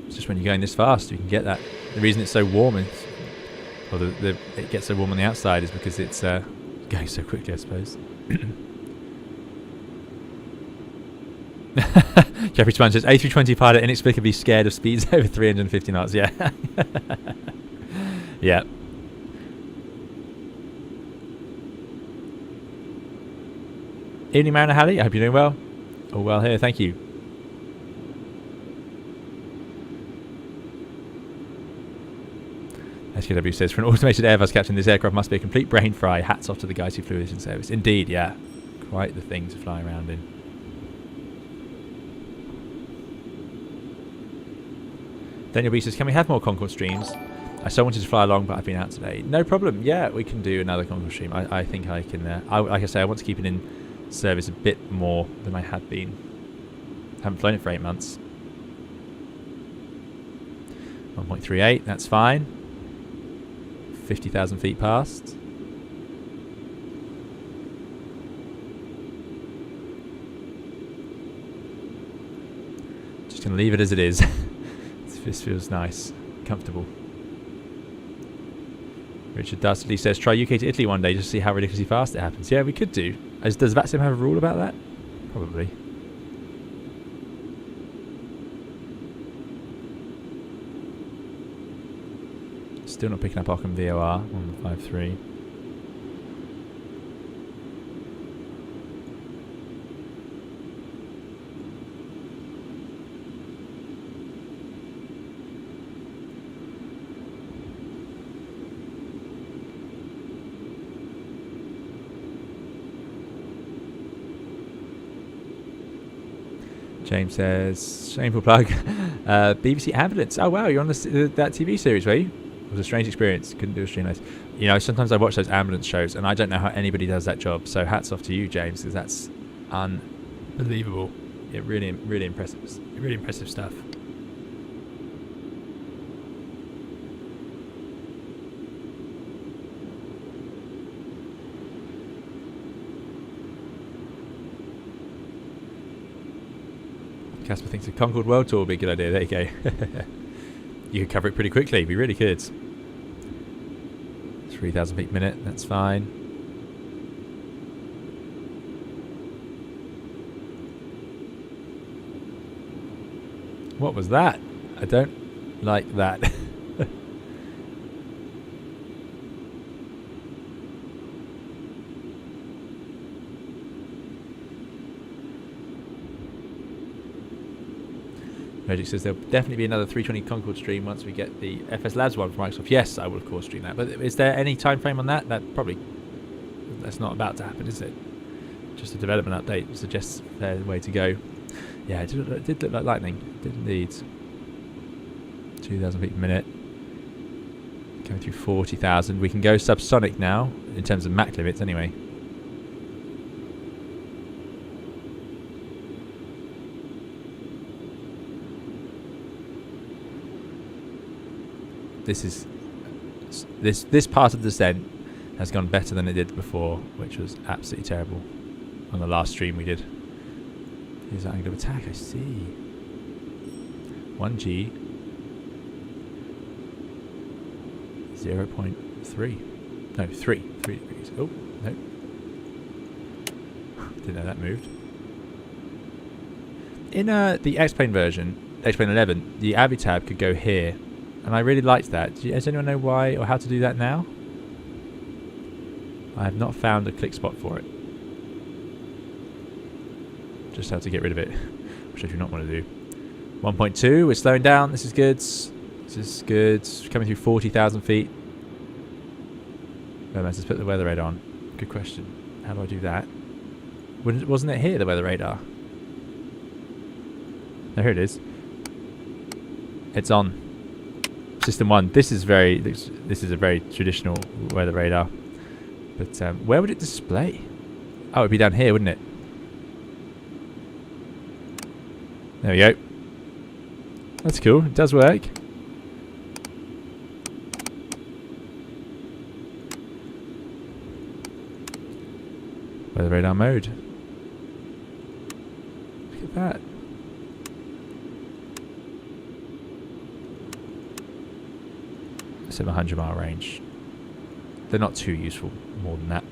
S1: It's just when you're going this fast, you can get that. The reason it's so warm, is, or it gets so warm on the outside, is because it's going so quickly, I suppose. Jeffrey Span says, A320 pilot inexplicably scared of speeds over 350 knots. Yeah. Yeah. Evening, Mariner Halley. I hope you're doing well. All well here, thank you. SKW says, for an automated Airbus captain, this aircraft must be a complete brain fry. Hats off to the guys who flew this in service. Indeed, yeah. Quite the thing to fly around in. Daniel B says, can we have more Concorde streams? I so wanted to fly along, but I've been out today. No problem. Yeah, we can do another Concorde stream. I think I can. Like I say, I want to keep it in service a bit more than I had been. Haven't flown it for 8 months. 1.38, that's fine. 50,000 feet past. Just going to leave it as it is. This feels nice, comfortable. Richard Dastardly says, try UK to Italy one day just to see how ridiculously fast it happens. Yeah, we could do. Does VATSIM have a rule about that? Probably. Still not picking up Ockham VOR 153. James says, shameful plug. BBC Ambulance. Oh wow, you're on that TV series, were you? It was a strange experience. Couldn't do a stream nice. You know, sometimes I watch those ambulance shows and I don't know how anybody does that job. So hats off to you, James, because that's unbelievable. Yeah, really impressive. Really impressive stuff. Casper thinks a Concorde World Tour would be a good idea. There you go. You could cover it pretty quickly. We really could. 3,000 feet per minute. That's fine. What was that? I don't like that. Magic says there'll definitely be another 320 Concorde stream once we get the FS Labs one from Microsoft. Yes, I will of course stream that. But is there any time frame on that? That's not about to happen, is it? Just a development update suggests a fair way to go. Yeah, it did look like lightning. It did indeed. 2,000 feet per minute. Going through 40,000. We can go subsonic now in terms of Mach limits anyway. This part of the descent has gone better than it did before, which was absolutely terrible on the last stream we did. Here's that angle of attack, I see. 1G 0.3. No, 3 degrees. Oh, no. Didn't know that moved. In the X-Plane version, X-Plane 11, the Avi tab could go here. And I really liked that. Does anyone know why or how to do that now? I have not found a click spot for it. Just how to get rid of it, which I do not want to do. 1.2, we're slowing down. This is good. This is good. Coming through 40,000 feet. Oh, let's put the weather radar on. Good question. How do I do that? Wasn't it here, the weather radar? No, here it is. It's on. System 1. This is a very traditional weather radar. But where would it display? Oh, it'd be down here, wouldn't it? There we go. That's cool. It does work. Weather radar mode. Look at that. It's in a 100-mile range. They're not too useful more than that.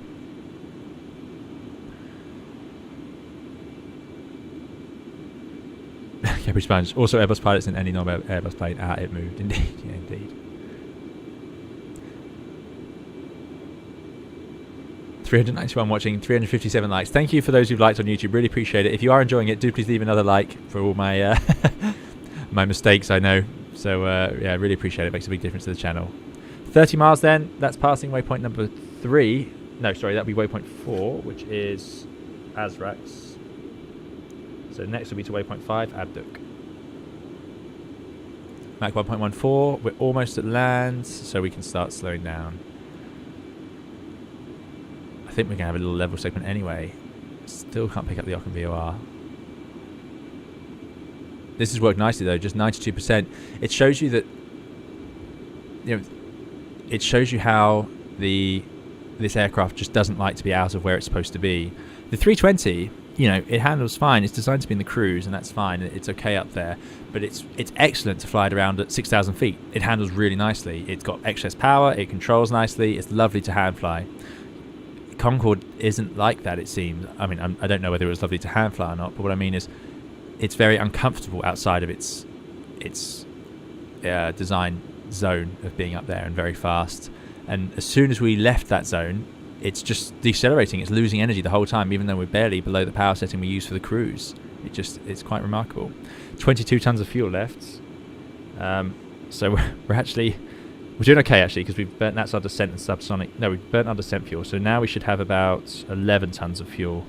S1: Cambridge Sponge. Also Airbus pilots in any non-Airbus plane. Ah, it moved. Indeed. Yeah, indeed. 391 watching, 357 likes. Thank you for those who've liked on YouTube. Really appreciate it. If you are enjoying it, do please leave another like for all my my mistakes, I know. So yeah, really appreciate it. Makes a big difference to the channel. 30 miles then. That's passing waypoint number 3. No, sorry, that'll be waypoint 4, which is Azrax. So next will be to waypoint 5, Abduk. Mach 1.14. We're almost at land, so we can start slowing down. I think we're going to have a little level segment anyway. Still can't pick up the Ockham VOR. This has worked nicely though, just 92%. It shows you that, you know, it shows you how this aircraft just doesn't like to be out of where it's supposed to be. The 320, you know, it handles fine. It's designed to be in the cruise, and that's fine. It's okay up there, but it's excellent to fly it around at 6,000 feet. It handles really nicely. It's got excess power. It controls nicely. It's lovely to hand fly. Concorde isn't like that, it seems. I mean, I don't know whether it was lovely to hand fly or not, but what I mean is it's very uncomfortable outside of its design zone of being up there and very fast. And as soon as we left that zone, it's just decelerating. It's losing energy the whole time, even though we're barely below the power setting we use for the cruise. It's quite remarkable. 22 tons of fuel left. So we're doing okay actually, because we've burnt that's our descent and subsonic. No, we've burnt our descent fuel. So now we should have about 11 tons of fuel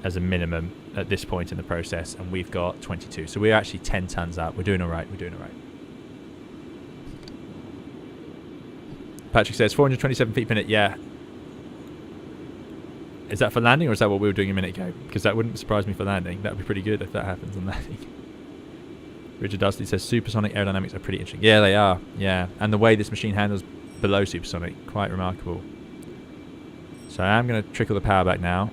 S1: as a minimum at this point in the process, and we've got 22. So we're actually 10 tons up. We're doing all right. We're doing all right. Patrick says 427 feet per minute. Yeah. Is that for landing, or is that what we were doing a minute ago? Because that wouldn't surprise me for landing. That would be pretty good if that happens on landing. Richard Dusty says supersonic aerodynamics are pretty interesting. Yeah, they are. Yeah, and the way this machine handles below supersonic, quite remarkable. So I am going to trickle the power back now.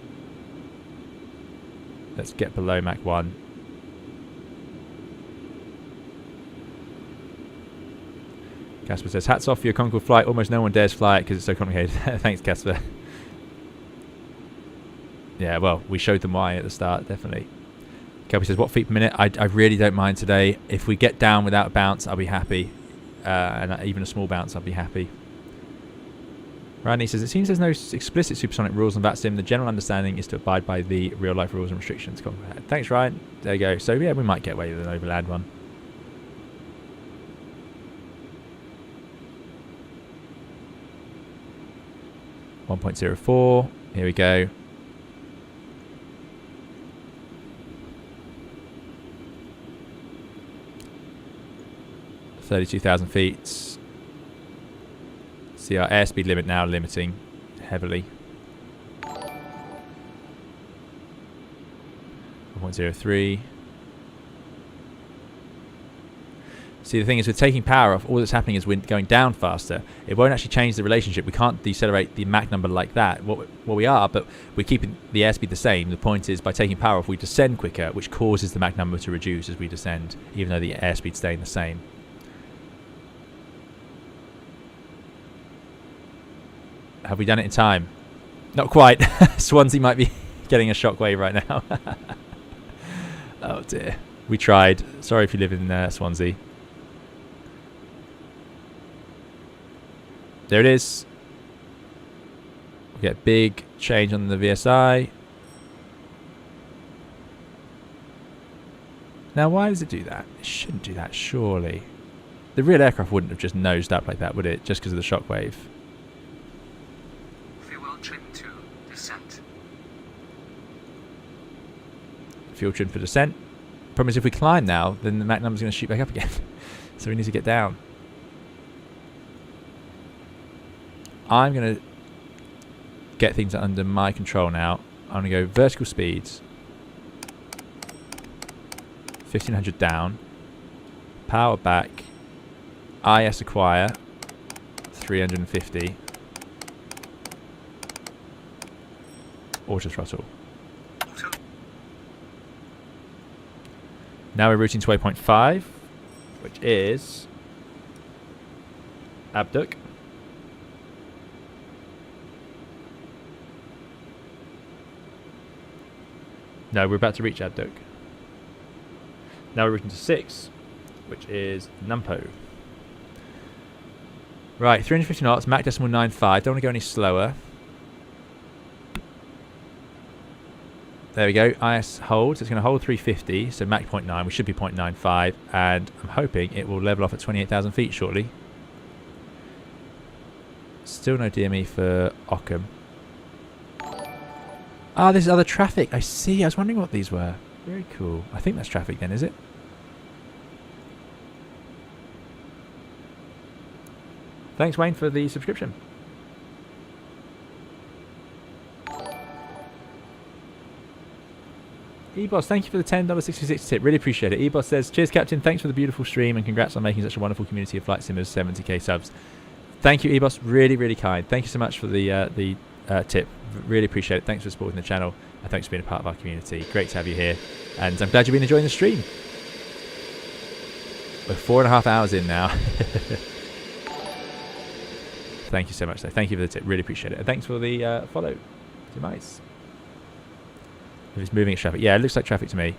S1: Let's get below Mach 1. Casper says, hats off for your Concorde flight. Almost no one dares fly it because it's so complicated. Thanks, Casper. Yeah, well, we showed them why at the start, definitely. Kelby says, what feet per minute? I really don't mind today. If we get down without a bounce, I'll be happy. And even a small bounce, I'll be happy. Rodney says, it seems there's no explicit supersonic rules on VATSIM. The general understanding is to abide by the real-life rules and restrictions. Thanks, Ryan. There you go. So, yeah, we might get away with an overland one. .04. Here we go. $32,000 feet. See our airspeed limit now limiting heavily. 1.03. See, the thing is, with taking power off, all that's happening is we're going down faster. It won't actually change the relationship. We can't decelerate the Mach number like that. Well, we are, but we're keeping the airspeed the same. The point is, by taking power off, we descend quicker, which causes the Mach number to reduce as we descend, even though the airspeed's staying the same. Have we done it in time? Not quite. Swansea might be getting a shockwave right now. Oh dear. We tried. Sorry if you live in Swansea. There it is. We get big change on the VSI. Now, why does it do that? It shouldn't do that, surely. The real aircraft wouldn't have just nosed up like that, would it? Just because of the shockwave.
S5: Fuel trim to descent.
S1: Fuel trim for descent. Problem is, if we climb now, then the Mach number's going to shoot back up again. So we need to get down. I'm going to get things under my control now. I'm going to go vertical speeds. 1500 down. power back, IS acquire, 350, auto throttle. Now we're routing to waypoint 5, which is Abduq. No, we're about to reach Abduq. Now we're routing to 6, which is Numpo. Right, 350 knots, Mach decimal 95. Don't want to go any slower. There we go. IS holds. It's going to hold 350, so Mach 0.9. We should be 0.95, and I'm hoping it will level off at 28,000 feet shortly. Still no DME for Ockham. Ah, this is other traffic. I see. I was wondering what these were. Very cool. I think that's traffic then, is it? Thanks, Wayne, for the subscription. eBoss, thank you for the $10.66 tip. Really appreciate it. eBoss says, cheers, Captain. Thanks for the beautiful stream and congrats on making such a wonderful community of flight simmers. 70k subs. Thank you, eBoss. Really, really kind. Thank you so much for the tip. Really appreciate it. Thanks for supporting the channel and thanks for being a part of our community. Great to have you here. And I'm glad you've been enjoying the stream. We're 4.5 hours in now. Thank you so much, though. Thank you for the tip. Really appreciate it. And thanks for the follow. Too nice. If it's moving, it's traffic. Yeah, it looks like traffic to me.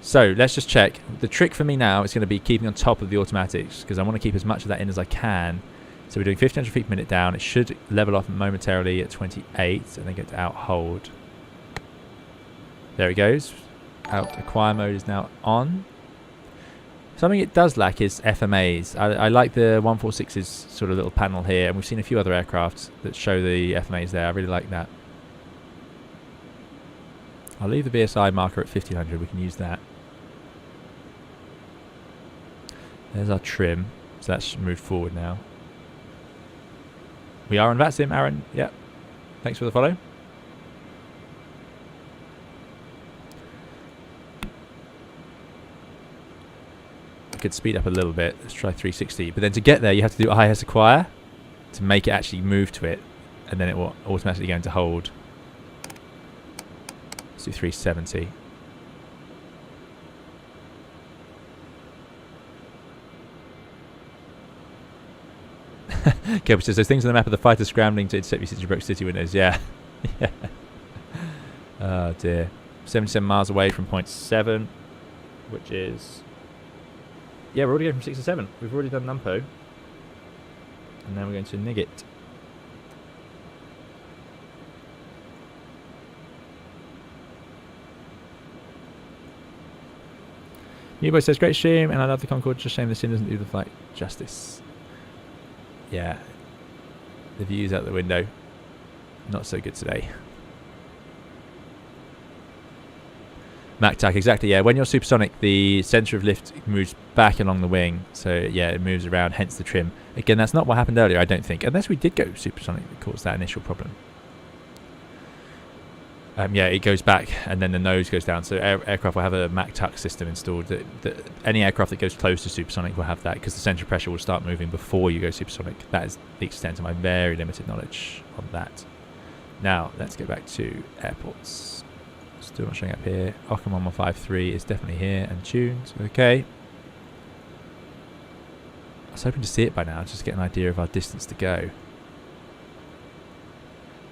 S1: So let's just check. The trick for me now is going to be keeping on top of the automatics because I want to keep as much of that in as I can. So we're doing 1,500 feet per minute down. It should level off momentarily at 28 and then get to out hold. There it goes. Out acquire mode is now on. Something it does lack is FMAs. I like the 146's sort of little panel here, and we've seen a few other aircraft that show the FMAs there. I really like that. I'll leave the BSI marker at 1,500. We can use that. There's our trim. So that's moved forward now. We are on VATSIM, Aaron. Yep. Thanks for the follow. I could speed up a little bit. Let's try 360. But then to get there, you have to do IS acquire to make it actually move to it. And then it will automatically go into hold. Let's do 370. Gilbert says, those things on the map of the fighter scrambling to intercept you since you broke city windows. Yeah. Yeah. Oh dear. 77 miles away from point 7, which is... Yeah, we're already going from 6 to 7. We've already done Numpo. And now we're going to Nigget. Newboy says, great stream, and I love the Concorde. Just shame the sim doesn't do the flight justice. Yeah. The view's out the window. Not so good today. MacTac, exactly, yeah. When you're supersonic, the centre of lift moves back along the wing. So, yeah, it moves around, hence the trim. Again, that's not what happened earlier, I don't think. Unless we did go supersonic that caused that initial problem. Yeah, it goes back and then the nose goes down. So aircraft will have a MacTac system installed. Any aircraft that goes close to supersonic will have that because the centre of pressure will start moving before you go supersonic. That is the extent of my very limited knowledge on that. Now, let's go back to airports. Still not showing up here. Ockham 1153 is definitely here and tuned. Okay. I was hoping to see it by now, just to get an idea of our distance to go.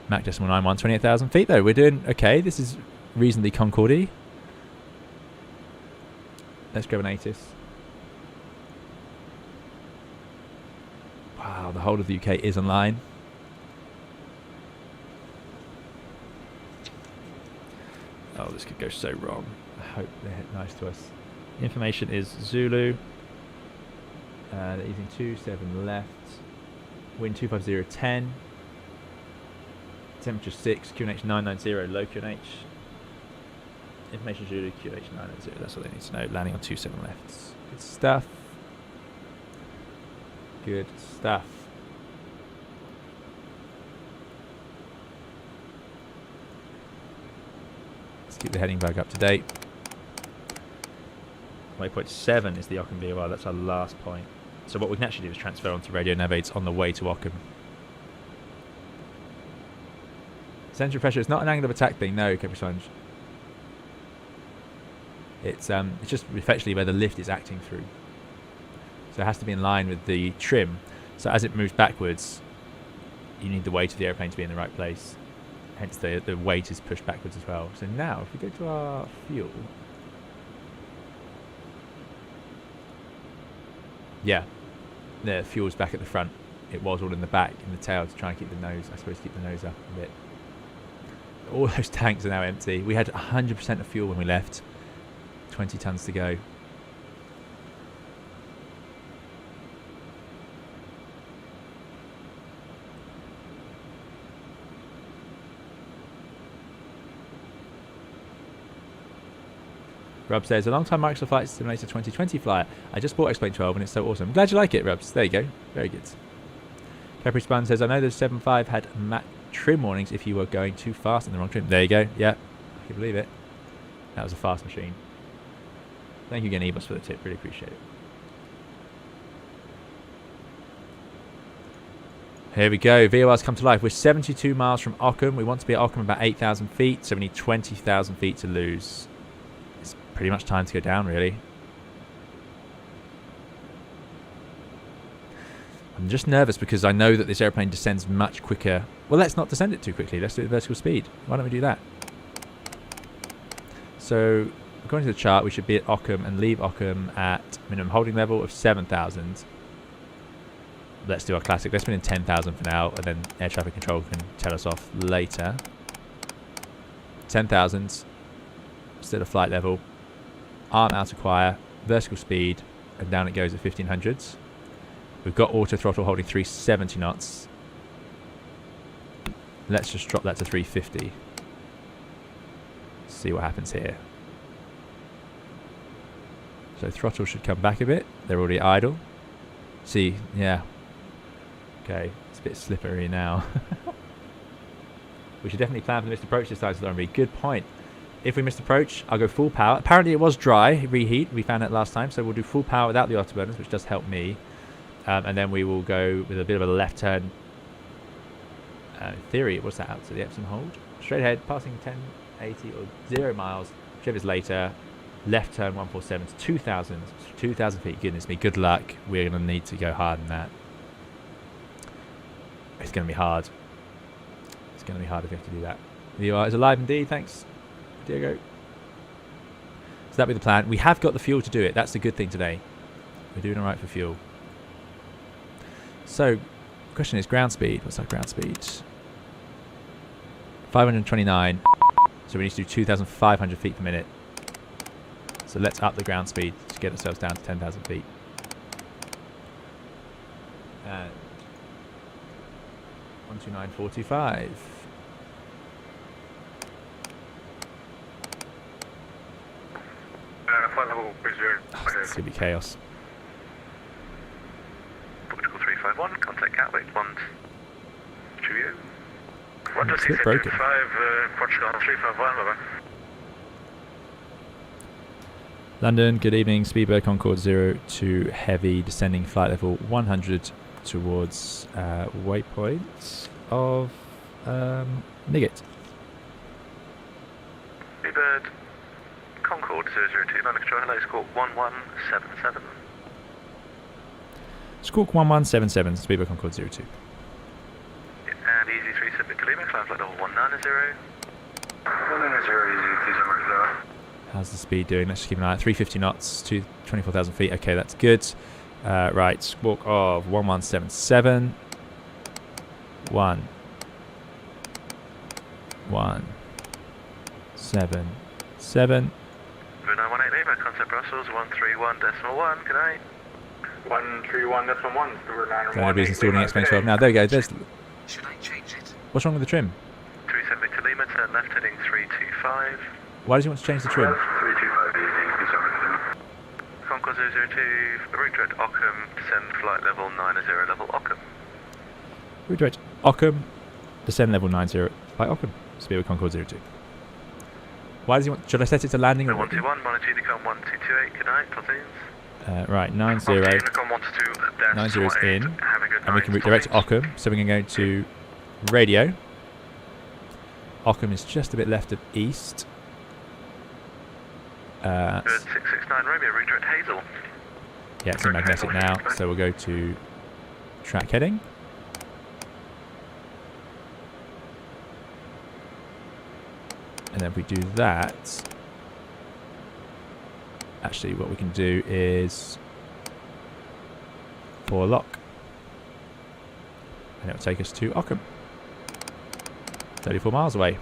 S1: Mach decimal 91, 28,000 feet though. We're doing okay. This is reasonably Concorde. Let's grab an ATIS. Wow, the whole of the UK is online. Oh, this could go so wrong. I hope they're nice to us. Information is Zulu. They're using 27 left. Wind 25010. Temperature 6, QNH 990, low QNH. Information Zulu, QNH 990. That's what they need to know. Landing on 27 left. Good stuff. Good stuff. Let's keep the heading bug up to date. Waypoint 7 is the Ockham VOR. That's our last point. So what we can actually do is transfer onto radio navigate on the way to Ockham. Central pressure is not an angle of attack thing, no, Capri Sponge. It's just effectively where the lift is acting through. So it has to be in line with the trim. So as it moves backwards, you need the weight of the airplane to be in the right place. Hence the weight is pushed backwards as well. So now if we go to our fuel, yeah, the fuel's back at the front. It was all in the back, in the tail, to try and keep the nose, I suppose, keep the nose up a bit. All those tanks are now empty. We had 100% of fuel when we left. 20 tons to go. Rob says, a long-time Microsoft Flight Simulator 2020 flyer. I just bought X-Plane 12 and it's so awesome. I'm glad you like it, Rubs. There you go. Very good. Capri Spun says, I know the 7.5 had matte trim warnings if you were going too fast in the wrong trim. There you go. Yeah, I can believe it. That was a fast machine. Thank you again, Airbus, for the tip. Really appreciate it. Here we go. VOR's come to life. We're 72 miles from Ockham. We want to be at Ockham about 8,000 feet, so we need 20,000 feet to lose. It's pretty much time to go down, really. I'm just nervous because I know that this airplane descends much quicker. Well, let's not descend it too quickly. Let's do it at vertical speed. Why don't we do that? So, according to the chart, we should be at Ockham and leave Ockham at minimum holding level of 7,000. Let's do our classic. Let's put in 10,000 for now, and then air traffic control can tell us off later. 10,000. Still a flight level. Arm out acquire. Vertical speed. And down it goes at 1,500s. We've got auto throttle holding 370 knots. Let's just drop that to 350. See what happens here. So throttle should come back a bit. They're already idle. See, yeah. Okay, it's a bit slippery now. We should definitely plan for the missed approach this time, Stormy. Good point. If we missed approach, I'll go full power. Apparently it was dry, reheat. We found that last time, so we'll do full power without the afterburners, which does help me. And then we will go with a bit of a left turn. In theory, what's that out to the Epsom hold? Straight ahead, passing 1080 or 0 miles. Whichever is later. Left turn 147 to 2,000. 2,000 feet. Goodness me. Good luck. We're going to need to go hard in that. It's going to be hard. It's going to be hard if we have to do that. VOR is alive indeed. Thanks, Diego. So that'll be the plan. We have got the fuel to do it. That's the good thing today. We're doing all right for fuel. So, the question is ground speed. What's our ground speed? 529. So we need to do 2,500 feet per minute. So let's up the ground speed to get ourselves down to 10,000 feet. And 129.45.
S4: Flight level 30.
S1: Oh, it's going to be chaos.
S4: Portugal 351, contact Gatwick 1 Studio.
S1: It's a bit broken.
S4: 5, Portugal 351, over.
S1: London, good evening. Speedbird Concorde 02 heavy, descending flight level 100 towards waypoint of Nigget.
S4: Speedbird Concorde 002, London Control, hello, squawk 1177.
S1: Squawk 1177, Speedbird Concorde 02.
S4: And easy 37 Kalima, climb flight level 190. 190, easy 37.
S1: How's the speed doing? Let's just keep an eye out. 350 knots to 24,000 feet. Okay, that's good. Right, squawk of 1177. 1 1 7 7.
S4: 918 Lima, contact Brussels 131.1. Good night. 131.1.
S1: Nobody's installing X-Plane 12 now. There we go. There's.
S5: Should I change it?
S1: What's wrong with the trim?
S4: 37 Victor Lima, turn left heading 325.
S1: Why does he want to change the trim?
S4: 325 easy, Concorde 002, route direct Ockham, descend flight level 90, level Ockham.
S1: Route direct Ockham, descend level 90 by Ockham. Speed with Concorde 02. Why does he want... Should I set it to landing?
S4: 121, monitor Unicom 1228, good night, Platoons.
S1: Right, 90.
S4: Unicom 122,
S1: 90 is in.
S4: Have a good
S1: And we can redirect to Ockham. So we're going to go to radio. Ockham is just a bit left of east.
S4: Good, 669 Romeo, redirect Hazel.
S1: Yeah, it's in magnetic now. So we'll go to track heading. And then if we do that, actually what we can do is for lock. And it'll take us to Ockham. 34 miles away.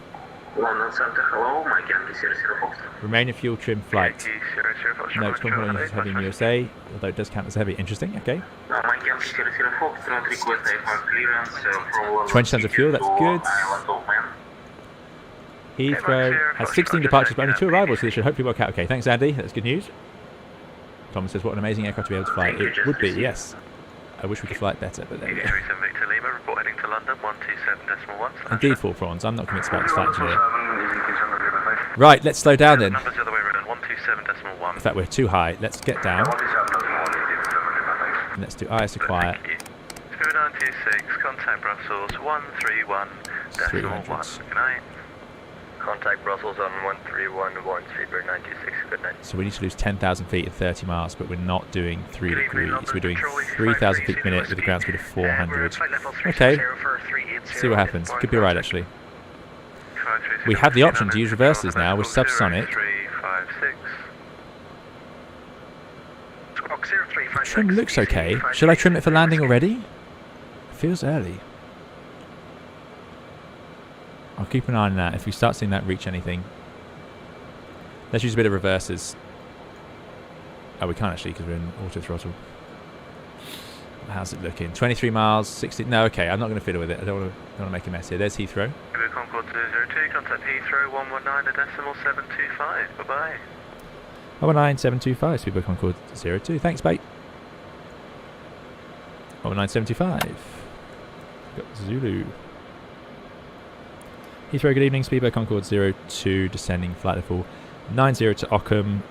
S6: London Center, hello, Mike Yankee 00 Foxtrot.
S1: Remain a fuel trim flight.
S4: Yankee 00 Foxtrot.
S1: No, it's Concorde is heavy in USA, although it does count as heavy. Interesting, okay.
S6: Mike Yankee 00 Foxtrot, request IFR clearance from London
S1: 20 tons of fuel, that's good. Heathrow has 16 departures but only 2 arrivals, so this should hopefully work out okay. Thanks, Andy. That's good news. Thomas says, what an amazing aircraft to be able to fly. It would be, yes. I wish we could fly it better, but there we go.
S4: 37 Victor Lima, report heading to London, 127.1.
S1: Indeed, full prawns. I'm not convinced about this flight engineer. Right, let's slow down then.
S4: Numbers the other way around, 127.1.
S1: In fact, we're too high. Let's get down. And let's do IS acquire.
S4: Spirit 926, contact Brussels, 131.1.
S1: 300.
S4: Good night. Contact Brussels on 131.1, Speedbird 926, good night.
S1: So we need to lose 10,000 feet in 30 miles, but we're not doing 3 degrees. We're doing 3,000 feet per minute with a ground speed of 400. Okay, see what happens. Could be alright actually. We have the option to use reverses now with subsonic. Trim looks okay. Should I trim it for landing already? Feels early. I'll keep an eye on that if we start seeing that reach anything. Let's use a bit of reverses. Oh, we can't actually because we're in auto throttle. How's it looking? 23 miles, 60. No, okay, I'm not going to fiddle with it. I don't want to make a mess here. There's Heathrow.
S4: Concorde 202, contact Heathrow 119.725. Bye bye.
S1: 119.725, Speedboat Concorde 02. Thanks, mate. 119.725. Got Zulu. Heathrow, good evening. Speedboat Concorde 02, descending flight level 90 to Ockham.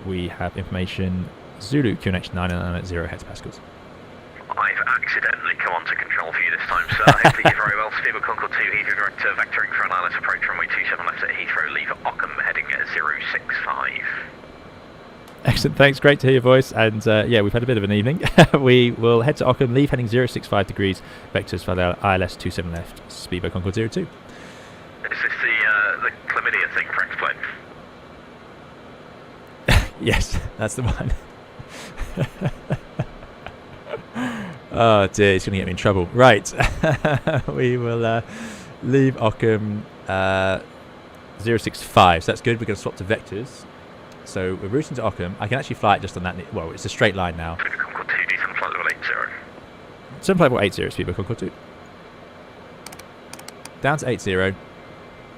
S1: We have information Zulu QNH 999 at 0 hectopascals.
S3: I've accidentally come onto control for you this time, sir. Hopefully you're very well. Speedboat Concorde 2, Heathrow director, vectoring for an ILS approach runway 27 left at Heathrow, leave at Ockham, heading at 065.
S1: Excellent, thanks. Great to hear your voice. And yeah, we've had a bit of an evening. We will head to Ockham, leave heading 065 degrees, vectors for the ILS 27 left, Speedboat Concorde 02.
S3: Is this the chlamydia thing for X-Plane?
S1: Yes, that's the one. Oh dear, it's going to get me in trouble. Right, we will leave Ockham 065, so that's good. We're going to swap to vectors. So we're routing to Ockham. I can actually fly it just on that. Well, it's a straight line now.
S3: Concorde 2, descend flight level 80.
S1: 7 flight level 80, Speedboat Concorde 2. Down to 80.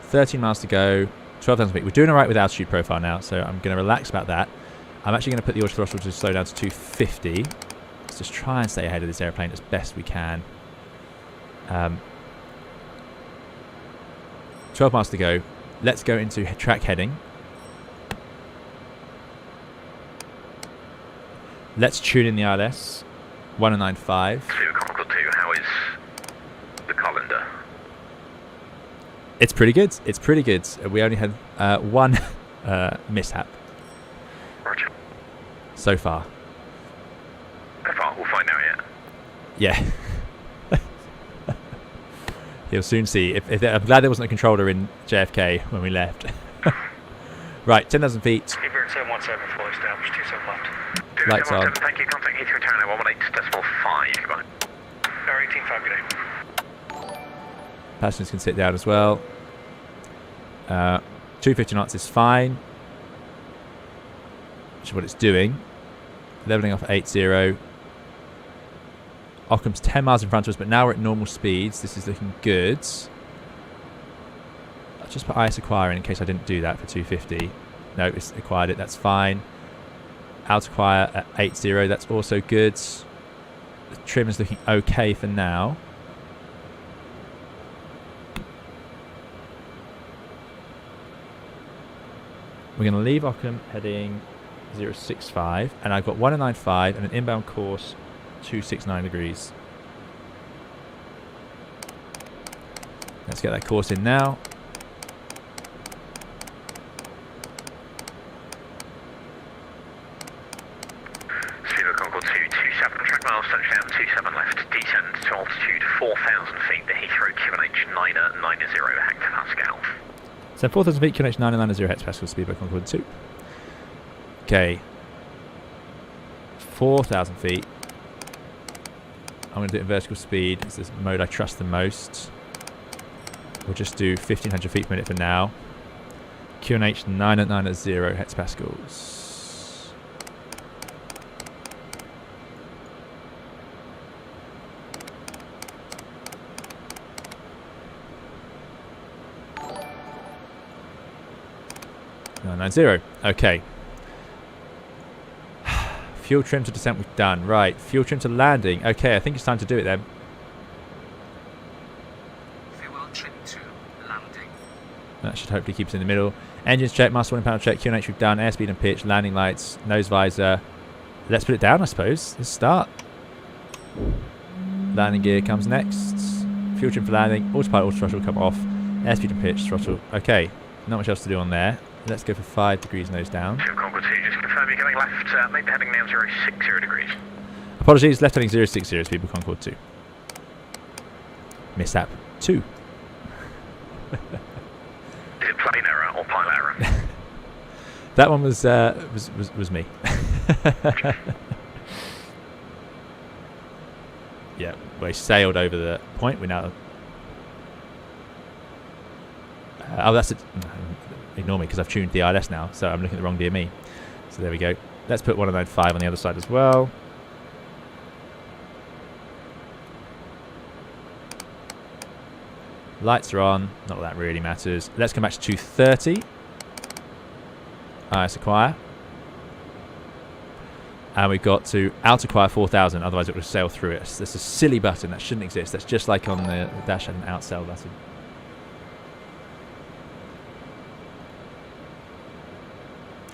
S1: 13 miles to go. 12,000 feet. We're doing all right with altitude profile now, so I'm going to relax about that. I'm actually going to put the auto throttle to slow down to 250. Let's just try and stay ahead of this airplane as best we can. 12 miles to go. Let's go into track heading. Let's tune in the ILS. 1095.
S3: Concorde 2, how is the colander?
S1: It's pretty good. It's pretty good. We only had one mishap
S3: Roger.
S1: so far.
S3: So far, we'll find out yet.
S1: Yeah. He'll soon see. I'm glad there wasn't a controller in JFK when we left. Right, 10,000 feet.
S5: Speedbird 717, full established, 27 left.
S1: Lights on.
S3: Thank you, contact Heathrow Tower 118.5. Goodbye.
S5: R185, good day.
S1: Passengers can sit down as well. 250 knots is fine, which is what it's doing. Leveling off at 80. Ockham's 10 miles in front of us, but now we're at normal speeds. This is looking good. I'll just put IS acquire in case I didn't do that for 250. No, it's acquired it. That's fine. Out acquire at 80. That's also good. The trim is looking okay for now. We're going to leave Ockham heading 065, and I've got 1095 and an inbound course 269 degrees. Let's get that course in now.
S3: Concorde 227, track miles, touchdown 27 left, descend to altitude 4,000 feet, the Heathrow QNH 990 hectopascal.
S1: So 4,000 feet, QNH 990 hectopascal, speed by Concorde 2. Okay. 4,000 feet. I'm going to do it in vertical speed. It's this mode I trust the most. We'll just do 1,500 feet per minute for now. QNH 990 hectopascals. Okay. Fuel trim to descent we've done. Right. Fuel trim to landing. Okay, I think it's time to do it then.
S5: Fuel trim to landing.
S1: That should hopefully keep us in the middle. Engines check, master 1 panel check, QNH we've done, airspeed and pitch, landing lights, nose visor. Let's put it down, I suppose. Let's start. Landing gear comes next. Fuel trim for landing. Autopilot, auto throttle come off. Airspeed and pitch, throttle. Okay. Not much else to do on there. Let's go for 5 degrees nose down.
S3: Concorde 2, just confirm you're going left, maybe heading now 060 degrees.
S1: Apologies, left heading 060, speed by Concorde 2. Mishap 2.
S3: Is it plane error or pilot error?
S1: That one was me. Yeah, we sailed over the point. We now. Oh, that's it. Ignore me because I've tuned the ILS now, so I'm looking at the wrong DME. So there we go. Let's put 1095 on the other side as well. Lights are on. Not that that really matters. Let's come back to 230. IS acquire. And we've got to out acquire 4,000, otherwise it will sail through it. That's a silly button. That shouldn't exist. That's just like on the dash and out sail button.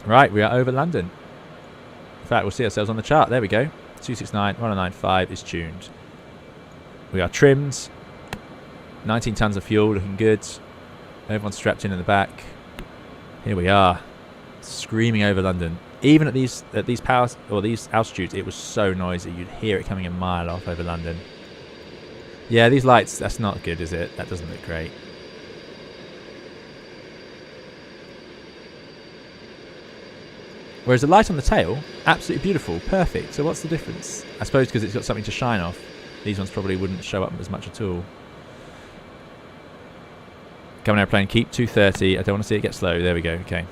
S1: Right, we are over London. In fact, we'll see ourselves on the chart. There we go. 269, 1095 is tuned. We are trimmed. 19 tons of fuel, looking good. Everyone's strapped in the back. Here we are, screaming over London. Even at these power or these altitudes, it was so noisy. You'd hear it coming a mile off over London. Yeah, these lights, that's not good, is it? That doesn't look great. Whereas the light on the tail, absolutely beautiful, perfect. So what's the difference? I suppose because it's got something to shine off. These ones probably wouldn't show up as much at all. Come on, airplane, keep 230. I don't want to see it get slow. There we go, okay.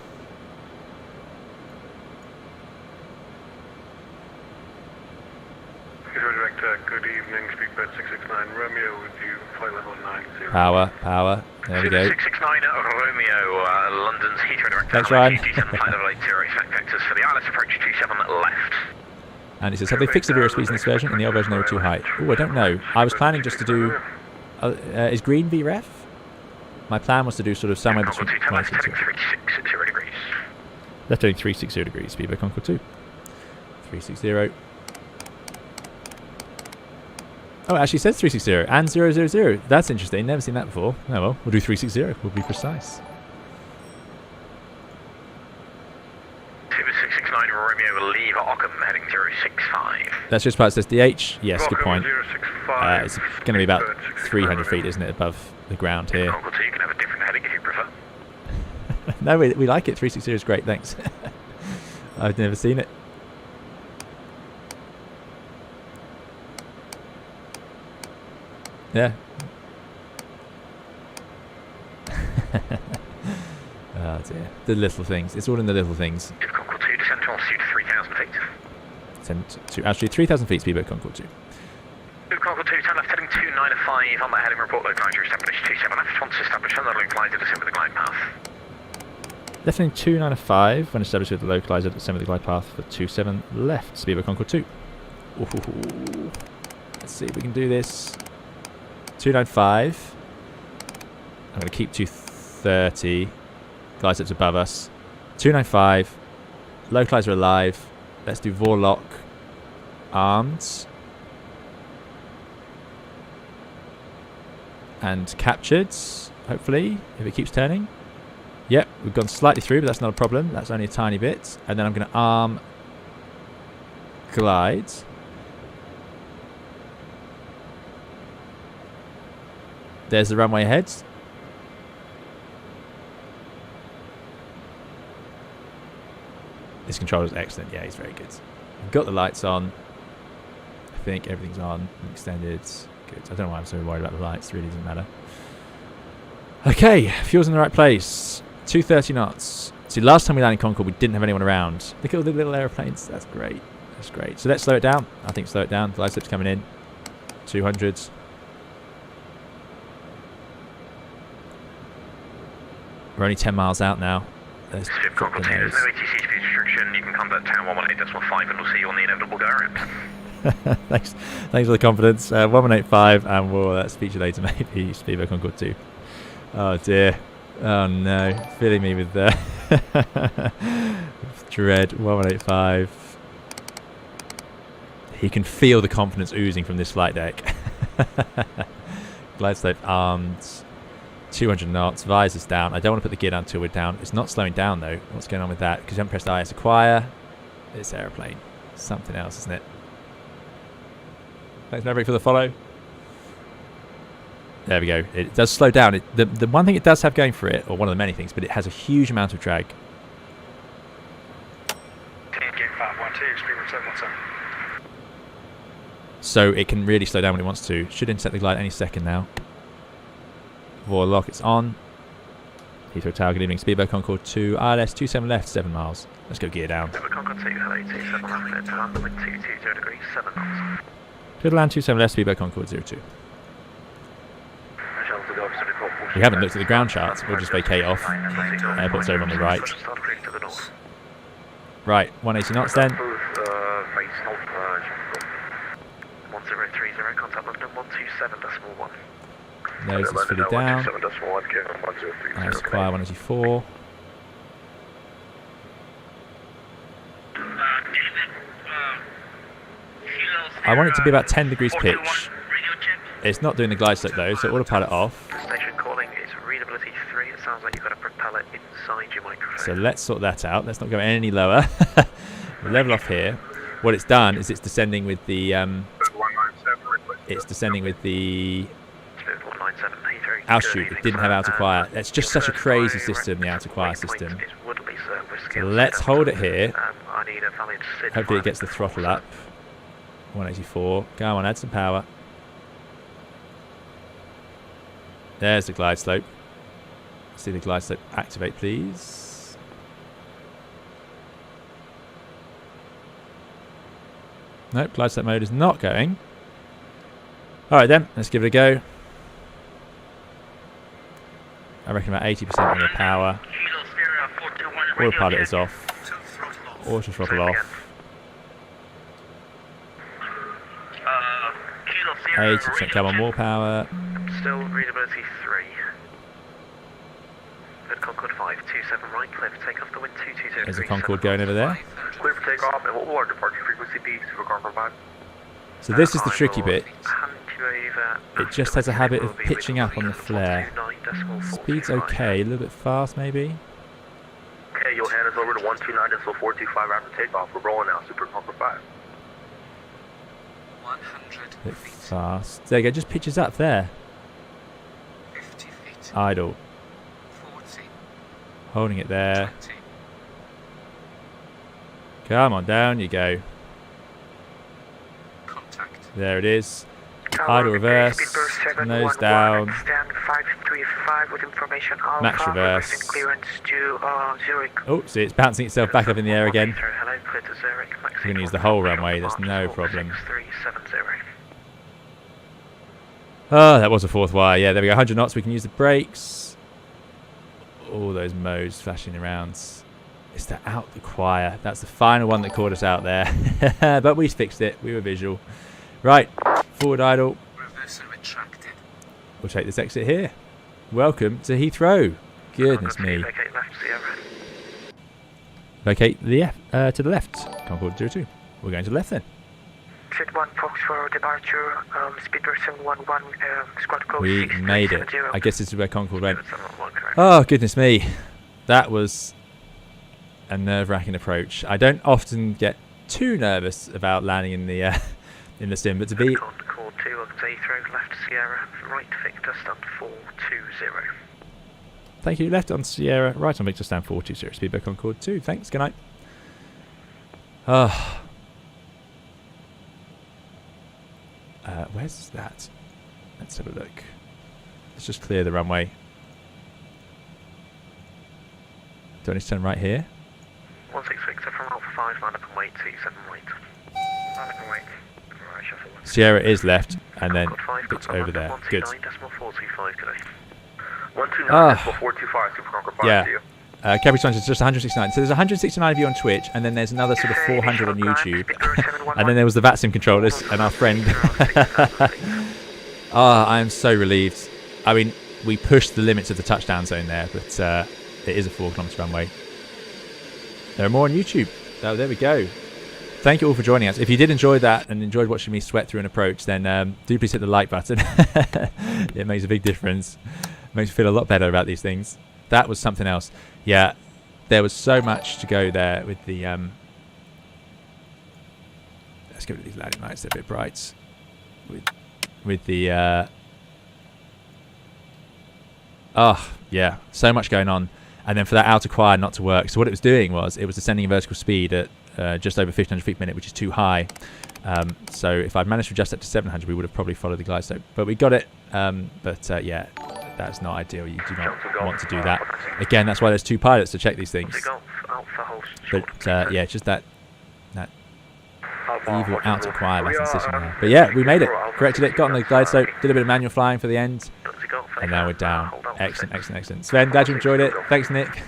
S4: Good evening, speedbird 669 Romeo with you, flight level 90.
S1: Power. There we go.
S3: 669 Romeo, London's Heathrow direct.
S1: Thanks, Ryan.
S3: Flight level 80, expect vectors for the ILS approach 27 left.
S1: And it says, have they fixed the zero speeds in this version? In the old version, they were too high. Oh, I don't know. I was planning just to do... is green VREF? My plan was to do sort of somewhere between...
S3: Left heading 360 degrees.
S1: Left heading 360 degrees, speed by Concorde 2. 360. Oh, it actually says 360 and 000. That's interesting. Never seen that before. Oh well, we'll do 360. We'll be precise.
S3: 669 Romeo will leave Ockham heading 065.
S1: That's just part. It says DH. Yes, good
S4: Ockham
S1: point.
S4: 065.
S1: It's going to be about 300 feet, isn't it, above the ground here?
S3: Concorde 2, you can have a different heading if you prefer.
S1: No, we like it. 360 is great. Thanks. I've never seen it. Yeah. Oh dear. The little things. It's all in the little things.
S3: Concorde 2, descend to altitude 3,000 feet.
S1: Descend to altitude 3,000 feet, speedboat Concorde 2.
S3: Concorde 2, turn left heading 295 on that heading report, localizer established 27 left. Once established on the localizer, descend with the glide path.
S1: Left heading 295 when established with the localizer, descend with the glide path for 27 left, speedboat Concorde 2. Ooh. Let's see if we can do this. 295. I'm going to keep 230. Glide steps above us. 295. Localizer alive. Let's do Vorlock. Armed. And captured, hopefully, if it keeps turning. Yep, we've gone slightly through, but that's not a problem. That's only a tiny bit. And then I'm going to arm glide. There's the runway ahead. This controller is excellent. Yeah, he's very good. We've got the lights on. I think everything's on. Extended. Good. I don't know why I'm so worried about the lights. It really doesn't matter. Okay, fuel's in the right place. 230 knots. See, last time we landed in Concorde, we didn't have anyone around. Look at all the little aeroplanes. That's great. That's great. So let's slow it down. I think slow it down. Glide slip's coming in. 200s. We're only 10 miles out now. Let's drop the nose.
S3: There's no ATC speed restriction. You can convert town 118.5 and we'll see you on the inevitable go around.
S1: Thanks for the confidence. 1185 and we'll speak to you later maybe. Speedboat Concorde 2. Oh dear. Oh no. Filling me with dread. 1185. You can feel the confidence oozing from this flight deck. Glide slope armed. 200 knots. Visors down. I don't want to put the gear down until we're down. It's not slowing down though. What's going on with that? Because you haven't pressed IS acquire. This aeroplane. Something else, isn't it? Thanks, Maverick, for the follow. There we go. It does slow down. The one thing it does have going for it, or one of the many things, but it has a huge amount of drag. So it can really slow down when it wants to. Should intercept the glide any second now. Vorlock, it's on. Heathrow Tower, good evening. Speedboat Concorde 2, ILS 27 left, 7 miles. Let's go gear down.
S3: Speedboat Concorde 2, hello, 27 left, to land with 220 degrees, 7 knots.
S1: Good land, 27 left, Speedboat Concorde 02. We haven't looked at the ground charts. We'll just vacate off. Airport's over on the right. Right, 180 knots then.
S3: 1030, contact London 127.1.
S1: Nose is fully down. Nice, acquire 184. I want it to be about 10 degrees pitch. It's not doing the glide slope though, so autopilot off.
S3: Station calling is readability 3. It sounds like you've got a propeller inside your microphone.
S1: So let's sort that out. Let's not go any lower. We'll level off here. What it's done is it's descending with the altitude. It didn't have out acquire. That's just such a crazy system, the out acquire system. So let's hold it here. Hopefully it gets the throttle up. 184. Go on, add some power. There's the glide slope. See the glide slope activate, please. Nope, glide slope mode is not going. Alright then, let's give it a go. I reckon about 80% on the power. Autopilot is off. Auto throttle off. 80% come on, more power.
S3: Still readability 3. Good Concorde 5, 27 right, clear for takeoff, the wind 220.
S1: There's a Concorde going over there.
S4: Clear for takeoff, and what will our departure frequency be for Concorde 5?
S1: So this is the tricky bit. It just has a habit of pitching up on the flare. Speed's okay, a little bit fast maybe.
S4: Okay, you'll hand us over to 129.425 after takeoff. We're rolling now, Super Concorde 5.
S5: 100
S1: A bit
S5: feet.
S1: fast. There you go, just pitches up there.
S5: 50 feet.
S1: Idle.
S5: 40.
S1: Holding it there.
S5: 20.
S1: Come on, down you go.
S5: Contact.
S1: There it is. Idle reverse. Nose down. Max reverse. Oh, see, it's bouncing itself back up in the air again. We're going to use the whole runway, that's no problem. Oh, that was a fourth wire. Yeah, there we go. 100 knots. We can use the brakes. All those modes flashing around. It's the out the choir. That's the final one that caught us out there. But we fixed it. We were visual. Right. Forward idle.
S5: Reversal retracted.
S1: We'll take this exit here. Welcome to Heathrow. Goodness me. locate the to the left. Concorde 02. We're going to the left then.
S7: Jet 1 Fox for departure, speed person 11, squad code
S1: We made it.
S7: 6370.
S1: I guess this is where Concorde went.
S3: 711, correct.
S1: Oh, goodness me. That was a nerve-wracking approach. I don't often get too nervous about landing in the sim, but to be...
S3: Concorde 2, welcome to Heathrow, left Sierra, right Victor, stand 420.
S1: Thank you. Left on Sierra, right on Victor, stand 420. Speedback Concorde 2. Thanks. Good night. Where's that? Let's have a look. Let's just clear the runway. Do I need to turn right here?
S3: 16 Victor from Alpha 5, line up and wait, 27 right. Line up and wait. Right, shuffle.
S1: Sierra is left, and then
S3: Concorde 5,
S1: it's over there. Good.
S3: 129.425 today.
S4: 129.425, Super Concorde 5
S1: Yeah.
S4: to you.
S1: Capri Times is just 169. So there's 169 of you on Twitch, and then there's another sort of 400 on YouTube. And then there was the VATSIM controllers and our friend. I am so relieved. I mean, we pushed the limits of the touchdown zone there, but it is a 4-kilometre runway. There are more on YouTube. Oh, there we go. Thank you all for joining us. If you did enjoy that and enjoyed watching me sweat through an approach, then do please hit the like button. It makes a big difference. It makes me feel a lot better about these things. That was something else. Yeah, there was so much to go there with the... let's get rid of these landing lights. They're a bit bright. With the... oh, yeah. So much going on. And then for that outer choir not to work. So what it was doing was it was ascending a vertical speed at just over 1,500 feet per minute, which is too high. So if I'd managed to adjust that to 700, we would have probably followed the glide slope. But we got it. Yeah, that's not ideal. You do not want to do that. Again, that's why there's 2 pilots to check these things. But yeah, just that evil outer choir lesson sitting there. But yeah, we made it. Corrected it, got on the glide slope, did a bit of manual flying for the end. And now we're down. Excellent, excellent, excellent. Sven, glad you enjoyed it. Thanks, Nick.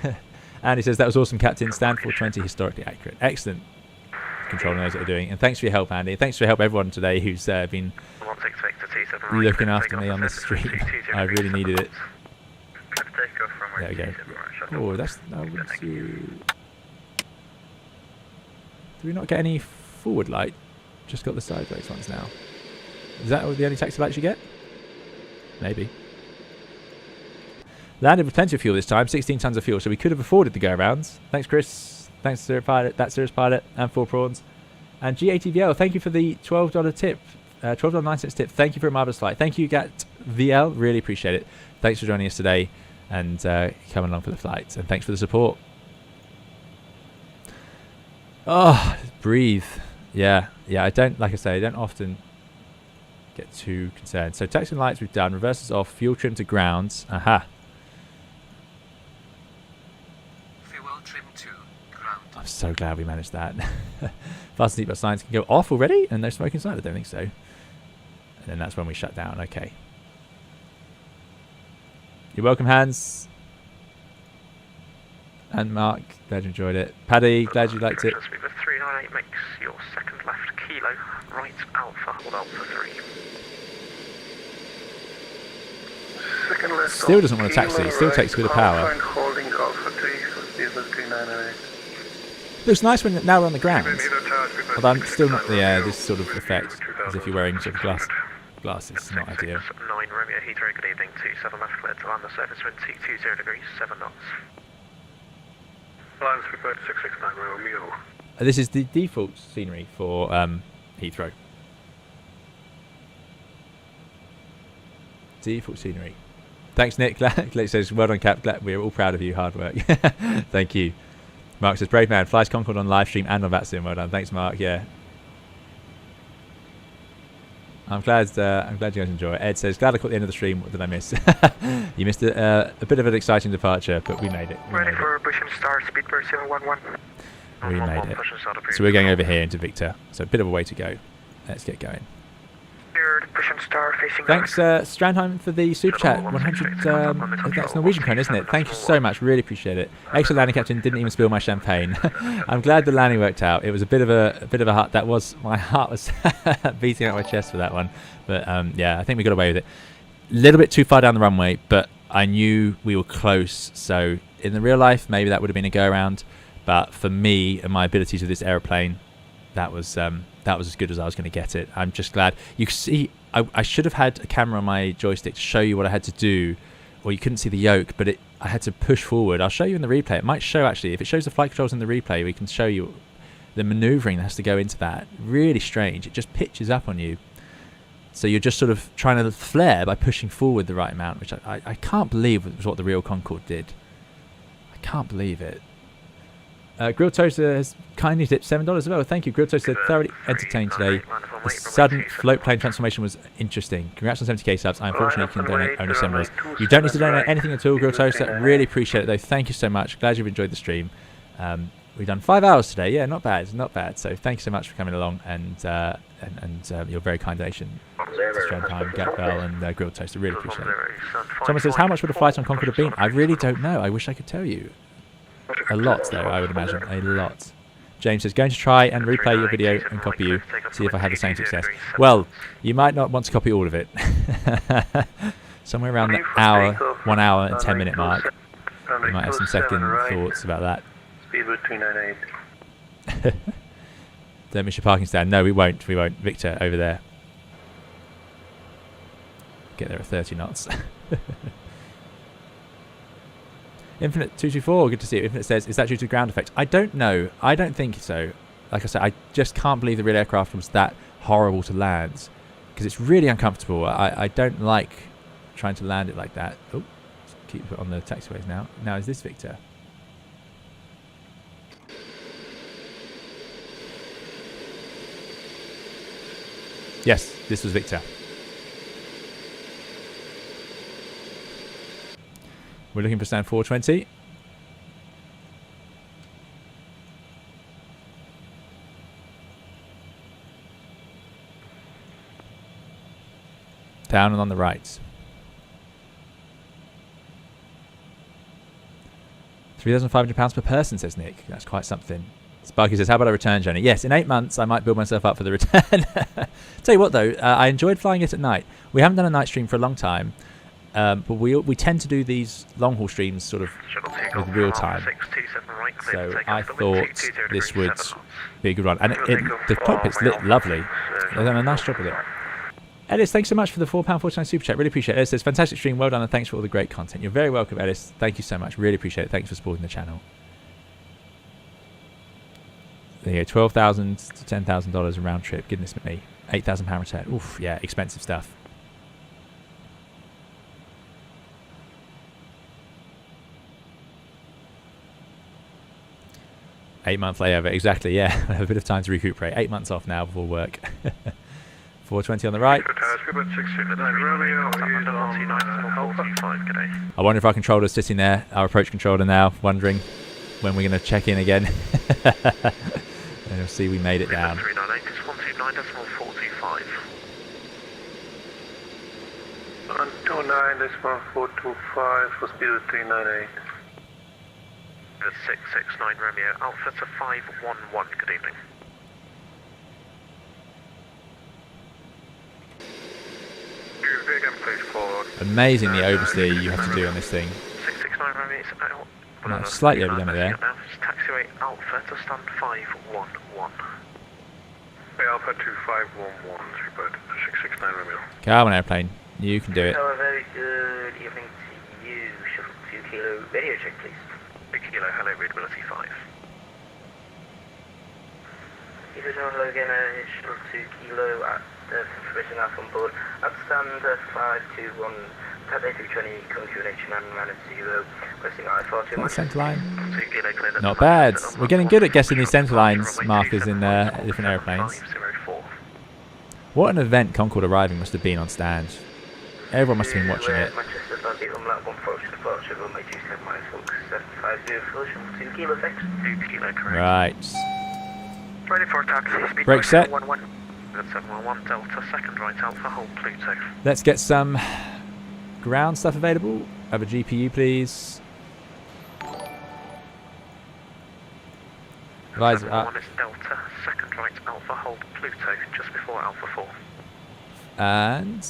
S1: And he says, that was awesome, Captain. Stand 420, historically accurate. Excellent. Control knows what they're doing. And thanks for your help, Andy. Thanks for your help, everyone today who's been looking after me on this stream. I really needed it. There we go. Oh, that's... Do we not get any forward light? Just got the sideways ones now. Is that the only taxi lights you get? Maybe. Landed with plenty of fuel this time, 16 tons of fuel, so we could have afforded the go-arounds. Thanks, Chris. Thanks, Sir Pilot, That Serious Pilot, and 4 Prawns. And GATVL, thank you for the $12 tip. $12.09 tip. Thank you for a marvelous flight. Thank you, GatVL. Really appreciate it. Thanks for joining us today and coming along for the flight. And thanks for the support. Oh, breathe. Yeah. I don't, like I say, I don't often get too concerned. So taxi lights we've done. Reverses off. Fuel trim to ground. Aha. I'm so glad we managed that. Fasten seatbelt signs can go off already and no smoke inside? I don't think so. And then that's when we shut down. Okay. You're welcome, Hans. And Mark, glad you enjoyed it. Paddy, glad you liked it.
S3: 398 makes your second left kilo, right Alpha, hold Alpha 3.
S1: Still doesn't want a taxi. Still takes a bit of power.
S4: Holding Alpha 3, so 398.
S1: Looks nice when now we're on the ground. Although I'm still not this sort of effect as if you're wearing sort of glasses. Not ideal.
S3: 9 Romeo Heathrow, good evening, 27 left, cleared to land the surface wind 220 degrees, 7 knots.
S4: Lines prepared 669 Romeo.
S1: This is the default scenery for Heathrow. Default scenery. Thanks, Nick. Glad says, well done, Cap. Glad we're all proud of you. Hard work. Thank you. Mark says, brave man, flies Concorde on live stream and on VATSIM. Well done. Thanks, Mark. Yeah. I'm glad you guys enjoy it. Ed says, glad I caught the end of the stream. What did I miss? You missed a bit of an exciting departure, but we made it.
S7: Ready for push and start, speed per 711.
S1: We made it. So we're going over here into Victor. So a bit of a way to go. Let's get going.
S7: Push and start, facing
S1: Thanks, Strandheim, for the super chat. 100. That's Norwegian coin, isn't it? Thank you so much. Really appreciate it. Excellent landing, Captain. Didn't even spill my champagne. I'm glad the landing worked out. It was a bit of a heart. That was my heart was beating out my chest for that one. But yeah, I think we got away with it. A little bit too far down the runway, but I knew we were close. So in the real life, maybe that would have been a go around. But for me and my abilities with this aeroplane, that was as good as I was going to get it. I'm just glad. You can see, I should have had a camera on my joystick to show you what I had to do, or you couldn't see the yoke, but I had to push forward. I'll show you in the replay. It might show, actually, if it shows the flight controls in the replay, we can show you the maneuvering that has to go into that. Really strange. It just pitches up on you. So you're just sort of trying to flare by pushing forward the right amount, which I can't believe was what the real Concorde did. I can't believe it. Grilled Toaster has kindly tipped $7 as well. Thank you, Grilled Toaster. Thoroughly entertained today. The sudden float plane transformation was interesting. Congrats on 70k subs. I unfortunately can donate only $7. You don't need to donate anything at all, Grilled Toaster. Really appreciate it though. Thank you so much. Glad you've enjoyed the stream. We've done 5 hours today. Yeah, not bad, not bad. So thank you so much for coming along and your very kind donation. Strand Time, Gap Bell, and Grilled Toaster. Really appreciate it. Someone says, how much would a flight on Concorde have been? I really don't know. I wish I could tell you. A lot, though, I would imagine. A lot. James says, going to try and replay your video and copy you, see if I have the same success. Well, you might not want to copy all of it. Somewhere around the 1 hour and 10 minute mark. You might have some second thoughts about that.
S4: Speed with 398.
S1: Don't miss your parking stand. No, we won't. We won't. Victor, over there. Get there at 30 knots. Infinite 224, good to see you. Infinite says, is that due to ground effect? I don't know. I don't think so. Like I said, I just can't believe the real aircraft was that horrible to land, because it's really uncomfortable. I don't like trying to land it like that. Oh, let's keep it on the taxiways now. Now, is this Victor? Yes, this was Victor. We're looking for stand 420. Down and on the right. £3,500 per person, says Nick. That's quite something. Sparky says, how about a return journey? Yes, in 8 months I might build myself up for the return. Tell you what though, I enjoyed flying it at night. We haven't done a night stream for a long time. But we tend to do these long haul streams sort of with real time. So I thought this would be a good run. And the cockpit's lit lovely. They've done a nice job with it. Ellis, thanks so much for the £4.49 super chat. Really appreciate it. Ellis says, fantastic stream, well done, and thanks for all the great content. You're very welcome, Ellis. Thank you so much. Really appreciate it. Thanks for supporting the channel. There you go, $12,000 to $10,000 a round trip. Goodness me. £8,000 return. Oof, yeah, expensive stuff. Eight-month layover, exactly, yeah. I have a bit of time to recuperate. 8 months off now before work. 420 on the right. I wonder if our controller's sitting there, our approach controller now, wondering when we're going to check in again. And you'll see we made it down.
S4: 129.425 for speed of 398.
S3: 669 Romeo, Alpha to 511, good evening.
S1: Amazing the oversteer you have to do on this thing.
S3: 669 Romeo is out.
S1: No, slightly overdone it there.
S3: Taxiway Alpha to stand 511.
S4: Alpha 2511, report 669 Romeo.
S1: Come on, airplane. You can do it.
S8: Hello, very good evening to you. Shuttle 2 Kilo, radio check please.
S3: 2 Kilo, hello, readability 5.
S8: Hello again, Shuttle 2 Kilo at the information off on board. At stand 521, Tat A320, configuration and minus 0, pressing I-42.
S1: What's centre line? Not bad. We're getting good at guessing these centre lines markers in different airplanes. What an event Concorde arriving must have been on stand. Everyone must have been watching it. Right.
S7: Ready for taxi.
S1: Brake set.
S3: 711 Delta, second right Alpha, hold Pluto.
S1: Let's get some ground stuff available. Have a GPU, please. Visor up.
S3: 1 is Delta, second right Alpha, hold Pluto, just before Alpha 4.
S1: And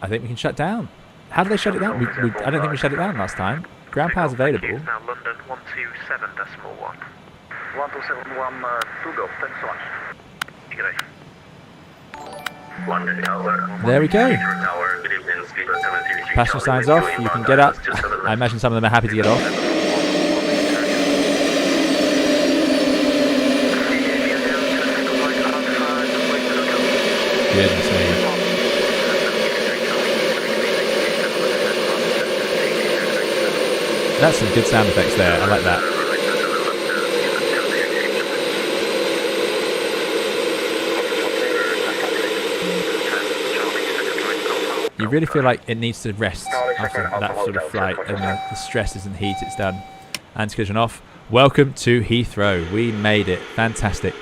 S1: I think we can shut down. How did they shut it down? I don't think we shut it down last time. ground power's available.
S4: Now London 127.1. 1271 to go. Thanks so much. Good day.
S6: London Tower.
S1: There we go.
S6: Tower, good evening, Speedbird 733.
S1: Passenger signs off. You can get up. I imagine some of them are happy to get off. Goodness me. That's some good sound effects there. I like that. You really feel like it needs to rest after that sort of flight, and the stress isn't heat, it's done. Anti-collision off. Welcome to Heathrow. We made it. Fantastic.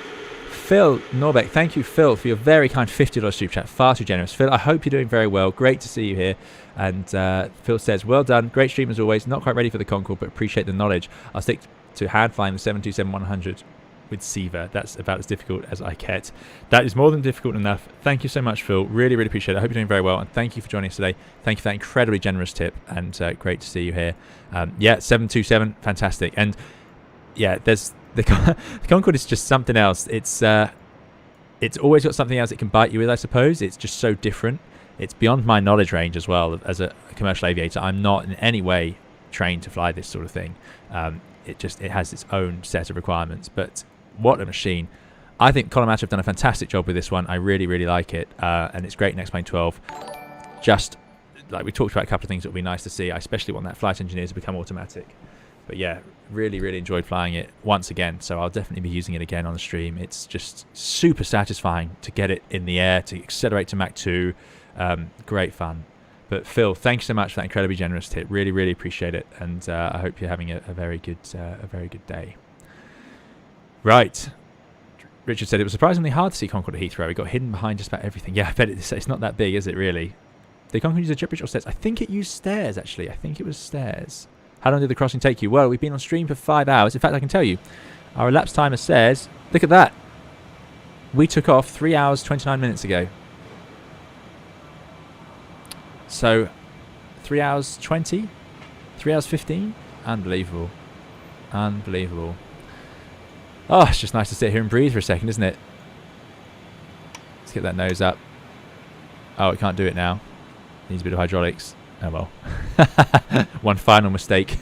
S1: Phil Norbeck, thank you, Phil, for your very kind $50 super chat. Far too generous. Phil, I hope you're doing very well. Great to see you here. And Phil says, well done. Great stream as always. Not quite ready for the Concorde, but appreciate the knowledge. I'll stick to hand flying the 727-100 with Siva. That's about as difficult as I get. That is more than difficult enough. Thank you so much, Phil. Really, really appreciate it. I hope you're doing very well, and thank you for joining us today. Thank you for that incredibly generous tip, and great to see you here. Yeah, 727, fantastic. And yeah, there's the Concorde is just something else. It's always got something else it can bite you with, I suppose. It's just so different. It's beyond my knowledge range as well. As a commercial aviator, I'm not in any way trained to fly this sort of thing. It has its own set of requirements, but what a machine. I think Colin Match have done a fantastic job with this one. I really, really like it. And it's great in X-Plane 12. Just like we talked about a couple of things that would be nice to see. I especially want that flight engineer to become automatic. But yeah, really, really enjoyed flying it once again. So I'll definitely be using it again on the stream. It's just super satisfying to get it in the air, to accelerate to Mach 2. Great fun. But Phil, thank you so much for that incredibly generous tip. Really, really appreciate it. And I hope you're having a very good day. Right. Richard said it was surprisingly hard to see Concorde at Heathrow. It got hidden behind just about everything. Yeah, I bet it's not that big, is it really? Did Concorde use a jet bridge or stairs? I think it used stairs, actually. I think it was stairs. How long did the crossing take you? Well, we've been on stream for 5 hours. In fact, I can tell you, our elapsed timer says, look at that. We took off 3 hours, 29 minutes ago. So, 3 hours 20? 3 hours 15? Unbelievable. Unbelievable. Oh, it's just nice to sit here and breathe for a second, isn't it? Let's get that nose up. Oh, it can't do it now. Needs a bit of hydraulics. Oh well. One final mistake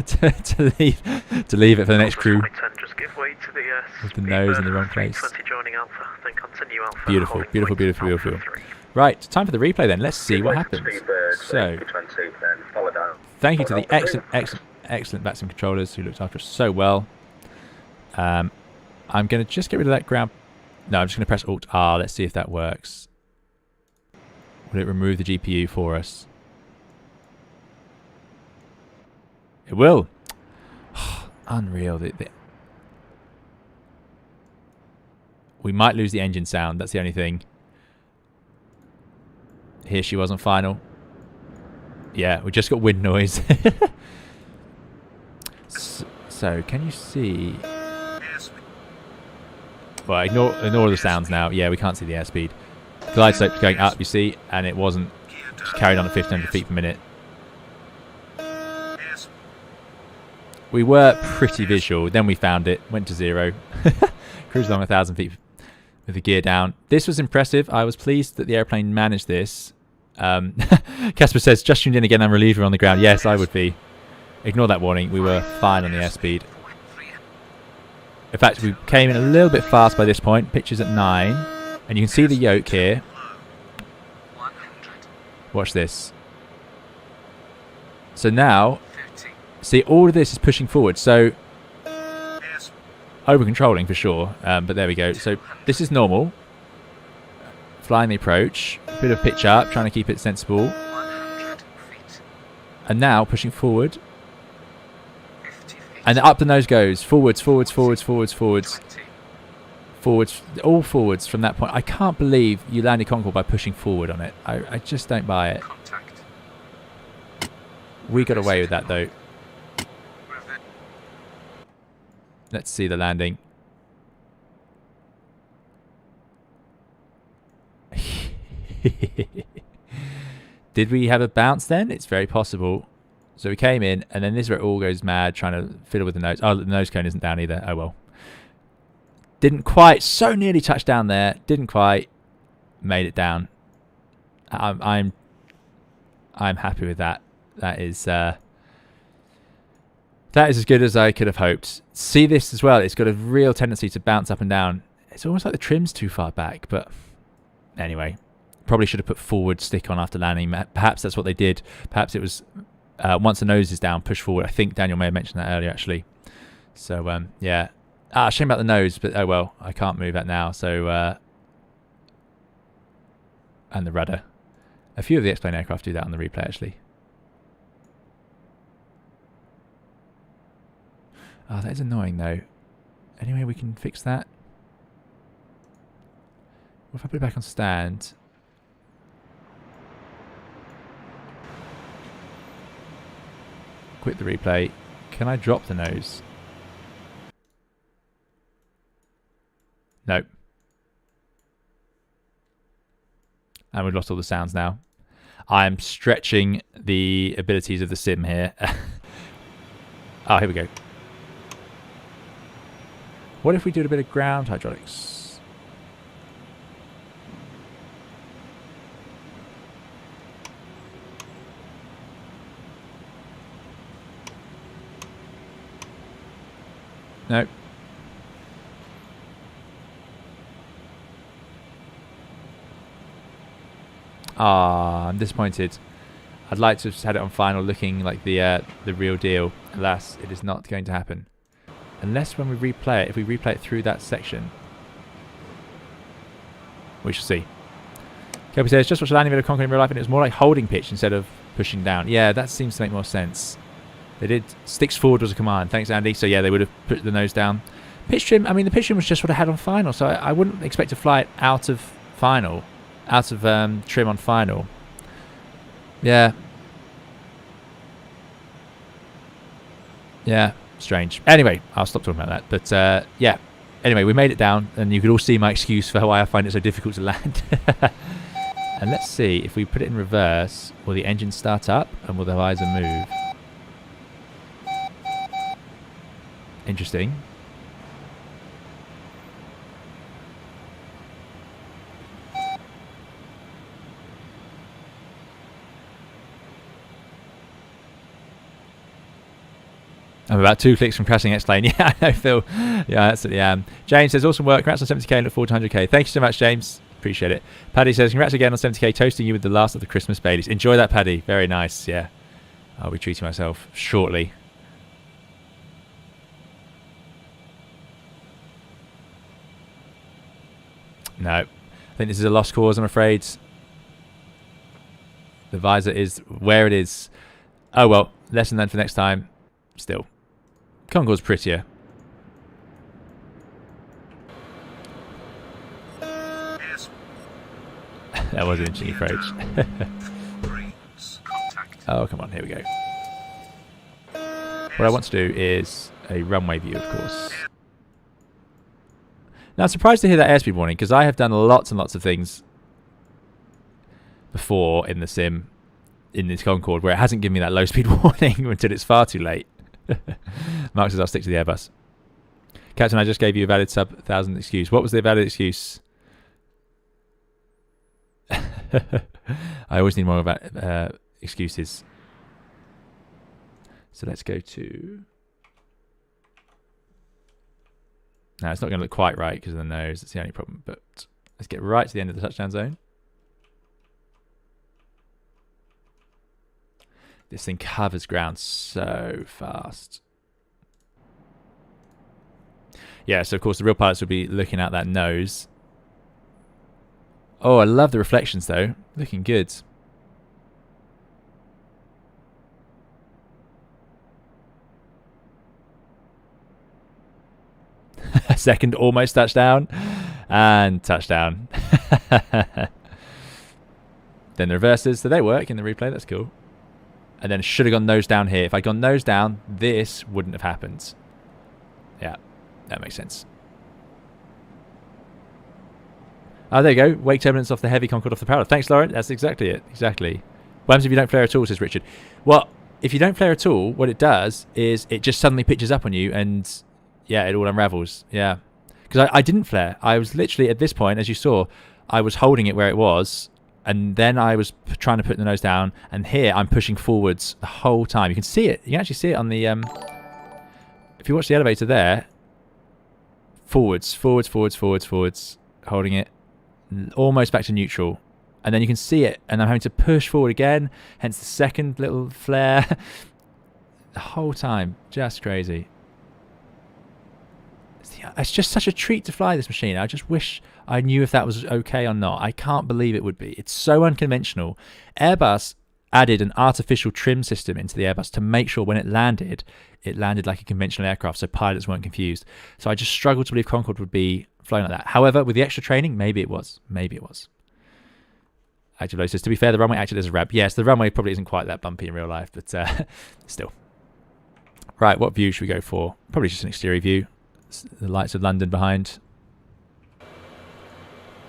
S1: to leave it for the next crew.
S4: Just give way to the
S1: with the nose in the wrong place.
S4: joining Alpha, then continue Alpha.
S1: Beautiful, beautiful, beautiful, beautiful. Right, time for the replay then. Let's see what happens. So, thank you to the excellent Batsim controllers who looked after us so well. I'm going to just get rid of that ground. No, I'm just going to press Alt-R. Let's see if that works. Will it remove the GPU for us? It will. Unreal. We might lose the engine sound. That's the only thing. Here she was on final. Yeah, we just got wind noise. So, can you see... Well, ignore the sounds now. Yeah, we can't see the airspeed. Glide slope's going up, you see, and it wasn't. Just carried on at 1,500 feet per minute. We were pretty visual. Then we found it. Went to 0. Cruised along 1,000 feet with the gear down. This was impressive. I was pleased that the airplane managed this. Casper says, just tuned in again. I'm relieved we're on the ground. Yes, I would be. Ignore that warning. We were fine on the airspeed. In fact, we came in a little bit fast by this point. Pitches at 9. And you can see the yoke here. Watch this. So now, see, all of this is pushing forward. So, over-controlling for sure. But there we go. So, this is normal. Flying the approach. A bit of pitch up, trying to keep it sensible. And now, pushing forward. And up the nose goes. Forwards, forwards, forwards, forwards, forwards. Forwards, all forwards from that point. I can't believe you landed Concorde by pushing forward on it. I just don't buy it. We got away with that though. Let's see the landing. Did we have a bounce then? It's very possible. So we came in, and then this is where it all goes mad, trying to fiddle with the nose. Oh, the nose cone isn't down either. Oh well. Didn't quite. So nearly touched down there. Didn't quite. Made it down. I'm happy with that. That is as good as I could have hoped. See this as well. It's got a real tendency to bounce up and down. It's almost like the trim's too far back, but anyway, probably should have put forward stick on after landing. Perhaps that's what they did. Perhaps it was once the nose is down, push forward. I think Daniel may have mentioned that earlier, actually. So yeah. Shame about the nose, but oh well. I can't move that now. So and the rudder. A few of the X-plane aircraft do that on the replay, actually. Oh, that is annoying, though. Anyway, we can fix that. What if I put it back on stand? Quit the replay. Can I drop the nose? Nope. And we've lost all the sounds now. I'm stretching the abilities of the sim here. Oh, here we go. What if we did a bit of ground hydraulics? Nope. Ah, I'm disappointed. I'd like to have had it on final looking like the real deal. Alas, it is not going to happen. Unless when we replay it, if we replay it through that section. We shall see. Kelby says, just watched the landing video of Concorde in real life and it was more like holding pitch instead of pushing down. Yeah, that seems to make more sense. They did. Sticks forward was a command. Thanks, Andy. So yeah, they would have put the nose down. Pitch trim, I mean, the pitch trim was just what I had on final, so I wouldn't expect to fly it out of final. Out of trim on final. Yeah. Yeah. Strange. Anyway, I'll stop talking about that. But yeah. Anyway, we made it down, and you could all see my excuse for why I find it so difficult to land. And let's see if we put it in reverse. Will the engine start up, and will the visor move? Interesting. I'm about 2 clicks from crashing X-Plane. Yeah, I know, Phil. Yeah, absolutely am. James says, awesome work. Congrats on 70k and look forward to 100k. Thank you so much, James. Appreciate it. Paddy says, congrats again on 70k. Toasting you with the last of the Christmas Baileys. Enjoy that, Paddy. Very nice. Yeah. I'll be treating myself shortly. No. I think this is a lost cause, I'm afraid. The visor is where it is. Oh, well. Lesson learned for next time. Still. Concorde's prettier.
S5: Yes.
S1: That was an interesting approach. Oh, come on. Here we go. What I want to do is a runway view, of course. Now, I'm surprised to hear that airspeed warning, because I have done lots and lots of things before in the sim, in this Concorde, where it hasn't given me that low speed warning until it's far too late. Mark says, I'll stick to the Airbus. Captain, I just gave you a valid sub 1,000 excuse. What was the valid excuse? I always need more about excuses. So let's go to... Now, it's not going to look quite right because of the nose. That's the only problem. But let's get right to the end of the touchdown zone. This thing covers ground so fast. Yeah, so of course the real pilots will be looking at that nose. Oh, I love the reflections though. Looking good. Second almost touchdown. And touchdown. Then the reverses. So they work in the replay. That's cool. And then should have gone nose down here. If I'd gone nose down, this wouldn't have happened. Yeah, that makes sense. Oh, there you go. Wake turbulence off the heavy Concorde off the parallel. Thanks, Lauren. That's exactly it. Exactly. What happens if you don't flare at all, says Richard? Well, if you don't flare at all, what it does is it just suddenly pitches up on you, and yeah, it all unravels. Yeah, because I didn't flare. I was literally at this point, as you saw, I was holding it where it was, and then I was trying to put the nose down, and here I'm pushing forwards the whole time. You can see it. You can actually see it on the if you watch the elevator there, forwards, holding it almost back to neutral. And then you can see it, and I'm having to push forward again, hence the second little flare. The whole time, just crazy. It's just such a treat to fly this machine. I just wish I knew if that was okay or not. I can't believe it would be. It's so unconventional. Airbus added an artificial trim system into the Airbus to make sure when it landed like a conventional aircraft, so pilots weren't confused. So I just struggled to believe Concorde would be flying like that. However, with the extra training, maybe it was. Active low says, to be fair, the runway acted as a ramp. Yes, the runway probably isn't quite that bumpy in real life, but still. Right, what view should we go for? Probably just an exterior view. The lights of London behind.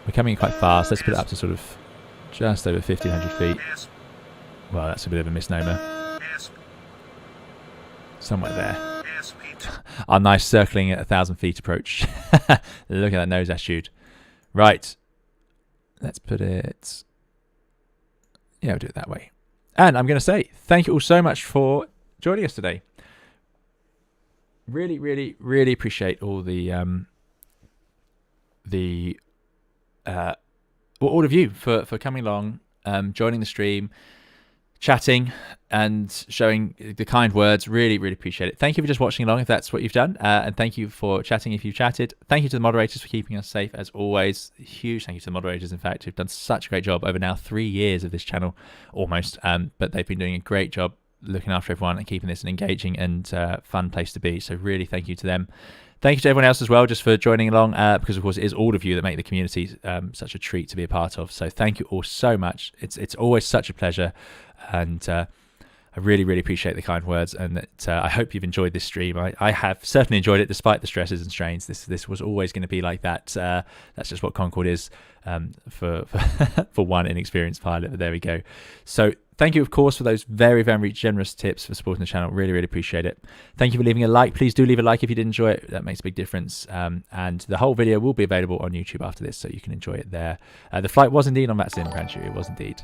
S1: We're coming in quite fast. Let's put it up to sort of just over 1,500 feet. Well, that's a bit of a misnomer. Somewhere there. Our nice circling at 1,000 feet approach. Look at that nose attitude. Right. Let's put it... Yeah, we'll do it that way. And I'm going to say thank you all so much for joining us today. Really appreciate all all of you for coming along, joining the stream, chatting and showing the kind words. Really appreciate it. Thank you for just watching along if that's what you've done, and thank you for chatting if you've chatted. Thank you to the moderators for keeping us safe as always. Huge thank you to the moderators, in fact, who've done such a great job over now 3 years of this channel almost, but they've been doing a great job looking after everyone and keeping this an engaging and fun place to be. So really thank you to them. Thank you to everyone else as well just for joining along, because of course it is all of you that make the community such a treat to be a part of. So thank you all so much. It's always such a pleasure, and I really appreciate the kind words, and that I hope you've enjoyed this stream. I have certainly enjoyed it despite the stresses and strains. This was always going to be like that. That's just what Concorde is for one inexperienced pilot, but there we go. So thank you, of course, for those very generous tips for supporting the channel. Really appreciate it. Thank you for leaving a like. Please do leave a like if you did enjoy it. That makes a big difference. And the whole video will be available on YouTube after this, so you can enjoy it there. The flight was indeed on Vatsin, Ranchu. It was indeed.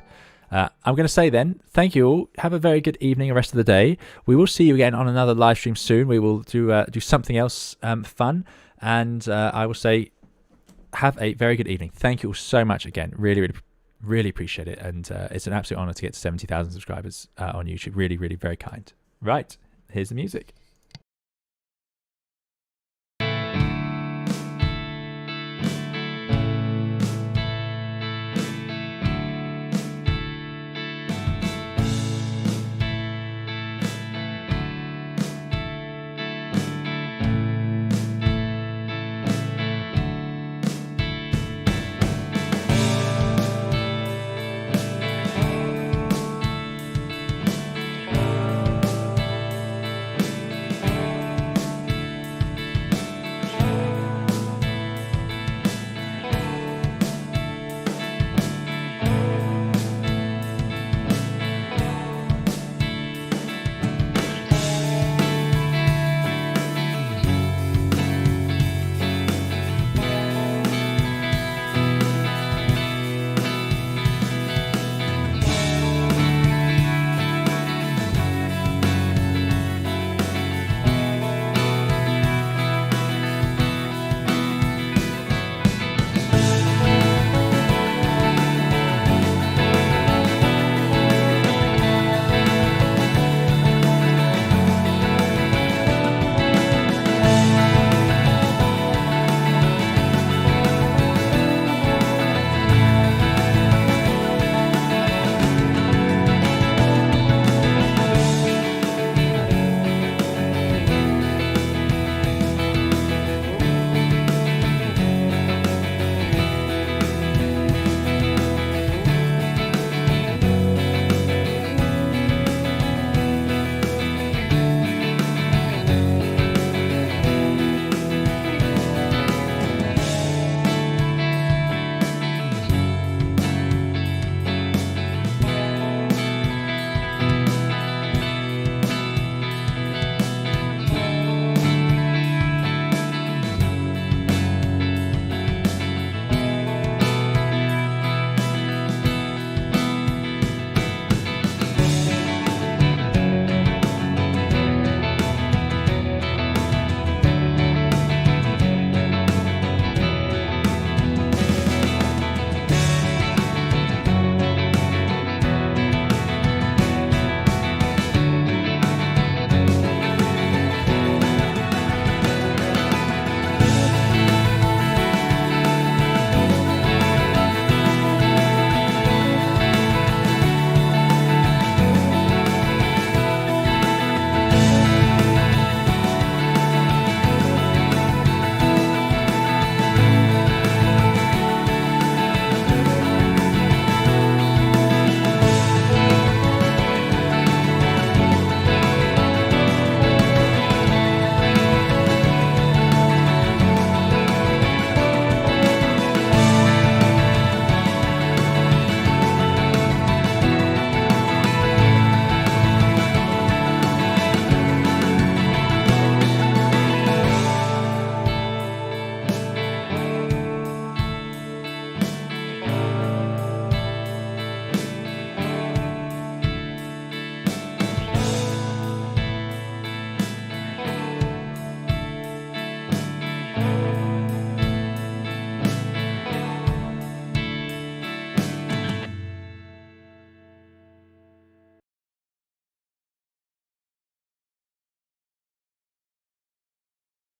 S1: I'm going to say then, thank you all. Have a very good evening and rest of the day. We will see you again on another live stream soon. We will do something else fun. And I will say, have a very good evening. Thank you all so much again. Really appreciate it. And it's an absolute honor to get to 70,000 subscribers on YouTube. Really very kind. Right, here's the music.